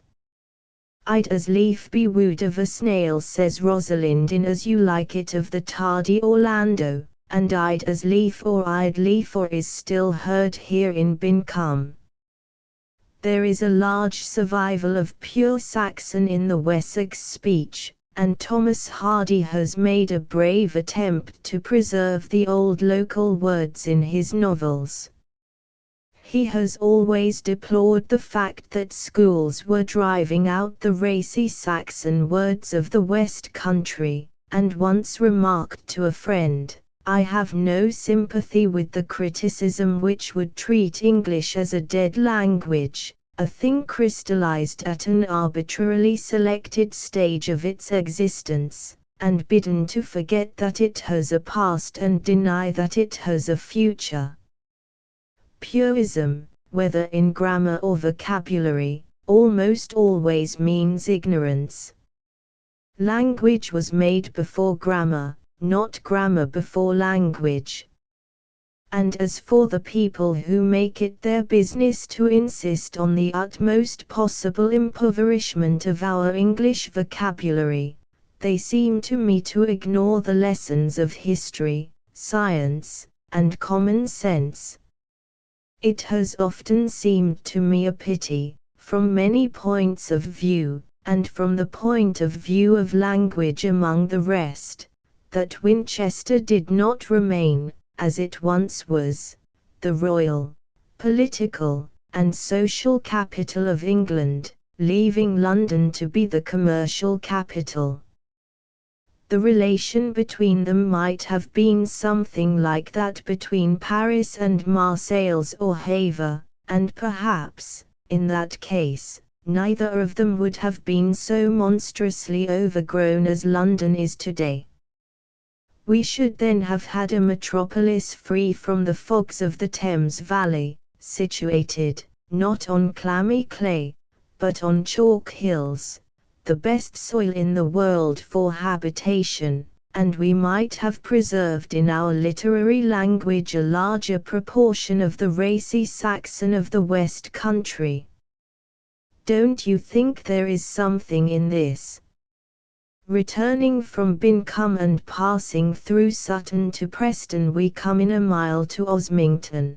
"I'd as lief be wooed of a snail," says Rosalind in As You Like It of the tardy Orlando, and "I'd as lief" or "I'd liefer" is still heard here in Bincombe. There is a large survival of pure Saxon in the Wessex speech, and Thomas Hardy has made a brave attempt to preserve the old local words in his novels. He has always deplored the fact that schools were driving out the racy Saxon words of the West Country, and once remarked to a friend, "I have no sympathy with the criticism which would treat English as a dead language, a thing crystallized at an arbitrarily selected stage of its existence, and bidden to forget that it has a past and deny that it has a future." Purism, whether in grammar or vocabulary, almost always means ignorance. Language was made before grammar, not grammar before language. And as for the people who make it their business to insist on the utmost possible impoverishment of our English vocabulary, they seem to me to ignore the lessons of history, science, and common sense. It has often seemed to me a pity, from many points of view, and from the point of view of language among the rest, that Winchester did not remain, as it once was, the royal, political, and social capital of England, leaving London to be the commercial capital. The relation between them might have been something like that between Paris and Marseilles or Havre, and perhaps, in that case, neither of them would have been so monstrously overgrown as London is today. We should then have had a metropolis free from the fogs of the Thames Valley, situated, not on clammy clay, but on chalk hills, the best soil in the world for habitation, and we might have preserved in our literary language a larger proportion of the racy Saxon of the West Country. Don't you think there is something in this? Returning from Bincombe and passing through Sutton to Preston, we come in a mile to Osmington.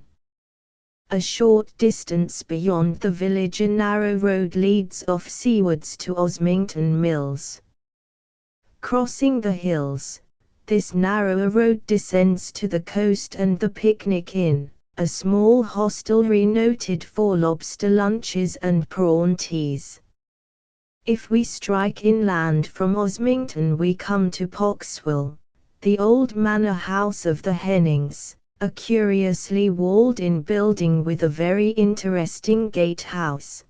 A short distance beyond the village a narrow road leads off seawards to Osmington Mills. Crossing the hills, this narrower road descends to the coast, and the Picnic Inn, a small hostelry noted for lobster lunches and prawn teas. If we strike inland from Osmington we come to Poxwell, the old manor house of the Hennings, a curiously walled-in building with a very interesting gatehouse.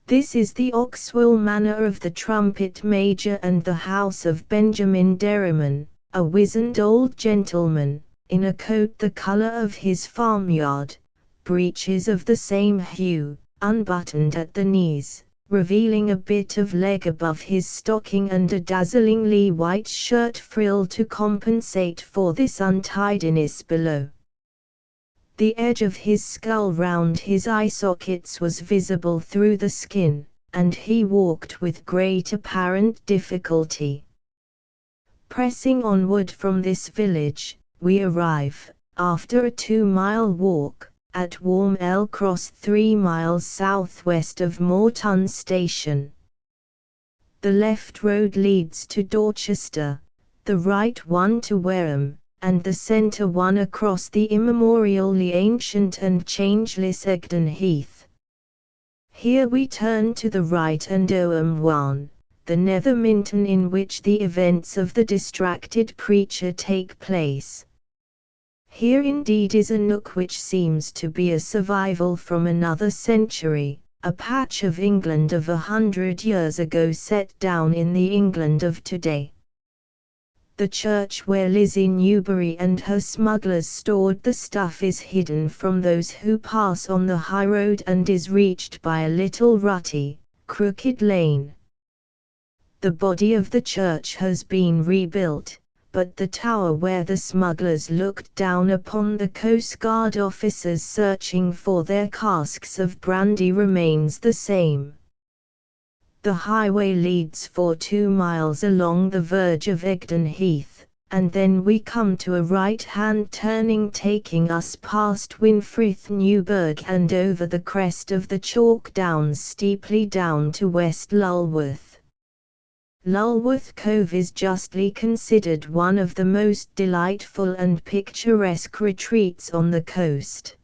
This is the Oxwell Manor of the Trumpet Major and the house of Benjamin Derriman, a wizened old gentleman, in a coat the colour of his farmyard, breeches of the same hue, unbuttoned at the knees, revealing a bit of leg above his stocking and a dazzlingly white shirt frill to compensate for this untidiness below. The edge of his skull round his eye sockets was visible through the skin, and he walked with great apparent difficulty. Pressing onward from this village, we arrive, after a 2-mile walk, at Warmell Cross 3 miles southwest of Moreton Station. The left road leads to Dorchester, the right one to Wareham, and the centre one across the immemorially ancient and changeless Egdon Heath. Here we turn to the right and Ogham Wan, the nether Minton in which the events of the distracted preacher take place. Here indeed is a nook which seems to be a survival from another century, a patch of England of 100 years ago set down in the England of today. The church where Lizzie Newberry and her smugglers stored the stuff is hidden from those who pass on the high road and is reached by a little rutty, crooked lane. The body of the church has been rebuilt, but the tower where the smugglers looked down upon the Coast Guard officers searching for their casks of brandy remains the same. The highway leads for 2 miles along the verge of Egdon Heath, and then we come to a right-hand turning taking us past Winfrith Newburgh and over the crest of the Chalk Downs steeply down to West Lulworth. Lulworth Cove is justly considered one of the most delightful and picturesque retreats on the coast.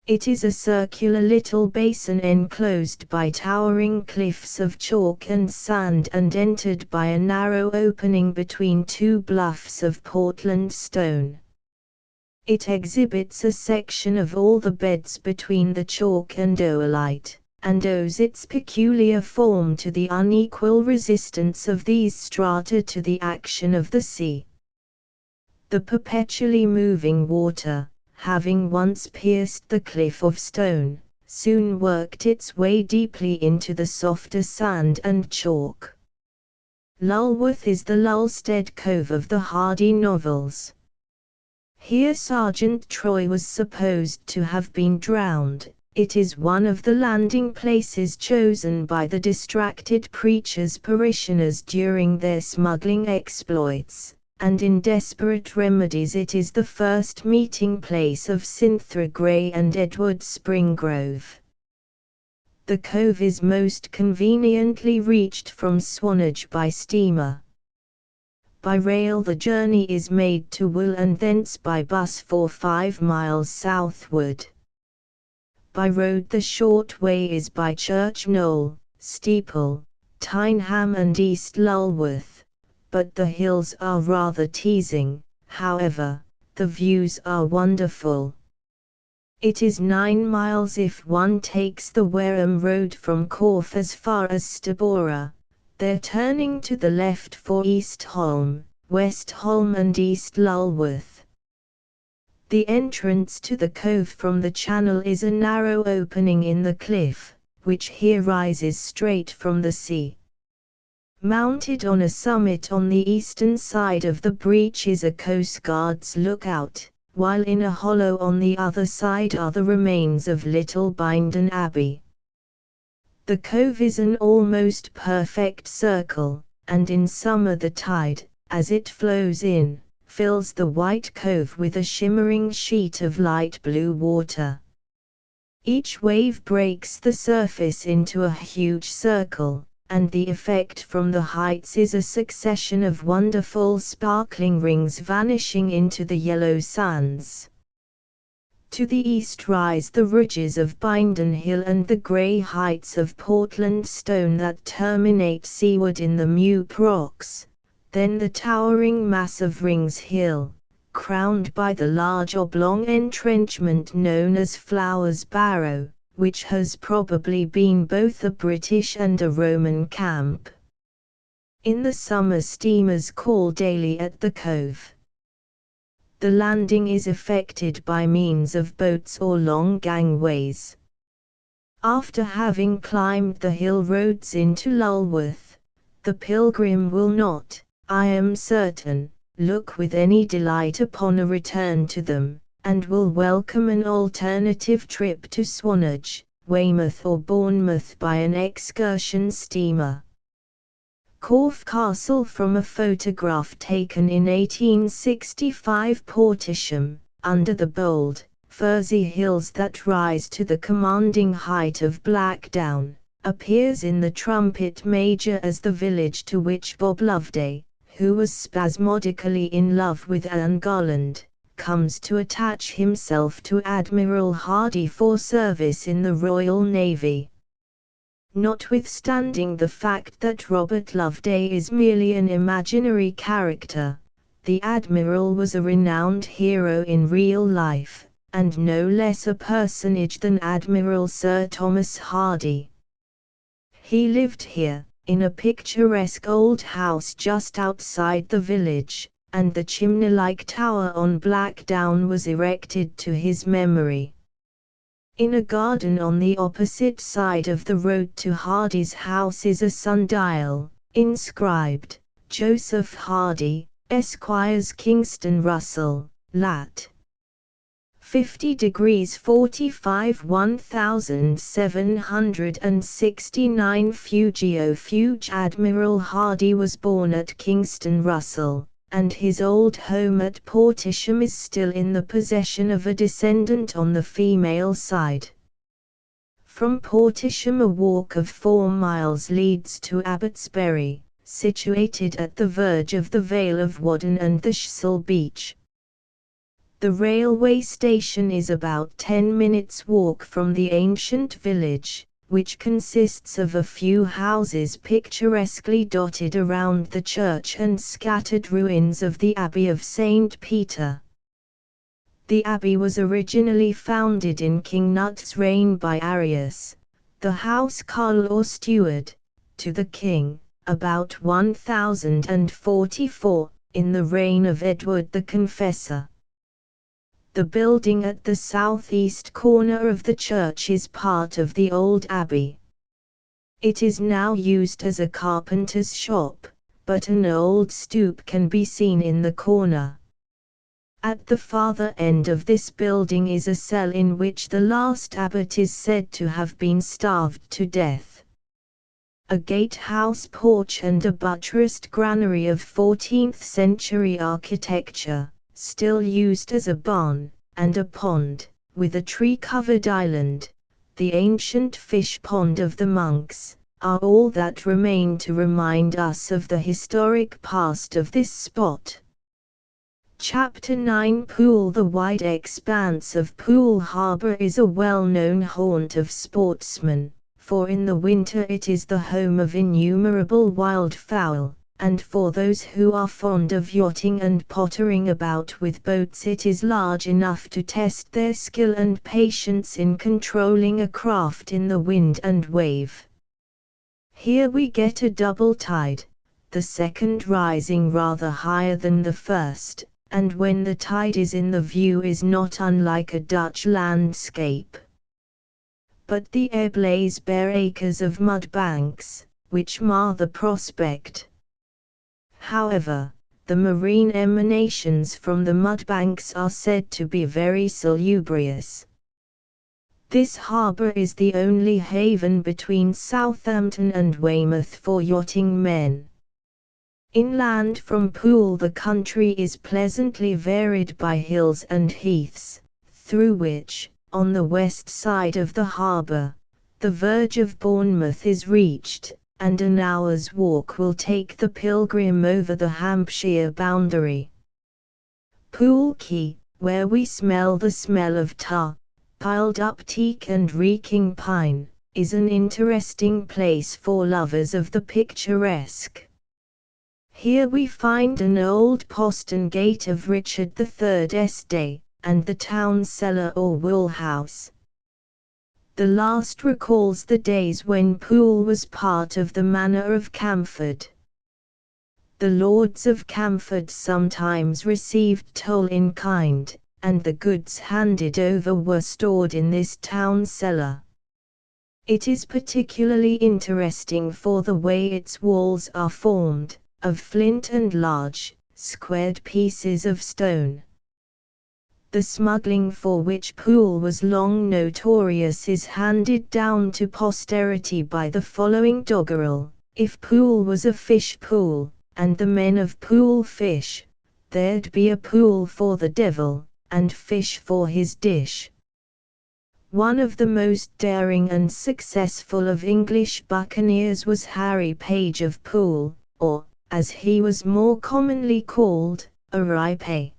It is a circular little basin enclosed by towering cliffs of chalk and sand and entered by a narrow opening between 2 bluffs of Portland stone. It exhibits a section of all the beds between the chalk and oolite, and owes its peculiar form to the unequal resistance of these strata to the action of the sea. The perpetually moving water, having once pierced the cliff of stone, soon worked its way deeply into the softer sand and chalk. Lulworth is the Lulstead Cove of the Hardy novels. Here Sergeant Troy was supposed to have been drowned. It is one of the landing places chosen by the distracted preacher's parishioners during their smuggling exploits, and in Desperate Remedies it is the first meeting place of Cynthia Grey and Edward Springrove. The cove is most conveniently reached from Swanage by steamer. By rail the journey is made to Wool and thence by bus for 5 miles southward. By road the short way is by Church Knoll, Steeple, Tyneham and East Lulworth, but the hills are rather teasing. However, the views are wonderful. It is 9 miles if one takes the Wareham Road from Corfe as far as Stabora, there turning to the left for East Holme, West Holme and East Lulworth. The entrance to the cove from the channel is a narrow opening in the cliff, which here rises straight from the sea. Mounted on a summit on the eastern side of the breach is a coastguard's lookout, while in a hollow on the other side are the remains of Little Bindon Abbey. The cove is an almost perfect circle, and in summer the tide, as it flows in, fills the white cove with a shimmering sheet of light blue water. Each wave breaks the surface into a huge circle, and the effect from the heights is a succession of wonderful sparkling rings vanishing into the yellow sands. To the east rise the ridges of Bindon Hill and the grey heights of Portland Stone that terminate seaward in the Meup Rocks, then the towering mass of Rings Hill, crowned by the large oblong entrenchment known as Flowers Barrow, which has probably been both a British and a Roman camp. In the summer steamers call daily at the cove. The landing is effected by means of boats or long gangways. After having climbed the hill roads into Lulworth, the pilgrim will not, I am certain, look with any delight upon a return to them, and will welcome an alternative trip to Swanage, Weymouth or Bournemouth by an excursion steamer. Corfe Castle from a photograph taken in 1865. Portisham, under the bold, furzy hills that rise to the commanding height of Blackdown, appears in the Trumpet Major as the village to which Bob Loveday, who was spasmodically in love with Anne Garland, comes to attach himself to Admiral Hardy for service in the Royal Navy. Notwithstanding the fact that Robert Loveday is merely an imaginary character, the Admiral was a renowned hero in real life, and no less a personage than Admiral Sir Thomas Hardy. He lived here, in a picturesque old house just outside the village, and the chimney-like tower on Blackdown was erected to his memory. In a garden on the opposite side of the road to Hardy's house is a sundial, inscribed, Joseph Hardy, Esquires Kingston Russell, Lat. 50 degrees 45 1769 Fugio Fuge. Admiral Hardy was born at Kingston Russell, and his old home at Portisham is still in the possession of a descendant on the female side. From Portisham a walk of 4 miles leads to Abbotsbury, situated at the verge of the Vale of Wadden and the Schsel Beach. The railway station is about 10 minutes' walk from the ancient village, which consists of a few houses picturesquely dotted around the church and scattered ruins of the Abbey of St. Peter. The abbey was originally founded in King Nut's reign by Arius, the house carl or steward, to the king, about 1044, in the reign of Edward the Confessor. The building at the southeast corner of the church is part of the old abbey. It is now used as a carpenter's shop, but an old stoop can be seen in the corner. At the farther end of this building is a cell in which the last abbot is said to have been starved to death. A gatehouse porch and a buttressed granary of 14th-century architecture, still used as a barn, and a pond, with a tree-covered island, the ancient fish pond of the monks, are all that remain to remind us of the historic past of this spot. Chapter 9 Poole. The wide expanse of Poole Harbour is a well-known haunt of sportsmen, for in the winter it is the home of innumerable wildfowl, and for those who are fond of yachting and pottering about with boats it is large enough to test their skill and patience in controlling a craft in the wind and wave. Here we get a double tide, the second rising rather higher than the first, and when the tide is in the view is not unlike a Dutch landscape. But the ebb lays bare acres of mud banks, which mar the prospect. However, the marine emanations from the mudbanks are said to be very salubrious. This harbour is the only haven between Southampton and Weymouth for yachting men. Inland from Poole the country is pleasantly varied by hills and heaths, through which, on the west side of the harbour, the verge of Bournemouth is reached, and an hour's walk will take the pilgrim over the Hampshire boundary. Poole Quay, where we smell the smell of tar, piled up teak and reeking pine, is an interesting place for lovers of the picturesque. Here we find an old postern gate of Richard III's day, and the town cellar or wool house. The last recalls the days when Poole was part of the manor of Camford. The lords of Camford sometimes received toll in kind, and the goods handed over were stored in this town cellar. It is particularly interesting for the way its walls are formed, of flint and large, squared pieces of stone. The smuggling for which Poole was long notorious is handed down to posterity by the following doggerel: if Poole was a fish pool, and the men of Poole fish, there'd be a pool for the devil, and fish for his dish. One of the most daring and successful of English buccaneers was Harry Page of Poole, or, as he was more commonly called, a Ripe.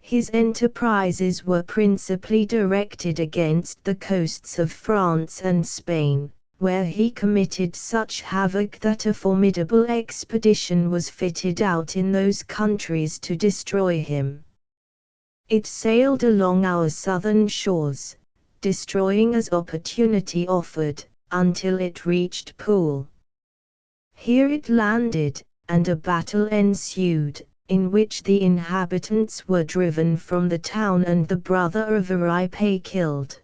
His enterprises were principally directed against the coasts of France and Spain, where he committed such havoc that a formidable expedition was fitted out in those countries to destroy him. It sailed along our southern shores, destroying as opportunity offered, until it reached Poole. Here it landed, and a battle ensued, in which the inhabitants were driven from the town and the brother of Aripe killed.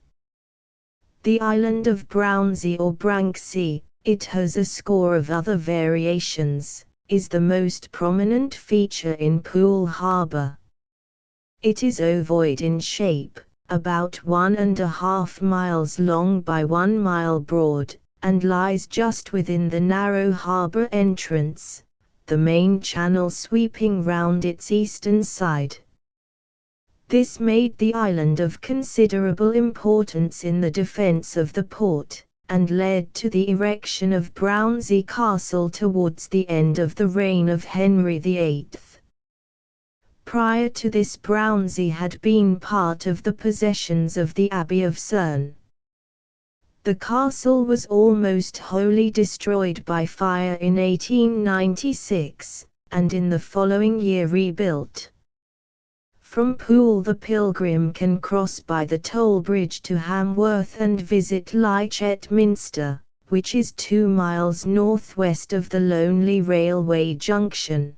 The island of Brownsea or Branksea, it has a score of other variations, is the most prominent feature in Poole Harbour. It is ovoid in shape, about 1.5 miles long by 1 mile broad, and lies just within the narrow harbour entrance, the main channel sweeping round its eastern side. This made the island of considerable importance in the defence of the port, and led to the erection of Brownsea Castle towards the end of the reign of Henry VIII. Prior to this Brownsea had been part of the possessions of the Abbey of Cerne. The castle was almost wholly destroyed by fire in 1896, and in the following year rebuilt. From Poole the pilgrim can cross by the toll bridge to Hamworth and visit Lychet Minster, which is 2 miles northwest of the lonely railway junction.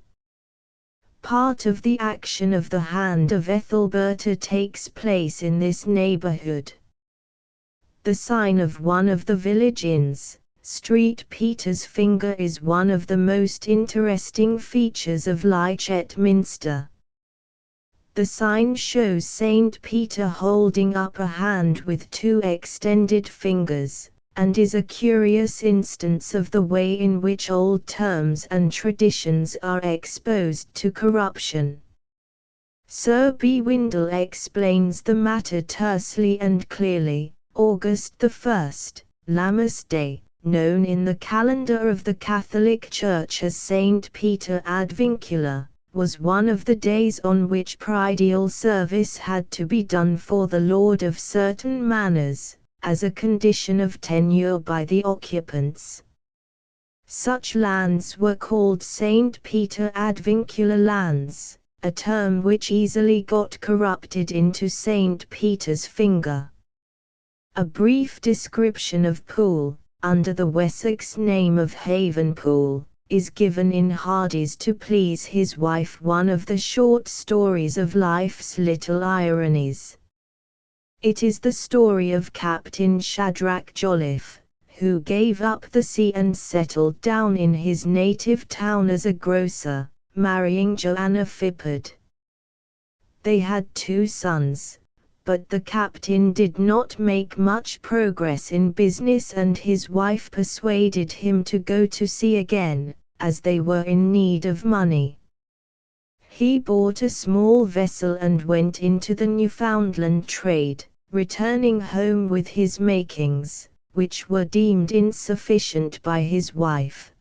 Part of the action of the Hand of Ethelberta takes place in this neighbourhood. The sign of one of the village inns, Street Peter's Finger, is one of the most interesting features of Lychet Minster. The sign shows Saint Peter holding up a hand with 2 extended fingers, and is a curious instance of the way in which old terms and traditions are exposed to corruption. Sir B. Windle explains the matter tersely and clearly. August 1, Lammas Day, known in the calendar of the Catholic Church as Saint Peter ad Vincula, was one of the days on which pridial service had to be done for the lord of certain manors, as a condition of tenure by the occupants. Such lands were called St. Peter Advincula lands, a term which easily got corrupted into St. Peter's finger. A brief description of Poole, under the Wessex name of Havenpool, is given in Hardy's To Please His Wife, one of the short stories of life's little ironies. It is the story of Captain Shadrach Jolliffe, who gave up the sea and settled down in his native town as a grocer, marrying Joanna Phippard. They had 2 sons, but the captain did not make much progress in business, and his wife persuaded him to go to sea again, as they were in need of money. He bought a small vessel and went into the Newfoundland trade, returning home with his makings, which were deemed insufficient by his wife.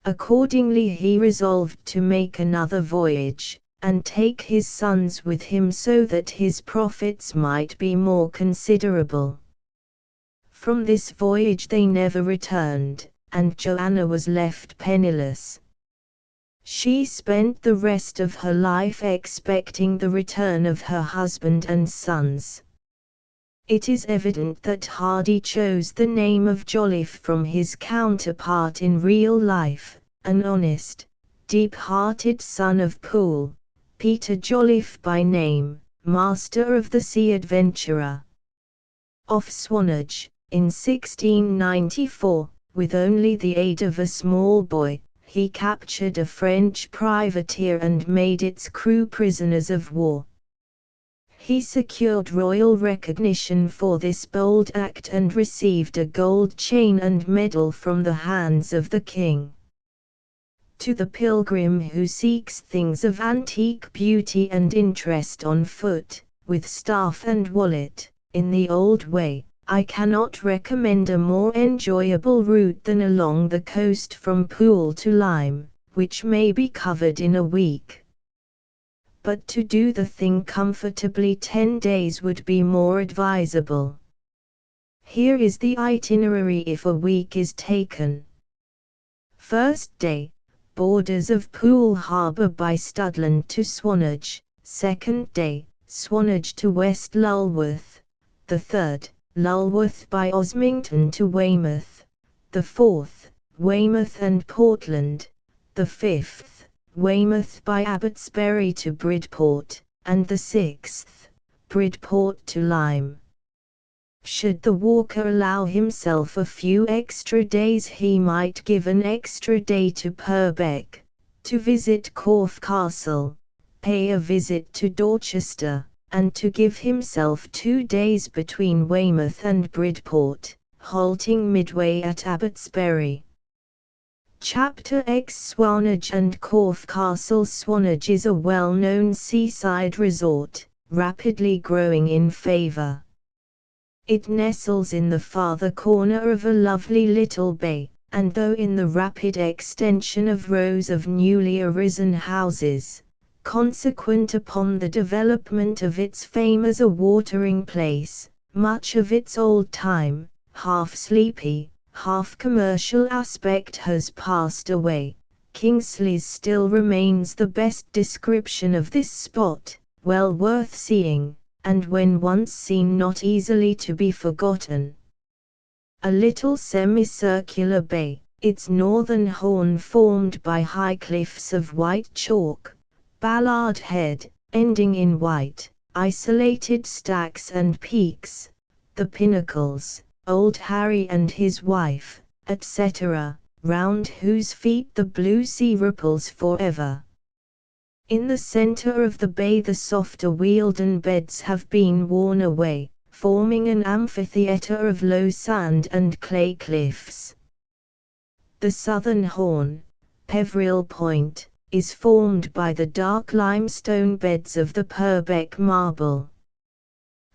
Accordingly he resolved to make another voyage, and take his sons with him so that his profits might be more considerable. From this voyage they never returned, and Joanna was left penniless. She spent the rest of her life expecting the return of her husband and sons. It is evident that Hardy chose the name of Jolliffe from his counterpart in real life, an honest, deep-hearted son of Poole, Peter Jolliffe by name, master of the Sea Adventurer. Off Swanage, in 1694, with only the aid of a small boy, he captured a French privateer and made its crew prisoners of war. He secured royal recognition for this bold act and received a gold chain and medal from the hands of the king. To the pilgrim who seeks things of antique beauty and interest on foot, with staff and wallet, in the old way, I cannot recommend a more enjoyable route than along the coast from Poole to Lyme, which may be covered in a week. But to do the thing comfortably 10 days would be more advisable. Here is the itinerary if a week is taken. First day, borders of Poole Harbour by Studland to Swanage. Second day, Swanage to West Lulworth. The third, Lulworth by Osmington to Weymouth. The fourth, Weymouth and Portland. The fifth, Weymouth by Abbotsbury to Bridport, and the sixth, Bridport to Lyme. Should the walker allow himself a few extra days, he might give an extra day to Purbeck, to visit Corfe Castle, pay a visit to Dorchester, and to give himself 2 days between Weymouth and Bridport, halting midway at Abbotsbury. Chapter X Swanage and Corfe Castle. Swanage is a well-known seaside resort, rapidly growing in favour. It nestles in the farther corner of a lovely little bay, and though in the rapid extension of rows of newly arisen houses, consequent upon the development of its fame as a watering place, much of its old-time, half-sleepy, half-commercial aspect has passed away, Kingsley's still remains the best description of this spot, well worth seeing, and when once seen not easily to be forgotten. A little semicircular bay, its northern horn formed by high cliffs of white chalk, Ballard Head, ending in white, isolated stacks and peaks, the pinnacles, Old Harry and his wife, etc., round whose feet the blue sea ripples forever. In the centre of the bay the softer Wealden beds have been worn away, forming an amphitheatre of low sand and clay cliffs. The southern horn, Peveril Point, is formed by the dark limestone beds of the Purbeck Marble.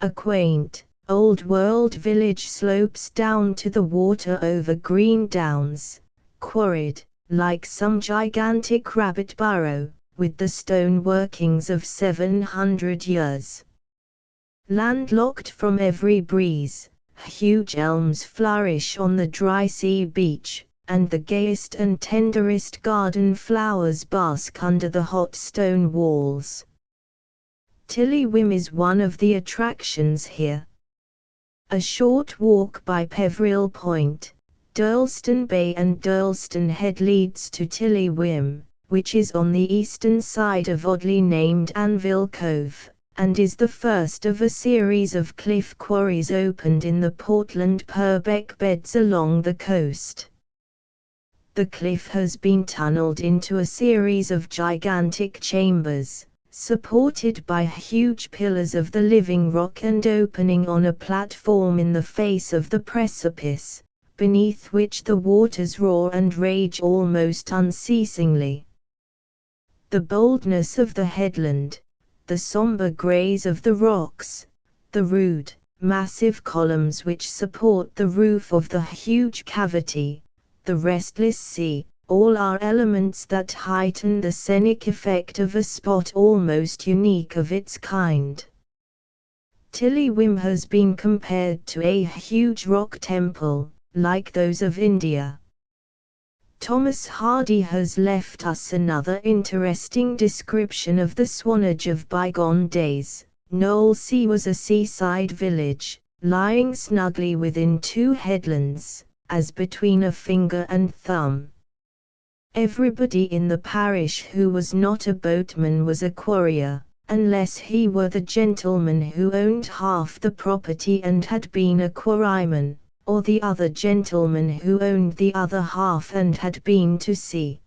A quaint, old-world village slopes down to the water over green downs, quarried, like some gigantic rabbit burrow, with the stone workings of 700 years. Landlocked from every breeze, huge elms flourish on the dry sea beach, and the gayest and tenderest garden flowers bask under the hot stone walls. Tillywhim is one of the attractions here. A short walk by Peveril Point, Durlston Bay and Durlston Head leads to Tillywhim, which is on the eastern side of oddly named Anvil Cove, and is the first of a series of cliff quarries opened in the Portland Purbeck beds along the coast. The cliff has been tunneled into a series of gigantic chambers, supported by huge pillars of the living rock and opening on a platform in the face of the precipice, beneath which the waters roar and rage almost unceasingly. The boldness of the headland, the somber grays of the rocks, the rude, massive columns which support the roof of the huge cavity, the restless sea, all are elements that heighten the scenic effect of a spot almost unique of its kind. Tillywhim has been compared to a huge rock temple, like those of India. Thomas Hardy has left us another interesting description of the Swanage of bygone days. Knowlesea was a seaside village, lying snugly within two headlands, as between a finger and thumb. Everybody in the parish who was not a boatman was a quarrier, unless he were the gentleman who owned half the property and had been a quarryman, or the other gentleman who owned the other half and had been to sea.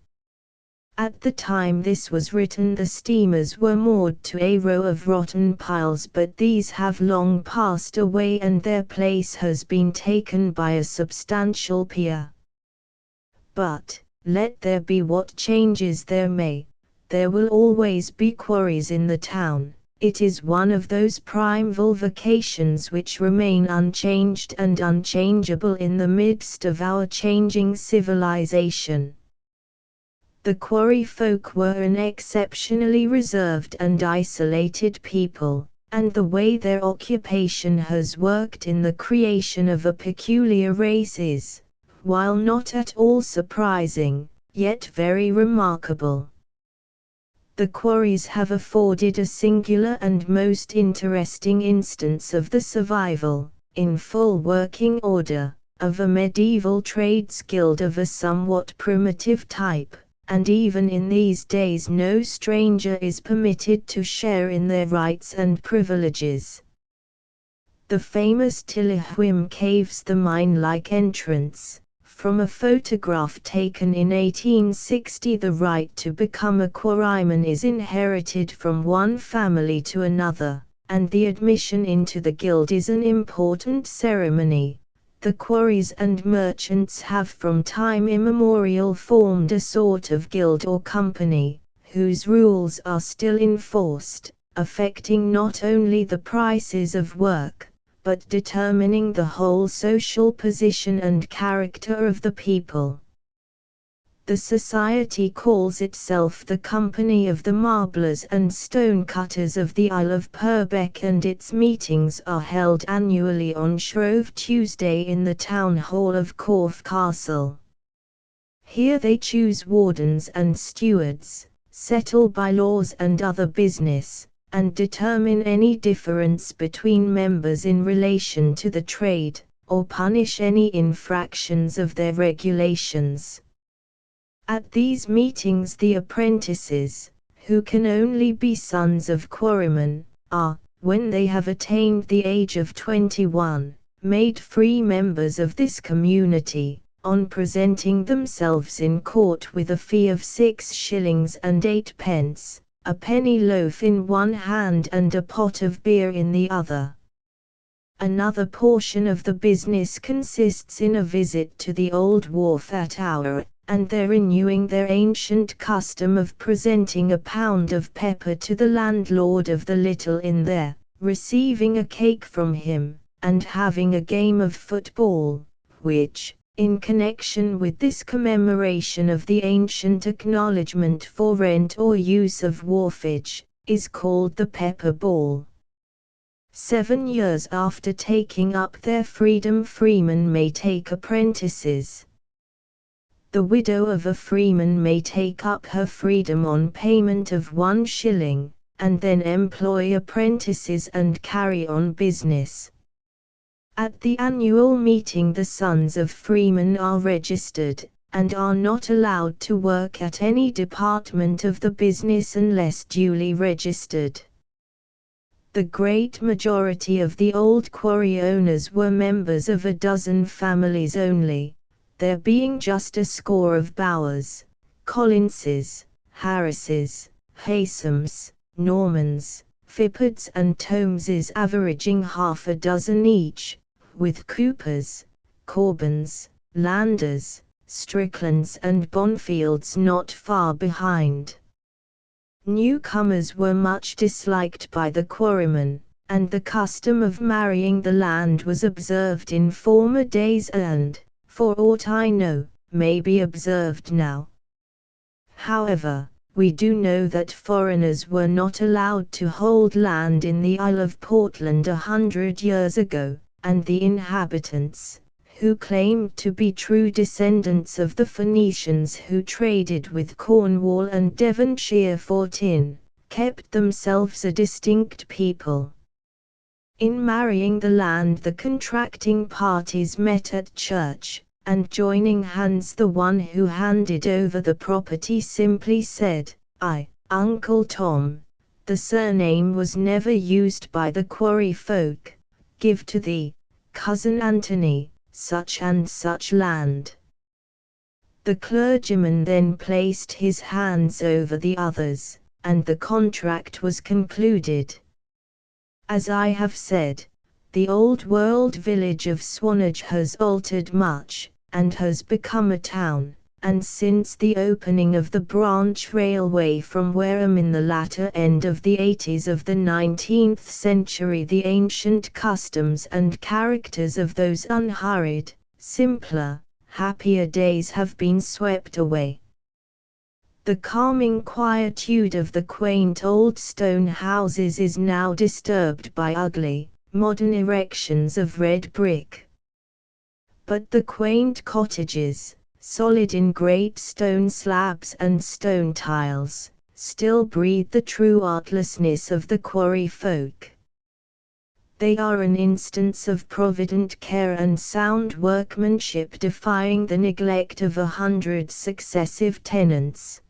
At the time this was written the steamers were moored to a row of rotten piles, but these have long passed away and their place has been taken by a substantial pier. But, let there be what changes there may, there will always be quarries in the town. It is one of those primeval vocations which remain unchanged and unchangeable in the midst of our changing civilization. The quarry folk were an exceptionally reserved and isolated people, and the way their occupation has worked in the creation of a peculiar race is, while not at all surprising, yet very remarkable. The quarries have afforded a singular and most interesting instance of the survival, in full working order, of a medieval trades guild of a somewhat primitive type, and even in these days no stranger is permitted to share in their rights and privileges. The famous Tillywhim Caves, the mine-like entrance. From a photograph taken in 1860, the right to become a quarryman is inherited from one family to another, and the admission into the guild is an important ceremony. The quarries and merchants have from time immemorial formed a sort of guild or company, whose rules are still enforced, affecting not only the prices of work, but determining the whole social position and character of the people. The society calls itself the Company of the Marblers and Stonecutters of the Isle of Purbeck, and its meetings are held annually on Shrove Tuesday in the town hall of Corfe Castle. Here they choose wardens and stewards, settle bylaws and other business, and determine any difference between members in relation to the trade, or punish any infractions of their regulations. At these meetings the apprentices, who can only be sons of quarrymen, are, when they have attained the age of 21, made free members of this community, on presenting themselves in court with a fee of 6 shillings and 8 pence, a penny loaf in one hand and a pot of beer in the other. Another portion of the business consists in a visit to the old wharf at Our, and their renewing their ancient custom of presenting a pound of pepper to the landlord of the little inn there, receiving a cake from him, and having a game of football, which, in connection with this commemoration of the ancient acknowledgment for rent or use of wharfage, is called the Pepper Ball. 7 years after taking up their freedom, freemen may take apprentices. The widow of a freeman may take up her freedom on payment of 1 shilling, and then employ apprentices and carry on business. At the annual meeting the sons of freemen are registered, and are not allowed to work at any department of the business unless duly registered. The great majority of the old quarry owners were members of a dozen families only, there being just a score of Bowers, Collinses, Harrises, Haysams, Normans, Phippards and Tomeses averaging half a dozen each, with Coopers, Corbans, Landers, Stricklands and Bonfields not far behind. Newcomers were much disliked by the quarrymen, and the custom of marrying the land was observed in former days and, for aught I know, may be observed now. However, we do know that foreigners were not allowed to hold land in the Isle of Portland 100 years ago, and the inhabitants, who claimed to be true descendants of the Phoenicians who traded with Cornwall and Devonshire for tin, kept themselves a distinct people. In marrying the land the contracting parties met at church, and joining hands the one who handed over the property simply said, "I, Uncle Tom." The surname was never used by the quarry folk, "Give to thee, Cousin Anthony, such and such land." The clergyman then placed his hands over the others, and the contract was concluded. As I have said, the old world village of Swanage has altered much, and has become a town, and since the opening of the branch railway from Wareham in the latter end of the 80s of the 19th century the ancient customs and characters of those unhurried, simpler, happier days have been swept away. The calming quietude of the quaint old stone houses is now disturbed by ugly, modern erections of red brick. But the quaint cottages, solid in great stone slabs and stone tiles, still breathe the true artlessness of the quarry folk. They are an instance of provident care and sound workmanship defying the neglect of 100 successive tenants.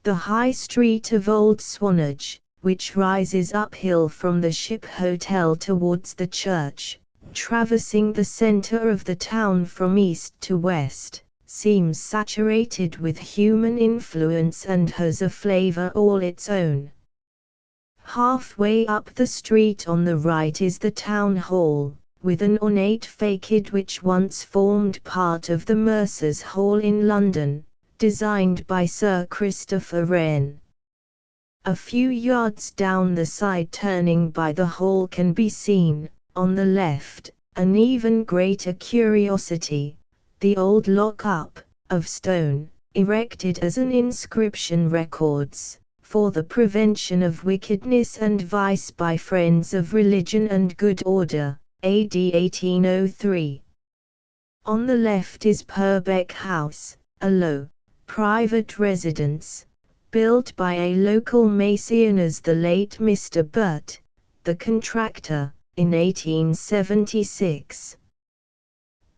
The High Street of Old Swanage, which rises uphill from the Ship Hotel towards the church, traversing the centre of the town from east to west, seems saturated with human influence and has a flavour all its own. Halfway up the street on the right is the town hall, with an ornate facade which once formed part of the Mercers' Hall in London, designed by Sir Christopher Wren. A few yards down the side turning by the hall can be seen, on the left, an even greater curiosity, the old lock-up, of stone, erected as an inscription records, "For the prevention of wickedness and vice by friends of religion and good order, AD 1803. On the left is Purbeck House, a low, private residence, built by a local mason as the late Mr. Butt, the contractor, in 1876.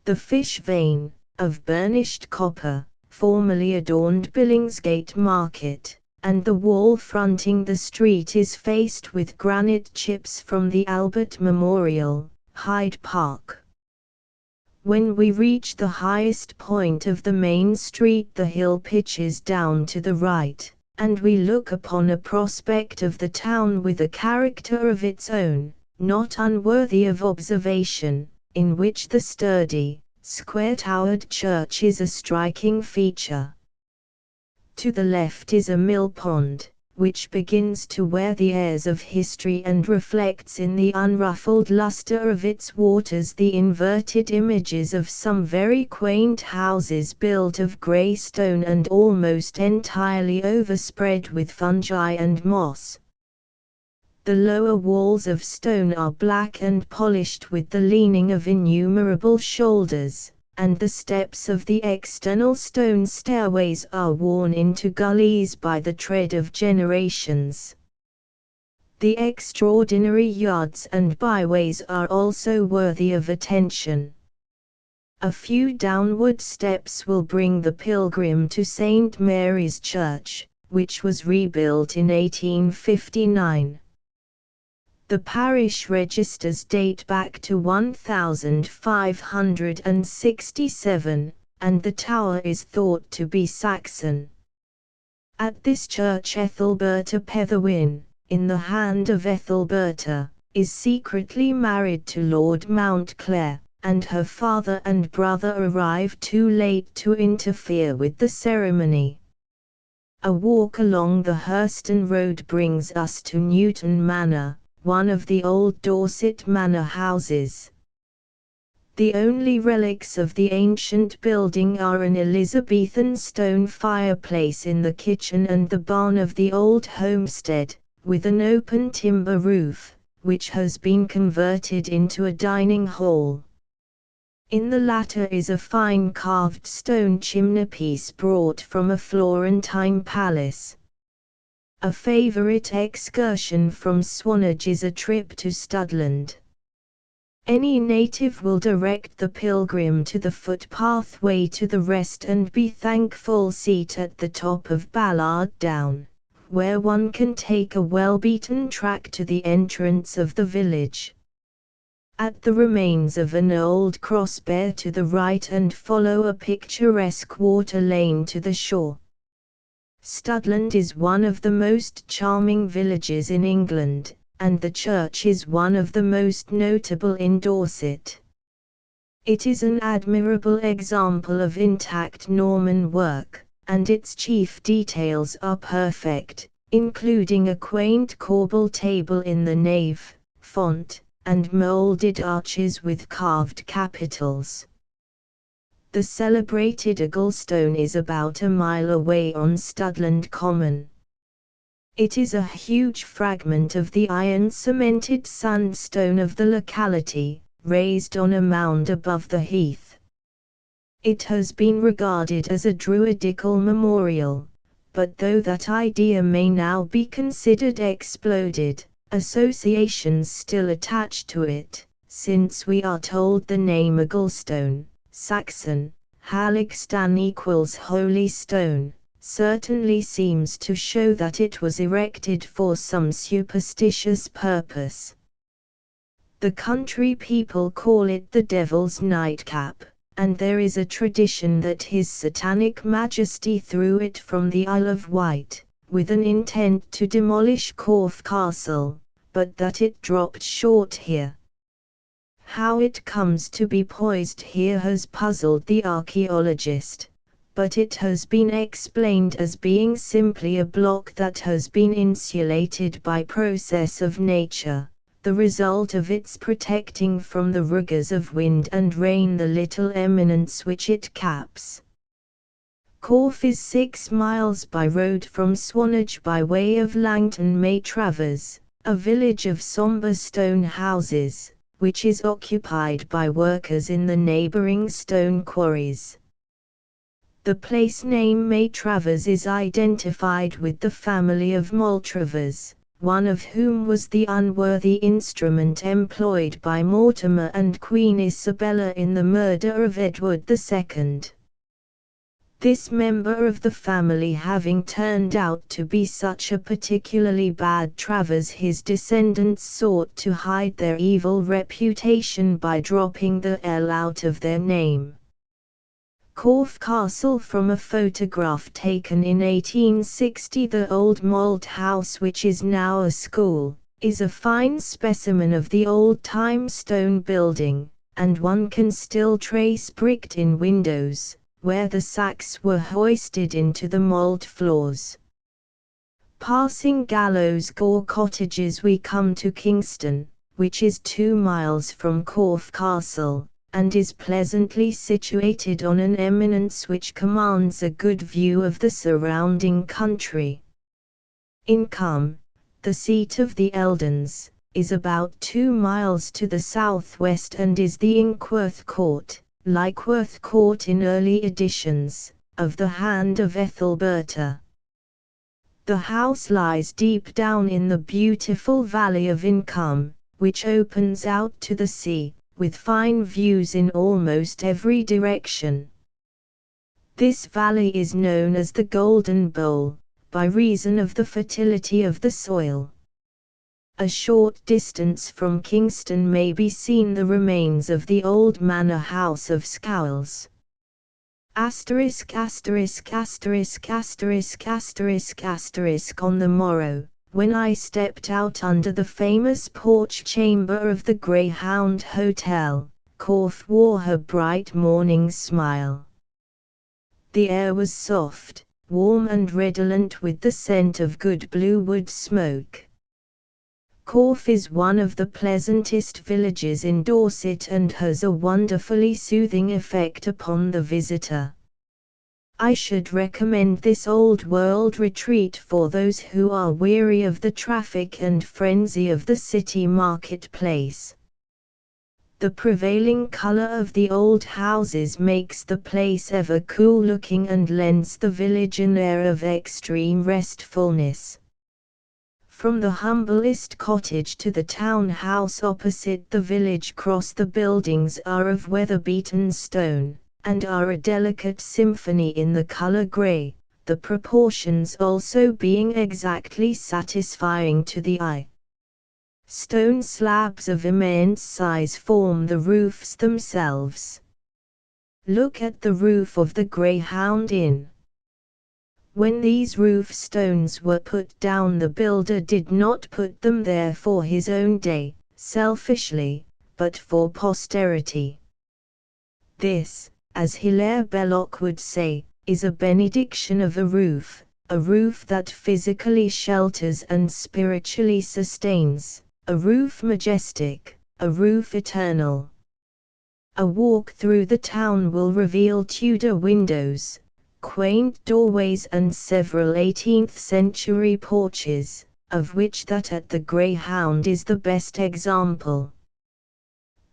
The Fish Vane, of burnished copper, formerly adorned Billingsgate Market, and the wall fronting the street is faced with granite chips from the Albert Memorial, Hyde Park. When we reach the highest point of the main street the hill pitches down to the right, and we look upon a prospect of the town with a character of its own, not unworthy of observation, in which the sturdy, square-towered church is a striking feature. To the left is a mill pond, which begins to wear the airs of history and reflects in the unruffled luster of its waters the inverted images of some very quaint houses built of grey stone and almost entirely overspread with fungi and moss. The lower walls of stone are black and polished with the leaning of innumerable shoulders, and the steps of the external stone stairways are worn into gullies by the tread of generations. The extraordinary yards and byways are also worthy of attention. A few downward steps will bring the pilgrim to St. Mary's Church, which was rebuilt in 1859. The parish registers date back to 1567, and the tower is thought to be Saxon. At this church Ethelberta Petherwin, in the hand of Ethelberta, is secretly married to Lord Mountclair, and her father and brother arrive too late to interfere with the ceremony. A walk along the Thurston Road brings us to Newton Manor, one of the old Dorset manor houses. The only relics of the ancient building are an Elizabethan stone fireplace in the kitchen and the barn of the old homestead, with an open timber roof, which has been converted into a dining hall. In the latter is a fine carved stone chimneypiece brought from a Florentine palace. A favourite excursion from Swanage is a trip to Studland. Any native will direct the pilgrim to the footpathway to the Rest and Be Thankful seat at the top of Ballard Down, where one can take a well-beaten track to the entrance of the village. At the remains of an old cross bear to the right and follow a picturesque water lane to the shore. Studland is one of the most charming villages in England, and the church is one of the most notable in Dorset. It is an admirable example of intact Norman work, and its chief details are perfect, including a quaint corbel table in the nave, font, and moulded arches with carved capitals. The celebrated Egglestone is about a mile away on Studland Common. It is a huge fragment of the iron-cemented sandstone of the locality, raised on a mound above the heath. It has been regarded as a druidical memorial, but though that idea may now be considered exploded, associations still attach to it, since we are told the name Egglestone, Saxon, Hallegstan equals holy stone, certainly seems to show that it was erected for some superstitious purpose. The country people call it the Devil's Nightcap, and there is a tradition that His Satanic Majesty threw it from the Isle of Wight, with an intent to demolish Corfe Castle, but that it dropped short here. How it comes to be poised here has puzzled the archaeologist, but it has been explained as being simply a block that has been insulated by process of nature, the result of its protecting from the rigors of wind and rain the little eminence which it caps. Corfe is 6 miles by road from Swanage by way of Langton May Travers, a village of sombre stone houses, which is occupied by workers in the neighbouring stone quarries. The place name May Travers is identified with the family of Maltravers, one of whom was the unworthy instrument employed by Mortimer and Queen Isabella in the murder of Edward II. This member of the family having turned out to be such a particularly bad Travers, his descendants sought to hide their evil reputation by dropping the L out of their name. Corfe Castle. From a photograph taken in 1860, the old malt house, which is now a school, is a fine specimen of the old-time stone building, and one can still trace bricked-in windows, where the sacks were hoisted into the malt floors. Passing Gallows Gore cottages, we come to Kingston, which is 2 miles from Corfe Castle, and is pleasantly situated on an eminence which commands a good view of the surrounding country. Income, the seat of the Eldons, is about 2 miles to the southwest and is the Inkworth Court, Lykeworth Court in early editions, of the hand of Ethelberta. The house lies deep down in the beautiful Valley of Income, which opens out to the sea, with fine views in almost every direction. This valley is known as the Golden Bowl, by reason of the fertility of the soil. A short distance from Kingston may be seen the remains of the old manor house of Scowls. On the morrow, when I stepped out under the famous porch chamber of the Greyhound Hotel, Corf wore her bright morning smile. The air was soft, warm and redolent with the scent of good blue wood smoke. Corf is one of the pleasantest villages in Dorset and has a wonderfully soothing effect upon the visitor. I should recommend this old-world retreat for those who are weary of the traffic and frenzy of the city marketplace. The prevailing color of the old houses makes the place ever cool-looking and lends the village an air of extreme restfulness. From the humblest cottage to the town house opposite the village cross, the buildings are of weather-beaten stone, and are a delicate symphony in the color grey, the proportions also being exactly satisfying to the eye. Stone slabs of immense size form the roofs themselves. Look at the roof of the Greyhound Inn. When these roof stones were put down, the builder did not put them there for his own day, selfishly, but for posterity. This, as Hilaire Belloc would say, is a benediction of a roof that physically shelters and spiritually sustains, a roof majestic, a roof eternal. A walk through the town will reveal Tudor windows, quaint doorways and several 18th-century porches, of which that at the Greyhound is the best example.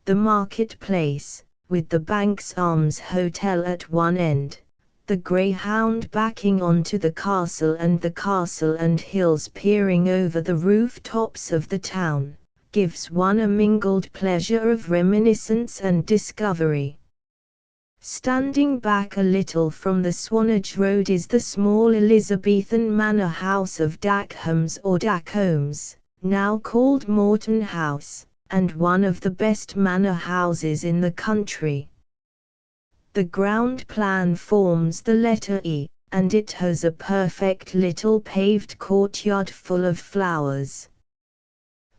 The marketplace, with the Banks Arms Hotel at one end, the Greyhound backing onto the castle and hills peering over the rooftops of the town, gives one a mingled pleasure of reminiscence and discovery. Standing back a little from the Swanage Road is the small Elizabethan manor house of Dackhams or Dackholmes, now called Morton House, and one of the best manor houses in the country. The ground plan forms the letter E, and it has a perfect little paved courtyard full of flowers.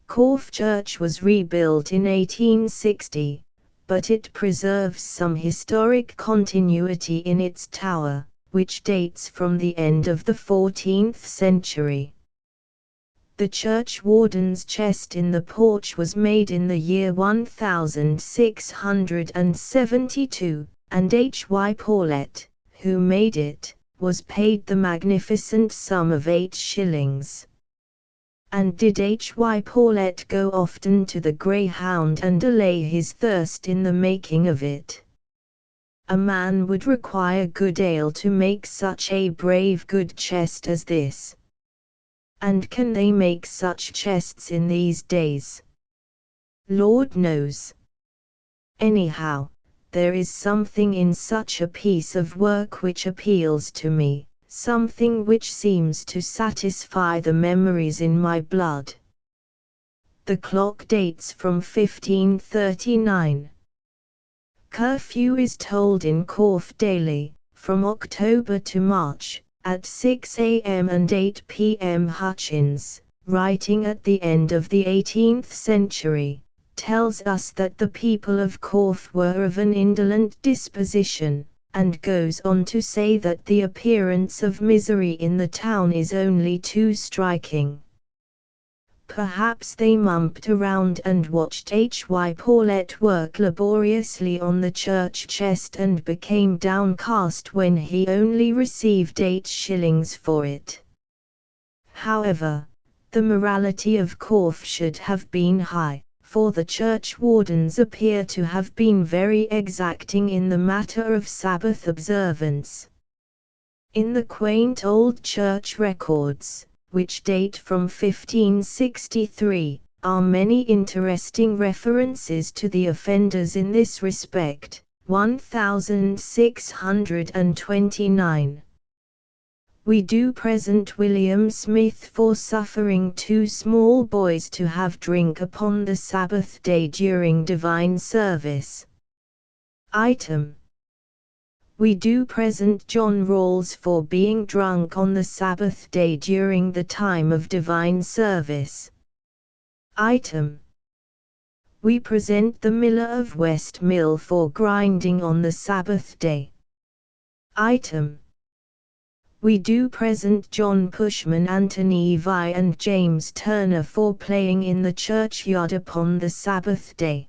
Corf Church was rebuilt in 1860. But it preserves some historic continuity in its tower, which dates from the end of the 14th century. The churchwarden's chest in the porch was made in the year 1672, and H.Y. Paulet, who made it, was paid the magnificent sum of 8 shillings. And did H.Y. Paulet go often to the Greyhound and allay his thirst in the making of it? A man would require good ale to make such a brave good chest as this. And can they make such chests in these days? Lord knows. Anyhow, there is something in such a piece of work which appeals to me, something which seems to satisfy the memories in my blood. The clock dates from 1539. Curfew is tolled in Corf daily, from October to March, at 6 a.m. and 8 p.m. Hutchins, writing at the end of the 18th century, tells us that the people of Corf were of an indolent disposition, and goes on to say that the appearance of misery in the town is only too striking. Perhaps they mumped around and watched H.Y. Paulet work laboriously on the church chest and became downcast when he only received 8 shillings for it. However, the morality of Corf should have been high, for the churchwardens appear to have been very exacting in the matter of Sabbath observance. In the quaint old church records, which date from 1563, are many interesting references to the offenders in this respect. 1629. We do present William Smith for suffering 2 small boys to have drink upon the Sabbath day during divine service. Item. We do present John Rawls for being drunk on the Sabbath day during the time of divine service. Item. We present the miller of West Mill for grinding on the Sabbath day. Item. We do present John Pushman, Anthony Vi and James Turner for playing in the churchyard upon the Sabbath day.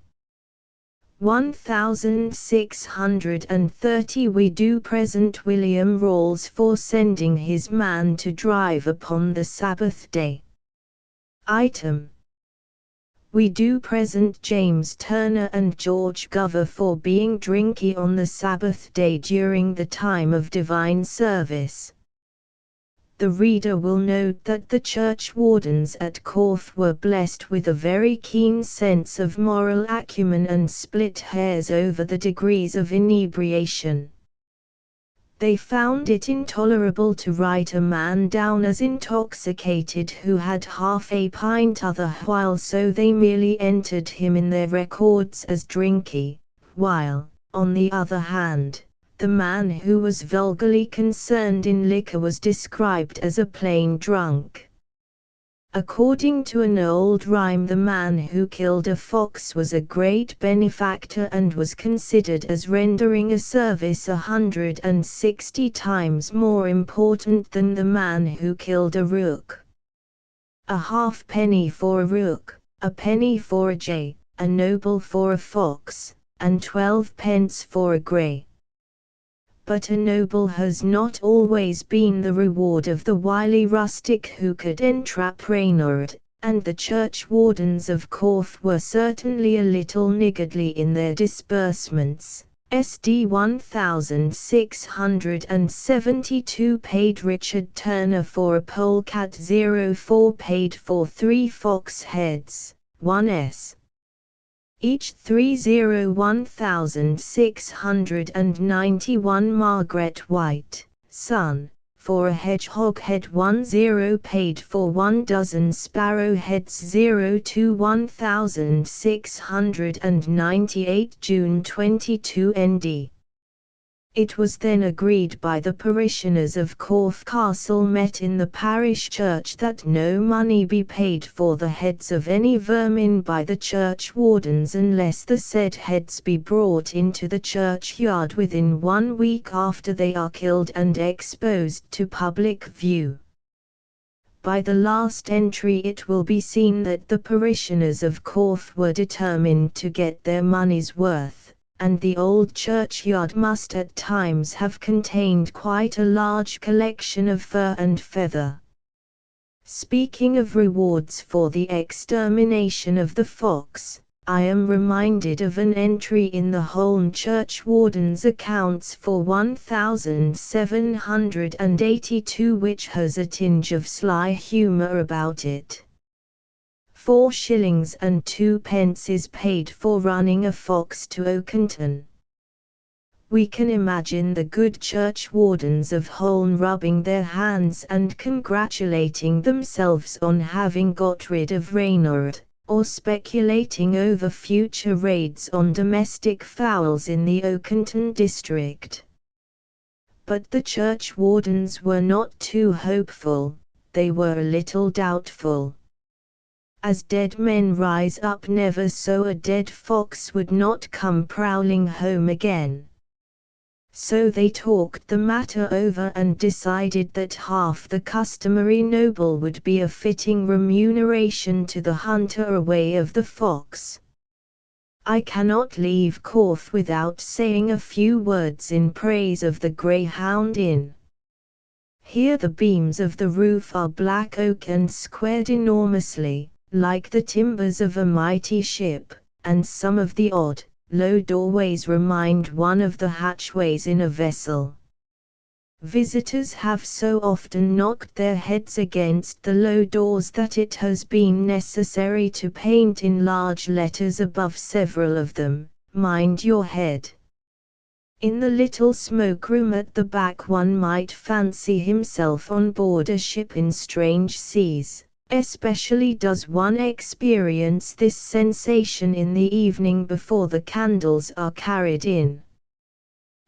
1630. We do present William Rawls for sending his man to drive upon the Sabbath day. Item. We do present James Turner and George Gover for being drinky on the Sabbath day during the time of divine service. The reader will note that the churchwardens at Corfe were blessed with a very keen sense of moral acumen and split hairs over the degrees of inebriation. They found it intolerable to write a man down as intoxicated who had half a pint other while, so they merely entered him in their records as drinky, while, on the other hand, the man who was vulgarly concerned in liquor was described as a plain drunk. According to an old rhyme, the man who killed a fox was a great benefactor and was considered as rendering a service 160 times more important than the man who killed a rook. A halfpenny for a rook, a penny for a jay, a noble for a fox, and 12 pence for a grey. But a noble has not always been the reward of the wily rustic who could entrap Reynard, and the churchwardens of Corfe were certainly a little niggardly in their disbursements. SD 1672 paid Richard Turner for a polecat. 04 paid for 3 fox heads, 1s. Each 301,691. Margaret White, son, for a hedgehog head. 10 paid for 1 dozen sparrow heads. 02 1698. June 22 ND. It was then agreed by the parishioners of Corfe Castle met in the parish church that no money be paid for the heads of any vermin by the churchwardens unless the said heads be brought into the churchyard within 1 week after they are killed and exposed to public view. By the last entry it will be seen that the parishioners of Corfe were determined to get their money's worth, and the old churchyard must at times have contained quite a large collection of fur and feather. Speaking of rewards for the extermination of the fox, I am reminded of an entry in the Holne Churchwarden's accounts for 1782 which has a tinge of sly humour about it. 4 shillings and 2 pence is paid for running a fox to Oakington. We can imagine the good churchwardens of Holne rubbing their hands and congratulating themselves on having got rid of Reynard, or speculating over future raids on domestic fowls in the Oakington district. But the churchwardens were not too hopeful, they were a little doubtful. As dead men rise up never so a dead fox would not come prowling home again. So they talked the matter over and decided that half the customary noble would be a fitting remuneration to the hunter away of the fox. I cannot leave Corfe without saying a few words in praise of the Greyhound Inn. Here the beams of the roof are black oak and squared enormously, like the timbers of a mighty ship, and some of the odd, low doorways remind one of the hatchways in a vessel. Visitors have so often knocked their heads against the low doors that it has been necessary to paint in large letters above several of them, "Mind your head." In the little smoke-room at the back one might fancy himself on board a ship in strange seas. Especially does one experience this sensation in the evening before the candles are carried in.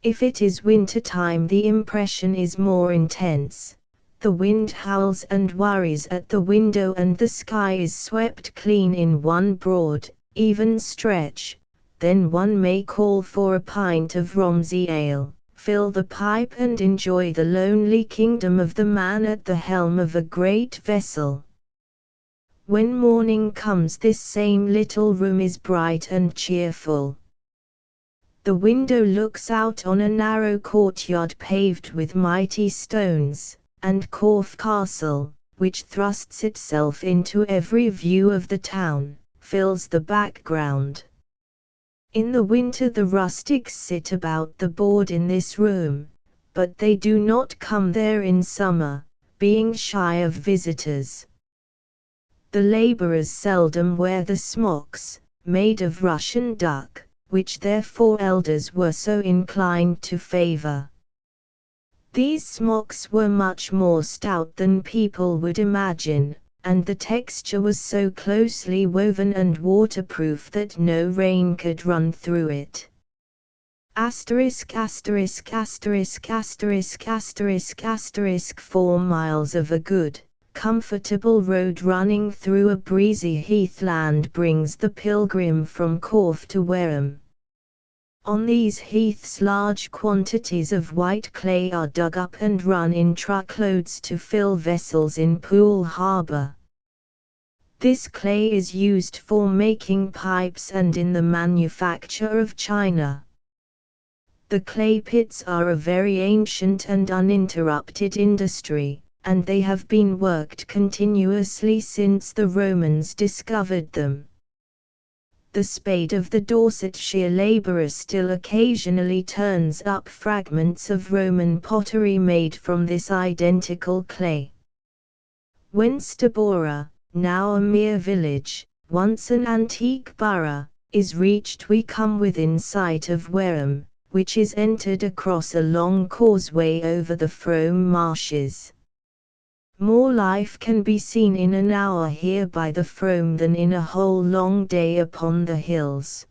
If it is winter time the impression is more intense. The wind howls and worries at the window and the sky is swept clean in one broad, even stretch. Then one may call for a pint of Romsey ale, fill the pipe and enjoy the lonely kingdom of the man at the helm of a great vessel. When morning comes this same little room is bright and cheerful. The window looks out on a narrow courtyard paved with mighty stones, and Corfe Castle, which thrusts itself into every view of the town, fills the background. In the winter the rustics sit about the board in this room, but they do not come there in summer, being shy of visitors. The labourers seldom wear the smocks, made of Russian duck, which their foreelders were so inclined to favour. These smocks were much more stout than people would imagine, and the texture was so closely woven and waterproof that no rain could run through it. ************* 4 miles of a good, comfortable road running through a breezy heathland brings the pilgrim from Corfe to Wareham. On these heaths large quantities of white clay are dug up and run in truckloads to fill vessels in Poole Harbour. This clay is used for making pipes and in the manufacture of china. The clay pits are a very ancient and uninterrupted industry, and they have been worked continuously since the Romans discovered them. The spade of the Dorsetshire labourer still occasionally turns up fragments of Roman pottery made from this identical clay. When Stabora, now a mere village, once an antique borough, is reached we come within sight of Wareham, which is entered across a long causeway over the Frome marshes. More life can be seen in an hour here by the Frome than in a whole long day upon the hills.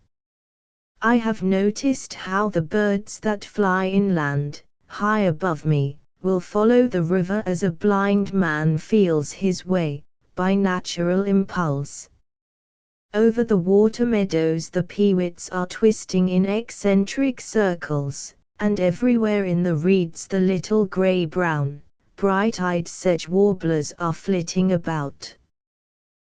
I have noticed how the birds that fly inland, high above me, will follow the river as a blind man feels his way, by natural impulse. Over the water meadows the peewits are twisting in eccentric circles, and everywhere in the reeds the little grey-brown, bright-eyed sedge warblers are flitting about.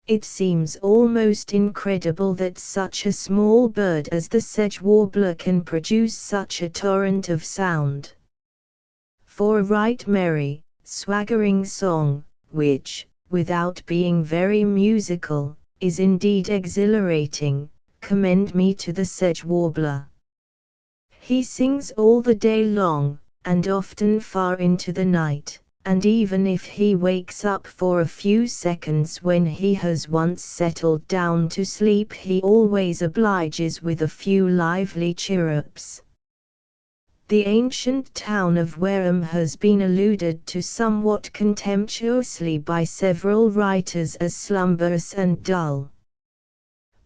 It seems almost incredible that such a small bird as the sedge warbler can produce such a torrent of sound. For a right merry, swaggering song, which, without being very musical, is indeed exhilarating, commend me to the sedge warbler. He sings all the day long, and often far into the night, and even if he wakes up for a few seconds when he has once settled down to sleep he always obliges with a few lively chirrups. The ancient town of Wareham has been alluded to somewhat contemptuously by several writers as slumberous and dull.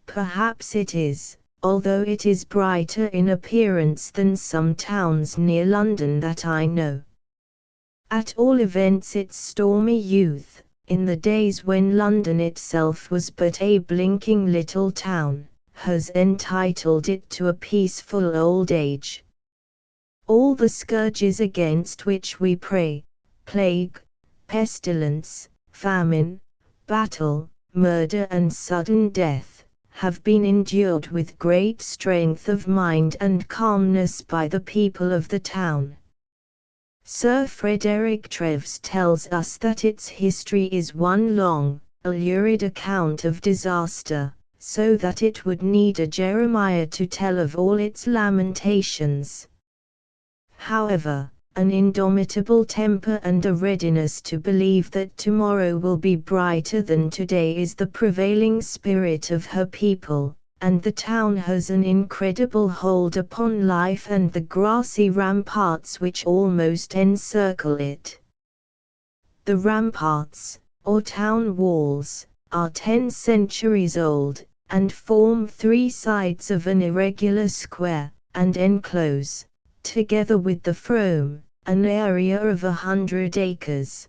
Perhaps it is, although it is brighter in appearance than some towns near London that I know. At all events its stormy youth, in the days when London itself was but a blinking little town, has entitled it to a peaceful old age. All the scourges against which we pray, plague, pestilence, famine, battle, murder and sudden death, have been endured with great strength of mind and calmness by the people of the town. Sir Frederick Treves tells us that its history is one long, a lurid account of disaster, so that it would need a Jeremiah to tell of all its lamentations. However, an indomitable temper and a readiness to believe that tomorrow will be brighter than today is the prevailing spirit of her people, and the town has an incredible hold upon life and the grassy ramparts which almost encircle it. The ramparts, or town walls, are 10 centuries old, and form 3 sides of an irregular square, and enclose, together with the Frome, an area of 100 acres.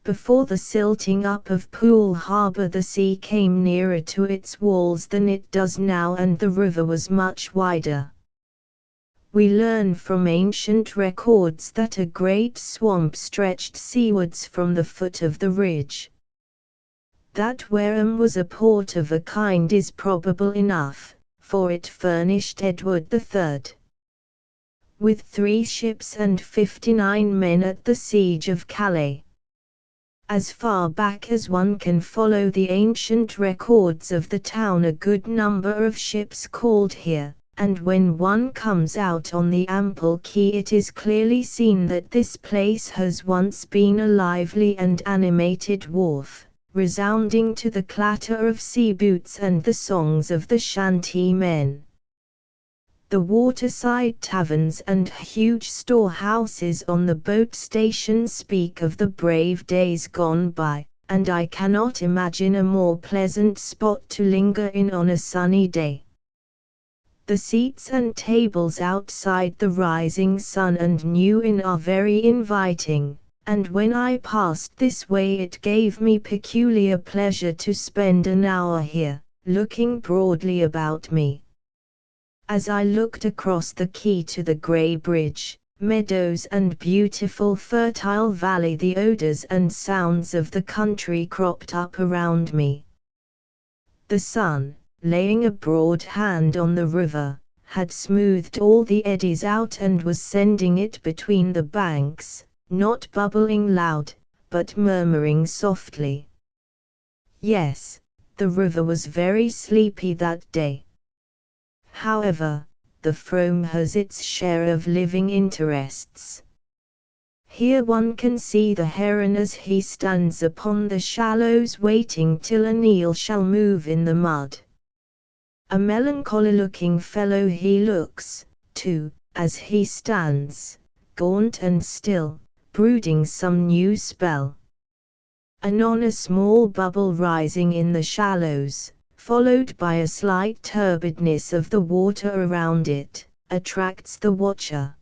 Before the silting up of Poole Harbour, the sea came nearer to its walls than it does now, and the river was much wider. We learn from ancient records that a great swamp stretched seawards from the foot of the ridge. That Wareham was a port of a kind is probable enough, for it furnished Edward III with 3 ships and 59 men at the siege of Calais. As far back as one can follow the ancient records of the town, a good number of ships called here, and when one comes out on the ample quay it is clearly seen that this place has once been a lively and animated wharf, resounding to the clatter of sea boots and the songs of the shanty men. The waterside taverns and huge storehouses on the boat stations speak of the brave days gone by, and I cannot imagine a more pleasant spot to linger in on a sunny day. The seats and tables outside the Rising Sun and New Inn are very inviting, and when I passed this way it gave me peculiar pleasure to spend an hour here, looking broadly about me. As I looked across the quay to the grey bridge, meadows and beautiful fertile valley, the odours and sounds of the country cropped up around me. The sun, laying a broad hand on the river, had smoothed all the eddies out and was sending it between the banks, not bubbling loud, but murmuring softly. Yes, the river was very sleepy that day. However, the Frome has its share of living interests. Here one can see the heron as he stands upon the shallows waiting till an eel shall move in the mud. A melancholy-looking fellow he looks, too, as he stands, gaunt and still, brooding some new spell. Anon a small bubble rising in the shallows, followed by a slight turbidness of the water around it, attracts the watcher.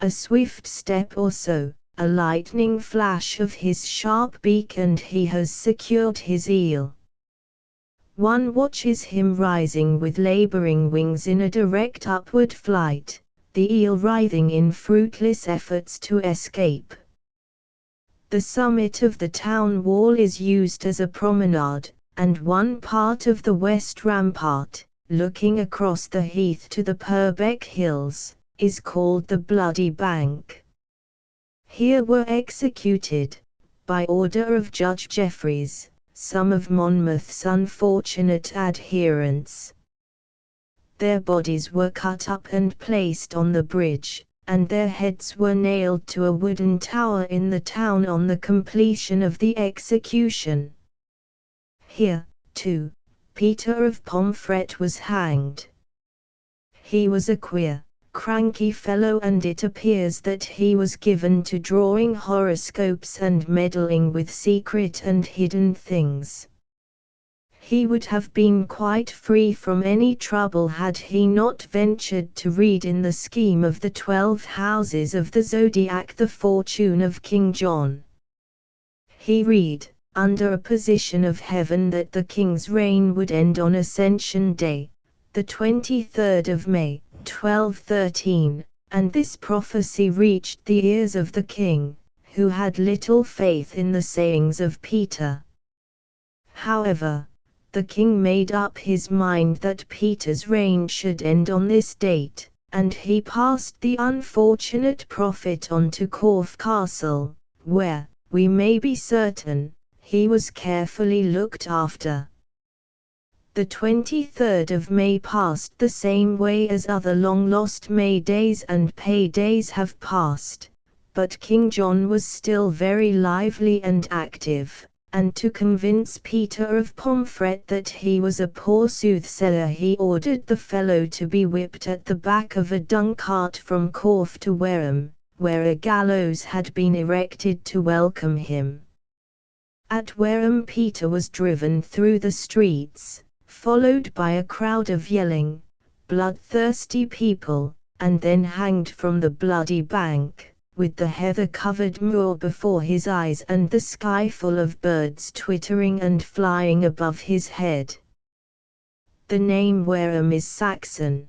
A swift step or so, a lightning flash of his sharp beak, and he has secured his eel. One watches him rising with labouring wings in a direct upward flight, the eel writhing in fruitless efforts to escape. The summit of the town wall is used as a promenade, and one part of the west rampart, looking across the heath to the Purbeck Hills, is called the Bloody Bank. Here were executed, by order of Judge Jeffreys, some of Monmouth's unfortunate adherents. Their bodies were cut up and placed on the bridge, and their heads were nailed to a wooden tower in the town on the completion of the execution. Here, too, Peter of Pomfret was hanged. He was a queer, cranky fellow, and it appears that he was given to drawing horoscopes and meddling with secret and hidden things. He would have been quite free from any trouble had he not ventured to read in the scheme of the 12 houses of the zodiac the fortune of King John. He read, under a position of heaven, that the king's reign would end on Ascension Day, the 23rd of May, 1213, and this prophecy reached the ears of the king, who had little faith in the sayings of Peter. However, the king made up his mind that Peter's reign should end on this date, and he passed the unfortunate prophet on to Corfe Castle, where, we may be certain, he was carefully looked after. The 23rd of May passed the same way as other long-lost May days and pay days have passed, but King John was still very lively and active, and to convince Peter of Pomfret that he was a poor soothsayer he ordered the fellow to be whipped at the back of a dung cart from Corfe to Wareham, where a gallows had been erected to welcome him. At Wareham Peter was driven through the streets, followed by a crowd of yelling, bloodthirsty people, and then hanged from the bloody bank, with the heather-covered moor before his eyes and the sky full of birds twittering and flying above his head. The name Wareham is Saxon.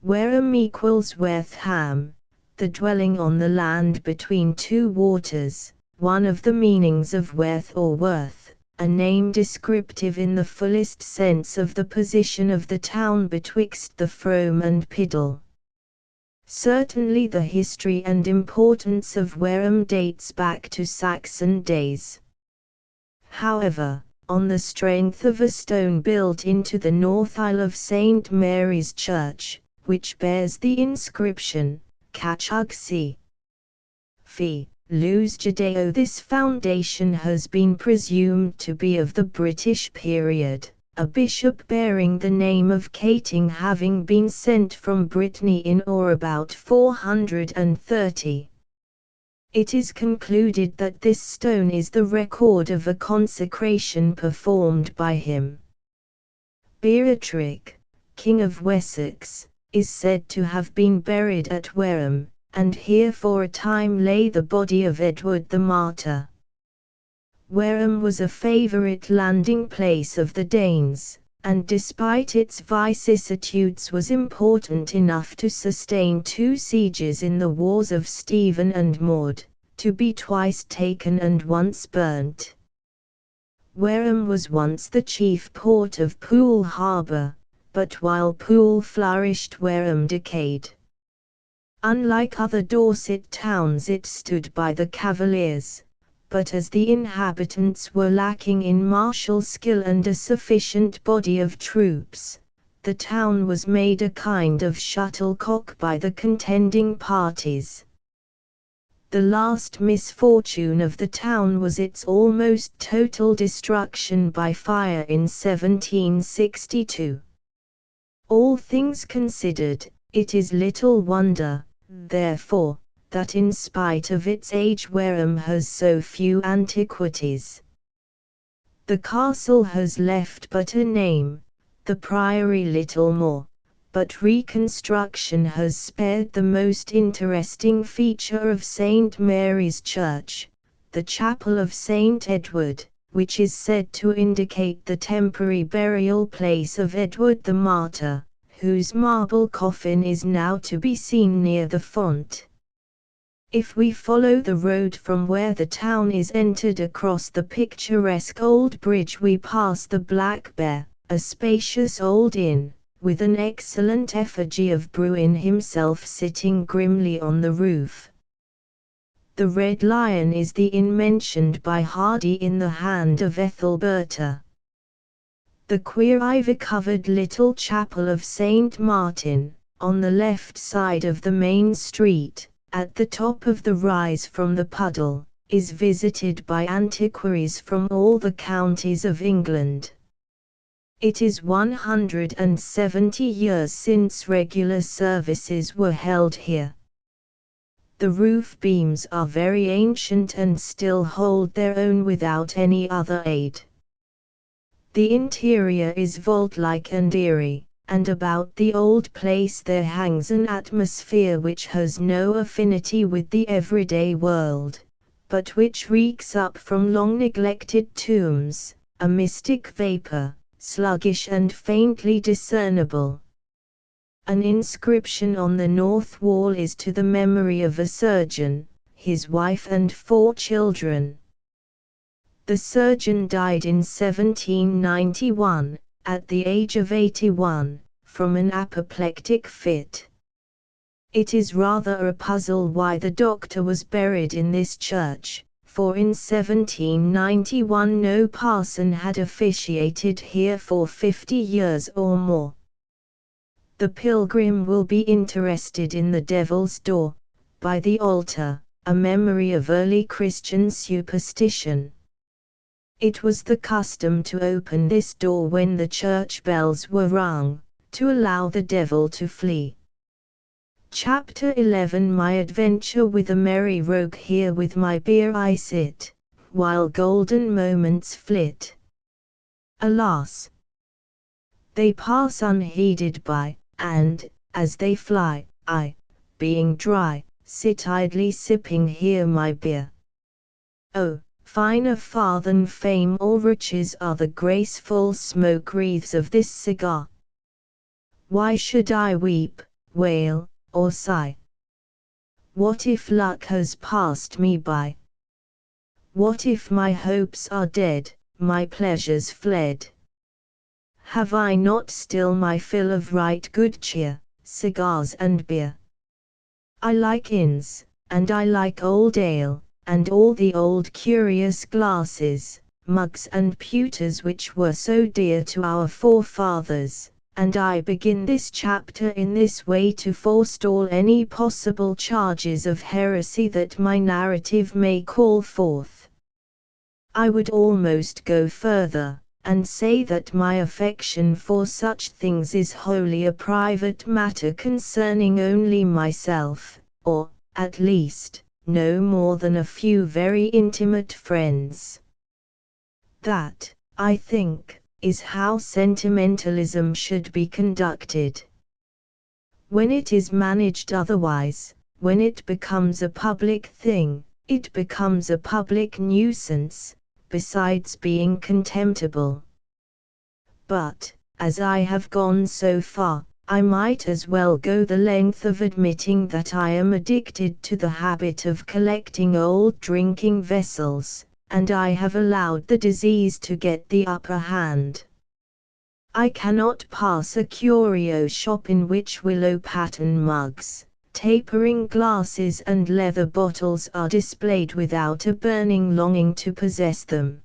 Wareham equals Wertham, the dwelling on the land between two waters, one of the meanings of Werth or Worth, a name descriptive in the fullest sense of the position of the town betwixt the Frome and Piddle. Certainly the history and importance of Wareham dates back to Saxon days. However, on the strength of a stone built into the north aisle of St. Mary's Church, which bears the inscription, Cachugsi Fi, Luz Judeo, this foundation has been presumed to be of the British period, a bishop bearing the name of Cating having been sent from Brittany in or about 430. It is concluded that this stone is the record of a consecration performed by him. Beorhtric, King of Wessex, is said to have been buried at Wareham, and here for a time lay the body of Edward the Martyr. Wareham was a favourite landing place of the Danes, and despite its vicissitudes was important enough to sustain 2 sieges in the wars of Stephen and Maud, to be twice taken and once burnt. Wareham was once the chief port of Poole Harbour, but while Poole flourished Wareham decayed. Unlike other Dorset towns it stood by the Cavaliers, but as the inhabitants were lacking in martial skill and a sufficient body of troops, the town was made a kind of shuttlecock by the contending parties. The last misfortune of the town was its almost total destruction by fire in 1762. All things considered, it is little wonder, therefore, that in spite of its age Wareham has so few antiquities. The castle has left but a name, the priory little more, but reconstruction has spared the most interesting feature of St. Mary's Church, the chapel of St. Edward, which is said to indicate the temporary burial place of Edward the Martyr, whose marble coffin is now to be seen near the font. If we follow the road from where the town is entered across the picturesque old bridge we pass the Black Bear, a spacious old inn, with an excellent effigy of Bruin himself sitting grimly on the roof. The Red Lion is the inn mentioned by Hardy in The Hand of Ethelberta. The queer ivy-covered little chapel of St. Martin, on the left side of the main street, at the top of the rise from the puddle, is visited by antiquaries from all the counties of England. It is 170 years since regular services were held here. The roof beams are very ancient and still hold their own without any other aid. The interior is vault-like and eerie, and about the old place there hangs an atmosphere which has no affinity with the everyday world, but which reeks up from long-neglected tombs, a mystic vapor, sluggish and faintly discernible. An inscription on the north wall is to the memory of a surgeon, his wife and 4 children. The surgeon died in 1791, at the age of 81, from an apoplectic fit. It is rather a puzzle why the doctor was buried in this church, for in 1791 no parson had officiated here for 50 years or more. The pilgrim will be interested in the Devil's Door, by the altar, a memory of early Christian superstition. It was the custom to open this door when the church bells were rung, to allow the devil to flee. Chapter 11 My adventure with a merry rogue. Here with my beer I sit, while golden moments flit. Alas! They pass unheeded by, and, as they fly, I, being dry, sit idly sipping here my beer. Oh, finer far than fame or riches are the graceful smoke wreaths of this cigar. Why should I weep, wail, or sigh? What if luck has passed me by? What if my hopes are dead, my pleasures fled? Have I not still my fill of right good cheer, cigars and beer? I like inns, and I like old ale, and all the old curious glasses, mugs and pewters which were so dear to our forefathers, and I begin this chapter in this way to forestall any possible charges of heresy that my narrative may call forth. I would almost go further, and say that my affection for such things is wholly a private matter concerning only myself, or, at least, no more than a few very intimate friends. That, I think, is how sentimentalism should be conducted. When it is managed otherwise, when it becomes a public thing, it becomes a public nuisance, besides being contemptible. But, as I have gone so far, I might as well go the length of admitting that I am addicted to the habit of collecting old drinking vessels, and I have allowed the disease to get the upper hand. I cannot pass a curio shop in which willow pattern mugs, tapering glasses and leather bottles are displayed without a burning longing to possess them.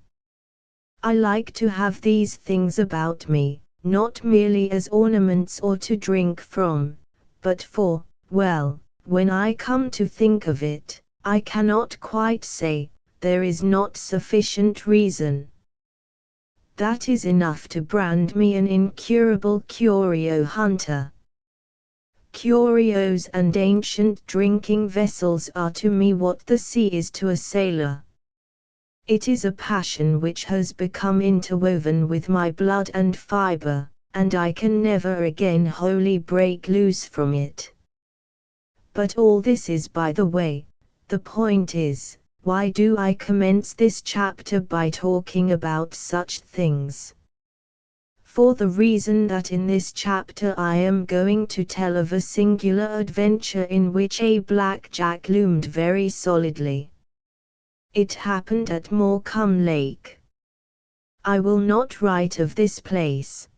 I like to have these things about me, not merely as ornaments or to drink from, but for, well, when I come to think of it, I cannot quite say, there is not sufficient reason. That is enough to brand me an incurable curio hunter. Curios and ancient drinking vessels are to me what the sea is to a sailor. It is a passion which has become interwoven with my blood and fibre, and I can never again wholly break loose from it. But all this is by the way. The point is, why do I commence this chapter by talking about such things? For the reason that in this chapter I am going to tell of a singular adventure in which a blackjack loomed very solidly. It happened at Morecambe Lake. I will not write of this place.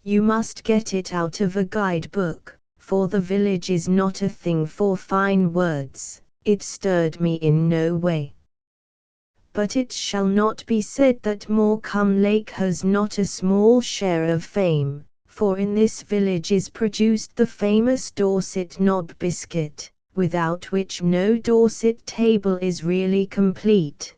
You must get it out of a guidebook, for the village is not a thing for fine words. It stirred me in no way. But it shall not be said that Morecambe Lake has not a small share of fame, for in this village is produced the famous Dorset knob biscuit, without which no Dorset table is really complete.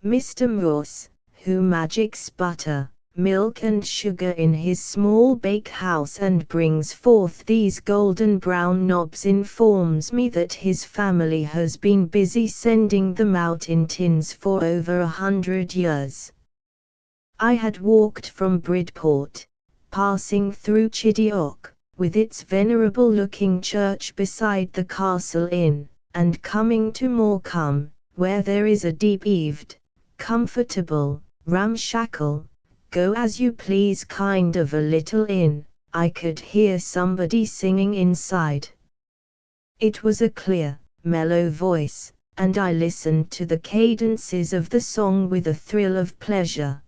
Mr. Morse, who magics butter, milk and sugar in his small bake-house and brings forth these golden brown knobs, informs me that his family has been busy sending them out in tins for over 100 years. I had walked from Bridport, passing through Chidiock, with its venerable-looking church beside the Castle Inn, and coming to Morecambe, where there is a deep-eaved, comfortable, ramshackle, go-as-you-please kind of a little inn, I could hear somebody singing inside. It was a clear, mellow voice, and I listened to the cadences of the song with a thrill of pleasure.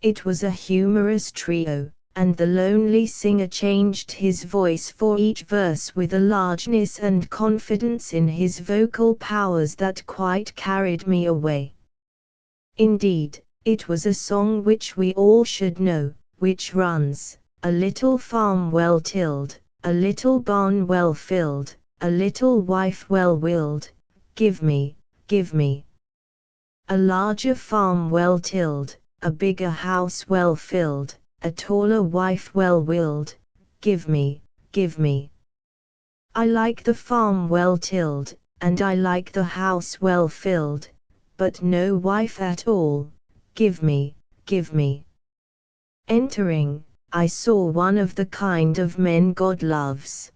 It was a humorous trio, and the lonely singer changed his voice for each verse with a largeness and confidence in his vocal powers that quite carried me away. Indeed, it was a song which we all should know, which runs, "A little farm well tilled, a little barn well filled, a little wife well willed, give me, give me. A larger farm well tilled, a bigger house well filled, a taller wife well willed, give me, give me. I like the farm well tilled, and I like the house well filled, but no wife at all, give me, give me." Entering, I saw one of the kind of men God loves.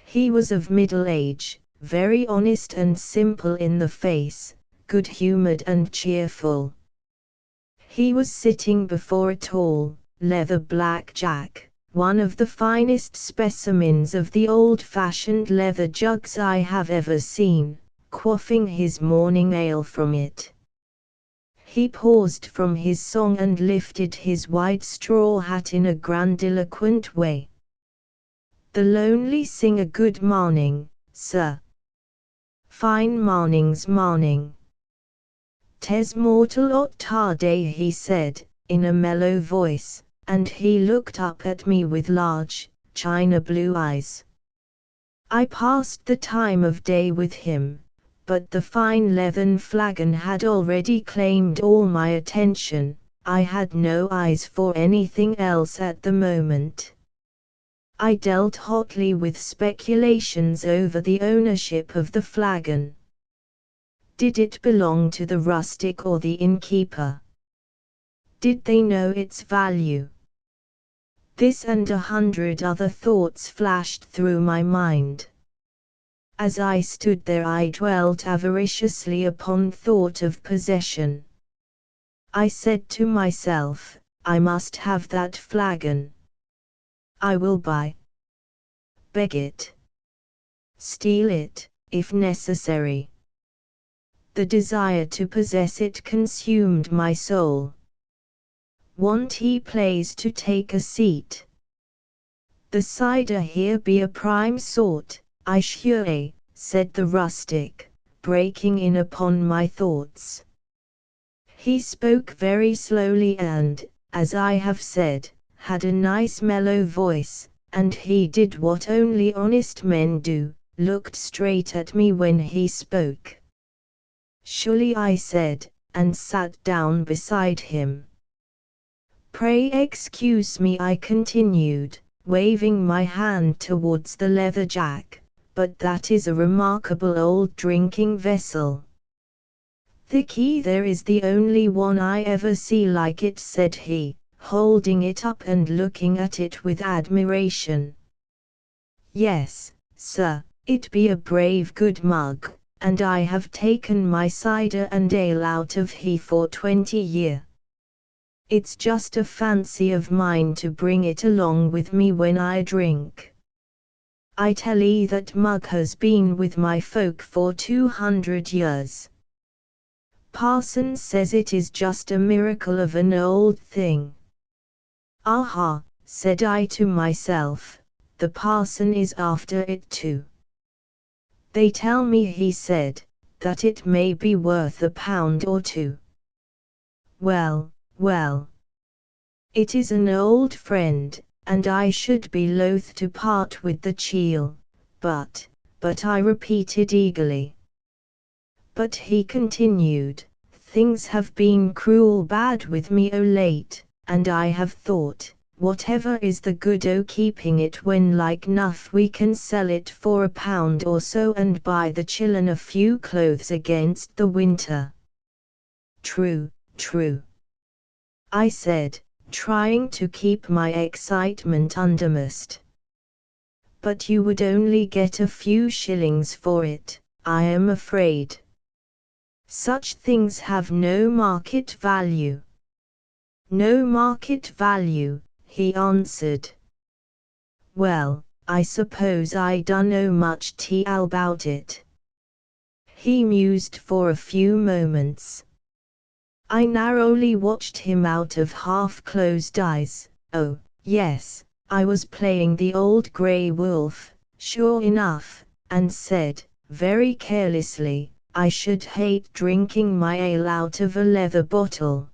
He was of middle age, very honest and simple in the face, good-humored and cheerful. He was sitting before a tall, leather black jack, one of the finest specimens of the old-fashioned leather jugs I have ever seen, quaffing his morning ale from it. He paused from his song and lifted his wide straw hat in a grandiloquent way. "The lonely singer, good morning, sir." "Fine morning's morning." "'Tes mortal 'ot tarday," he said, in a mellow voice, and he looked up at me with large, china blue eyes. I passed the time of day with him, but the fine leathern flagon had already claimed all my attention. I had no eyes for anything else at the moment. I dealt hotly with speculations over the ownership of the flagon. Did it belong to the rustic or the innkeeper? Did they know its value? This and 100 other thoughts flashed through my mind. As I stood there I dwelt avariciously upon thought of possession. I said to myself, I must have that flagon. I will beg it, steal it, if necessary. The desire to possess it consumed my soul. "Won't he please to take a seat? The cider here be a prime sort, I sure," said the rustic, breaking in upon my thoughts. He spoke very slowly and, as I have said, had a nice mellow voice, and he did what only honest men do, looked straight at me when he spoke. "Surely," I said, and sat down beside him. "Pray excuse me," I continued, waving my hand towards the leather jack, "but that is a remarkable old drinking vessel." "The key there is the only one I ever see like it," said he, holding it up and looking at it with admiration. "Yes, sir, it be a brave good mug, and I have taken my cider and ale out of he for 20 year. It's just a fancy of mine to bring it along with me when I drink. I tell 'ee that mug has been with my folk for 200 years. Parson says it is just a miracle of an old thing." "Aha," said I to myself, "the parson is after it too. They tell me," he said, "that it may be worth £1 or 2. Well, well. It is an old friend, and I should be loath to part with the chiel, but," I repeated eagerly. "But," he continued, "things have been cruel bad with me o' late, and I have thought, whatever is the good o' keeping it when like nuff we can sell it for £1 or so and buy the children a few clothes against the winter." "True, true," I said, trying to keep my excitement undermost. "But you would only get a few shillings for it, I am afraid. Such things have no market value." "No market value," he answered. "Well, I suppose I dunno much tell about it." He mused for a few moments. I narrowly watched him out of half-closed eyes, Oh, yes, I was playing the old grey wolf, sure enough, and said, very carelessly, I should hate drinking my ale out of a leather bottle.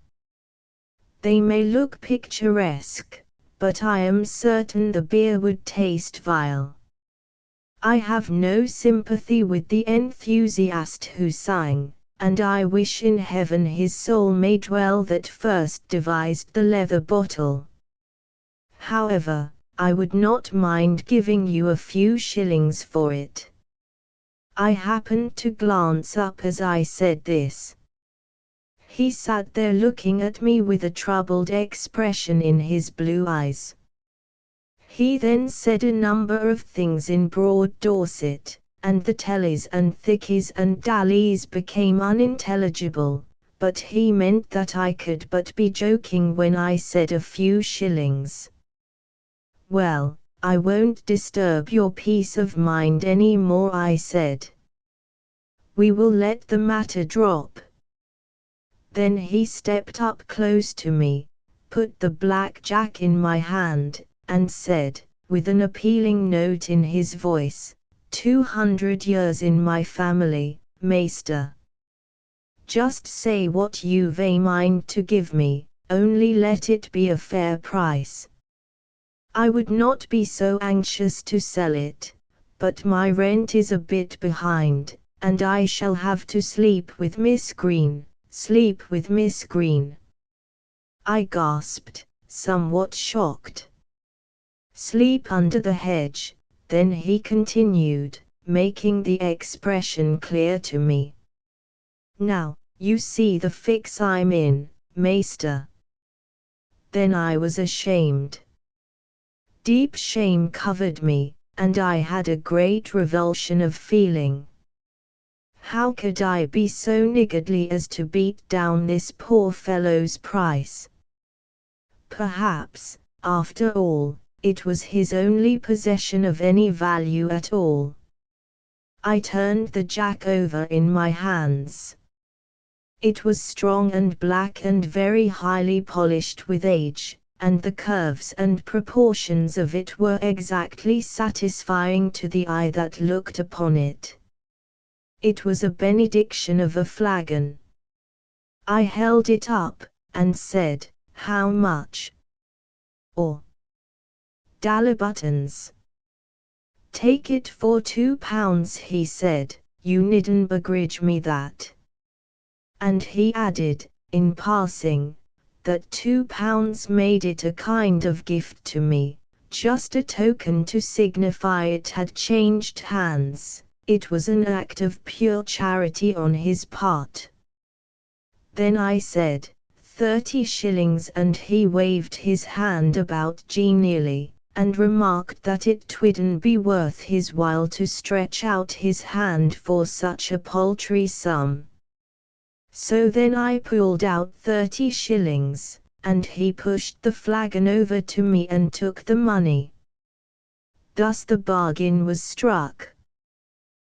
They may look picturesque, but I am certain the beer would taste vile. I have no sympathy with the enthusiast who sang, and I wish in heaven his soul may dwell that first devised the leather bottle. However, I would not mind giving you a few shillings for it. I happened to glance up as I said this. He sat there looking at me with a troubled expression in his blue eyes. He then said a number of things in broad Dorset, and the tellies and thickies and dallies became unintelligible, but he meant that I could but be joking when I said a few shillings. Well, I won't disturb your peace of mind any more, I said. We will let the matter drop. Then he stepped up close to me, put the blackjack in my hand, and said, with an appealing note in his voice, 200 years in my family, Maester. Just say what you've a mind to give me, only let it be a fair price. I would not be so anxious to sell it, but my rent is a bit behind, and I shall have to sleep with Miss Green. Sleep with Miss Green. I gasped, somewhat shocked. Sleep under the hedge, then he continued, making the expression clear to me. Now, you see the fix I'm in, Maester. Then I was ashamed. Deep shame covered me, and I had a great revulsion of feeling. How could I be so niggardly as to beat down this poor fellow's price? Perhaps, after all, it was his only possession of any value at all. I turned the jack over in my hands. It was strong and black and very highly polished with age, and the curves and proportions of it were exactly satisfying to the eye that looked upon it. It was a benediction of a flagon. I held it up, and said, how much? Or Dallibuttons. Take it for £2, he said, you needn't begrudge me that. And he added, in passing, that £2 made it a kind of gift to me, just a token to signify it had changed hands. It was an act of pure charity on his part. Then I said, 30 shillings, and he waved his hand about genially, and remarked that it twouldn't be worth his while to stretch out his hand for such a paltry sum. So then I pulled out 30 shillings, and he pushed the flagon over to me and took the money. Thus the bargain was struck.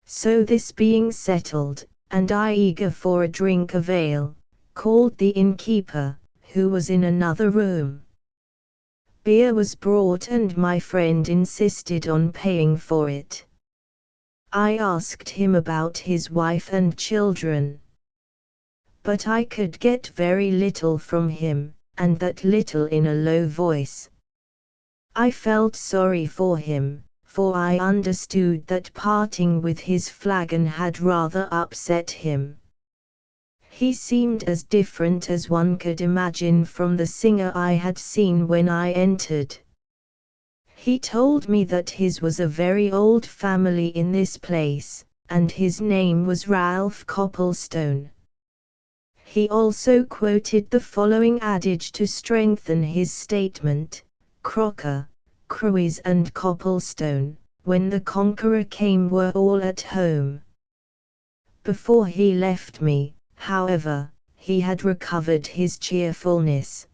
So this being settled, and I eager for a drink of ale, called the innkeeper, who was in another room. Beer was brought and my friend insisted on paying for it. I asked him about his wife and children. But I could get very little from him, and that little in a low voice. I felt sorry for him, for I understood that parting with his flagon had rather upset him. He seemed as different as one could imagine from the singer I had seen when I entered. He told me that his was a very old family in this place, and his name was Ralph Copplestone. He also quoted the following adage to strengthen his statement: Crocker, Cruies and Copplestone, when the conqueror came, were all at home. Before he left me, however, he had recovered his cheerfulness.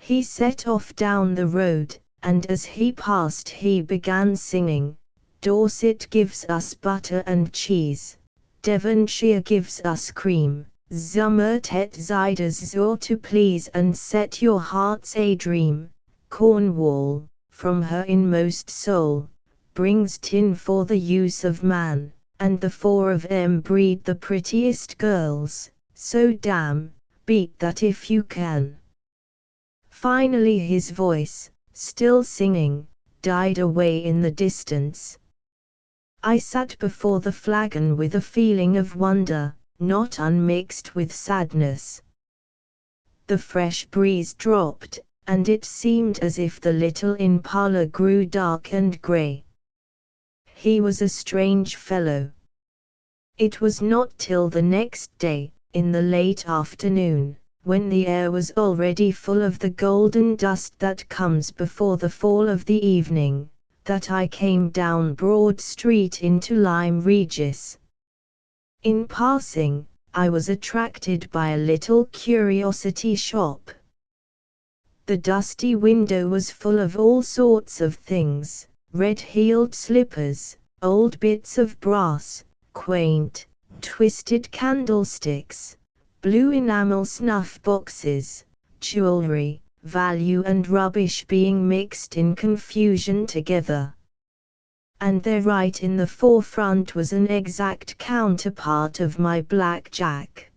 He set off down the road, and as he passed he began singing, Dorset gives us butter and cheese, Devonshire gives us cream, Zummertet Ziders zur to please and set your hearts a dream, Cornwall, from her inmost soul, brings tin for the use of man, and the four of 'em breed the prettiest girls, so damn, beat that if you can. Finally his voice, still singing, died away in the distance. I sat before the flagon with a feeling of wonder, not unmixed with sadness. The fresh breeze dropped, and it seemed as if the little inn parlour grew dark and grey. He was a strange fellow. It was not till the next day, in the late afternoon, when the air was already full of the golden dust that comes before the fall of the evening, that I came down Broad Street into Lyme Regis. In passing, I was attracted by a little curiosity shop. The dusty window was full of all sorts of things, red-heeled slippers, old bits of brass, quaint, twisted candlesticks, blue enamel snuff boxes, jewelry, value and rubbish being mixed in confusion together. And there right in the forefront was an exact counterpart of my black jack.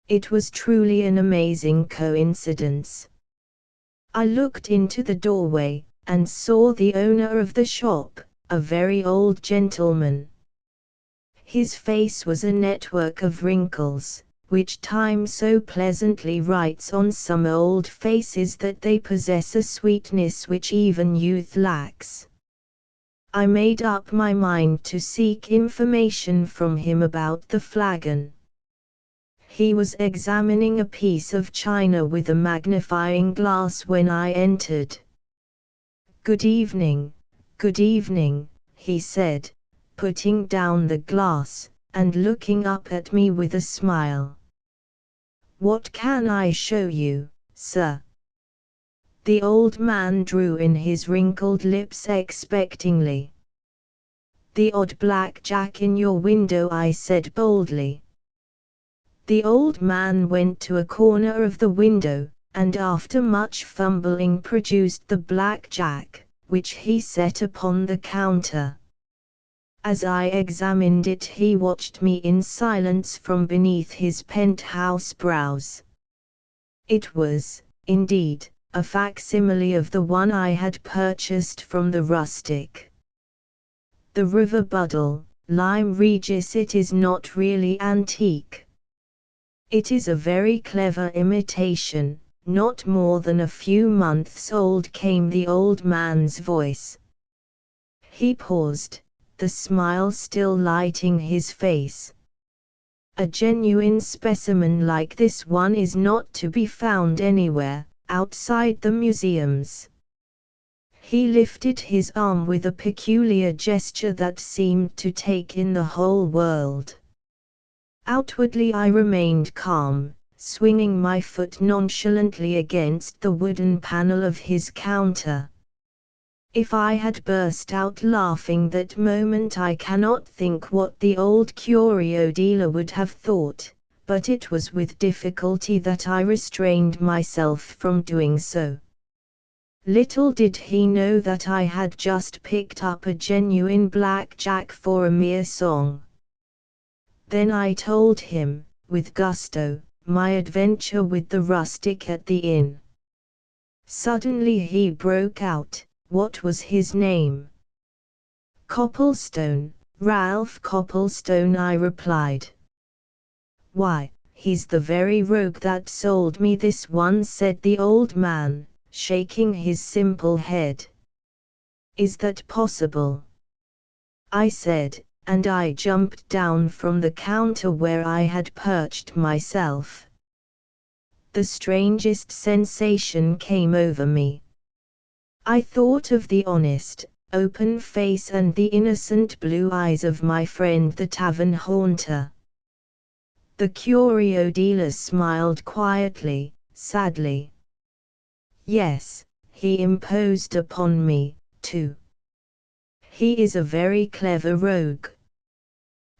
It was truly an amazing coincidence. I looked into the doorway, and saw the owner of the shop, a very old gentleman. His face was a network of wrinkles, which time so pleasantly writes on some old faces that they possess a sweetness which even youth lacks. I made up my mind to seek information from him about the flagon. He was examining a piece of china with a magnifying glass when I entered. "Good evening, he said, putting down the glass, and looking up at me with a smile. "What can I show you, sir?" The old man drew in his wrinkled lips expectingly. "The odd black jack in your window," I said boldly. The old man went to a corner of the window, and after much fumbling produced the black jack, which he set upon the counter. As I examined it, he watched me in silence from beneath his penthouse brows. It was, indeed, a facsimile of the one I had purchased from the rustic. The River Buddle, Lyme Regis. It is not really antique. It is a very clever imitation. Not more than a few months old, came the old man's voice. He paused, the smile still lighting his face. "A genuine specimen like this one is not to be found anywhere, outside the museums." He lifted his arm with a peculiar gesture that seemed to take in the whole world. Outwardly I remained calm, swinging my foot nonchalantly against the wooden panel of his counter. If I had burst out laughing that moment, I cannot think what the old curio dealer would have thought, but it was with difficulty that I restrained myself from doing so. Little did he know that I had just picked up a genuine black jack for a mere song. Then I told him, with gusto, my adventure with the rustic at the inn. Suddenly he broke out, "What was his name?" "Copplestone, Ralph Copplestone," I replied. "Why, he's the very rogue that sold me this one," said the old man, shaking his simple head. "Is that possible?" I said, and I jumped down from the counter where I had perched myself. The strangest sensation came over me. I thought of the honest, open face and the innocent blue eyes of my friend the tavern haunter. The curio dealer smiled quietly, sadly. Yes, he imposed upon me, too. He is a very clever rogue.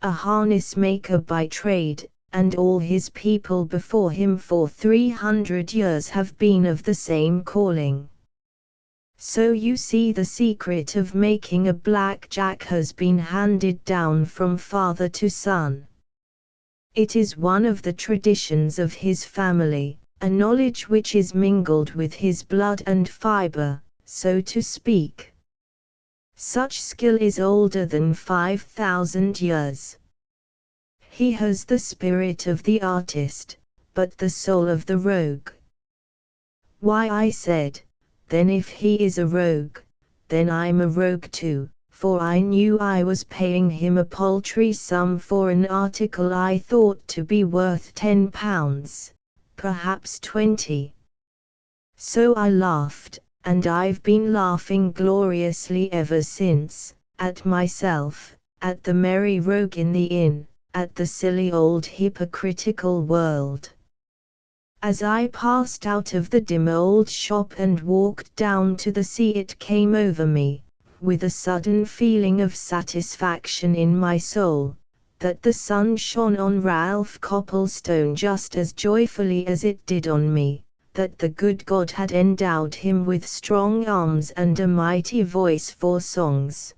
A harness maker by trade, and all his people before him for 300 years have been of the same calling. So you see, the secret of making a blackjack has been handed down from father to son. It is one of the traditions of his family, a knowledge which is mingled with his blood and fiber, so to speak. Such skill is older than 5,000 years. He has the spirit of the artist, but the soul of the rogue. Why, I said, then if he is a rogue, then I'm a rogue too, for I knew I was paying him a paltry sum for an article I thought to be worth £10, perhaps 20. So I laughed, and I've been laughing gloriously ever since, at myself, at the merry rogue in the inn, at the silly old hypocritical world. As I passed out of the dim old shop and walked down to the sea, it came over me, with a sudden feeling of satisfaction in my soul, that the sun shone on Ralph Copplestone just as joyfully as it did on me, that the good God had endowed him with strong arms and a mighty voice for songs.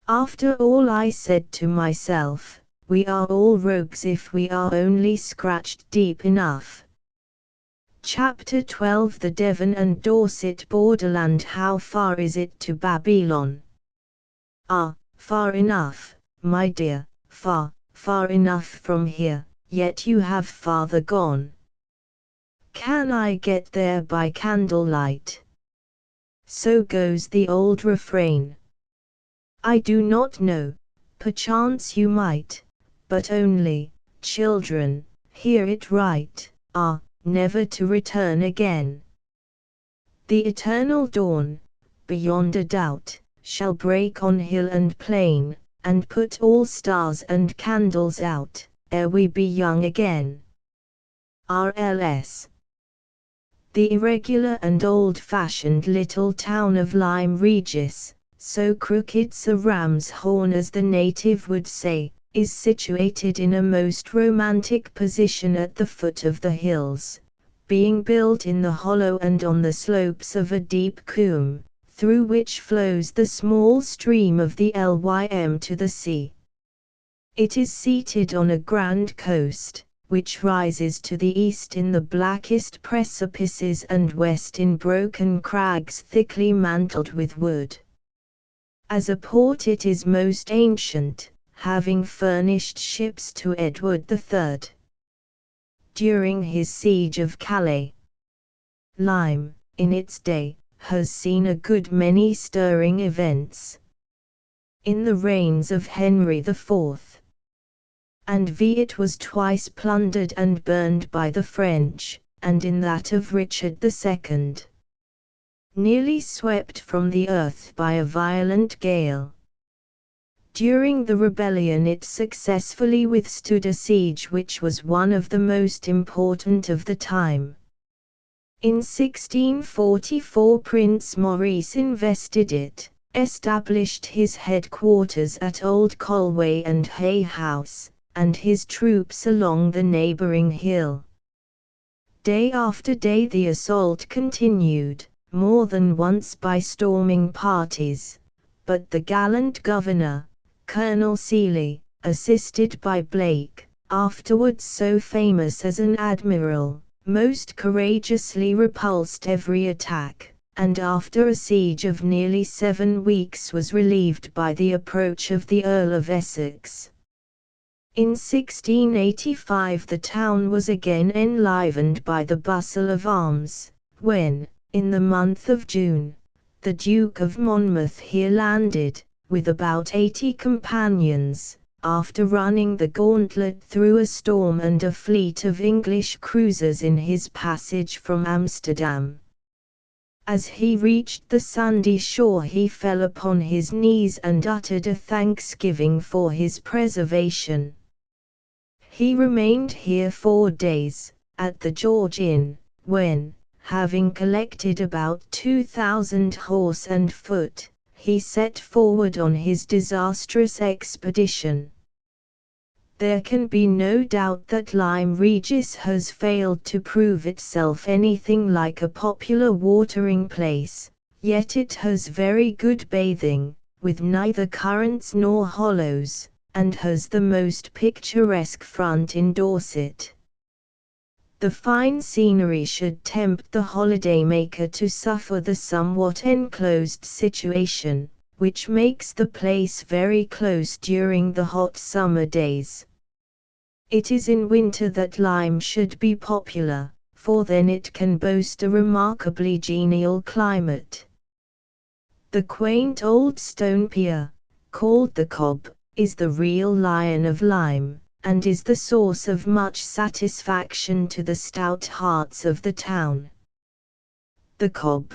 After all, I said to myself, we are all rogues if we are only scratched deep enough. Chapter 12, The Devon and Dorset Borderland. How far is it to Babylon? Ah, far enough, my dear, far, far enough from here, yet you have farther gone. Can I get there by candlelight? So goes the old refrain. I do not know, perchance you might, but only, children, hear it right, never to return again. The eternal dawn, beyond a doubt, shall break on hill and plain, and put all stars and candles out, ere we be young again. R.L.S. The irregular and old-fashioned little town of Lyme Regis, so crooked's a ram's horn as the native would say, is situated in a most romantic position at the foot of the hills, being built in the hollow and on the slopes of a deep coombe, through which flows the small stream of the Lym to the sea. It is seated on a grand coast, which rises to the east in the blackest precipices and west in broken crags thickly mantled with wood. As a port it is most ancient, having furnished ships to Edward III. During his siege of Calais. Lyme, in its day, has seen a good many stirring events. In the reigns of Henry IV. and V it was twice plundered and burned by the French, and in that of Richard II. Nearly swept from the earth by a violent gale. During the rebellion it successfully withstood a siege which was one of the most important of the time. In 1644 Prince Maurice invested it, established his headquarters at Old Colway and Hay House, and his troops along the neighbouring hill. Day after day the assault continued, more than once by storming parties, but the gallant governor, Colonel Seeley, assisted by Blake, afterwards so famous as an admiral, most courageously repulsed every attack, and after a siege of nearly 7 weeks was relieved by the approach of the Earl of Essex. In 1685 the town was again enlivened by the bustle of arms, when, in the month of June, the Duke of Monmouth here landed, with about 80 companions, after running the gauntlet through a storm and a fleet of English cruisers in his passage from Amsterdam. As he reached the sandy shore he fell upon his knees and uttered a thanksgiving for his preservation. He remained here 4 days, at the George Inn, when, having collected about 2,000 horse and foot, he set forward on his disastrous expedition. There can be no doubt that Lyme Regis has failed to prove itself anything like a popular watering place, yet it has very good bathing, with neither currents nor hollows, and has the most picturesque front in Dorset. The fine scenery should tempt the holidaymaker to suffer the somewhat enclosed situation, which makes the place very close during the hot summer days. It is in winter that Lyme should be popular, for then it can boast a remarkably genial climate. The quaint old stone pier, called the Cob, is the real lion of Lyme, and is the source of much satisfaction to the stout hearts of the town. The Cob,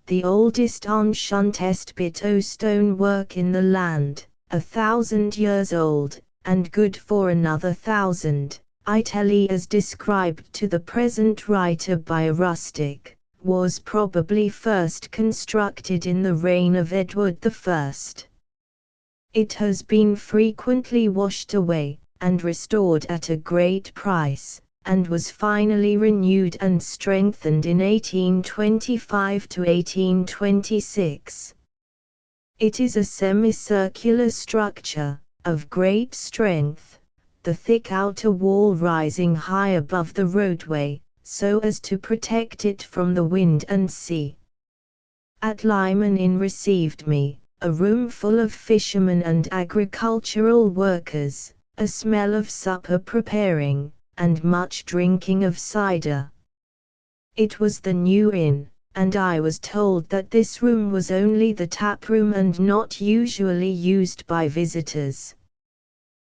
the oldest ancient bit of stone work in the land, 1,000 years old, and good for another 1,000, I tell ye, as described to the present writer by a rustic, was probably first constructed in the reign of Edward I. It has been frequently washed away, and restored at a great price, and was finally renewed and strengthened in 1825 to 1826. It is a semicircular structure, of great strength, the thick outer wall rising high above the roadway, so as to protect it from the wind and sea. At Lyme an inn received me, a room full of fishermen and agricultural workers, a smell of supper preparing, and much drinking of cider. It was the New Inn, and I was told that this room was only the tap room and not usually used by visitors.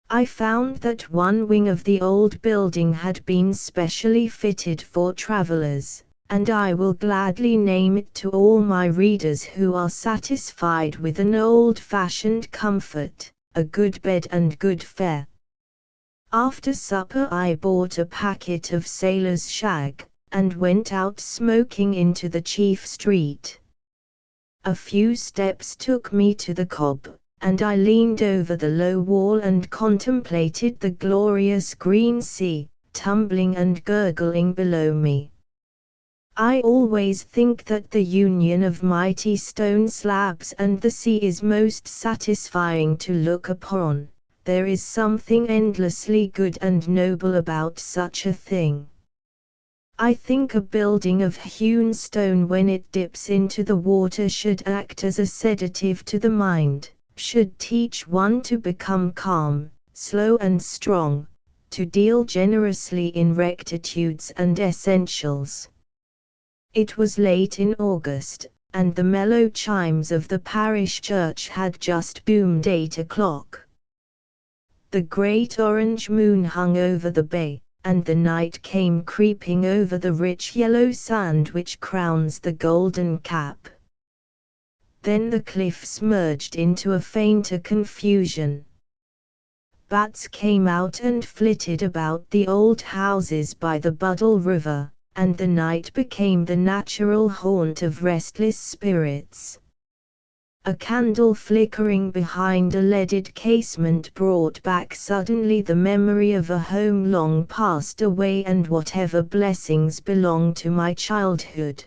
I found that one wing of the old building had been specially fitted for travelers, and I will gladly name it to all my readers who are satisfied with an old-fashioned comfort, a good bed and good fare. After supper I bought a packet of sailor's shag, and went out smoking into the chief street. A few steps took me to the Cob, and I leaned over the low wall and contemplated the glorious green sea, tumbling and gurgling below me. I always think that the union of mighty stone slabs and the sea is most satisfying to look upon. There is something endlessly good and noble about such a thing. I think a building of hewn stone when it dips into the water should act as a sedative to the mind, should teach one to become calm, slow and strong, to deal generously in rectitudes and essentials. It was late in August, and the mellow chimes of the parish church had just boomed 8 o'clock. The great orange moon hung over the bay, and the night came creeping over the rich yellow sand which crowns the Golden Cap. Then the cliffs merged into a fainter confusion. Bats came out and flitted about the old houses by the Buddle River, and the night became the natural haunt of restless spirits. A candle flickering behind a leaded casement brought back suddenly the memory of a home long passed away and whatever blessings belonged to my childhood.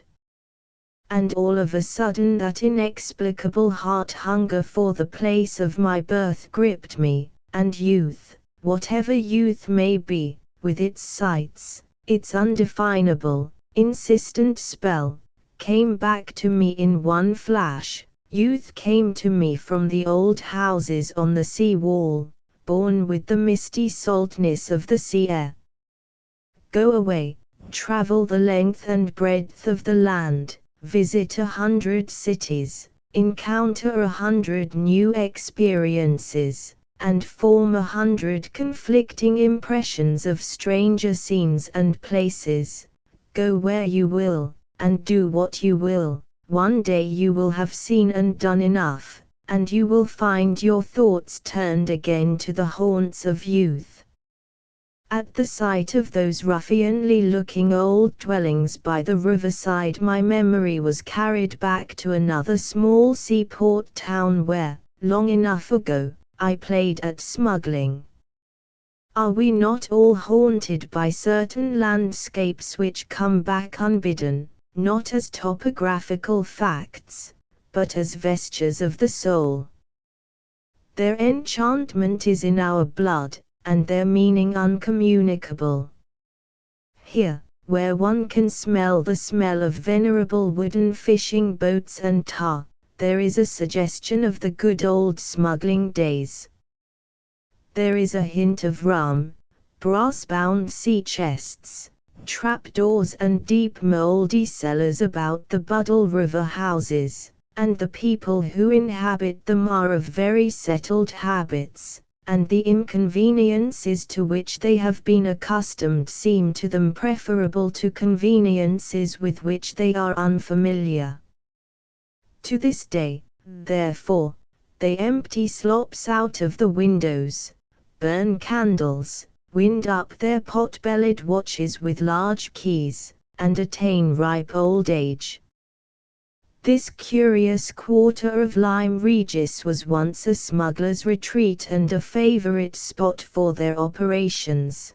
And all of a sudden that inexplicable heart hunger for the place of my birth gripped me, and youth, whatever youth may be, with its sights, its undefinable, insistent spell, came back to me in one flash. Youth came to me from the old houses on the sea wall, born with the misty saltness of the sea air. Go away, travel the length and breadth of the land, visit 100 cities, encounter 100 new experiences, and form 100 conflicting impressions of stranger scenes and places. Go where you will, and do what you will. One day you will have seen and done enough, and you will find your thoughts turned again to the haunts of youth. At the sight of those ruffianly-looking old dwellings by the riverside my memory was carried back to another small seaport town where, long enough ago, I played at smuggling. Are we not all haunted by certain landscapes which come back unbidden? Not as topographical facts, but as vestures of the soul. Their enchantment is in our blood, and their meaning uncommunicable. Here, where one can smell the smell of venerable wooden fishing boats and tar, there is a suggestion of the good old smuggling days. There is a hint of rum, brass-bound sea chests, trapdoors and deep mouldy cellars about the Buddle River houses, and the people who inhabit them are of very settled habits, and the inconveniences to which they have been accustomed seem to them preferable to conveniences with which they are unfamiliar. To this day, therefore, they empty slops out of the windows, burn candles, wind up their pot-bellied watches with large keys, and attain ripe old age. This curious quarter of Lyme Regis was once a smuggler's retreat and a favorite spot for their operations.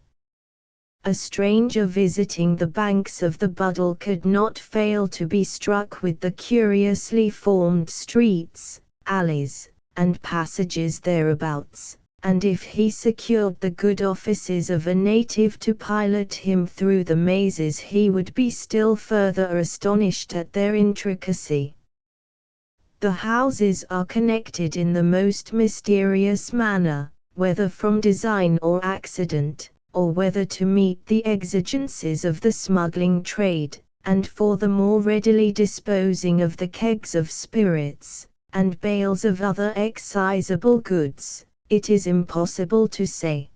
A stranger visiting the banks of the Buddle could not fail to be struck with the curiously formed streets, alleys, and passages thereabouts, and if he secured the good offices of a native to pilot him through the mazes he would be still further astonished at their intricacy. The houses are connected in the most mysterious manner, whether from design or accident, or whether to meet the exigencies of the smuggling trade, and for the more readily disposing of the kegs of spirits, and bales of other excisable goods, it is impossible to say.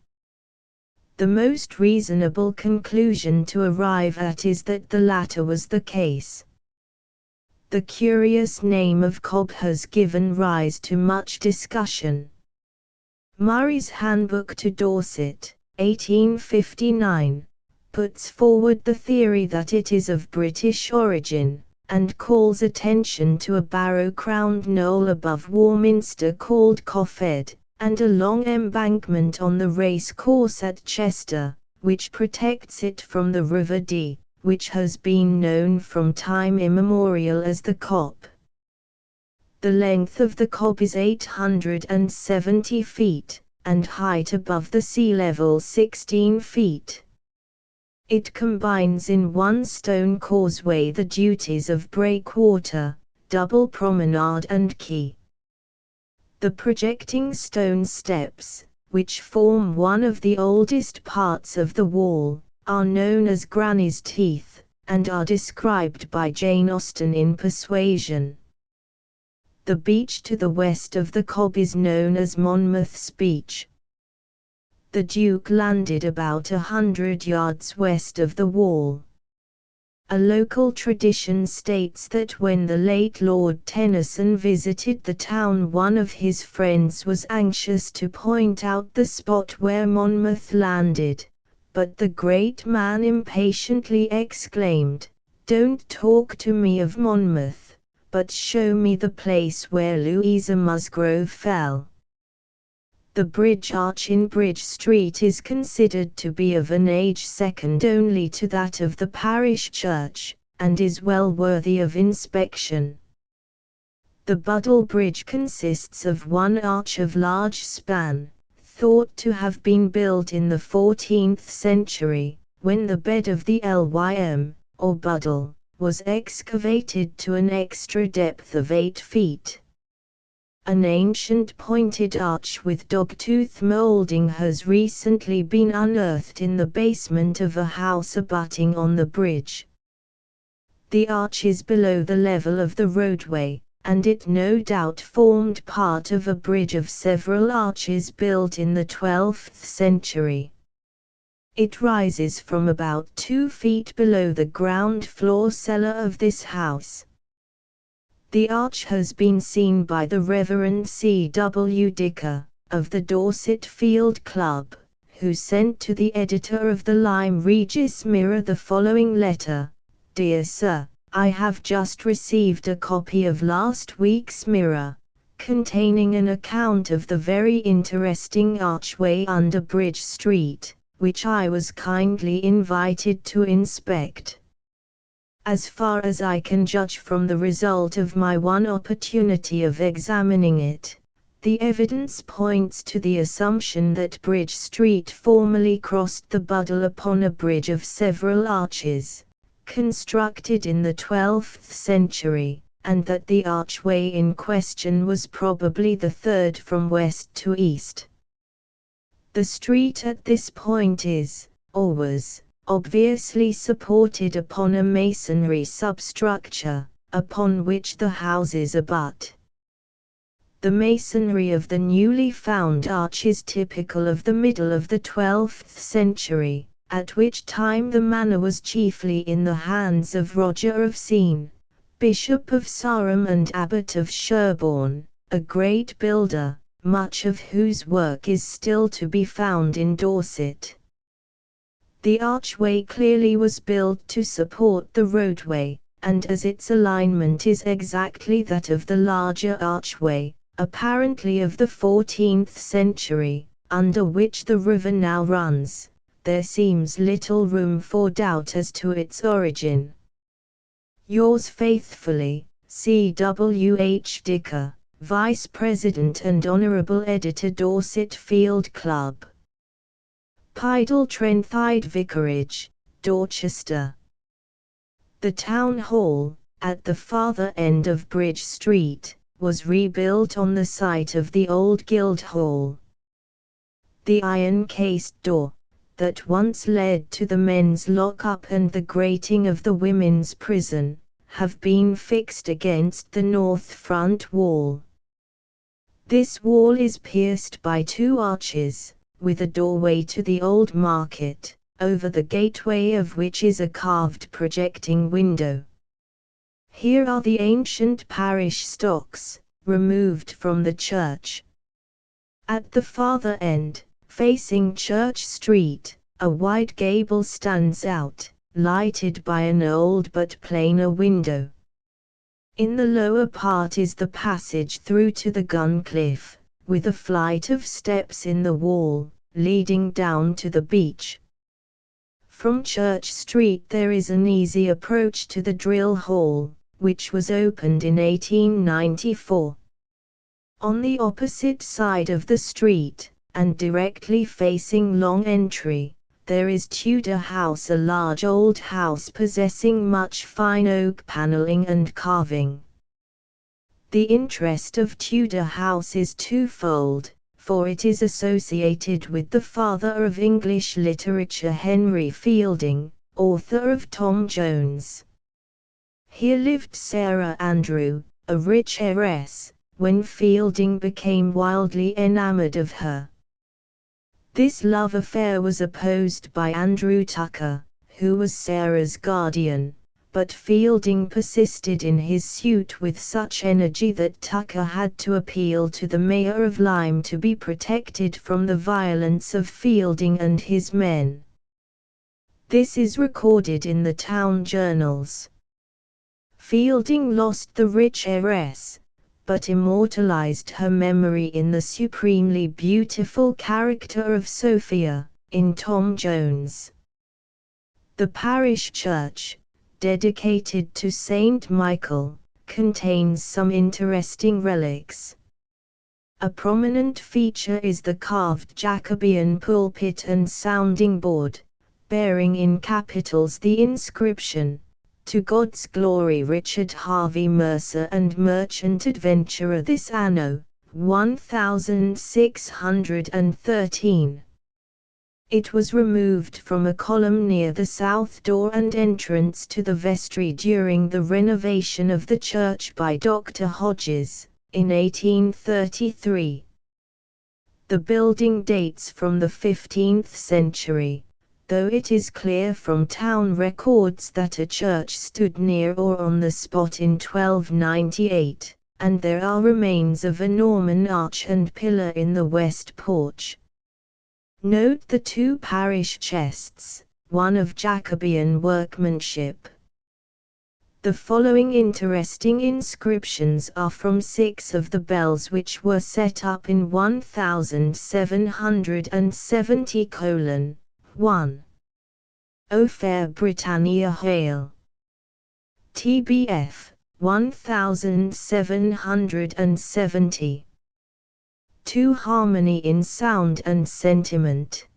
The most reasonable conclusion to arrive at is that the latter was the case. The curious name of Cobb has given rise to much discussion. Murray's Handbook to Dorset, 1859, puts forward the theory that it is of British origin, and calls attention to a barrow-crowned knoll above Warminster called Coffed, and a long embankment on the race course at Chester, which protects it from the River Dee, which has been known from time immemorial as the Cobb. The length of the Cobb is 870 feet, and height above the sea level 16 feet. It combines in one stone causeway the duties of breakwater, double promenade and quay. The projecting stone steps, which form one of the oldest parts of the wall, are known as Granny's Teeth, and are described by Jane Austen in Persuasion. The beach to the west of the Cobb is known as Monmouth's Beach. The Duke landed about 100 yards west of the wall. A local tradition states that when the late Lord Tennyson visited the town, one of his friends was anxious to point out the spot where Monmouth landed, but the great man impatiently exclaimed, "Don't talk to me of Monmouth, but show me the place where Louisa Musgrove fell." The bridge arch in Bridge Street is considered to be of an age second only to that of the parish church, and is well worthy of inspection. The Buddle Bridge consists of one arch of large span, thought to have been built in the 14th century, when the bed of the Lym, or Buddle, was excavated to an extra depth of 8 feet. An ancient pointed arch with dogtooth moulding has recently been unearthed in the basement of a house abutting on the bridge. The arch is below the level of the roadway, and it no doubt formed part of a bridge of several arches built in the 12th century. It rises from about 2 feet below the ground floor cellar of this house. The arch has been seen by the Reverend C. W. Dicker, of the Dorset Field Club, who sent to the editor of the Lyme Regis Mirror the following letter: "Dear Sir, I have just received a copy of last week's Mirror, containing an account of the very interesting archway under Bridge Street, which I was kindly invited to inspect. As far as I can judge from the result of my one opportunity of examining it, the evidence points to the assumption that Bridge Street formerly crossed the Buddle upon a bridge of several arches, constructed in the 12th century, and that the archway in question was probably the third from west to east. The street at this point is, or was, obviously supported upon a masonry substructure, upon which the houses abut. The masonry of the newly found arch is typical of the middle of the 12th century, at which time the manor was chiefly in the hands of Roger of Sene, Bishop of Sarum and Abbot of Sherborne, a great builder, much of whose work is still to be found in Dorset. The archway clearly was built to support the roadway, and as its alignment is exactly that of the larger archway, apparently of the 14th century, under which the river now runs, there seems little room for doubt as to its origin. Yours faithfully, C. W. H. Dicker, Vice President and Honourable Editor, Dorset Field Club. Pidal Trenthide Vicarage, Dorchester. The Town Hall, at the farther end of Bridge Street, was rebuilt on the site of the old Guildhall. The iron-cased door, that once led to the men's lock-up and the grating of the women's prison, have been fixed against the north front wall. This wall is pierced by two arches, with a doorway to the old market, over the gateway of which is a carved projecting window. Here are the ancient parish stocks, removed from the church. At the farther end, facing Church Street, a wide gable stands out, lighted by an old but plainer window. In the lower part is the passage through to the gun cliff, with a flight of steps in the wall, leading down to the beach. From Church Street there is an easy approach to the drill hall, which was opened in 1894. On the opposite side of the street, and directly facing Long Entry, there is Tudor House, a large old house possessing much fine oak panelling and carving. The interest of Tudor House is twofold, for it is associated with the father of English literature, Henry Fielding, author of Tom Jones. Here lived Sarah Andrew, a rich heiress, when Fielding became wildly enamored of her. This love affair was opposed by Andrew Tucker, who was Sarah's guardian, but Fielding persisted in his suit with such energy that Tucker had to appeal to the mayor of Lyme to be protected from the violence of Fielding and his men. This is recorded in the town journals. Fielding lost the rich heiress, but immortalized her memory in the supremely beautiful character of Sophia, in Tom Jones. The parish church, dedicated to Saint Michael, contains some interesting relics. A prominent feature is the carved Jacobean pulpit and sounding board, bearing in capitals the inscription, "To God's glory, Richard Harvey Mercer and Merchant Adventurer, this anno 1613. It was removed from a column near the south door and entrance to the vestry during the renovation of the church by Dr. Hodges, in 1833. The building dates from the 15th century, though it is clear from town records that a church stood near or on the spot in 1298, and there are remains of a Norman arch and pillar in the west porch. Note the two parish chests, one of Jacobean workmanship. The following interesting inscriptions are from 6 of the bells which were set up in 1770: 1. O fair Britannia hail! TBF 1770. 2 Harmony in sound and sentiment.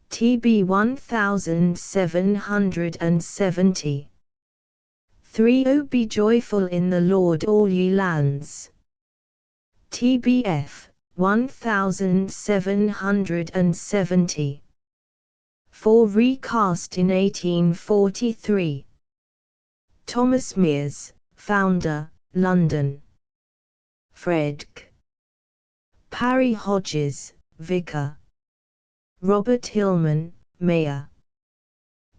TB 1770. 3 O be joyful in the Lord all ye lands. TBF 1770. 4 Recast in 1843. Thomas Mears, founder, London. Fredk. Parry Hodges, vicar. Robert Hillman, mayor.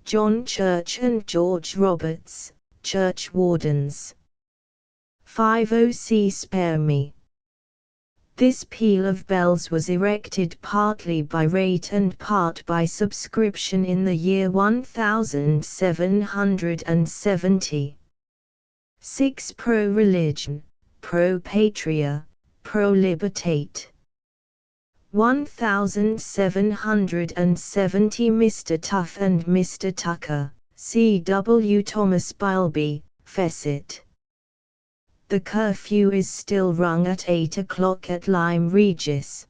John Church and George Roberts, churchwardens. 50 Spare Me. This peal of bells was erected partly by rate and part by subscription in the year 1770. 6 Pro-religion, pro-patria, pro-libertate. 1770 Mr. Tuff and Mr. Tucker, C.W. Thomas Bilby, Fessett. The curfew is still rung at 8 o'clock at Lyme Regis.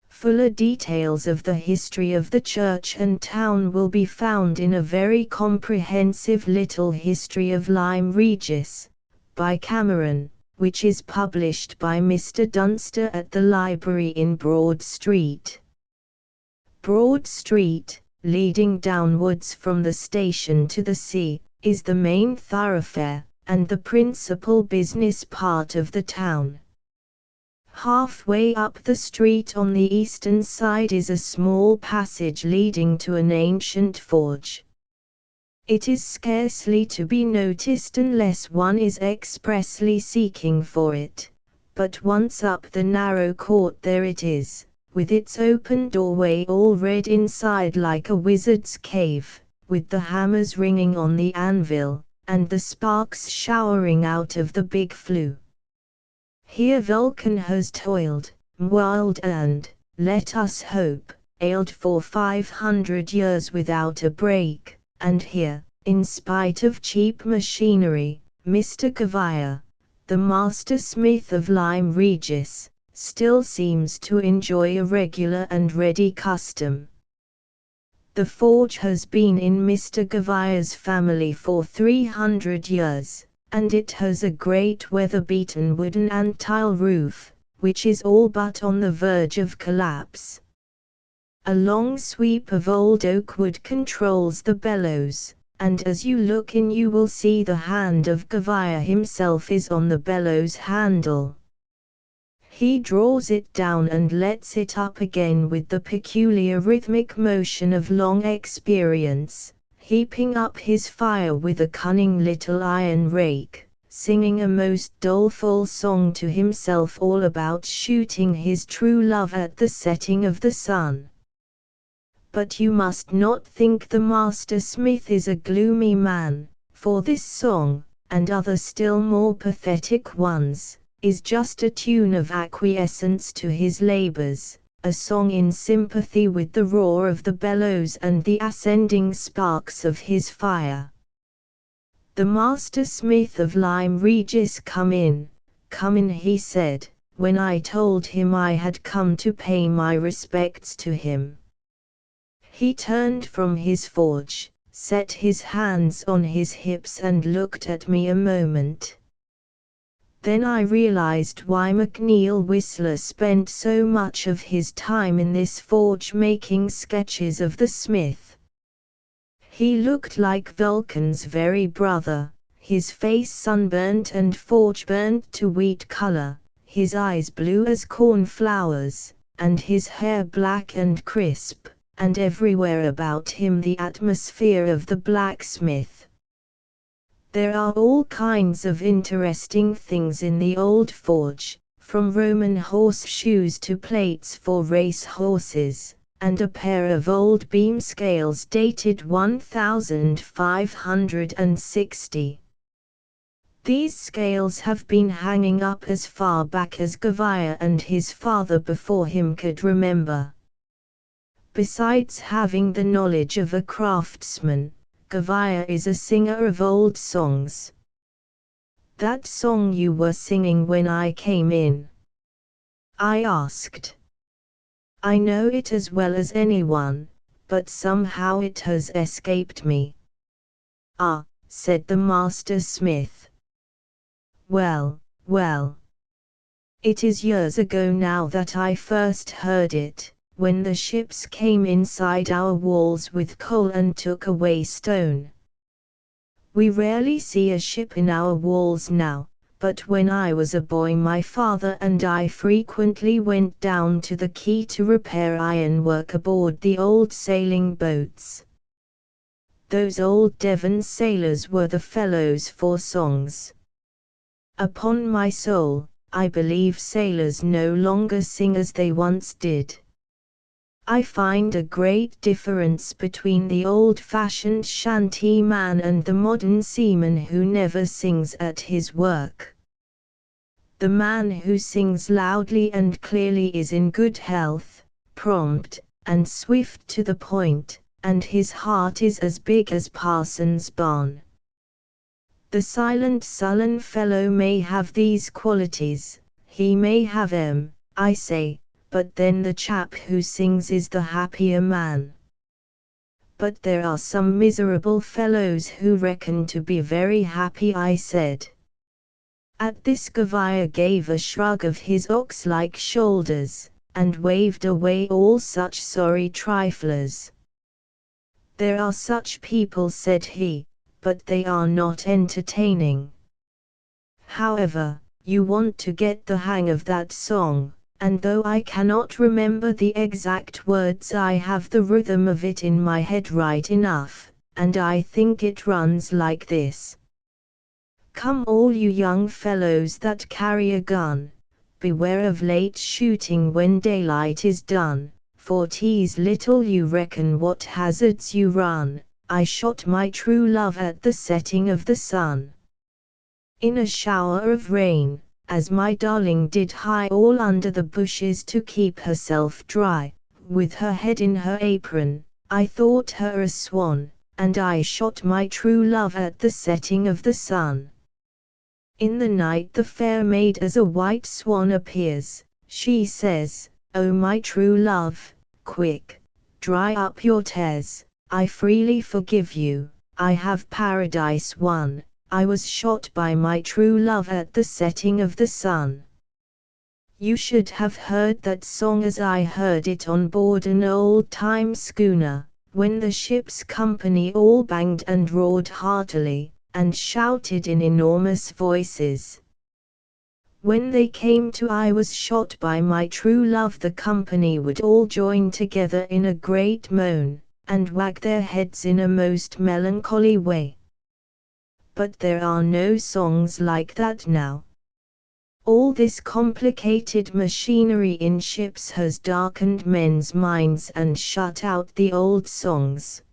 Fuller details of the history of the church and town will be found in a very comprehensive little history of Lyme Regis, by Cameron, which is published by Mr. Dunster at the library in Broad Street. Broad Street, leading downwards from the station to the sea, is the main thoroughfare, and the principal business part of the town. Halfway up the street on the eastern side is a small passage leading to an ancient forge. It is scarcely to be noticed unless one is expressly seeking for it, but once up the narrow court there it is, with its open doorway all red inside like a wizard's cave, with the hammers ringing on the anvil, and the sparks showering out of the big flue. Here Vulcan has toiled, moiled and, let us hope, ailed for 500 years without a break, and here, in spite of cheap machinery, Mr. Gavia, the master smith of Lyme Regis, still seems to enjoy a regular and ready custom. The forge has been in Mr. Gavia's family for 300 years, and it has a great weather-beaten wooden and tile roof, which is all but on the verge of collapse. A long sweep of old oak wood controls the bellows, and as you look in you will see the hand of Gavia himself is on the bellows handle. He draws it down and lets it up again with the peculiar rhythmic motion of long experience, heaping up his fire with a cunning little iron rake, singing a most doleful song to himself all about shooting his true love at the setting of the sun. But you must not think the master smith is a gloomy man, for this song, and other still more pathetic ones, is just a tune of acquiescence to his labors, a song in sympathy with the roar of the bellows and the ascending sparks of his fire. The master smith of Lyme Regis come in, he said, when I told him I had come to pay my respects to him. He turned from his forge, set his hands on his hips and looked at me a moment. Then I realized why Macneill Whistler spent so much of his time in this forge making sketches of the smith. He looked like Vulcan's very brother, his face sunburnt and forge-burnt to wheat color, his eyes blue as cornflowers, and his hair black and crisp, and everywhere about him the atmosphere of the blacksmith. There are all kinds of interesting things in the old forge, from Roman horseshoes to plates for race horses, and a pair of old beam scales dated 1560. These scales have been hanging up as far back as Gavia and his father before him could remember. Besides having the knowledge of a craftsman, Squire is a singer of old songs. That song you were singing when I came in?" I asked. "I know it as well as anyone, but somehow it has escaped me." "Ah," said the master smith. "Well, well. It is years ago now that I first heard it, when the ships came inside our walls with coal and took away stone. We rarely see a ship in our walls now, but when I was a boy my father and I frequently went down to the quay to repair ironwork aboard the old sailing boats. Those old Devon sailors were the fellows for songs. Upon my soul, I believe sailors no longer sing as they once did. I find a great difference between the old-fashioned shanty man and the modern seaman who never sings at his work. The man who sings loudly and clearly is in good health, prompt, and swift to the point, and his heart is as big as Parson's barn. The silent sullen fellow may have these qualities, he may have 'em, I say, but then the chap who sings is the happier man. But there are some miserable fellows who reckon to be very happy," I said. At this Squire gave a shrug of his ox-like shoulders, and waved away all such sorry triflers. "There are such people," said he, "but they are not entertaining. However, you want to get the hang of that song, and though I cannot remember the exact words I have the rhythm of it in my head right enough, and I think it runs like this. Come all you young fellows that carry a gun, beware of late shooting when daylight is done, for 'tis little you reckon what hazards you run. I shot my true love at the setting of the sun, in a shower of rain, as my darling did hide all under the bushes to keep herself dry, with her head in her apron. I thought her a swan, and I shot my true love at the setting of the sun. In the night the fair maid as a white swan appears, she says, 'O my true love, quick, dry up your tears, I freely forgive you, I have paradise won, I was shot by my true love at the setting of the sun.' You should have heard that song as I heard it on board an old-time schooner, when the ship's company all banged and roared heartily, and shouted in enormous voices. When they came to 'I was shot by my true love,' the company would all join together in a great moan, and wag their heads in a most melancholy way. But there are no songs like that now. All this complicated machinery in ships has darkened men's minds and shut out the old songs.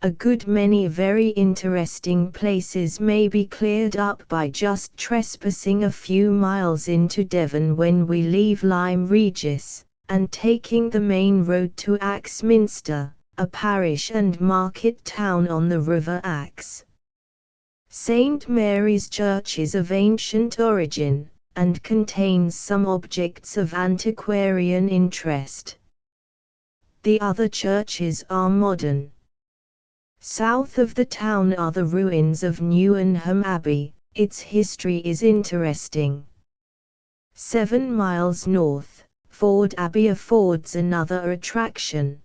A good many very interesting places may be cleared up by just trespassing a few miles into Devon when we leave Lyme Regis, and taking the main road to Axminster, a parish and market town on the River Axe. St. Mary's Church is of ancient origin, and contains some objects of antiquarian interest. The other churches are modern. South of the town are the ruins of Newenham Abbey, its history is interesting. 7 miles north, Ford Abbey affords another attraction.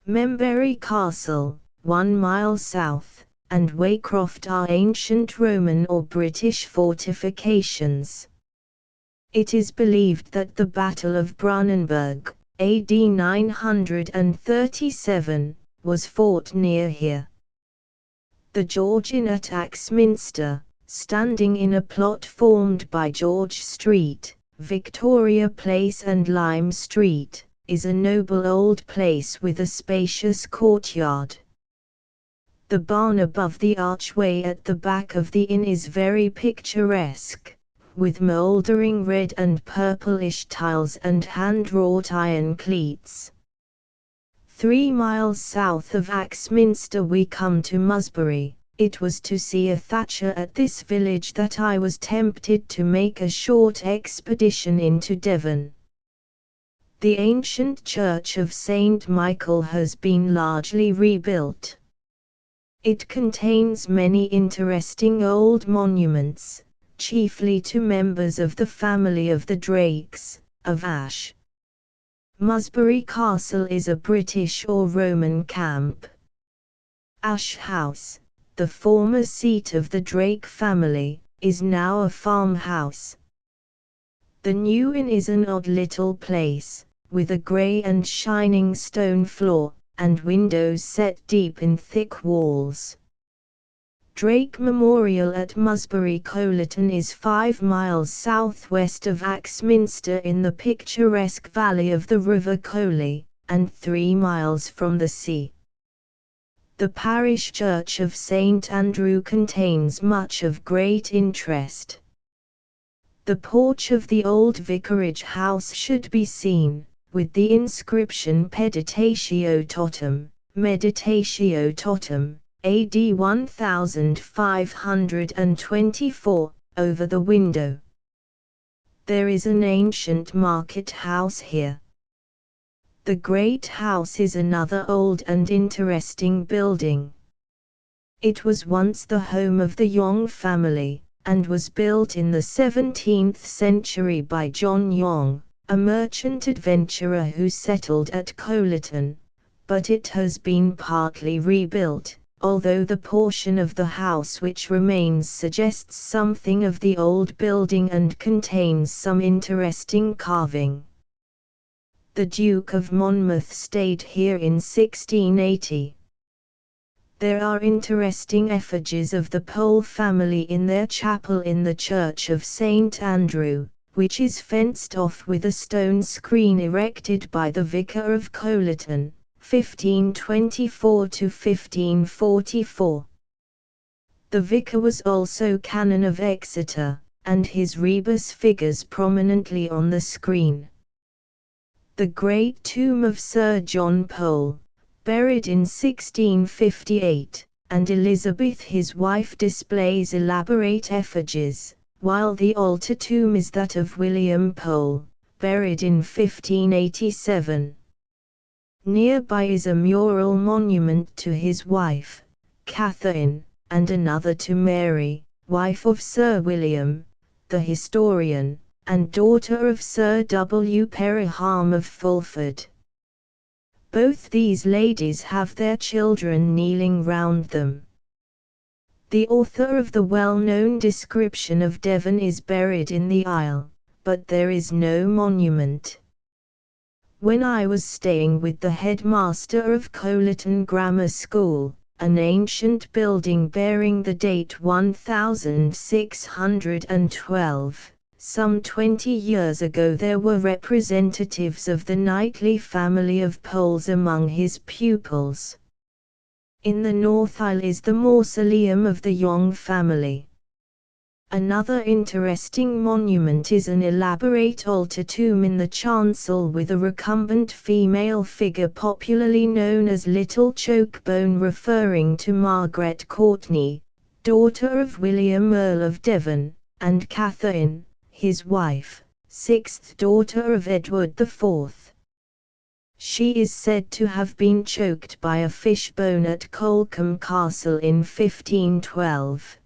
Membury Castle, 1 mile south, and Waycroft are ancient Roman or British fortifications. It is believed that the Battle of Brunanburg, AD 937, was fought near here. The George Inn at Axminster, standing in a plot formed by George Street, Victoria Place and Lime Street, is a noble old place with a spacious courtyard. The barn above the archway at the back of the inn is very picturesque, with mouldering red and purplish tiles and hand-wrought iron cleats. 3 miles south of Axminster we come to Musbury. It was to see a thatcher at this village that I was tempted to make a short expedition into Devon. The ancient church of St. Michael has been largely rebuilt. It contains many interesting old monuments, chiefly to members of the family of the Drakes, of Ash. Musbury Castle is a British or Roman camp. Ash House, the former seat of the Drake family, is now a farmhouse. The new inn is an odd little place, with a grey and shining stone floor, and windows set deep in thick walls. Drake Memorial at Musbury Coleton is 5 miles southwest of Axminster in the picturesque valley of the River Coley, and 3 miles from the sea. The parish church of St. Andrew contains much of great interest. The porch of the old vicarage house should be seen, with the inscription Meditatio Totum, AD 1524, over the window. There is an ancient market house here. The Great House is another old and interesting building. It was once the home of the Yonge family, and was built in the 17th century by John Yonge, a merchant adventurer who settled at Coleton, but it has been partly rebuilt, although the portion of the house which remains suggests something of the old building and contains some interesting carving. The Duke of Monmouth stayed here in 1680. There are interesting effigies of the Pole family in their chapel in the church of St. Andrew, which is fenced off with a stone screen erected by the Vicar of Coleton, 1524 to 1544. The vicar was also Canon of Exeter, and his rebus figures prominently on the screen. The great tomb of Sir John Pole, buried in 1658, and Elizabeth his wife displays elaborate effigies, while the altar tomb is that of William Pole, buried in 1587. Nearby is a mural monument to his wife, Catherine, and another to Mary, wife of Sir William, the historian, and daughter of Sir W. Periham of Fulford. Both these ladies have their children kneeling round them. The author of the well-known description of Devon is buried in the aisle, but there is no monument. When I was staying with the headmaster of Coleton Grammar School, an ancient building bearing the date 1612, some 20 years ago, there were representatives of the knightly family of Poles among his pupils. In the north aisle is the mausoleum of the Yonge family. Another interesting monument is an elaborate altar tomb in the chancel with a recumbent female figure popularly known as Little Chokebone, referring to Margaret Courtenay, daughter of William Earl of Devon, and Catherine, his wife, sixth daughter of Edward IV. She is said to have been choked by a fishbone at Colcombe Castle in 1512.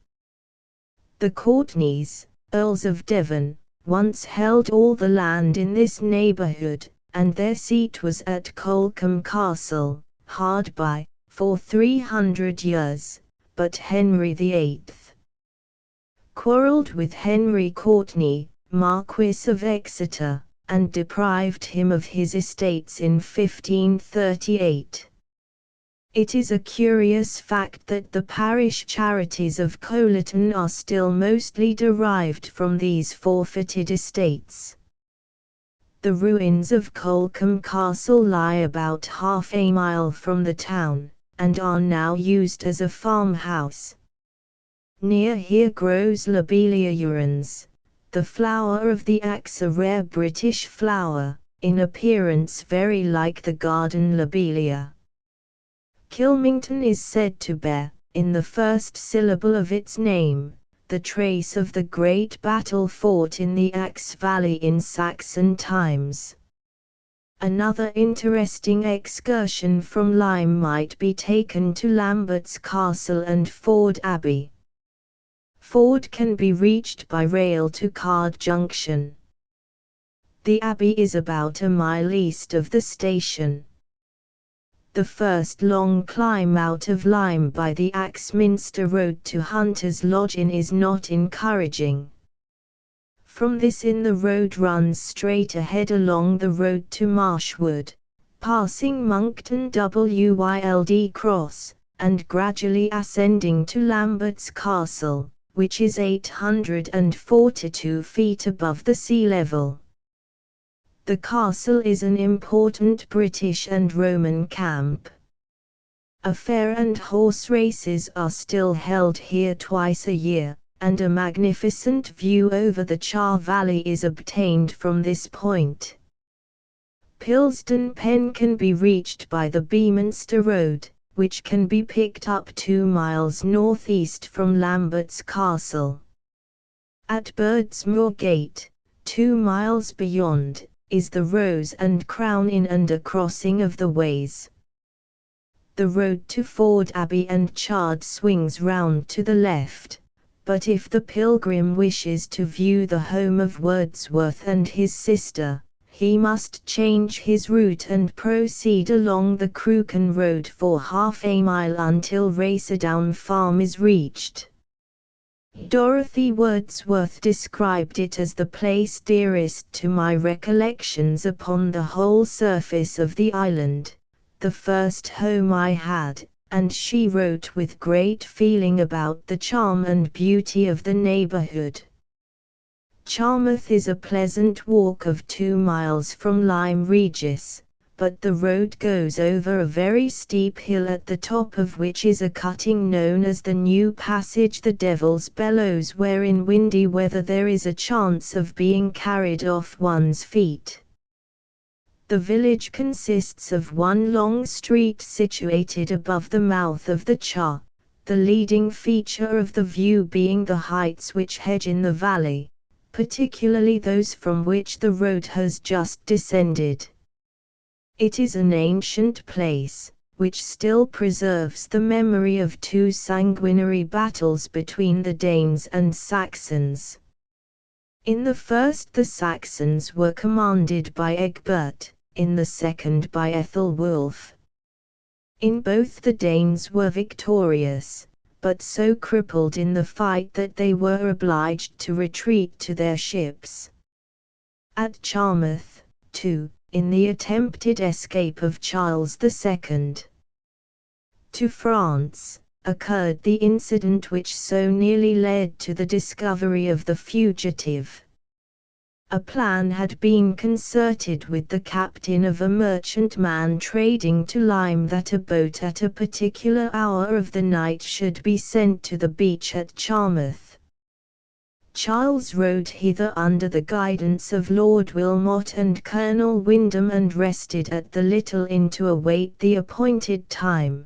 The Courtenays, Earls of Devon, once held all the land in this neighbourhood, and their seat was at Colcombe Castle, hard by, for 300 years, but Henry VIII quarrelled with Henry Courtenay, Marquis of Exeter, and deprived him of his estates in 1538. It is a curious fact that the parish charities of Coleton are still mostly derived from these forfeited estates. The ruins of Colcombe Castle lie about half a mile from the town, and are now used as a farmhouse. Near here grows Lobelia urens, the flower of the axe, a rare British flower, in appearance very like the garden lobelia. Kilmington is said to bear, in the first syllable of its name, the trace of the great battle fought in the Axe Valley in Saxon times. Another interesting excursion from Lyme might be taken to Lambert's Castle and Ford Abbey. Ford can be reached by rail to Card Junction. The Abbey is about a mile east of the station. The first long climb out of Lyme by the Axminster Road to Hunter's Lodge Inn is not encouraging. From this inn the road runs straight ahead along the road to Marshwood, passing Monkton Wyld Cross, and gradually ascending to Lambert's Castle, which is 842 feet above the sea level. The castle is an important British and Roman camp. A fair and horse races are still held here twice a year, and a magnificent view over the Char Valley is obtained from this point. Pilsdon Pen can be reached by the Beaminster Road, which can be picked up 2 miles northeast from Lambert's Castle. At Birdsmoor Gate, 2 miles beyond, is the Rose and Crown Inn and a crossing of the Ways. The road to Ford Abbey and Chard swings round to the left, but if the pilgrim wishes to view the home of Wordsworth and his sister, he must change his route and proceed along the Crooken Road for half a mile until Racerdown Farm is reached. Dorothy Wordsworth described it as the place dearest to my recollections upon the whole surface of the island, the first home I had, and she wrote with great feeling about the charm and beauty of the neighborhood. Charmouth is a pleasant walk of 2 miles from Lyme Regis, but the road goes over a very steep hill at the top of which is a cutting known as the New Passage, the Devil's Bellows, where in windy weather there is a chance of being carried off one's feet. The village consists of one long street situated above the mouth of the Char, the leading feature of the view being the heights which hedge in the valley, particularly those from which the road has just descended. It is an ancient place, which still preserves the memory of 2 sanguinary battles between the Danes and Saxons. In the first the Saxons were commanded by Egbert, in the second by Ethelwulf. In both the Danes were victorious, but so crippled in the fight that they were obliged to retreat to their ships. At Charmouth, too, in the attempted escape of Charles II to France, occurred the incident which so nearly led to the discovery of the fugitive. A plan had been concerted with the captain of a merchantman trading to Lyme that a boat at a particular hour of the night should be sent to the beach at Charmouth. Charles rode hither under the guidance of Lord Wilmot and Colonel Wyndham and rested at the little inn to await the appointed time.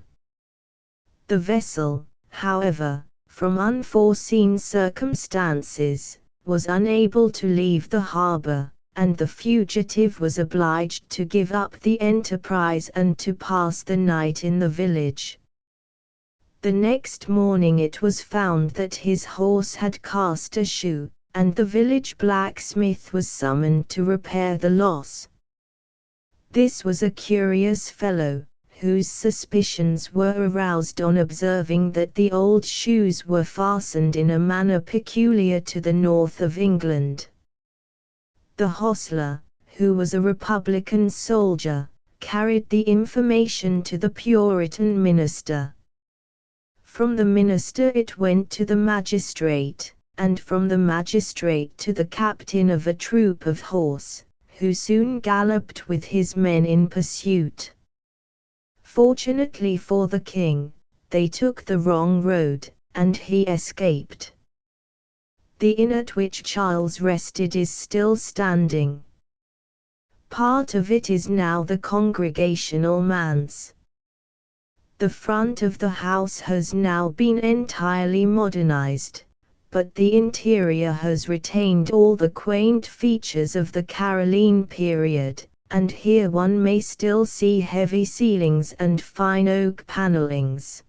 The vessel, however, from unforeseen circumstances, was unable to leave the harbour, and the fugitive was obliged to give up the enterprise and to pass the night in the village. The next morning it was found that his horse had cast a shoe, and the village blacksmith was summoned to repair the loss. This was a curious fellow, whose suspicions were aroused on observing that the old shoes were fastened in a manner peculiar to the north of England. The hostler, who was a Republican soldier, carried the information to the Puritan minister. From the minister it went to the magistrate, and from the magistrate to the captain of a troop of horse, who soon galloped with his men in pursuit. Fortunately for the king, they took the wrong road, and he escaped. The inn at which Charles rested is still standing. Part of it is now the Congregational Manse. The front of the house has now been entirely modernized, but the interior has retained all the quaint features of the Caroline period, and here one may still see heavy ceilings and fine oak panellings.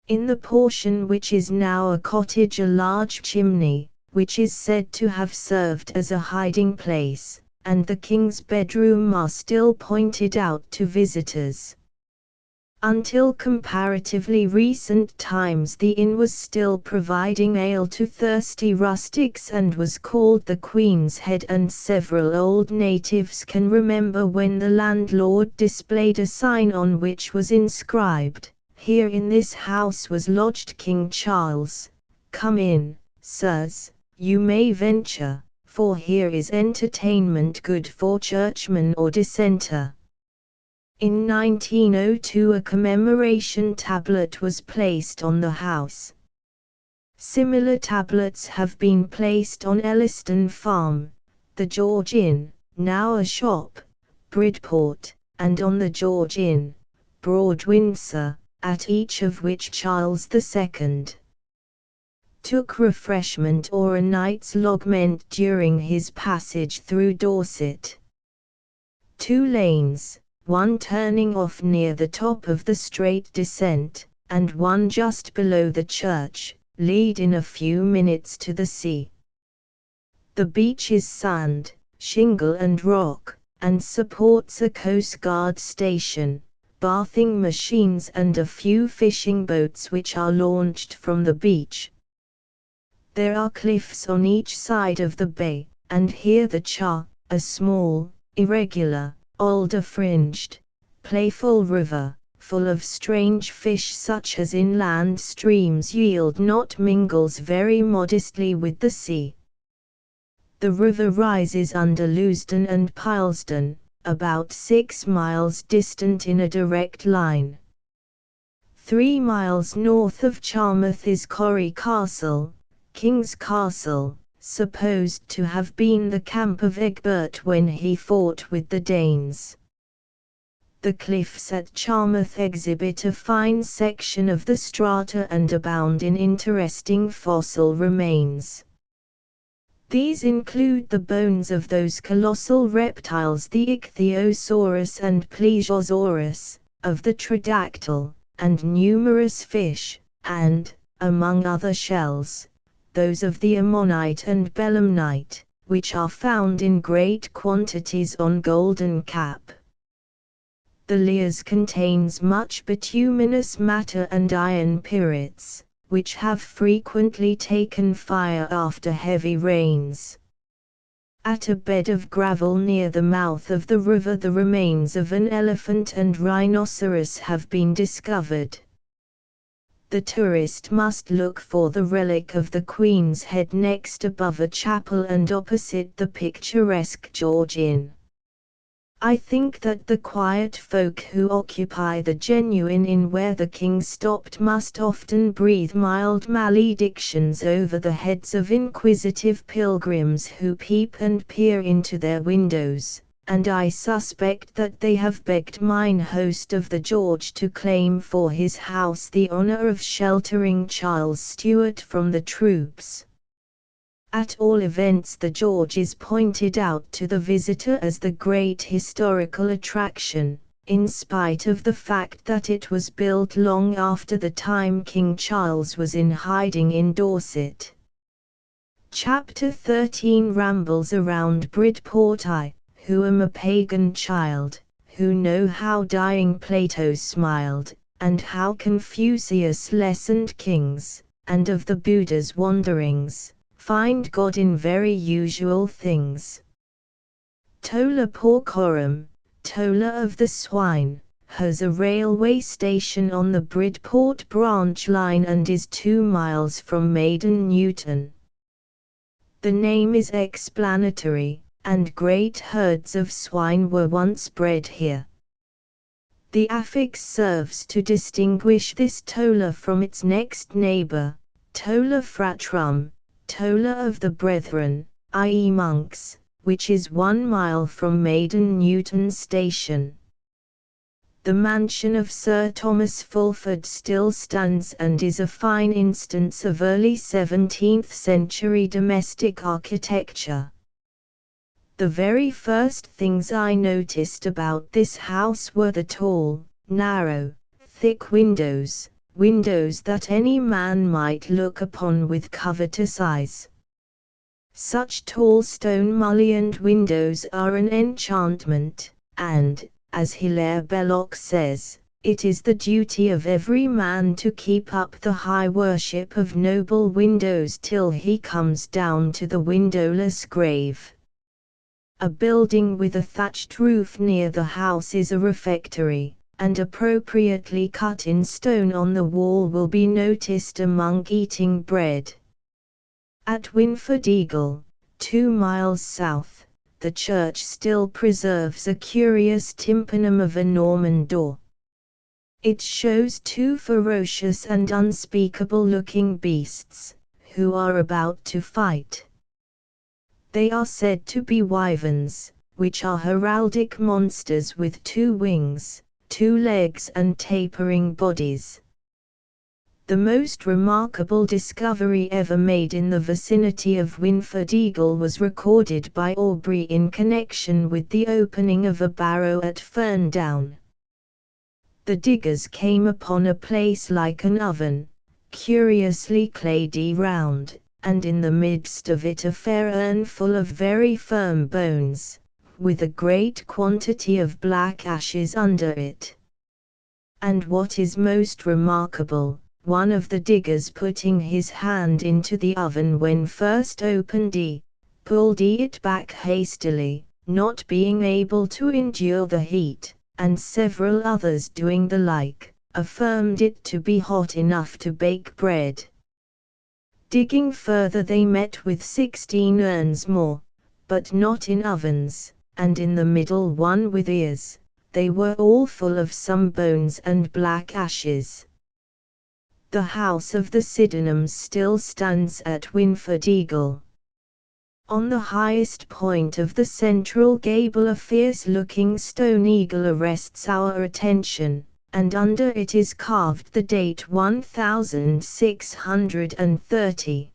In the portion which is now a cottage, a large chimney, which is said to have served as a hiding place, and the king's bedroom are still pointed out to visitors. Until comparatively recent times the inn was still providing ale to thirsty rustics and was called the Queen's Head, and several old natives can remember when the landlord displayed a sign on which was inscribed, "Here in this house was lodged King Charles. Come in, sirs, you may venture, for here is entertainment good for churchman or dissenter." In 1902 a commemoration tablet was placed on the house. Similar tablets have been placed on Elliston Farm, the George Inn, now a shop, Bridport, and on the George Inn, Broad Windsor, at each of which Charles II took refreshment or a night's lodgment during his passage through Dorset. 2 lanes, one turning off near the top of the straight descent, and one just below the church, lead in a few minutes to the sea. The beach is sand, shingle and rock, and supports a Coast Guard station, bathing machines and a few fishing boats which are launched from the beach. There are cliffs on each side of the bay, and here the Cha, a small, irregular, alder-fringed, playful river, full of strange fish such as inland streams yield not, mingles very modestly with the sea. The river rises under Leusden and Pilesden, about 6 miles distant in a direct line. 3 miles north of Charmouth is Corrie Castle, King's Castle, supposed to have been the camp of Egbert when he fought with the Danes. The cliffs at Charmouth exhibit a fine section of the strata and abound in interesting fossil remains. These include the bones of those colossal reptiles, the Ichthyosaurus and Plesiosaurus, of the Pterodactyl, and numerous fish, and, among other shells, those of the ammonite and belemnite, which are found in great quantities on Golden Cap. The Lias contains much bituminous matter and iron pyrites, which have frequently taken fire after heavy rains. At a bed of gravel near the mouth of the river the remains of an elephant and rhinoceros have been discovered. The tourist must look for the relic of the Queen's Head next above a chapel and opposite the picturesque George Inn. I think that the quiet folk who occupy the genuine inn where the king stopped must often breathe mild maledictions over the heads of inquisitive pilgrims who peep and peer into their windows, and I suspect that they have begged mine host of the George to claim for his house the honor of sheltering Charles Stuart from the troops. At all events the George is pointed out to the visitor as the great historical attraction, in spite of the fact that it was built long after the time King Charles was in hiding in Dorset. Chapter 13 rambles around Bridport. I, who am a pagan child, who know how dying Plato smiled, and how Confucius lessoned kings, and of the Buddha's wanderings, find God in very usual things. Tola Porcorum, Tola of the Swine, has a railway station on the Bridport branch line and is 2 miles from Maiden Newton. The name is explanatory, and great herds of swine were once bred here. The affix serves to distinguish this Tola from its next neighbor, Tola Fratrum, Tola of the Brethren, i.e. monks, which is 1 mile from Maiden Newton Station. The mansion of Sir Thomas Fulford still stands and is a fine instance of early 17th century domestic architecture. The very first things I noticed about this house were the tall, narrow, thick windows that any man might look upon with covetous eyes. Such tall stone mullioned windows are an enchantment, and, as Hilaire Belloc says, it is the duty of every man to keep up the high worship of noble windows till he comes down to the windowless grave. A building with a thatched roof near the house is a refectory, and appropriately cut in stone on the wall will be noticed a monk eating bread. At Winford Eagle, 2 miles south, the church still preserves a curious tympanum of a Norman door. It shows 2 ferocious and unspeakable-looking beasts, who are about to fight. They are said to be wyverns, which are heraldic monsters with 2 wings, 2 legs and tapering bodies. The most remarkable discovery ever made in the vicinity of Winford Eagle was recorded by Aubrey in connection with the opening of a barrow at Ferndown. The diggers came upon a place like an oven, curiously clayey round, and in the midst of it a fair urn full of very firm bones, with a great quantity of black ashes under it. And what is most remarkable, one of the diggers putting his hand into the oven when first opened pulled it back hastily, not being able to endure the heat, and several others doing the like, affirmed it to be hot enough to bake bread. Digging further they met with 16 urns more, but not in ovens, and in the middle one with ears. They were all full of some bones and black ashes. The house of the Sydenhams still stands at Winford Eagle. On the highest point of the central gable a fierce-looking stone eagle arrests our attention, and under it is carved the date 1630.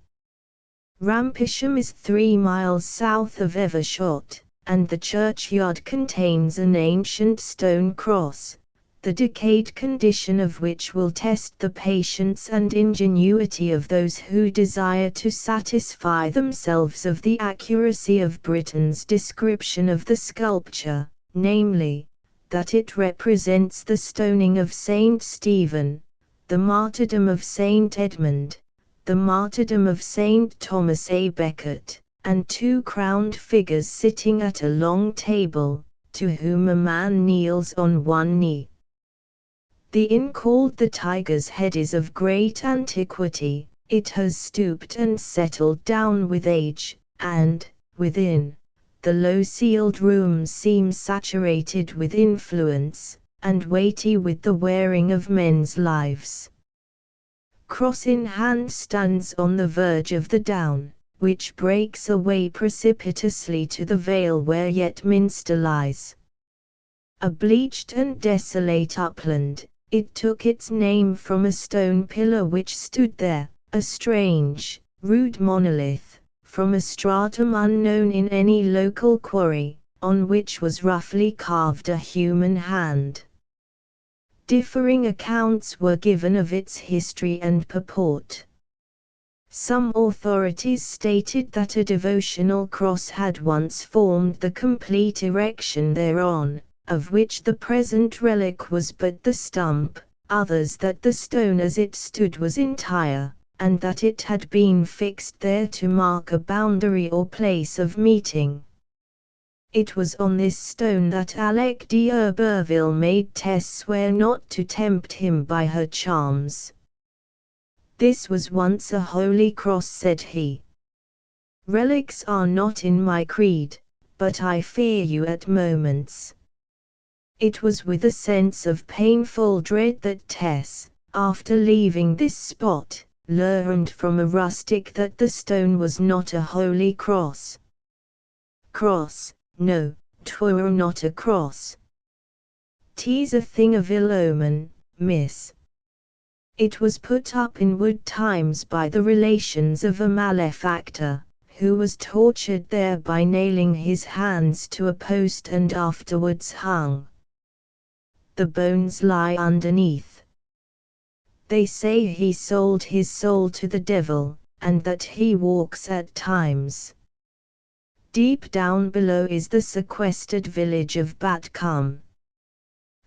Rampisham is 3 miles south of Evershot, and the churchyard contains an ancient stone cross, the decayed condition of which will test the patience and ingenuity of those who desire to satisfy themselves of the accuracy of Britton's description of the sculpture, namely, that it represents the stoning of Saint Stephen, the martyrdom of Saint Edmund, the martyrdom of Saint Thomas à Becket, and 2 crowned figures sitting at a long table, to whom a man kneels on one knee. The inn called the Tiger's Head is of great antiquity. It has stooped and settled down with age, and, within, the low-ceiled rooms seem saturated with influence, and weighty with the wearing of men's lives. Cross in hand stands on the verge of the down, which breaks away precipitously to the vale where yet Minster lies. A bleached and desolate upland, it took its name from a stone pillar which stood there, a strange, rude monolith, from a stratum unknown in any local quarry, on which was roughly carved a human hand. Differing accounts were given of its history and purport. Some authorities stated that a devotional cross had once formed the complete erection thereon, of which the present relic was but the stump, others that the stone as it stood was entire, and that it had been fixed there to mark a boundary or place of meeting. It was on this stone that Alec d'Urberville made Tess swear not to tempt him by her charms. "This was once a holy cross," said he. "Relics are not in my creed, but I fear you at moments." It was with a sense of painful dread that Tess, after leaving this spot, learned from a rustic that the stone was not a holy cross. Cross, no, 'twere not a cross. 'Tis a thing of ill omen, miss. It was put up in wood times by the relations of a malefactor, who was tortured there by nailing his hands to a post and afterwards hung. The bones lie underneath. They say he sold his soul to the devil, and that he walks at times. Deep down below is the sequestered village of Batcombe.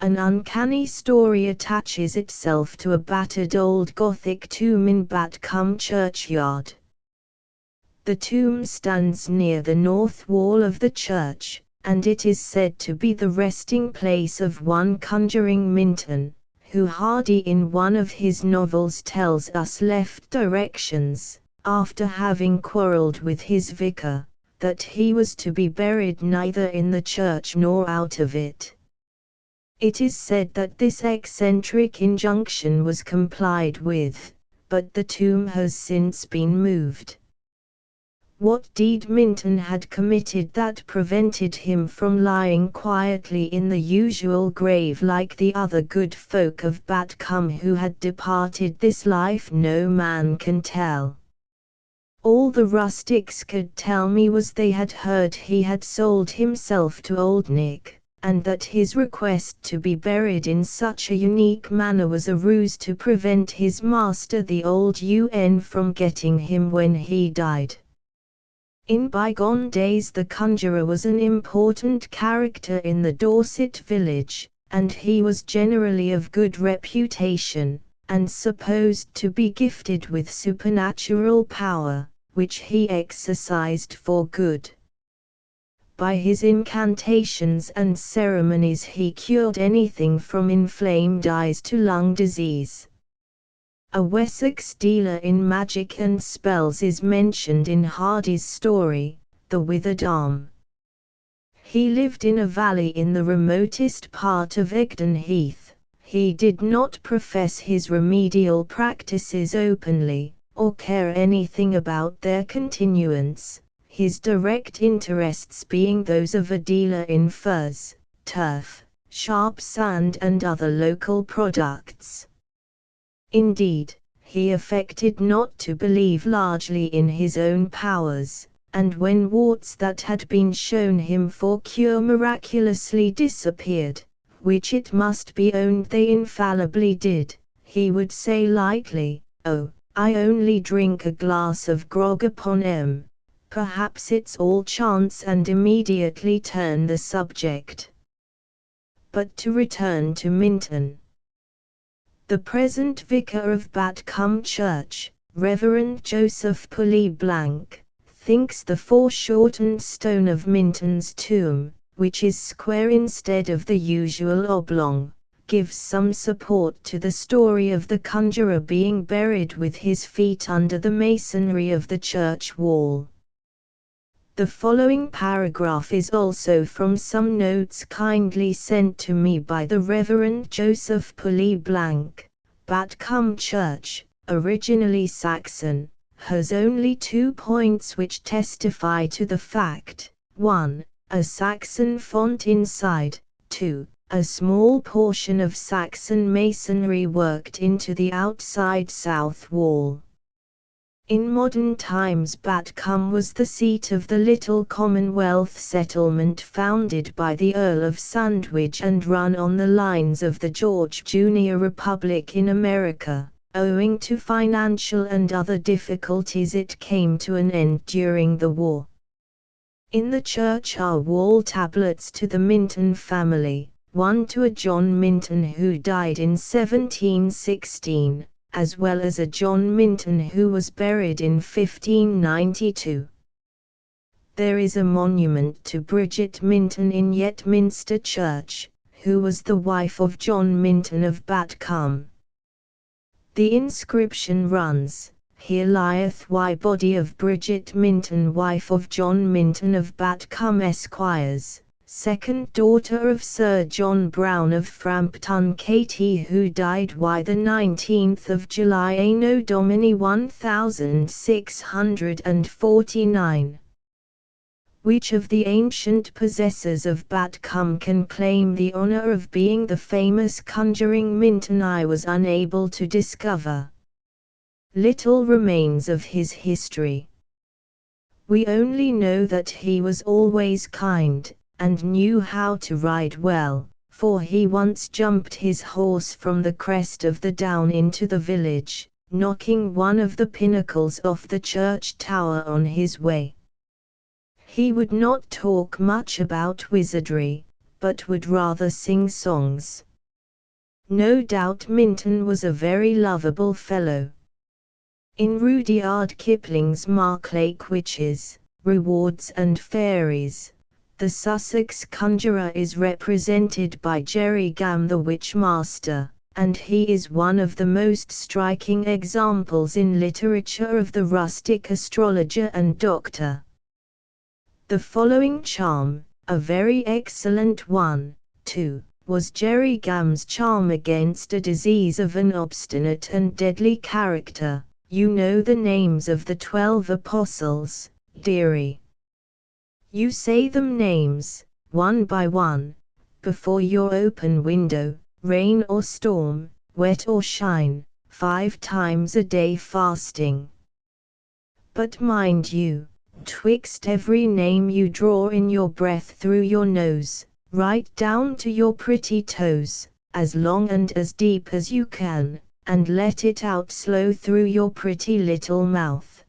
An uncanny story attaches itself to a battered old Gothic tomb in Batcombe churchyard. The tomb stands near the north wall of the church, and it is said to be the resting place of one Conjuring Minton, who Hardy in one of his novels tells us left directions, after having quarrelled with his vicar, that he was to be buried neither in the church nor out of it. It is said that this eccentric injunction was complied with, but the tomb has since been moved. What deed Minton had committed that prevented him from lying quietly in the usual grave like the other good folk of Batcombe who had departed this life, no man can tell. All the rustics could tell me was they had heard he had sold himself to Old Nick, and that his request to be buried in such a unique manner was a ruse to prevent his master the old UN from getting him when he died. In bygone days the conjurer was an important character in the Dorset village, and he was generally of good reputation, and supposed to be gifted with supernatural power, which he exercised for good. By his incantations and ceremonies he cured anything from inflamed eyes to lung disease. A Wessex dealer in magic and spells is mentioned in Hardy's story, The Withered Arm. He lived in a valley in the remotest part of Egdon Heath. He did not profess his remedial practices openly, or care anything about their continuance, his direct interests being those of a dealer in furs, turf, sharp sand and other local products. Indeed, he affected not to believe largely in his own powers, and when warts that had been shown him for cure miraculously disappeared, which it must be owned they infallibly did, he would say lightly, "Oh, I only drink a glass of grog upon perhaps it's all chance," and immediately turn the subject. But to return to Minton. The present vicar of Batcombe Church, Reverend Joseph Pulley Blank, thinks the foreshortened stone of Minton's tomb, which is square instead of the usual oblong, gives some support to the story of the conjurer being buried with his feet under the masonry of the church wall. The following paragraph is also from some notes kindly sent to me by the Reverend Joseph Pulley Blank. Batcombe Church, originally Saxon, has only 2 points which testify to the fact: 1. A Saxon font inside, 2. A small portion of Saxon masonry worked into the outside south wall. In modern times Batcombe was the seat of the little Commonwealth settlement founded by the Earl of Sandwich and run on the lines of the George Junior Republic in America. Owing to financial and other difficulties it came to an end during the war. In the church are wall tablets to the Minton family, one to a John Minton who died in 1716. As well as a John Minton who was buried in 1592. There is a monument to Bridget Minton in Yetminster Church, who was the wife of John Minton of Batcombe. The inscription runs, "Here lieth y body of Bridget Minton, wife of John Minton of Batcombe Esquires, second daughter of Sir John Brown of Frampton KT, who died y the 19th of July Anno Domini 1649. Which of the ancient possessors of Batcombe can claim the honor of being the famous conjuring Minton? I was unable to discover. Little remains of his history. We only know that he was always kind, and knew how to ride well, for he once jumped his horse from the crest of the down into the village, knocking one of the pinnacles off the church tower on his way. He would not talk much about wizardry, but would rather sing songs. No doubt Minton was a very lovable fellow. In Rudyard Kipling's Marklake Witches, Rewards and Fairies, the Sussex conjurer is represented by Jerry Gam the Witchmaster, and he is one of the most striking examples in literature of the rustic astrologer and doctor. The following charm, a very excellent one, too, was Jerry Gam's charm against a disease of an obstinate and deadly character. You know the names of the 12 apostles, dearie. You say them names, one by one, before your open window, rain or storm, wet or shine, 5 times a day fasting. But mind you, 'twixt every name you draw in your breath through your nose, right down to your pretty toes, as long and as deep as you can, and let it out slow through your pretty little mouth.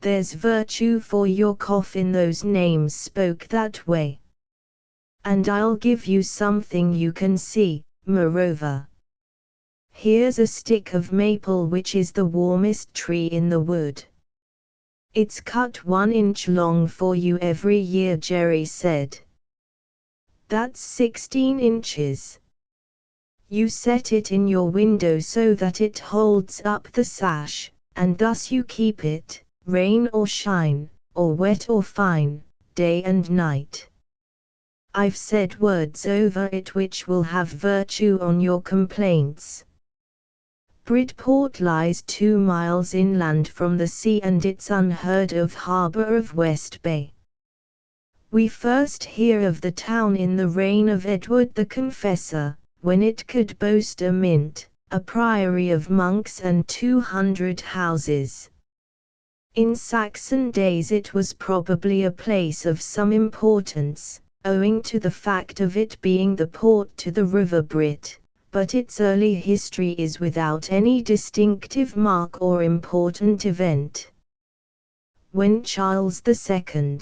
There's virtue for your cough in those names spoke that way. And I'll give you something you can see, moreover. Here's a stick of maple which is the warmest tree in the wood. It's cut 1 inch long for you every year, Jerry said. That's 16 inches. You set it in your window so that it holds up the sash, and thus you keep it, rain or shine, or wet or fine, day and night. I've said words over it which will have virtue on your complaints. Bridport lies 2 miles inland from the sea and its unheard of harbour of West Bay. We first hear of the town in the reign of Edward the Confessor, when it could boast a mint, a priory of monks and 200 houses. In Saxon days it was probably a place of some importance, owing to the fact of it being the port to the River Brit, but its early history is without any distinctive mark or important event. When Charles II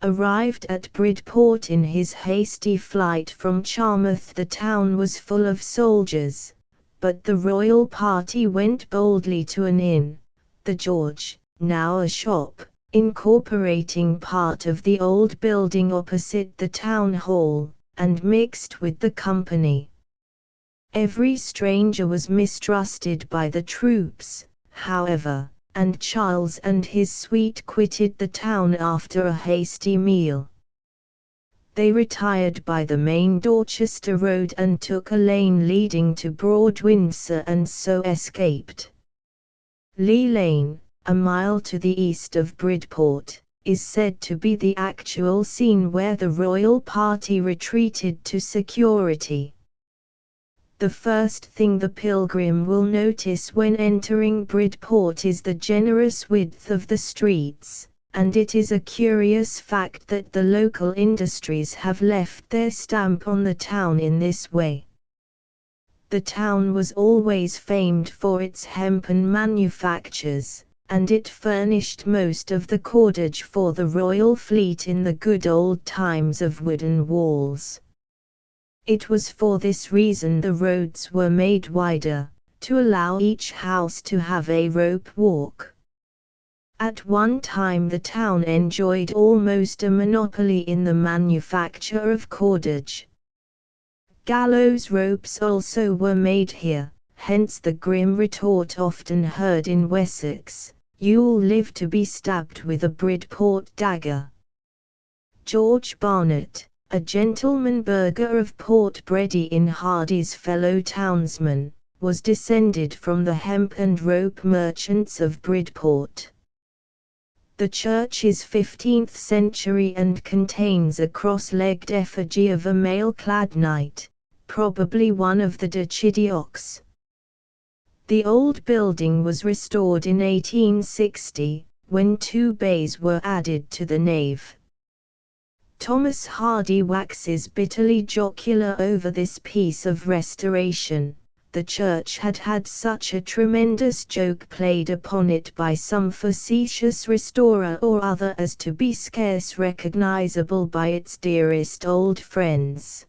arrived at Bridport in his hasty flight from Charmouth, the town was full of soldiers, but the royal party went boldly to an inn, the George, now a shop, incorporating part of the old building opposite the town hall, and mixed with the company. Every stranger was mistrusted by the troops, however, and Charles and his suite quitted the town after a hasty meal. They retired by the main Dorchester road and took a lane leading to Broad Windsor and so escaped. Lee Lane, a mile to the east of Bridport, is said to be the actual scene where the royal party retreated to security. The first thing the pilgrim will notice when entering Bridport is the generous width of the streets, and it is a curious fact that the local industries have left their stamp on the town in this way. The town was always famed for its hempen manufactures, and it furnished most of the cordage for the royal fleet in the good old times of wooden walls. It was for this reason the roads were made wider, to allow each house to have a rope walk. At one time the town enjoyed almost a monopoly in the manufacture of cordage. Gallows ropes also were made here, hence the grim retort often heard in Wessex, "You'll live to be stabbed with a Bridport dagger." George Barnett, a gentleman burgher of Port Bredy in Hardy's fellow townsman, was descended from the hemp and rope merchants of Bridport. The church is 15th century and contains a cross-legged effigy of a mail-clad knight, probably one of the Archidioks. The old building was restored in 1860, when 2 bays were added to the nave. Thomas Hardy waxes bitterly jocular over this piece of restoration. The church had had such a tremendous joke played upon it by some facetious restorer or other as to be scarce recognizable by its dearest old friends.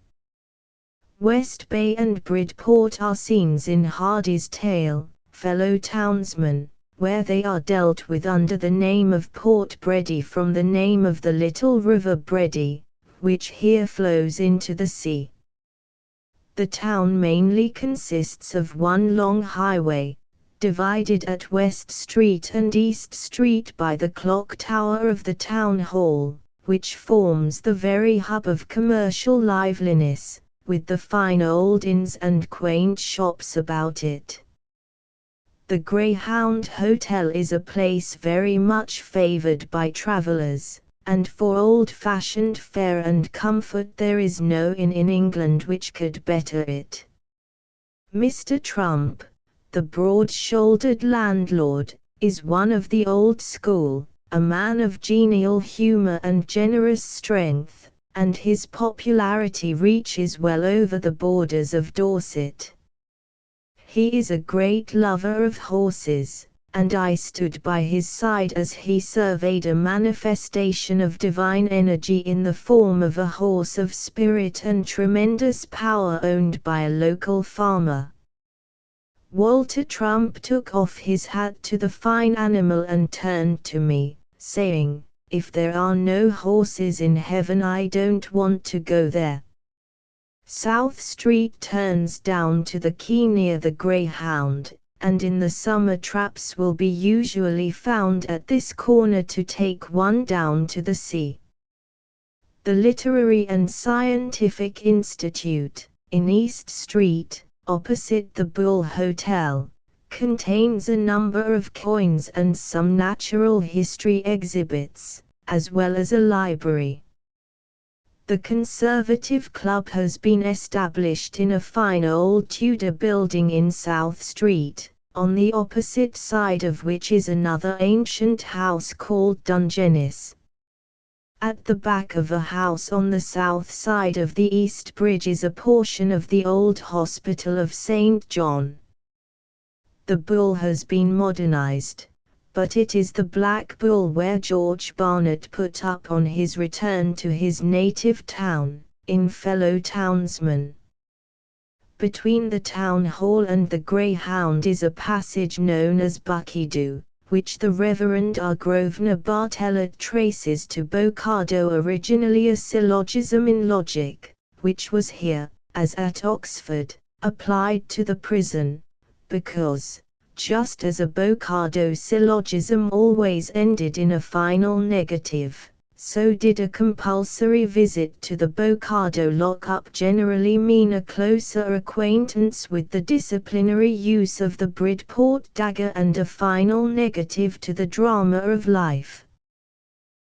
West Bay and Bridport are scenes in Hardy's tale, fellow townsmen, where they are dealt with under the name of Port Bredy from the name of the little river Bredy, which here flows into the sea. The town mainly consists of one long highway, divided at West Street and East Street by the clock tower of the town hall, which forms the very hub of commercial liveliness, with the fine old inns and quaint shops about it. The Greyhound Hotel is a place very much favoured by travellers, and for old-fashioned fare and comfort there is no inn in England which could better it. Mr. Trump, the broad-shouldered landlord, is one of the old school, a man of genial humour and generous strength, and his popularity reaches well over the borders of Dorset. He is a great lover of horses, and I stood by his side as he surveyed a manifestation of divine energy in the form of a horse of spirit and tremendous power owned by a local farmer. Walter Trump took off his hat to the fine animal and turned to me, saying, "If there are no horses in heaven I don't want to go there." South Street turns down to the quay near the Greyhound, and in the summer traps will be usually found at this corner to take one down to the sea. The Literary and Scientific Institute, in East Street, opposite the Bull Hotel, contains a number of coins and some natural history exhibits, as well as a library. The Conservative Club has been established in a fine old Tudor building in South Street, on the opposite side of which is another ancient house called Dungeness. At the back of a house on the south side of the East Bridge is a portion of the old Hospital of St. John. The Bull has been modernized, but it is the Black Bull where George Barnett put up on his return to his native town, in Fellow Townsmen. Between the town hall and the Greyhound is a passage known as Buckydoo, which the Reverend R. Grosvenor Bartlett traces to Bocardo, originally a syllogism in logic, which was here, as at Oxford, applied to the prison, because, just as a Bocardo syllogism always ended in a final negative, so did a compulsory visit to the Bocardo lock-up generally mean a closer acquaintance with the disciplinary use of the Bridport dagger and a final negative to the drama of life.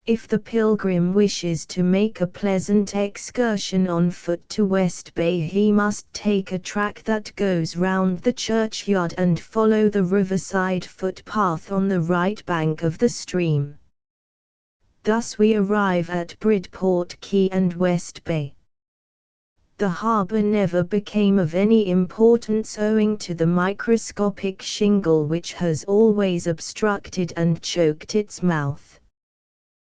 If the pilgrim wishes to make a pleasant excursion on foot to West Bay, he must take a track that goes round the churchyard and follow the riverside footpath on the right bank of the stream. Thus we arrive at Bridport Quay and West Bay. The harbour never became of any importance owing to the microscopic shingle which has always obstructed and choked its mouth.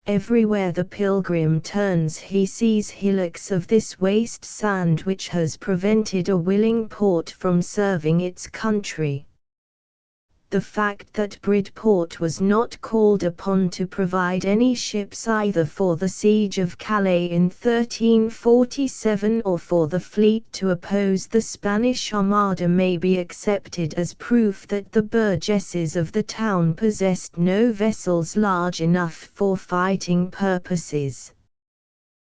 Everywhere the pilgrim turns he sees hillocks of this waste sand which has prevented a willing port from serving its country. The fact that Bridport was not called upon to provide any ships either for the siege of Calais in 1347 or for the fleet to oppose the Spanish Armada may be accepted as proof that the burgesses of the town possessed no vessels large enough for fighting purposes.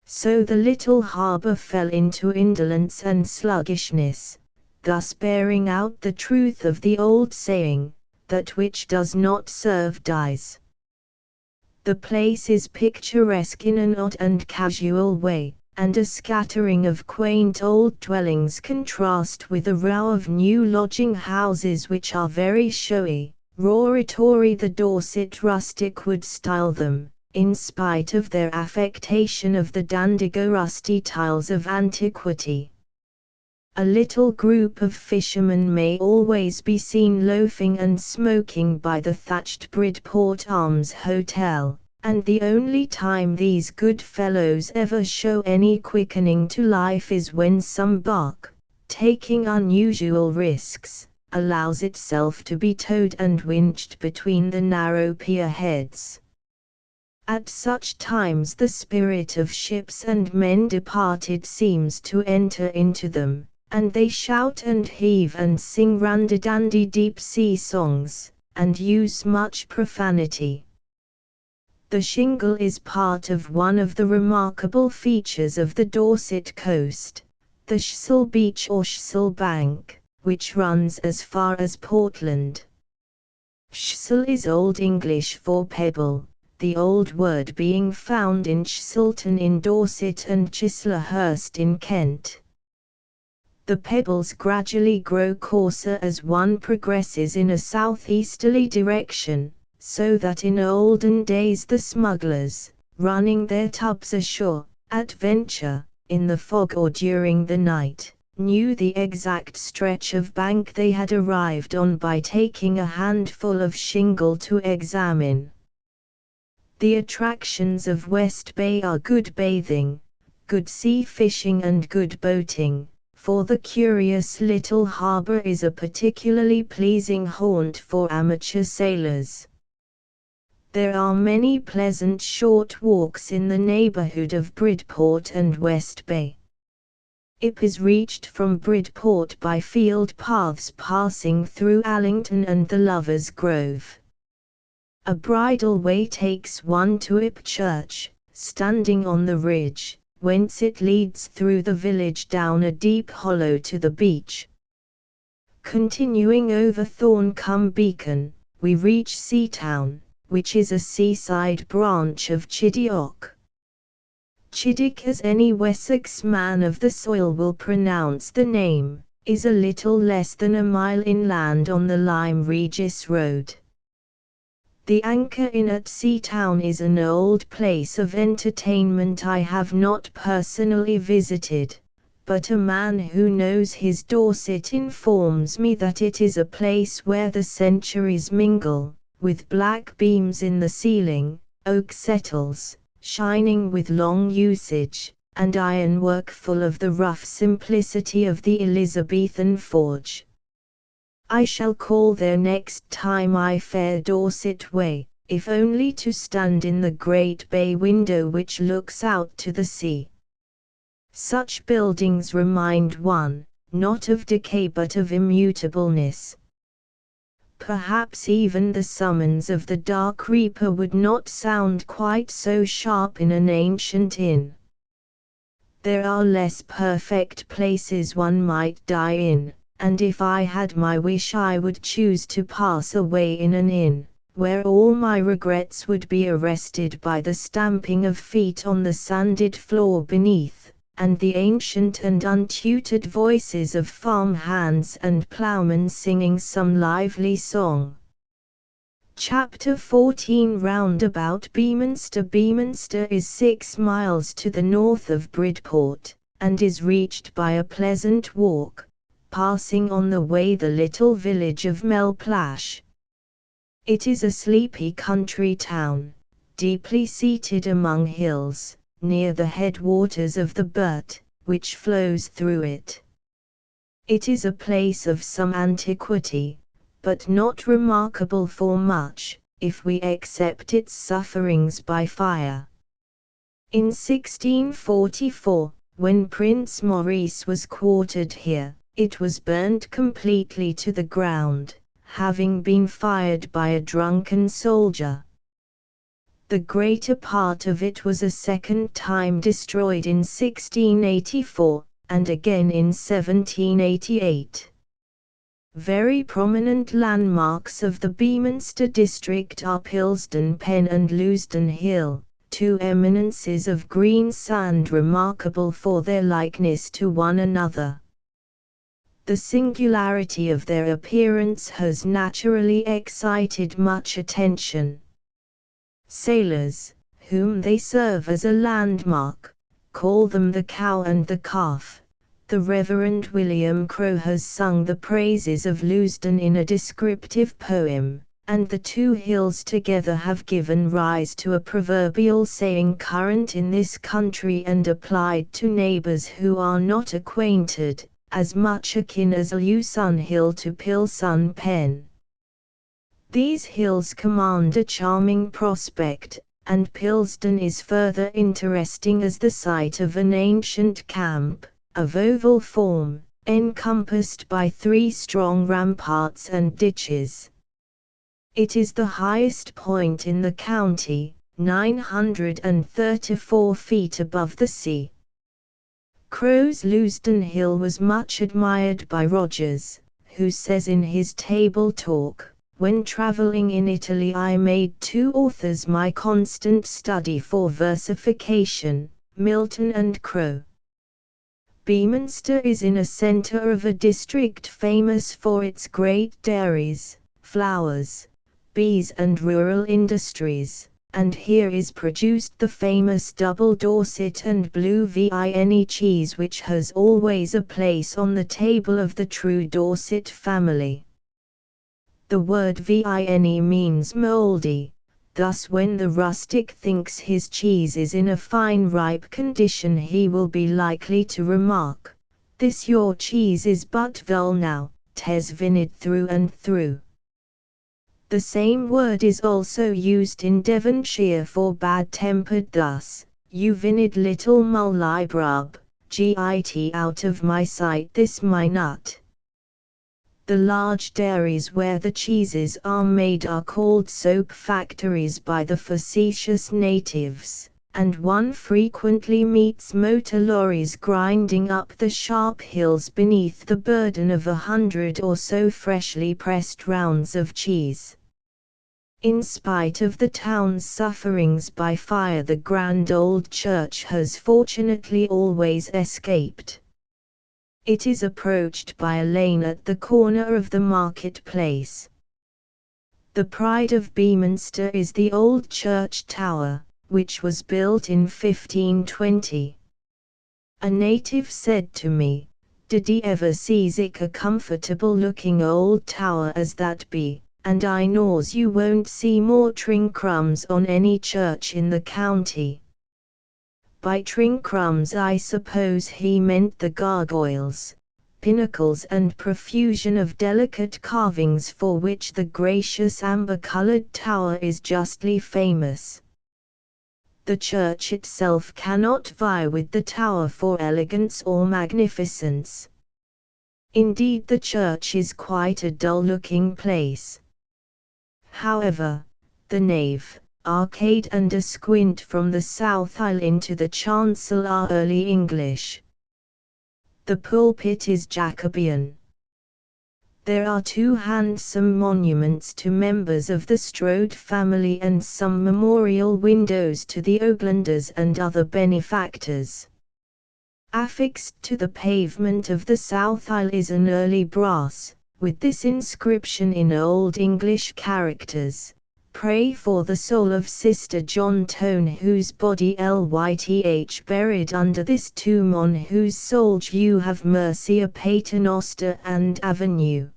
So the little harbour fell into indolence and sluggishness, thus bearing out the truth of the old saying, that which does not serve dies. The place is picturesque in an odd and casual way, and a scattering of quaint old dwellings contrast with a row of new lodging houses which are very showy, roaritory the Dorset rustic would style them, in spite of their affectation of the dandigo rusty tiles of antiquity. A little group of fishermen may always be seen loafing and smoking by the thatched Bridport Arms Hotel, and the only time these good fellows ever show any quickening to life is when some bark, taking unusual risks, allows itself to be towed and winched between the narrow pier heads. At such times the spirit of ships and men departed seems to enter into them, and they shout and heave and sing randy-dandy deep-sea songs, and use much profanity. The shingle is part of one of the remarkable features of the Dorset coast, the Schsel Beach or Schsel Bank, which runs as far as Portland. Schsel is Old English for pebble, the old word being found in Chsilton in Dorset and Chislehurst in Kent. The pebbles gradually grow coarser as one progresses in a southeasterly direction, so that in olden days the smugglers, running their tubs ashore, at venture, in the fog or during the night, knew the exact stretch of bank they had arrived on by taking a handful of shingle to examine. The attractions of West Bay are good bathing, good sea fishing and good boating, for the curious little harbour is a particularly pleasing haunt for amateur sailors. There are many pleasant short walks in the neighbourhood of Bridport and West Bay. It is reached from Bridport by field paths passing through Allington and the Lovers' Grove. A bridle way takes one to Ip Church, standing on the ridge, whence it leads through the village down a deep hollow to the beach. Continuing over Thorncombe-Beacon, we reach Seatown, which is a seaside branch of Chidiock. Chidiock, as any Wessex man of the soil will pronounce the name, is a little less than a mile inland on the Lyme Regis Road. The Anchor Inn at Seatown is an old place of entertainment I have not personally visited, but a man who knows his Dorset informs me that it is a place where the centuries mingle, with black beams in the ceiling, oak settles, shining with long usage, and ironwork full of the rough simplicity of the Elizabethan forge. I shall call there next time I fare Dorset way, if only to stand in the great bay window which looks out to the sea. Such buildings remind one, not of decay but of immutableness. Perhaps even the summons of the Dark Reaper would not sound quite so sharp in an ancient inn. There are less perfect places one might die in, and if I had my wish I would choose to pass away in an inn, where all my regrets would be arrested by the stamping of feet on the sanded floor beneath, and the ancient and untutored voices of farm hands and ploughmen singing some lively song. Chapter 14 Roundabout Beaminster. Beaminster is 6 miles to the north of Bridport, and is reached by a pleasant walk, passing on the way the little village of Melplash. It is a sleepy country town, deeply seated among hills, near the headwaters of the Burt, which flows through it. It is a place of some antiquity, but not remarkable for much, if we except its sufferings by fire. In 1644, when Prince Maurice was quartered here, it was burnt completely to the ground, having been fired by a drunken soldier. The greater part of it was a second time destroyed in 1684, and again in 1788. Very prominent landmarks of the Beaminster district are Pilsdon Pen and Leusden Hill, two eminences of green sand remarkable for their likeness to one another. The singularity of their appearance has naturally excited much attention. Sailors, whom they serve as a landmark, call them the Cow and the Calf. The Reverend William Crowe has sung the praises of Leusden in a descriptive poem, and the two hills together have given rise to a proverbial saying current in this country and applied to neighbours who are not acquainted, as much akin as Lewson Hill to Pilson Pen. These hills command a charming prospect, and Pilsdon is further interesting as the site of an ancient camp, of oval form, encompassed by 3 strong ramparts and ditches. It is the highest point in the county, 934 feet above the sea. Crowe's Leusden Hill was much admired by Rogers, who says in his Table Talk, "When travelling in Italy I made 2 authors my constant study for versification, Milton and Crowe." Beaminster is in a centre of a district famous for its great dairies, flowers, bees and rural industries, and here is produced the famous double Dorset and blue vine cheese which has always a place on the table of the true Dorset family. The word vine means mouldy. Thus when the rustic thinks his cheese is in a fine ripe condition he will be likely to remark, "This your cheese is but dull now, 'tis vinid through and through." The same word is also used in Devonshire for bad-tempered thus, "You vinid little mullibrub, git out of my sight this my nut." The large dairies where the cheeses are made are called soap factories by the facetious natives, and one frequently meets motor lorries grinding up the sharp hills beneath the burden of 100 or so freshly pressed rounds of cheese. In spite of the town's sufferings by fire, the grand old church has fortunately always escaped. It is approached by a lane at the corner of the market-place. The pride of Beaminster is the old church tower, which was built in 1520. A native said to me, "Did ye ever see sich a comfortable-looking old tower as that be? And I knows you won't see more trincrums on any church in the county." By trincrums I suppose he meant the gargoyles, pinnacles and profusion of delicate carvings for which the gracious amber-coloured tower is justly famous. The church itself cannot vie with the tower for elegance or magnificence. Indeed, the church is quite a dull-looking place. However, the nave, arcade and a squint from the south aisle into the chancel are early English. The pulpit is Jacobean. There are 2 handsome monuments to members of the Strode family and some memorial windows to the Oaklanders and other benefactors. Affixed to the pavement of the south aisle is an early brass, with this inscription in Old English characters: "Pray for the soul of Sister John Tone, whose body lyth buried under this tomb, on whose soul you have mercy a Paternoster and Avenue."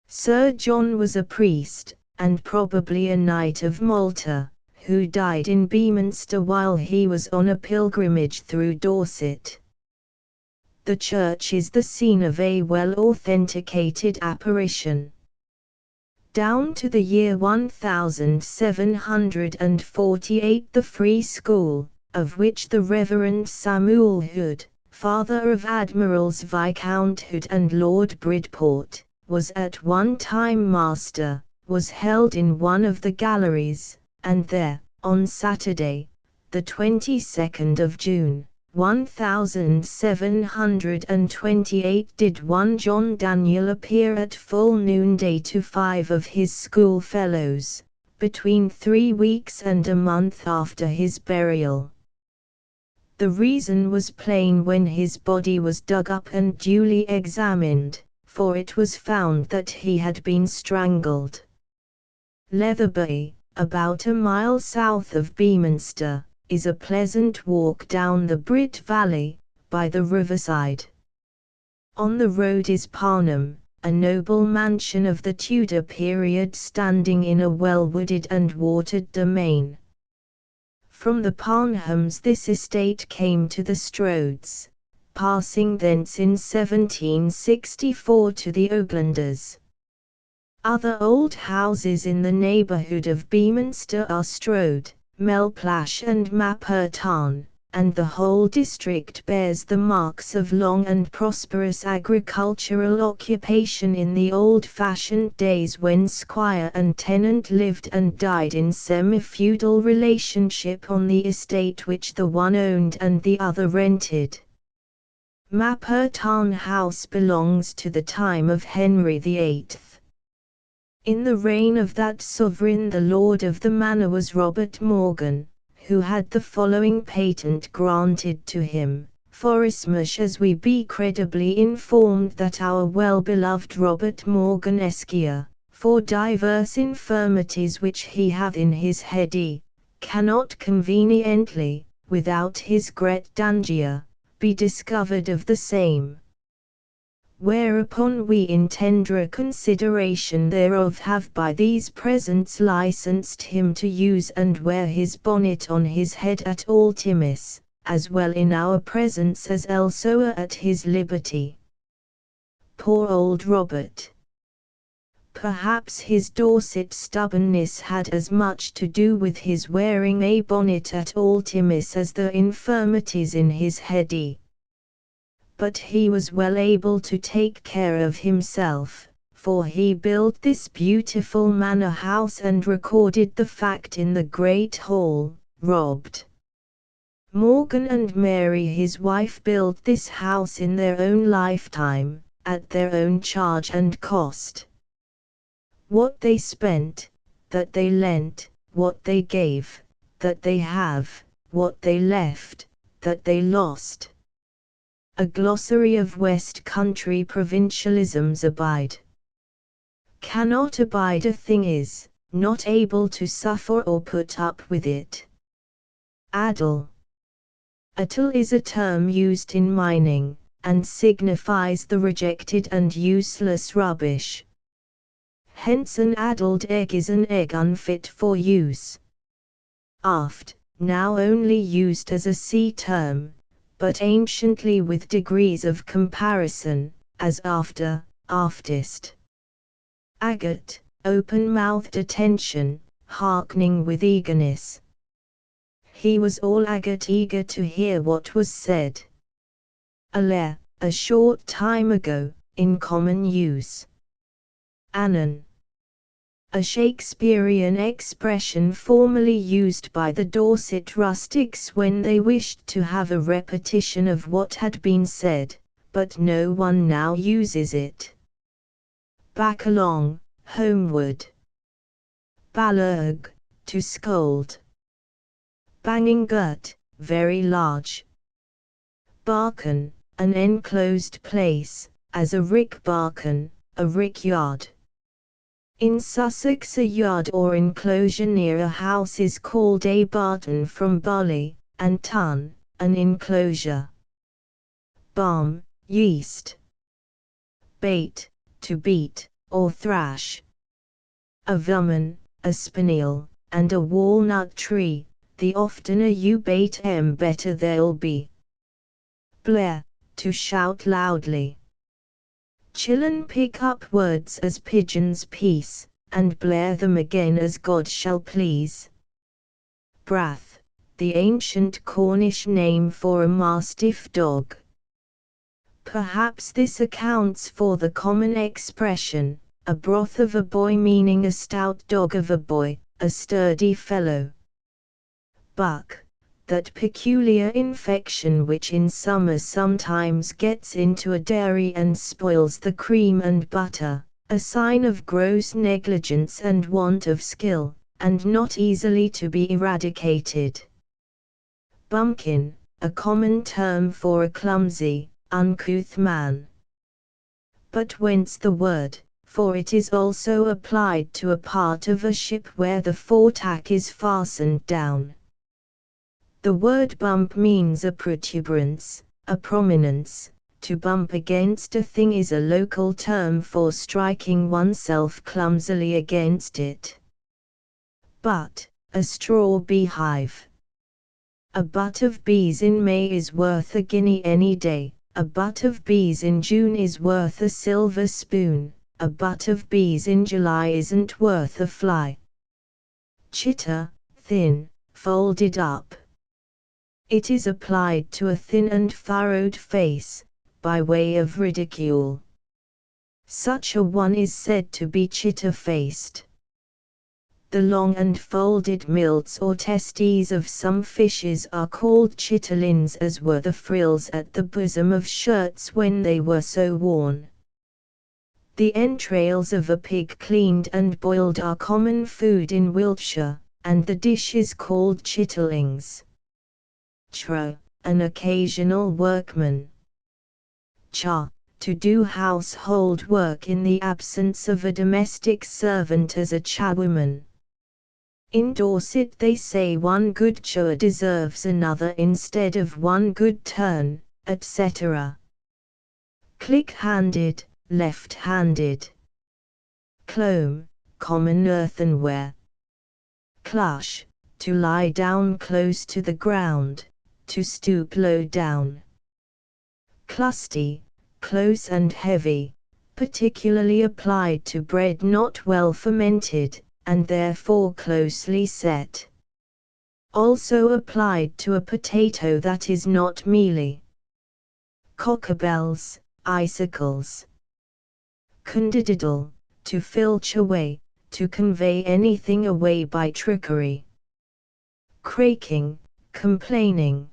Sir John was a priest, and probably a knight of Malta, who died in Beaminster while he was on a pilgrimage through Dorset. The church is the scene of a well-authenticated apparition. Down to the year 1748 the Free School, of which the Reverend Samuel Hood, father of Admirals Viscount Hood and Lord Bridport, was at one time master, was held in one of the galleries, and there, on Saturday, the 22nd of June, 1728 did one John Daniel appear at full noonday to 5 of his schoolfellows, between 3 weeks and a month after his burial. The reason was plain when his body was dug up and duly examined, for it was found that he had been strangled. Letherby, about a mile south of Beaminster, is a pleasant walk down the Brit Valley, by the riverside. On the road is Parnham, a noble mansion of the Tudor period standing in a well-wooded and watered domain. From the Parnhams this estate came to the Stroads, passing thence in 1764 to the Oglanders. Other old houses in the neighbourhood of Beaminster are Strode, Melplash and Mapper Tarn, and the whole district bears the marks of long and prosperous agricultural occupation in the old-fashioned days when squire and tenant lived and died in semi-feudal relationship on the estate which the one owned and the other rented. Mapper Tarn House belongs to the time of Henry VIII. In the reign of that sovereign the lord of the manor was Robert Morgan, who had the following patent granted to him, forasmuch as we be credibly informed that our well-beloved Robert Morgan Esquire, for divers infirmities which he hath in his head, cannot conveniently, without his great danger, be discovered of the same. Whereupon we in tender consideration thereof have by these presents licensed him to use and wear his bonnet on his head at all times, as well in our presence as elseoer at his liberty. Poor old Robert! Perhaps his Dorset stubbornness had as much to do with his wearing a bonnet at all times as the infirmities in his head. But he was well able to take care of himself, for he built this beautiful manor house and recorded the fact in the great hall. Robbed Morgan and Mary his wife built this house in their own lifetime, at their own charge and cost. What they spent, that they lent, what they gave, that they have, what they left, that they lost. A glossary of West Country provincialisms abide. Cannot abide a thing is, not able to suffer or put up with it. Addle. Attle is a term used in mining, and signifies the rejected and useless rubbish. Hence an addled egg is an egg unfit for use. Aft, now only used as a sea term, but anciently with degrees of comparison, as after, aftest. Agate, open-mouthed attention, hearkening with eagerness. He was all agate, eager to hear what was said. Allere, a short time ago, in common use. Anon. A Shakespearean expression formerly used by the Dorset rustics when they wished to have a repetition of what had been said, but no one now uses it. Back along, homeward. Ballerg, to scold. Banging girt, very large. Barken, an enclosed place, as a rick barken, a rick yard. In Sussex a yard or enclosure near a house is called a barton from barley, and tun, an enclosure. Balm, yeast. Bait, to beat, or thrash. A vummen, a spinel, and a walnut tree, the oftener you bait better they'll be. Blare, to shout loudly. Children pick up words as pigeons piece, and blare them again as God shall please. Brath, the ancient Cornish name for a mastiff dog. Perhaps this accounts for the common expression, a broth of a boy, meaning a stout dog of a boy, a sturdy fellow. Buck, that peculiar infection which in summer sometimes gets into a dairy and spoils the cream and butter, a sign of gross negligence and want of skill, and not easily to be eradicated. Bumpkin, a common term for a clumsy, uncouth man. But whence the word, for it is also applied to a part of a ship where the foretack is fastened down. The word bump means a protuberance, a prominence. To bump against a thing is a local term for striking oneself clumsily against it. But, a straw beehive. A butt of bees in May is worth a guinea any day, a butt of bees in June is worth a silver spoon, a butt of bees in July isn't worth a fly. Chitter, thin, folded up. It is applied to a thin and furrowed face, by way of ridicule. Such a one is said to be chitter-faced. The long and folded milts or testes of some fishes are called chitterlings, as were the frills at the bosom of shirts when they were so worn. The entrails of a pig cleaned and boiled are common food in Wiltshire, and the dish is called chitterlings. Chro, an occasional workman. Cha, to do household work in the absence of a domestic servant, as a charwoman. In Dorset they say one good chore deserves another instead of one good turn, etc. Click-handed, left-handed. Clome, common earthenware. Clush, to lie down close to the ground, to stoop low down. Clusty, close and heavy, particularly applied to bread not well fermented, and therefore closely set. Also applied to a potato that is not mealy. Cockabells, icicles. Condididdle, to filch away, to convey anything away by trickery. Craking, complaining.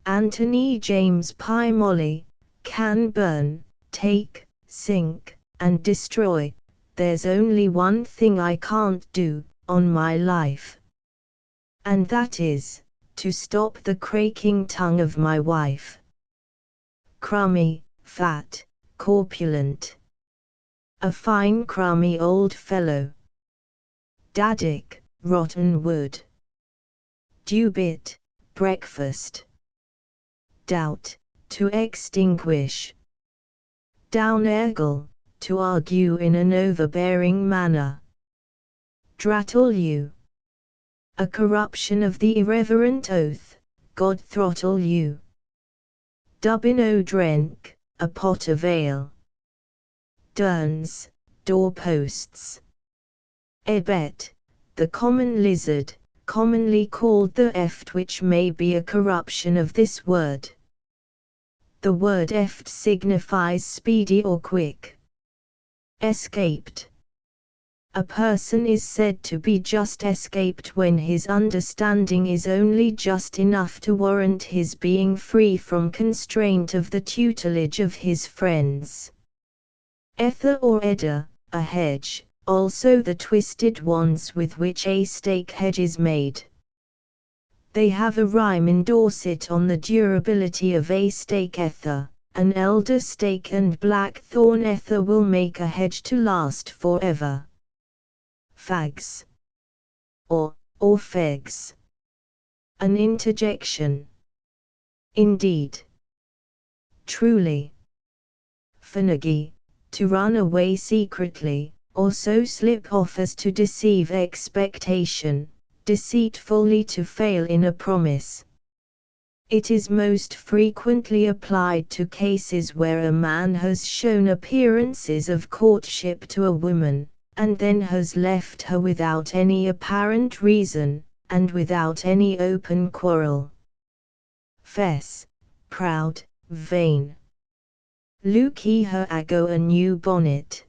Anthony James Pye Molly, can burn, take, sink, and destroy. There's only one thing I can't do, on my life. And that is, to stop the craking tongue of my wife. Crummy, fat, corpulent. A fine crummy old fellow. Daddick, rotten wood. Dewbit, breakfast. Doubt, to extinguish. Downergle, to argue in an overbearing manner. Drattle you. A corruption of the irreverent oath, God throttle you. Dubbin o' drenk, a pot of ale. Durns, doorposts. Ebet, the common lizard, commonly called the eft, which may be a corruption of this word. The word eft signifies speedy or quick. Escaped. A person is said to be just escaped when his understanding is only just enough to warrant his being free from constraint of the tutelage of his friends. Ether or edda, a hedge, also the twisted wands with which a stake hedge is made. They have a rhyme in Dorset on the durability of a stake ether. An elder stake and blackthorn ether will make a hedge to last forever. Fags. Or fegs. An interjection. Indeed. Truly. Fanagy, to run away secretly, or so slip off as to deceive expectation, deceitfully to fail in a promise. It is most frequently applied to cases where a man has shown appearances of courtship to a woman, and then has left her without any apparent reason, and without any open quarrel. Fess, proud, vain. Lukey her ago a new bonnet.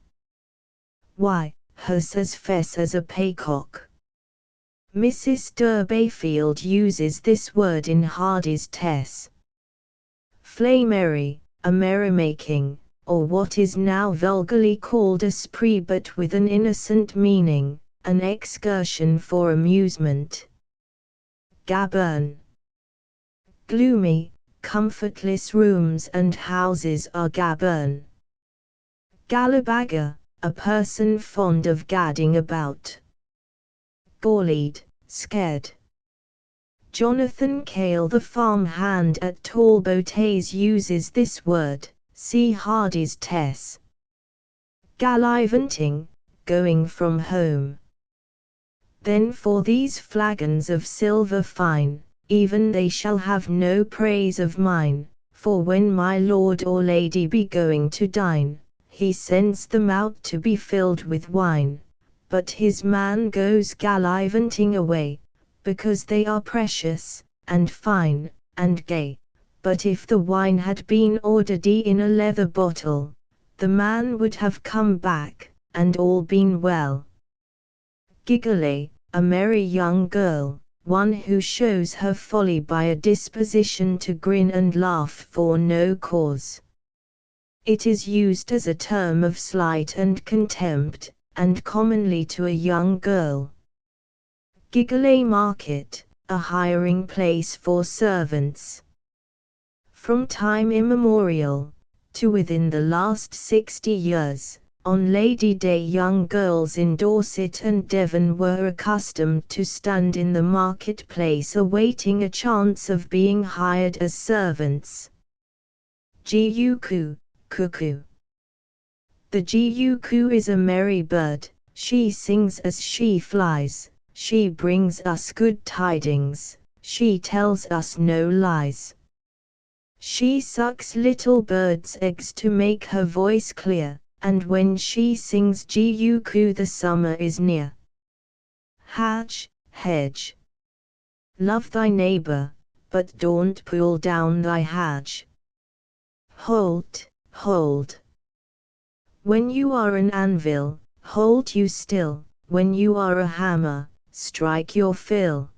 Why, her says fess as a paycock. Mrs. Durbayfield uses this word in Hardy's Tess. Flamery, a merrymaking, or what is now vulgarly called a spree but with an innocent meaning, an excursion for amusement. Gabern. Gloomy, comfortless rooms and houses are gabern. Gallabagger, a person fond of gadding about. Gawlied, scared. Jonathan Cale, the farmhand at Talbothays, uses this word, see Hardy's Tess. Gallivanting, going from home. Then for these flagons of silver fine, even they shall have no praise of mine, for when my lord or lady be going to dine, he sends them out to be filled with wine, but his man goes gallivanting away, because they are precious, and fine, and gay. But if the wine had been ordered in a leather bottle, the man would have come back, and all been well. Giggly, a merry young girl, one who shows her folly by a disposition to grin and laugh for no cause. It is used as a term of slight and contempt, and commonly to a young girl. Giggly Market, a hiring place for servants. From time immemorial, to within the last 60 years, on Lady Day young girls in Dorset and Devon were accustomed to stand in the market-place awaiting a chance of being hired as servants. Giuku, cuckoo. The giuku is a merry bird, she sings as she flies, she brings us good tidings, she tells us no lies. She sucks little birds' eggs to make her voice clear, and when she sings giuku the summer is near. Hedge. Love thy neighbor, but don't pull down thy hedge. Hold. When you are an anvil, hold you still, when you are a hammer, strike your fill.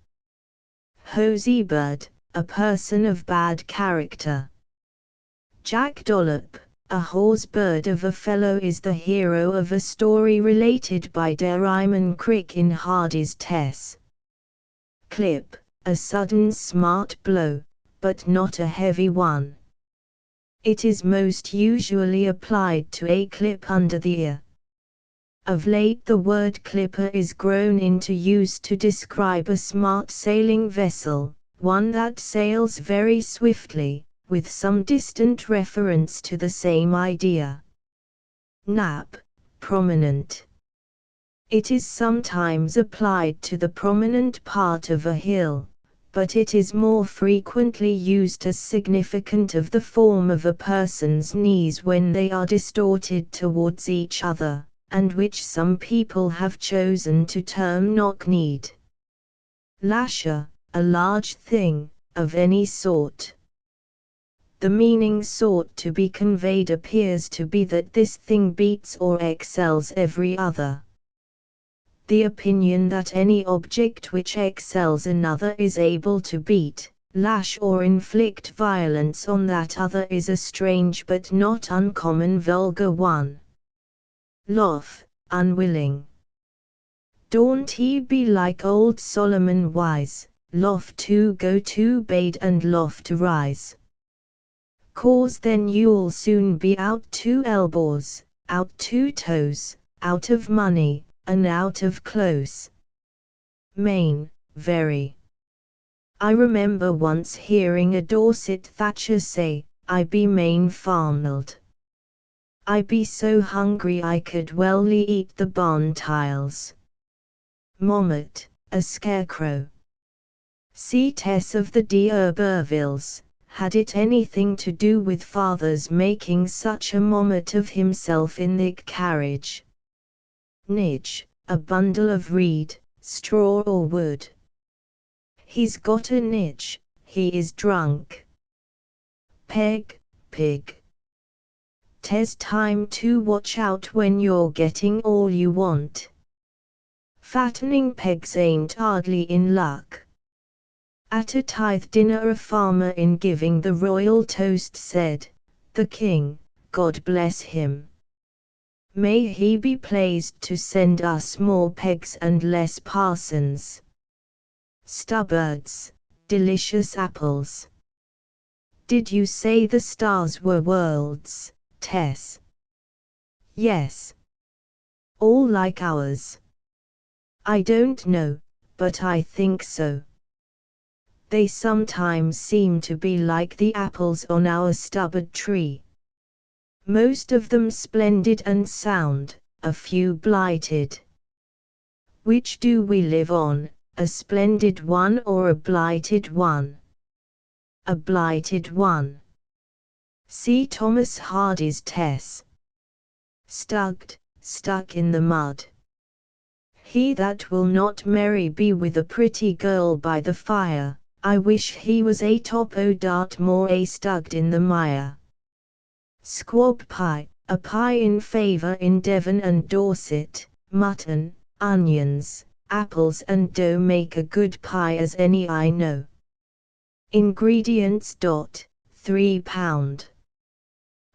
Hosebird, a person of bad character. Jack Dollop, a horse bird of a fellow, is the hero of a story related by Deriman Crick in Hardy's Tess. Clip, a sudden smart blow, but not a heavy one. It is most usually applied to a clip under the ear. Of late the word clipper is grown into use to describe a smart sailing vessel, one that sails very swiftly, with some distant reference to the same idea. Nap, prominent. It is sometimes applied to the prominent part of a hill, but it is more frequently used as significant of the form of a person's knees when they are distorted towards each other, and which some people have chosen to term knock-kneed. Lasher, a large thing, of any sort. The meaning sought to be conveyed appears to be that this thing beats or excels every other. The opinion that any object which excels another is able to beat, lash or inflict violence on that other is a strange but not uncommon vulgar one. Loth, unwilling. Don't he be like old Solomon wise, loth to go to bed and loth to rise. Cause then you'll soon be out 2 elbows, out 2 toes, out of money, and out of clothes. Main, very. I remember once hearing a Dorset thatcher say, I be main farmled. I be so hungry I could wellly eat the barn tiles. Mommet, a scarecrow. See Tess of the D'Urbervilles. Had it anything to do with father's making such a mommet of himself in the carriage? Nidge, a bundle of reed, straw or wood. He's got a nidge, he is drunk. Peg, pig. 'Tis time to watch out when you're getting all you want. Fattening pegs ain't hardly in luck. At a tithe dinner a farmer in giving the royal toast said, "The king, God bless him. May he be pleased to send us more pegs and less parsons. Stubbards, delicious apples." Did you say the stars were worlds, Tess? Yes. All like ours? I don't know, but I think so. They sometimes seem to be like the apples on our stubbard tree. Most of them splendid and sound, a few blighted. Which do we live on, a splendid one or a blighted one? A blighted one. See Thomas Hardy's Tess. Stuck in the mud. He that will not marry be with a pretty girl by the fire, I wish he was a top o' dart more a stugged in the mire. Squab pie, a pie in favour in Devon and Dorset, mutton, onions, apples and dough make a good pie as any I know. Ingredients. 3 pound.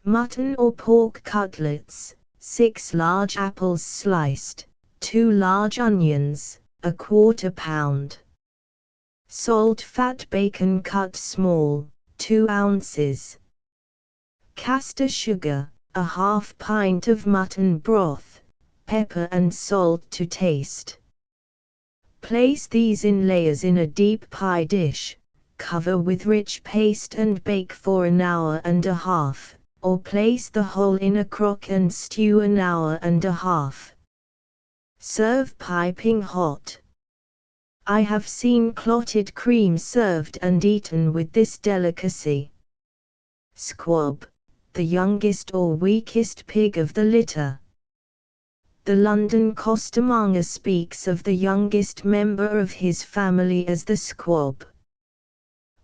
Mutton or pork cutlets, 6 large apples sliced, 2 large onions, a quarter pound. Salt fat bacon cut small, 2 ounces. Castor sugar, a half pint of mutton broth, pepper and salt to taste. Place these in layers in a deep pie dish, cover with rich paste and bake for an hour and a half, or place the whole in a crock and stew an hour and a half. Serve piping hot. I have seen clotted cream served and eaten with this delicacy. Squab, the youngest or weakest pig of the litter. The London costermonger speaks of the youngest member of his family as the squab.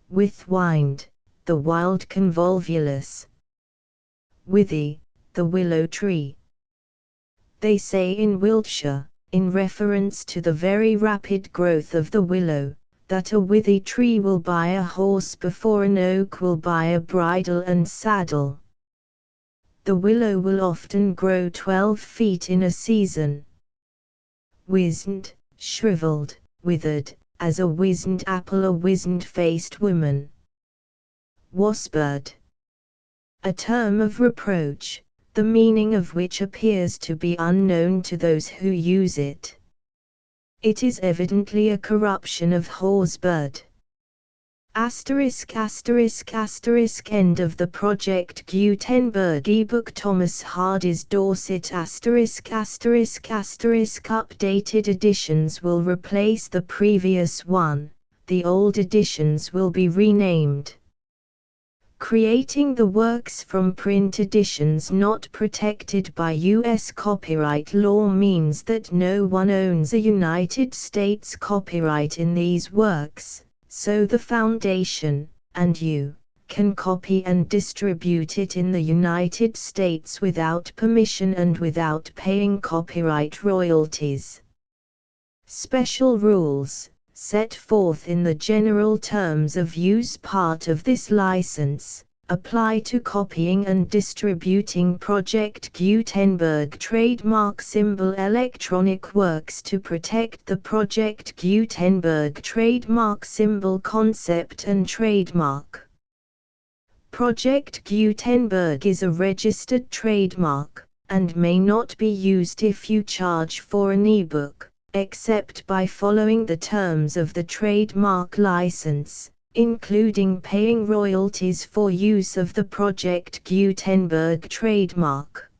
Withwind, the wild convolvulus. Withy, the willow tree. They say in Wiltshire, in reference to the very rapid growth of the willow, that a withy tree will buy a horse before an oak will buy a bridle and saddle. The willow will often grow 12 feet in a season. Wizened, shriveled, withered, as a wizened apple, a wizened-faced woman. Waspbird. A term of reproach, the meaning of which appears to be unknown to those who use it. It is evidently a corruption of horsebird. End of the Project Gutenberg ebook. Thomas Hardy's Dorset ****. Updated editions will replace the previous one, the old editions will be renamed. Creating the works from print editions not protected by U.S. copyright law means that no one owns a United States copyright in these works, so the Foundation, and you, can copy and distribute it in the United States without permission and without paying copyright royalties. Special rules, set forth in the general terms of use part of this license, apply to copying and distributing Project Gutenberg trademark symbol electronic works to protect the Project Gutenberg trademark symbol concept and trademark. Project Gutenberg is a registered trademark, and may not be used if you charge for an ebook, except by following the terms of the trademark license, including paying royalties for use of the Project Gutenberg trademark.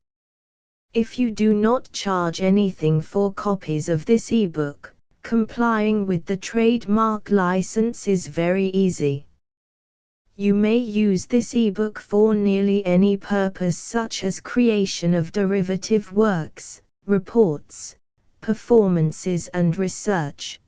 If you do not charge anything for copies of this ebook, complying with the trademark license is very easy. You may use this ebook for nearly any purpose, such as creation of derivative works, reports, performances and research.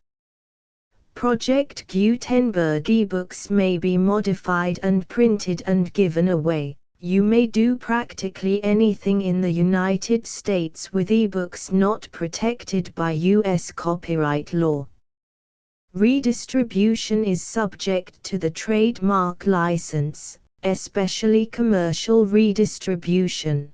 Project Gutenberg ebooks may be modified and printed and given away, You may do practically anything in the United States with ebooks not protected by U.S. copyright law. Redistribution is subject to the trademark license, especially commercial redistribution.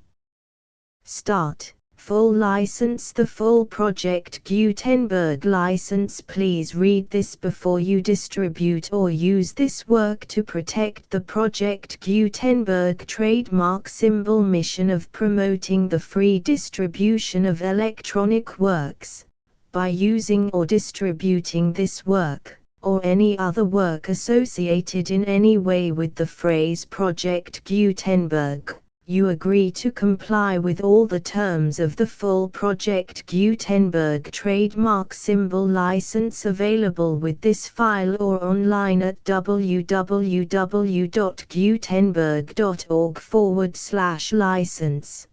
Start. Full license. The full Project Gutenberg license. Please read this before you distribute or use this work to protect the Project Gutenberg trademark symbol mission of promoting the free distribution of electronic works. By using or distributing this work, or any other work associated in any way with the phrase Project Gutenberg, you agree to comply with all the terms of the full Project Gutenberg trademark symbol license available with this file or online at www.gutenberg.org/license.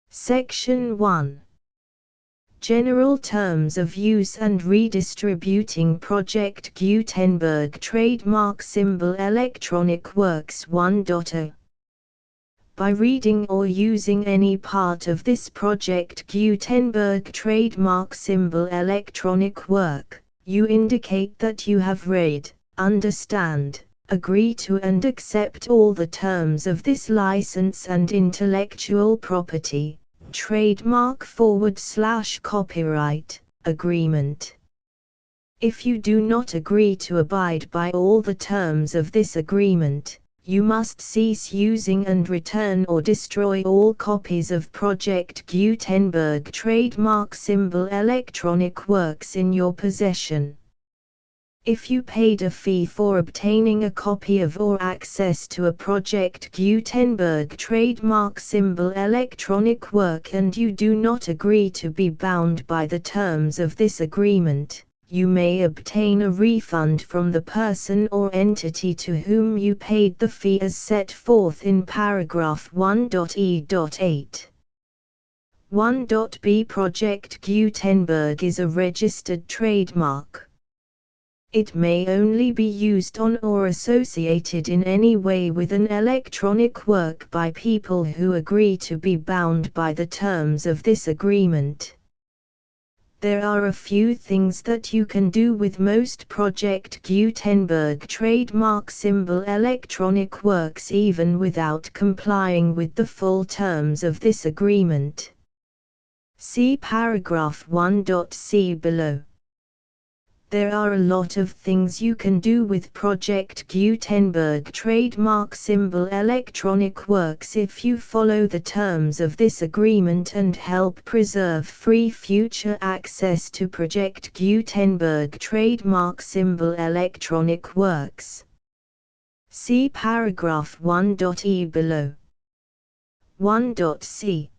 Section 1. General Terms of Use and Redistributing Project Gutenberg Trademark Symbol Electronic Works 1.0. By reading or using any part of this Project Gutenberg trademark symbol electronic work, you indicate that you have read, understand, agree to and accept all the terms of this license and intellectual property, trademark/copyright, agreement. If you do not agree to abide by all the terms of this agreement, you must cease using and return or destroy all copies of Project Gutenberg trademark symbol electronic works in your possession. If you paid a fee for obtaining a copy of or access to a Project Gutenberg trademark symbol electronic work and you do not agree to be bound by the terms of this agreement, you may obtain a refund from the person or entity to whom you paid the fee as set forth in paragraph 1.e.8. 1.b Project Gutenberg is a registered trademark. It may only be used on or associated in any way with an electronic work by people who agree to be bound by the terms of this agreement. There are a few things that you can do with most Project Gutenberg trademark symbol electronic works even without complying with the full terms of this agreement. See paragraph 1.c below. There are a lot of things you can do with Project Gutenberg trademark symbol electronic works if you follow the terms of this agreement and help preserve free future access to Project Gutenberg trademark symbol electronic works. See paragraph 1.e below. 1.c.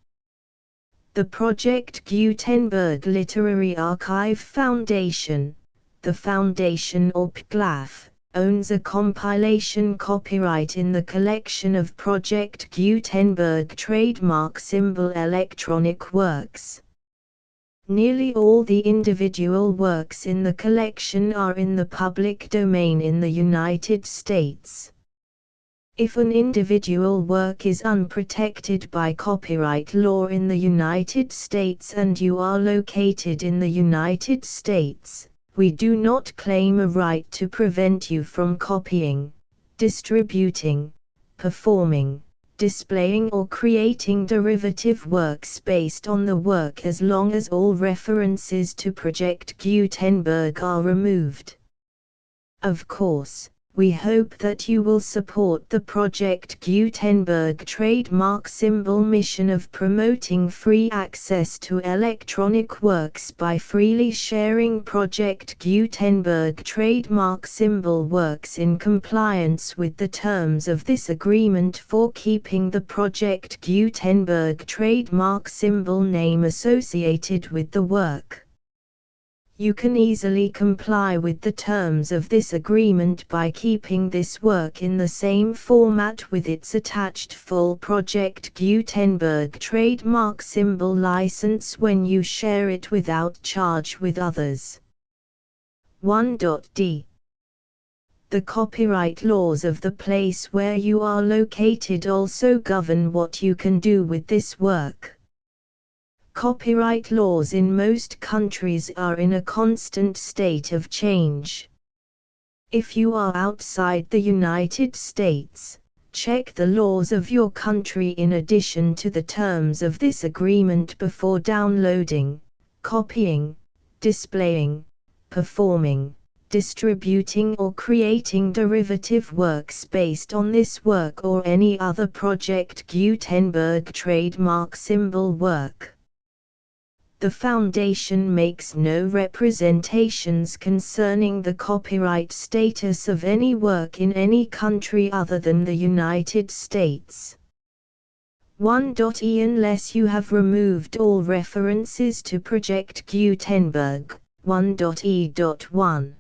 The Project Gutenberg Literary Archive Foundation, the Foundation or PGLAF, owns a compilation copyright in the collection of Project Gutenberg trademark symbol electronic works. Nearly all the individual works in the collection are in the public domain in the United States. If an individual work is unprotected by copyright law in the United States and you are located in the United States, we do not claim a right to prevent you from copying, distributing, performing, displaying or creating derivative works based on the work as long as all references to Project Gutenberg are removed. Of course, we hope that you will support the Project Gutenberg trademark symbol mission of promoting free access to electronic works by freely sharing Project Gutenberg trademark symbol works in compliance with the terms of this agreement for keeping the Project Gutenberg trademark symbol name associated with the work. You can easily comply with the terms of this agreement by keeping this work in the same format with its attached full Project Gutenberg trademark symbol license when you share it without charge with others. 1.d. The copyright laws of the place where you are located also govern what you can do with this work. Copyright laws in most countries are in a constant state of change. If you are outside the United States, check the laws of your country in addition to the terms of this agreement before downloading, copying, displaying, performing, distributing or creating derivative works based on this work or any other Project Gutenberg trademark symbol work. The Foundation makes no representations concerning the copyright status of any work in any country other than the United States. 1.e Unless you have removed all references to Project Gutenberg, 1.e.1.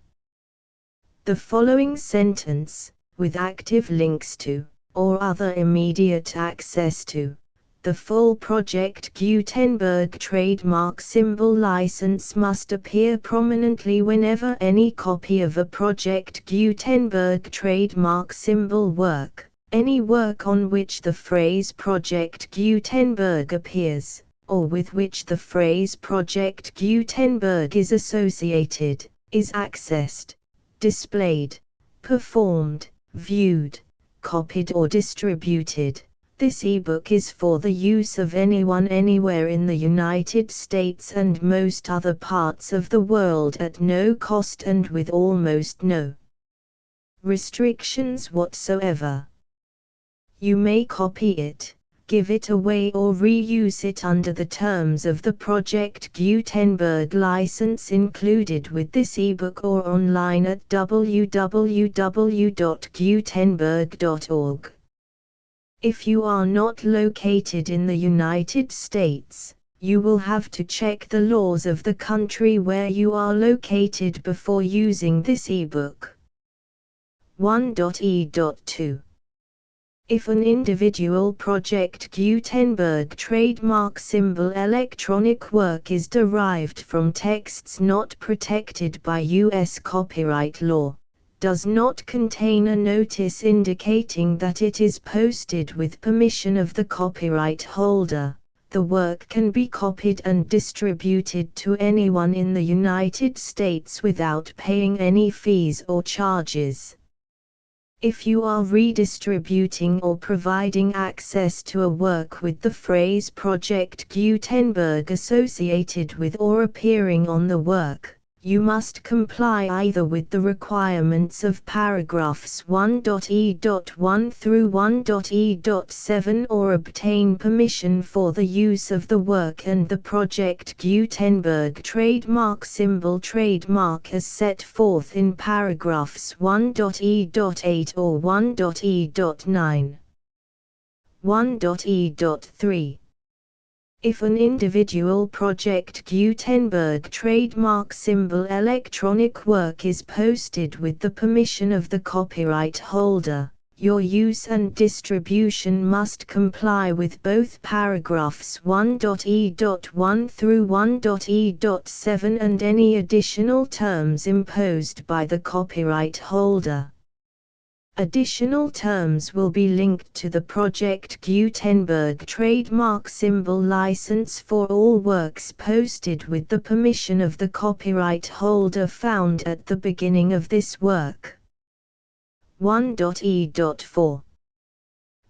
The following sentence, with active links to, or other immediate access to, the full Project Gutenberg trademark symbol license must appear prominently whenever any copy of a Project Gutenberg trademark symbol work, any work on which the phrase Project Gutenberg appears, or with which the phrase Project Gutenberg is associated, is accessed, displayed, performed, viewed, copied or distributed. This ebook is for the use of anyone anywhere in the United States and most other parts of the world at no cost and with almost no restrictions whatsoever. You may copy it, give it away or reuse it under the terms of the Project Gutenberg license included with this ebook or online at www.gutenberg.org. If you are not located in the United States, you will have to check the laws of the country where you are located before using this ebook. 1.e.2. If an individual Project Gutenberg trademark symbol electronic work is derived from texts not protected by U.S. copyright law, does not contain a notice indicating that it is posted with permission of the copyright holder, the work can be copied and distributed to anyone in the United States without paying any fees or charges. If you are redistributing or providing access to a work with the phrase Project Gutenberg associated with or appearing on the work, you must comply either with the requirements of paragraphs 1.e.1 through 1.e.7 or obtain permission for the use of the work and the Project Gutenberg trademark symbol trademark as set forth in paragraphs 1.e.8 or 1.e.9. 1.e.3. If an individual Project Gutenberg trademark symbol electronic work is posted with the permission of the copyright holder, your use and distribution must comply with both paragraphs 1.e.1 through 1.e.7 and any additional terms imposed by the copyright holder. Additional terms will be linked to the Project Gutenberg trademark symbol license for all works posted with the permission of the copyright holder found at the beginning of this work. 1.e.4.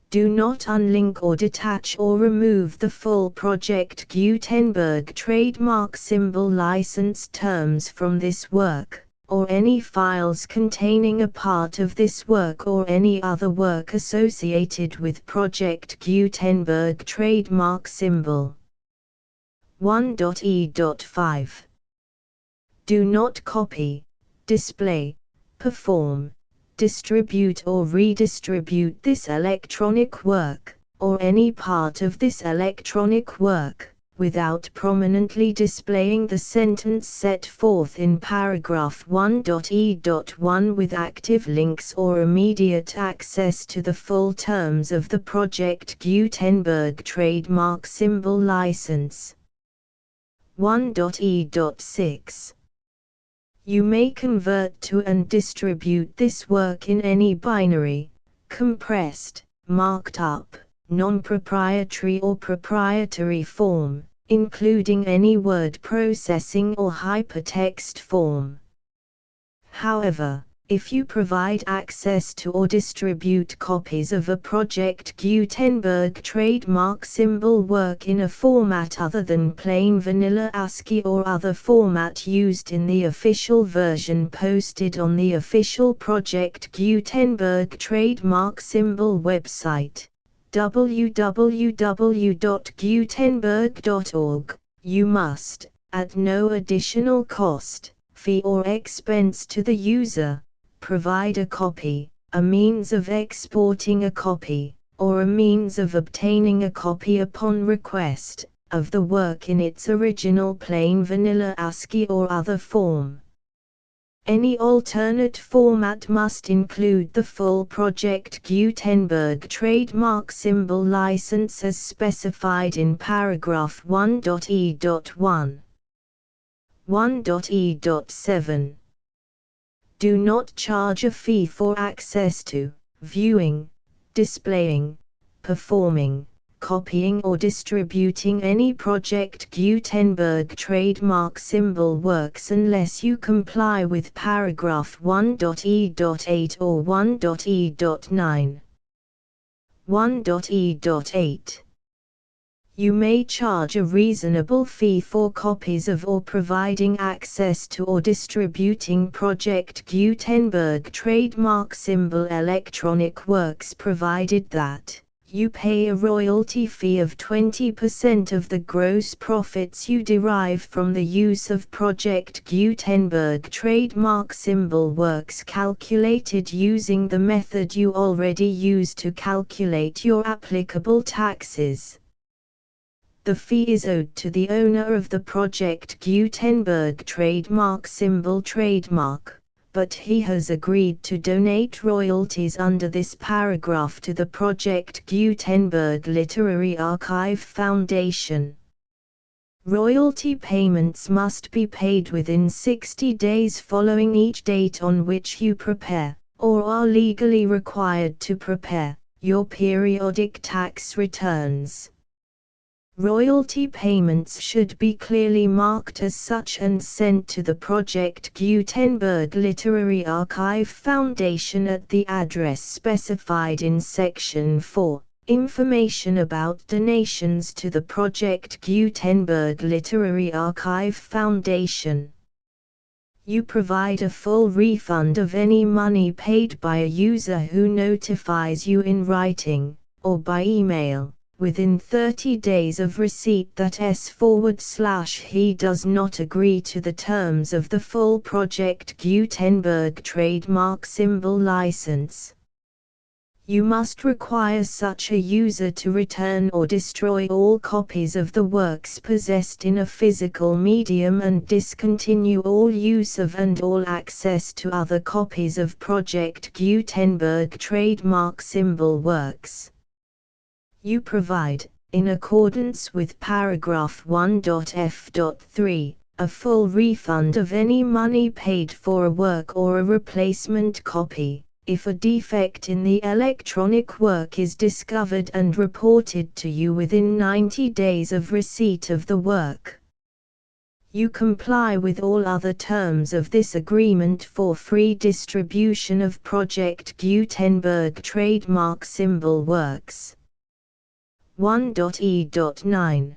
Do not unlink or detach or remove the full Project Gutenberg trademark symbol license terms from this work, or any files containing a part of this work or any other work associated with Project Gutenberg trademark symbol. 1.e.5. Do not copy, display, perform, distribute or redistribute this electronic work, or any part of this electronic work, without prominently displaying the sentence set forth in paragraph 1.e.1 with active links or immediate access to the full terms of the Project Gutenberg trademark symbol license. 1.e.6. You may convert to and distribute this work in any binary, compressed, marked up, non-proprietary or proprietary form, including any word processing or hypertext form. However, if you provide access to or distribute copies of a Project Gutenberg trademark symbol work in a format other than plain vanilla ASCII or other format used in the official version posted on the official Project Gutenberg trademark symbol website, www.gutenberg.org, you must, at no additional cost, fee or expense to the user, provide a copy, a means of exporting a copy, or a means of obtaining a copy upon request, of the work in its original plain vanilla ASCII or other form. Any alternate format must include the full Project Gutenberg trademark symbol license as specified in paragraph 1.e.1. 1.e.7. Do not charge a fee for access to, viewing, displaying, performing, copying or distributing any Project Gutenberg trademark symbol works unless you comply with paragraph 1.e.8 or 1.e.9. 1.e.8. You may charge a reasonable fee for copies of or providing access to or distributing Project Gutenberg trademark symbol electronic works provided that you pay a royalty fee of 20% of the gross profits you derive from the use of Project Gutenberg trademark symbol works calculated using the method you already use to calculate your applicable taxes. The fee is owed to the owner of the Project Gutenberg trademark symbol trademark, but he has agreed to donate royalties under this paragraph to the Project Gutenberg Literary Archive Foundation. Royalty payments must be paid within 60 days following each date on which you prepare, or are legally required to prepare, your periodic tax returns. Royalty payments should be clearly marked as such and sent to the Project Gutenberg Literary Archive Foundation at the address specified in Section 4, Information about donations to the Project Gutenberg Literary Archive Foundation. You provide a full refund of any money paid by a user who notifies you in writing, or by email, within 30 days of receipt that he does not agree to the terms of the full Project Gutenberg trademark symbol license. You must require such a user to return or destroy all copies of the works possessed in a physical medium and discontinue all use of and all access to other copies of Project Gutenberg trademark symbol works. You provide, in accordance with paragraph 1.f.3, a full refund of any money paid for a work or a replacement copy, if a defect in the electronic work is discovered and reported to you within 90 days of receipt of the work. You comply with all other terms of this agreement for free distribution of Project Gutenberg trademark symbol works. 1.e.9.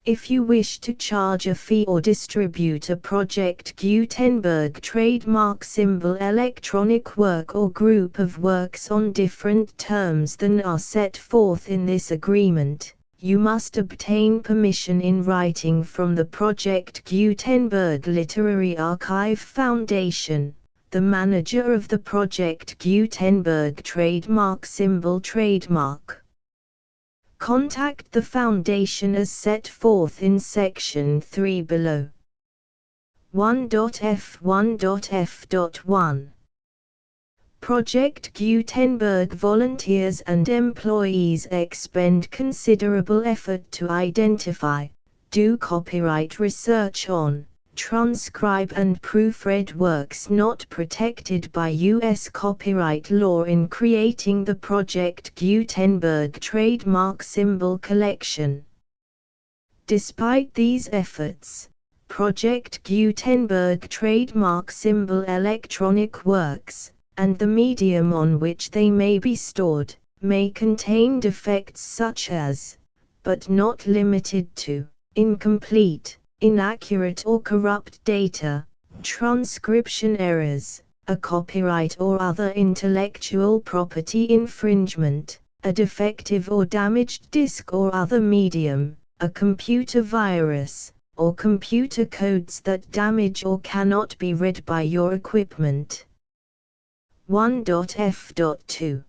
If you wish to charge a fee or distribute a Project Gutenberg trademark symbol electronic work or group of works on different terms than are set forth in this agreement, you must obtain permission in writing from the Project Gutenberg Literary Archive Foundation, the manager of the Project Gutenberg trademark symbol trademark. Contact the Foundation as set forth in Section 3 below. 1.f1.f.1. Project Gutenberg volunteers and employees expend considerable effort to identify, do copyright research on, transcribe and proofread works not protected by U.S. copyright law in creating the Project Gutenberg trademark symbol collection. Despite these efforts, Project Gutenberg trademark symbol electronic works, and the medium on which they may be stored, may contain defects such as, but not limited to, incomplete, inaccurate or corrupt data, transcription errors, a copyright or other intellectual property infringement, a defective or damaged disk or other medium, a computer virus, or computer codes that damage or cannot be read by your equipment. 1.f.2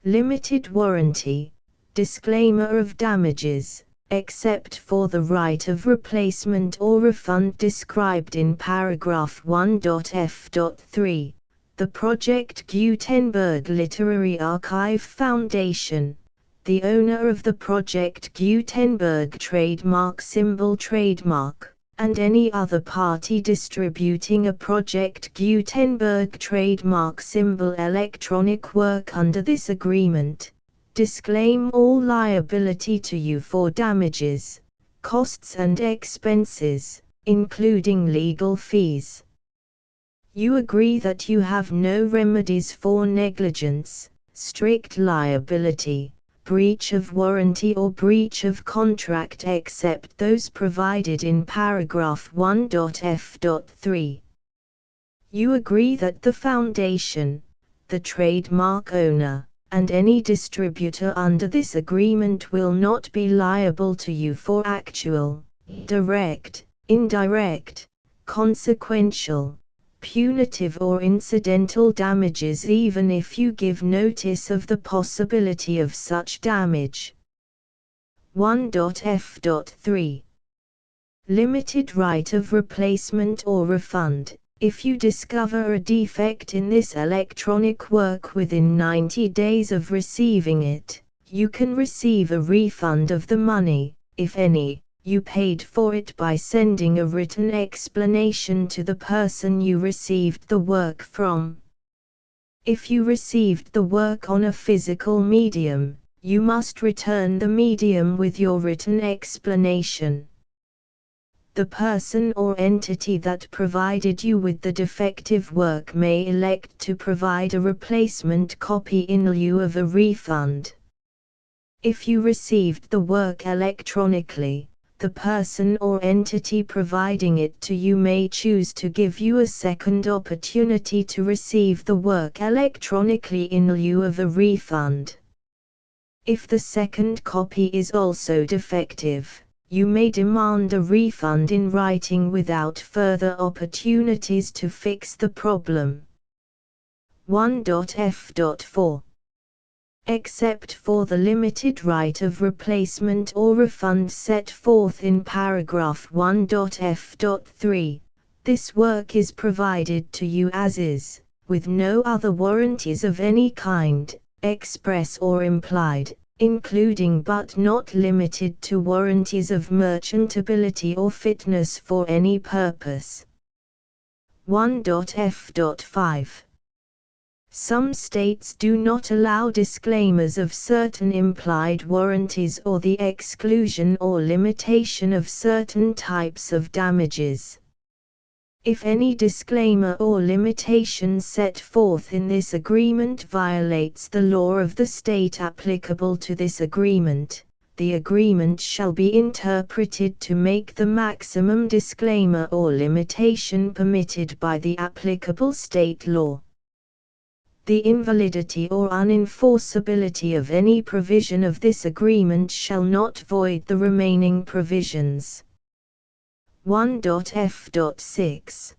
Limited warranty. Disclaimer of damages, except for the right of replacement or refund described in paragraph 1.f.3. The Project Gutenberg Literary Archive Foundation, the owner of the Project Gutenberg trademark symbol trademark, and any other party distributing a Project Gutenberg trademark symbol electronic work under this agreement, disclaim all liability to you for damages, costs and expenses, including legal fees. You agree that you have no remedies for negligence, strict liability, breach of warranty or breach of contract except those provided in paragraph 1.f.3. You agree that the Foundation, the trademark owner, and any distributor under this agreement will not be liable to you for actual, direct, indirect, consequential, punitive or incidental damages even if you give notice of the possibility of such damage. 1.f.3 Limited right of replacement or refund. If you discover a defect in this electronic work within 90 days of receiving it, you can receive a refund of the money, if any, you paid for it by sending a written explanation to the person you received the work from. If you received the work on a physical medium, you must return the medium with your written explanation. The person or entity that provided you with the defective work may elect to provide a replacement copy in lieu of a refund. If you received the work electronically, the person or entity providing it to you may choose to give you a second opportunity to receive the work electronically in lieu of a refund. If the second copy is also defective, you may demand a refund in writing without further opportunities to fix the problem. 1.f.4 Except for the limited right of replacement or refund set forth in paragraph 1.f.3, this work is provided to you as is, with no other warranties of any kind, express or implied, including but not limited to warranties of merchantability or fitness for any purpose. 1.f.5 Some states do not allow disclaimers of certain implied warranties or the exclusion or limitation of certain types of damages. If any disclaimer or limitation set forth in this agreement violates the law of the state applicable to this agreement, the agreement shall be interpreted to make the maximum disclaimer or limitation permitted by the applicable state law. The invalidity or unenforceability of any provision of this agreement shall not void the remaining provisions. 1.f.6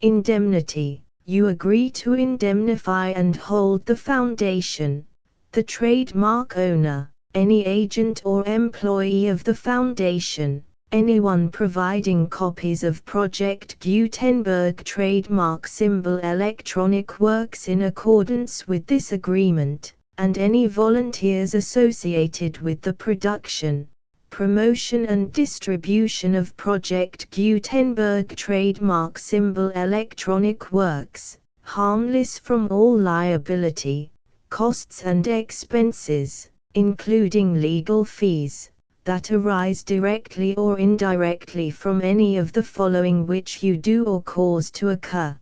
Indemnity. You agree to indemnify and hold the Foundation, the trademark owner, any agent or employee of the Foundation, anyone providing copies of Project Gutenberg trademark symbol electronic works in accordance with this agreement, and any volunteers associated with the production, promotion and distribution of Project Gutenberg trademark symbol electronic works, harmless from all liability, costs and expenses, including legal fees, that arise directly or indirectly from any of the following which you do or cause to occur.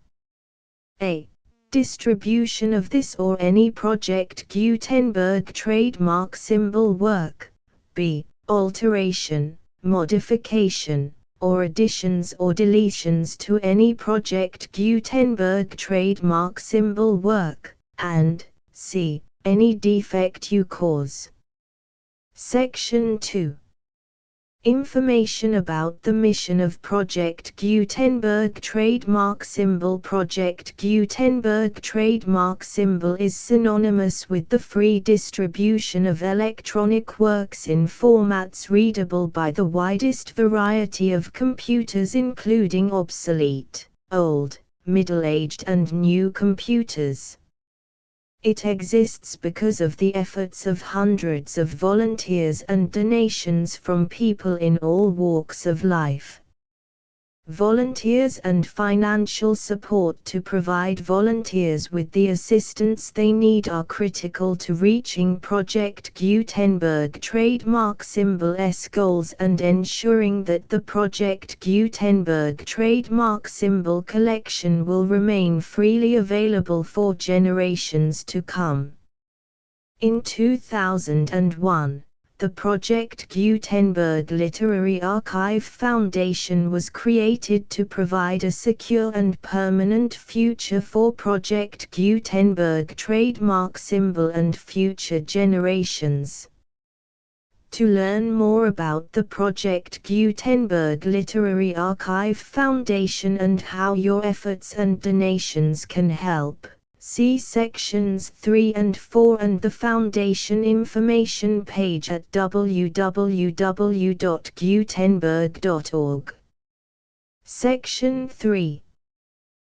A. Distribution of this or any Project Gutenberg trademark symbol work. B. Alteration, modification, or additions or deletions to any Project Gutenberg trademark symbol work, and C. Any defect you cause. Section 2. Information about the mission of Project Gutenberg trademark symbol. Project Gutenberg trademark symbol is synonymous with the free distribution of electronic works in formats readable by the widest variety of computers, including obsolete, old, middle-aged and new computers. It exists because of the efforts of hundreds of volunteers and donations from people in all walks of life. Volunteers and financial support to provide volunteers with the assistance they need are critical to reaching Project Gutenberg trademark symbol's goals and ensuring that the Project Gutenberg trademark symbol collection will remain freely available for generations to come. In 2001, the Project Gutenberg Literary Archive Foundation was created to provide a secure and permanent future for Project Gutenberg trademark symbol and future generations. To learn more about the Project Gutenberg Literary Archive Foundation and how your efforts and donations can help, see sections 3 and 4 and the Foundation information page at www.gutenberg.org. Section 3.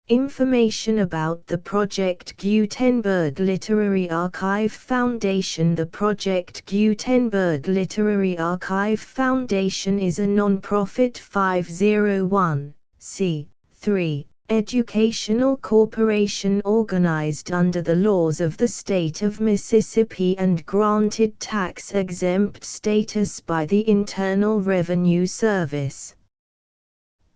Information about the Project Gutenberg Literary Archive Foundation. The Project Gutenberg Literary Archive Foundation is a non-profit 501(c)(3) educational corporation organized under the laws of the state of Mississippi and granted tax-exempt status by the Internal Revenue Service.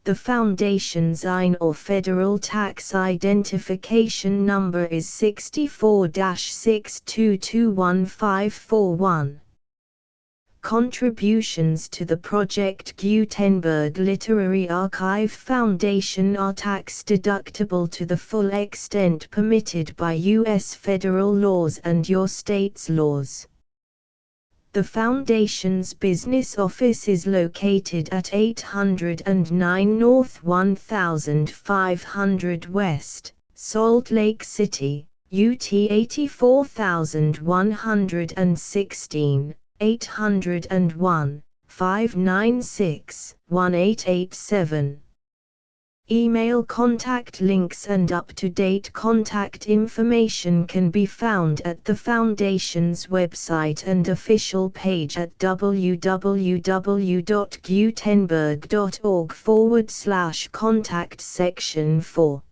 The Foundation's IN or Federal Tax Identification Number is 64-6221541. Contributions to the Project Gutenberg Literary Archive Foundation are tax-deductible to the full extent permitted by U.S. federal laws and your state's laws. The Foundation's business office is located at 809 North 1500 West, Salt Lake City, UT 84116, 801-596-1887. Email contact links and up-to-date contact information can be found at the Foundation's website and official page at www.gutenberg.org/contact section 4.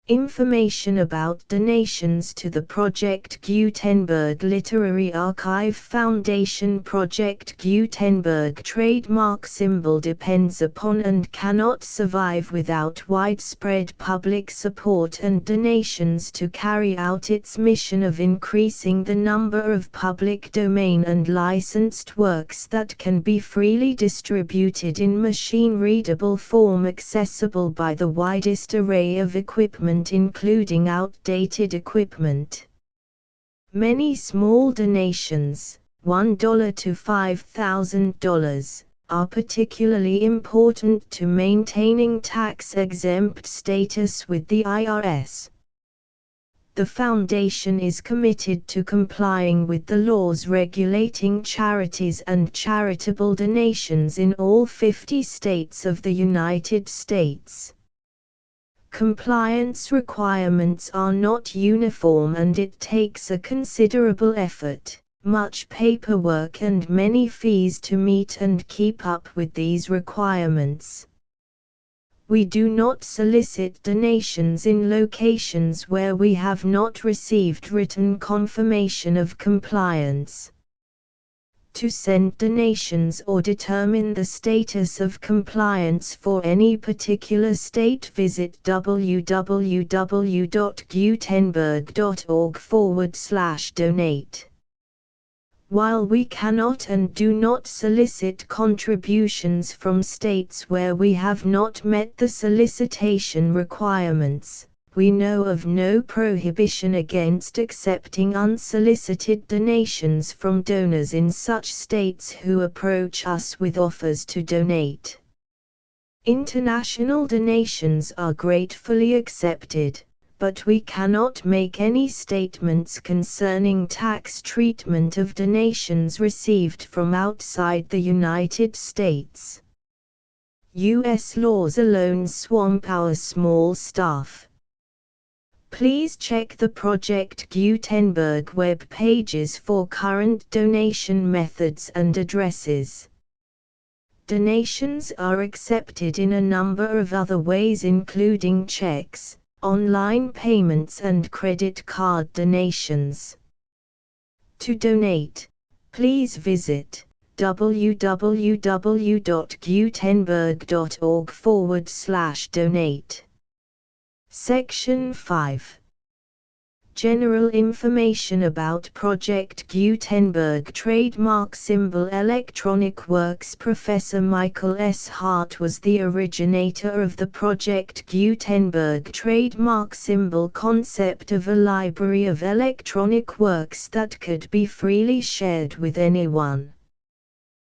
Information about donations to the Project Gutenberg Literary Archive Foundation. Project Gutenberg trademark symbol depends upon and cannot survive without widespread public support and donations to carry out its mission of increasing the number of public domain and licensed works that can be freely distributed in machine-readable form accessible by the widest array of equipment, including outdated equipment. Many small donations, $1 to $5,000, are particularly important to maintaining tax-exempt status with the IRS. The Foundation is committed to complying with the laws regulating charities and charitable donations in all 50 states of the United States. Compliance requirements are not uniform and it takes a considerable effort, much paperwork and many fees to meet and keep up with these requirements. We do not solicit donations in locations where we have not received written confirmation of compliance. To send donations or determine the status of compliance for any particular state, visit www.gutenberg.org/donate. While we cannot and do not solicit contributions from states where we have not met the solicitation requirements, we know of no prohibition against accepting unsolicited donations from donors in such states who approach us with offers to donate. International donations are gratefully accepted, but we cannot make any statements concerning tax treatment of donations received from outside the United States. U.S. laws alone swamp our small staff. Please check the Project Gutenberg web pages for current donation methods and addresses. Donations are accepted in a number of other ways, including checks, online payments and credit card donations. To donate, please visit www.gutenberg.org/donate. Section 5. General information about Project Gutenberg trademark symbol Electronic Works. Professor Michael S. Hart was the originator of the Project Gutenberg trademark symbol concept of a library of electronic works that could be freely shared with anyone.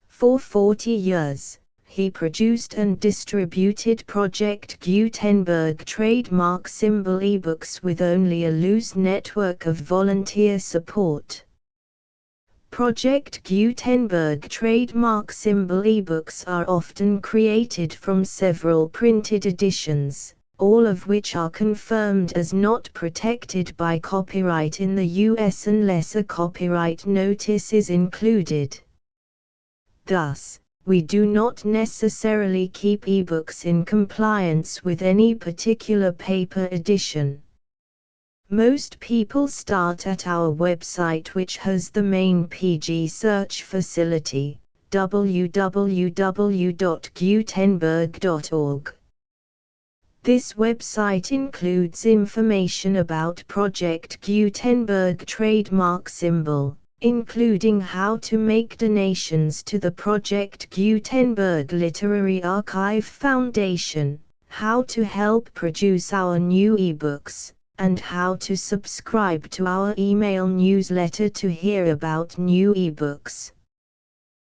For 40 years, he produced and distributed Project Gutenberg trademark symbol ebooks with only a loose network of volunteer support. Project Gutenberg trademark symbol ebooks are often created from several printed editions, all of which are confirmed as not protected by copyright in the US unless a copyright notice is included. Thus, we do not necessarily keep ebooks in compliance with any particular paper edition. Most people start at our website, which has the main PG search facility, www.gutenberg.org. This website includes information about Project Gutenberg trademark symbol, including how to make donations to the Project Gutenberg Literary Archive Foundation, how to help produce our new ebooks, and how to subscribe to our email newsletter to hear about new ebooks.